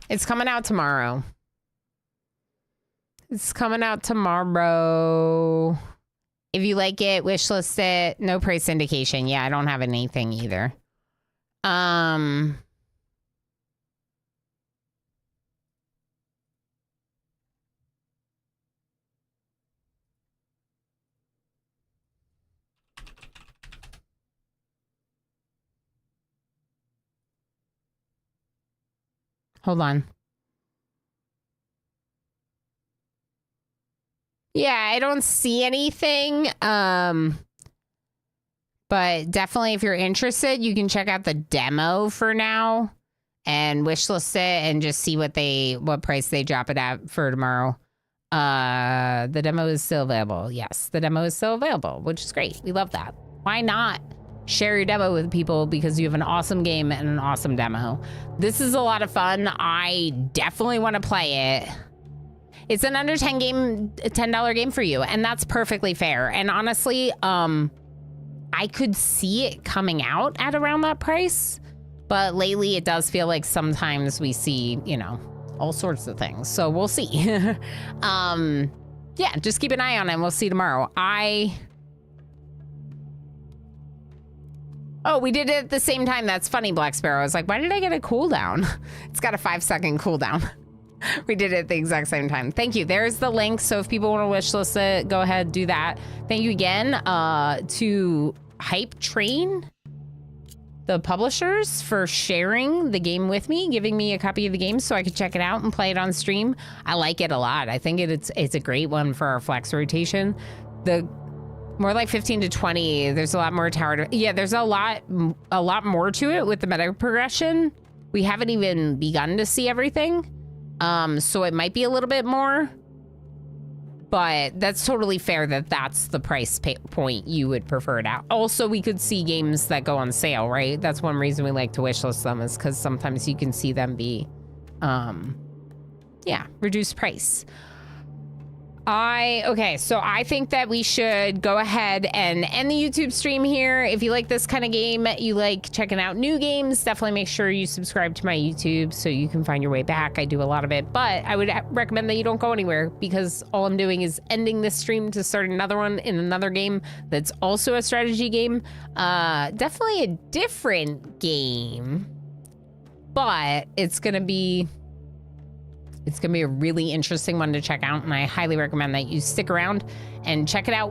It's coming out tomorrow. It's coming out tomorrow. If you like it, wishlist it. No price indication. Yeah, I don't have anything either. Hold on. Yeah, I don't see anything. But definitely if you're interested, you can check out the demo for now and wishlist it and just see what price they drop it at for tomorrow. The demo is still available. Yes, the demo is still available, which is great. We love that. Why not share your demo with people because you have an awesome game and an awesome demo? This is a lot of fun. I definitely want to play it. It's an under $10 game for you, and that's perfectly fair. And honestly, I could see it coming out at around that price, but lately it does feel like sometimes we see, you know, all sorts of things. So we'll see. Yeah, just keep an eye on it and we'll see tomorrow. Oh, we did it at the same time. That's funny, Black Sparrow. I was like, why did I get a cooldown? It's got a 5-second cooldown. We did it at the exact same time. Thank you. There's the link. So if people want to wishlist it, go ahead, do that. Thank you again to Hype Train, the publishers, for sharing the game with me, giving me a copy of the game so I could check it out and play it on stream. I like it a lot. I think it's a great one for our flex rotation. The more like 15 to 20. There's a lot more tower. Yeah, there's a lot more to it with the meta progression. We haven't even begun to see everything. So it might be a little bit more, but that's totally fair that that's the price point you would prefer it at. Also, we could see games that go on sale, right? That's one reason we like to wishlist them, is because sometimes you can see them be, yeah, reduced price. Okay, so I think that we should go ahead and end the YouTube stream here. If you like this kind of game, you like checking out new games, definitely make sure you subscribe to my YouTube so you can find your way back. I do a lot of it, but I would recommend that you don't go anywhere, because all I'm doing is ending this stream to start another one in another game that's also a strategy game. Definitely a different game, but it's gonna be a really interesting one to check out, and I highly recommend that you stick around and check it out.